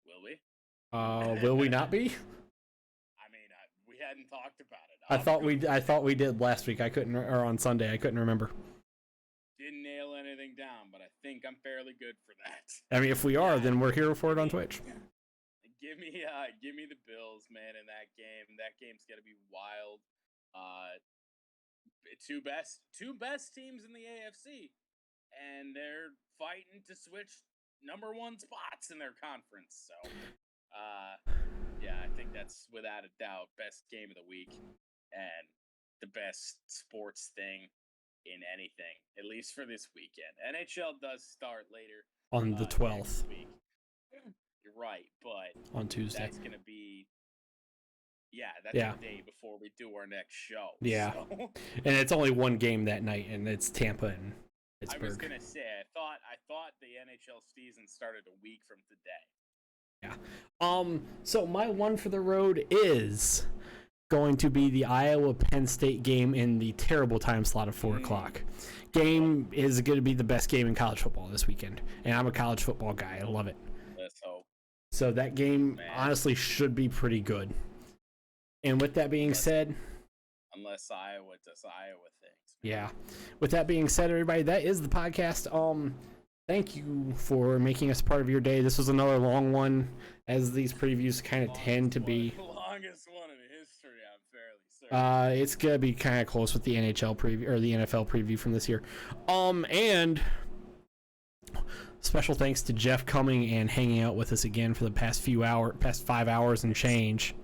Will we? Will we not be? I mean, we hadn't talked about it. I thought we did last week. Or on Sunday. I couldn't remember. Didn't nail anything down, but I think I'm fairly good for that. I mean, if we are, then we're here for it on Twitch. Give me the Bills, man, in that game. That game's gonna be wild. Two best teams in the AFC, and they're fighting to switch number 1 spots in their conference. So, yeah, I think that's without a doubt best game of the week and the best sports thing in anything, at least for this weekend. NHL does start later on the 12th. You're right, but on Tuesday. That's gonna be Yeah, that's Yeah. the day before we do our next show. Yeah. So. And it's only one game that night, and it's Tampa and I Pittsburgh. was gonna say I thought the NHL season started a week from today. Yeah. So my one for the road is going to be the Iowa Penn State game in the terrible time slot of 4 o'clock. Game is going to be the best game in college football this weekend, and I'm a college football guy. I love it. Let's hope. So that game Man. honestly should be pretty good. And with that being said, Unless Iowa does Iowa things. yeah. With that being said, everybody, that is the podcast. Thank you for making us part of your day. This was another long one, as these previews kind of tend to be. Longest one in history, I'm fairly certain. It's gonna be kind of close with the NHL preview or the NFL preview from this year. And special thanks to Jeff coming and hanging out with us again for the past 5 hours and change.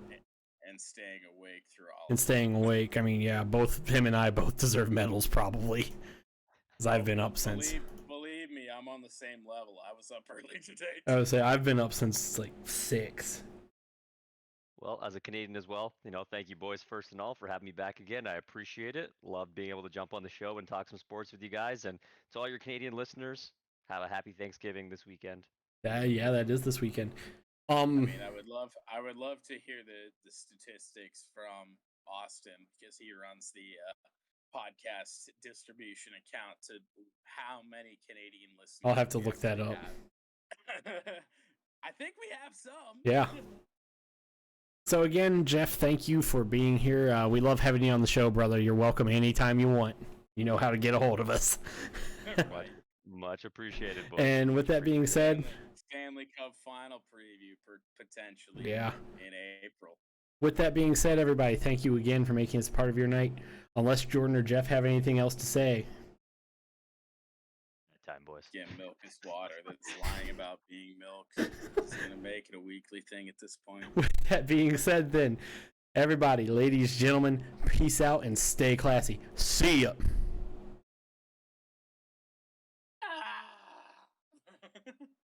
And staying awake through all. And staying awake. I mean, yeah, both him and I both deserve medals probably, because I've been up since. Believe me, I'm on the same level. I was up early today. I would say I've been up since like 6. Well, as a Canadian as well, thank you boys first and all for having me back again. I appreciate it. Love being able to jump on the show and talk some sports with you guys. And to all your Canadian listeners, have a happy Thanksgiving this weekend. Yeah, that is this weekend. I mean, I would love to hear the statistics from Austin, because he runs the podcast distribution account, to how many Canadian listeners. I'll have to we look that up. I think we have some. Yeah. So again, Jeff, thank you for being here. We love having you on the show, brother. You're welcome anytime you want. You know how to get a hold of us. Much appreciated, boys. And with that being said, Stanley Cup final preview potentially. Yeah. In April. With that being said, everybody, thank you again for making us part of your night. Unless Jordan or Jeff have anything else to say. Time, boys. Yeah, milk is water. That's lying about being milk. It's gonna make it a weekly thing at this point. With that being said, then, everybody, ladies, gentlemen, peace out and stay classy. See ya.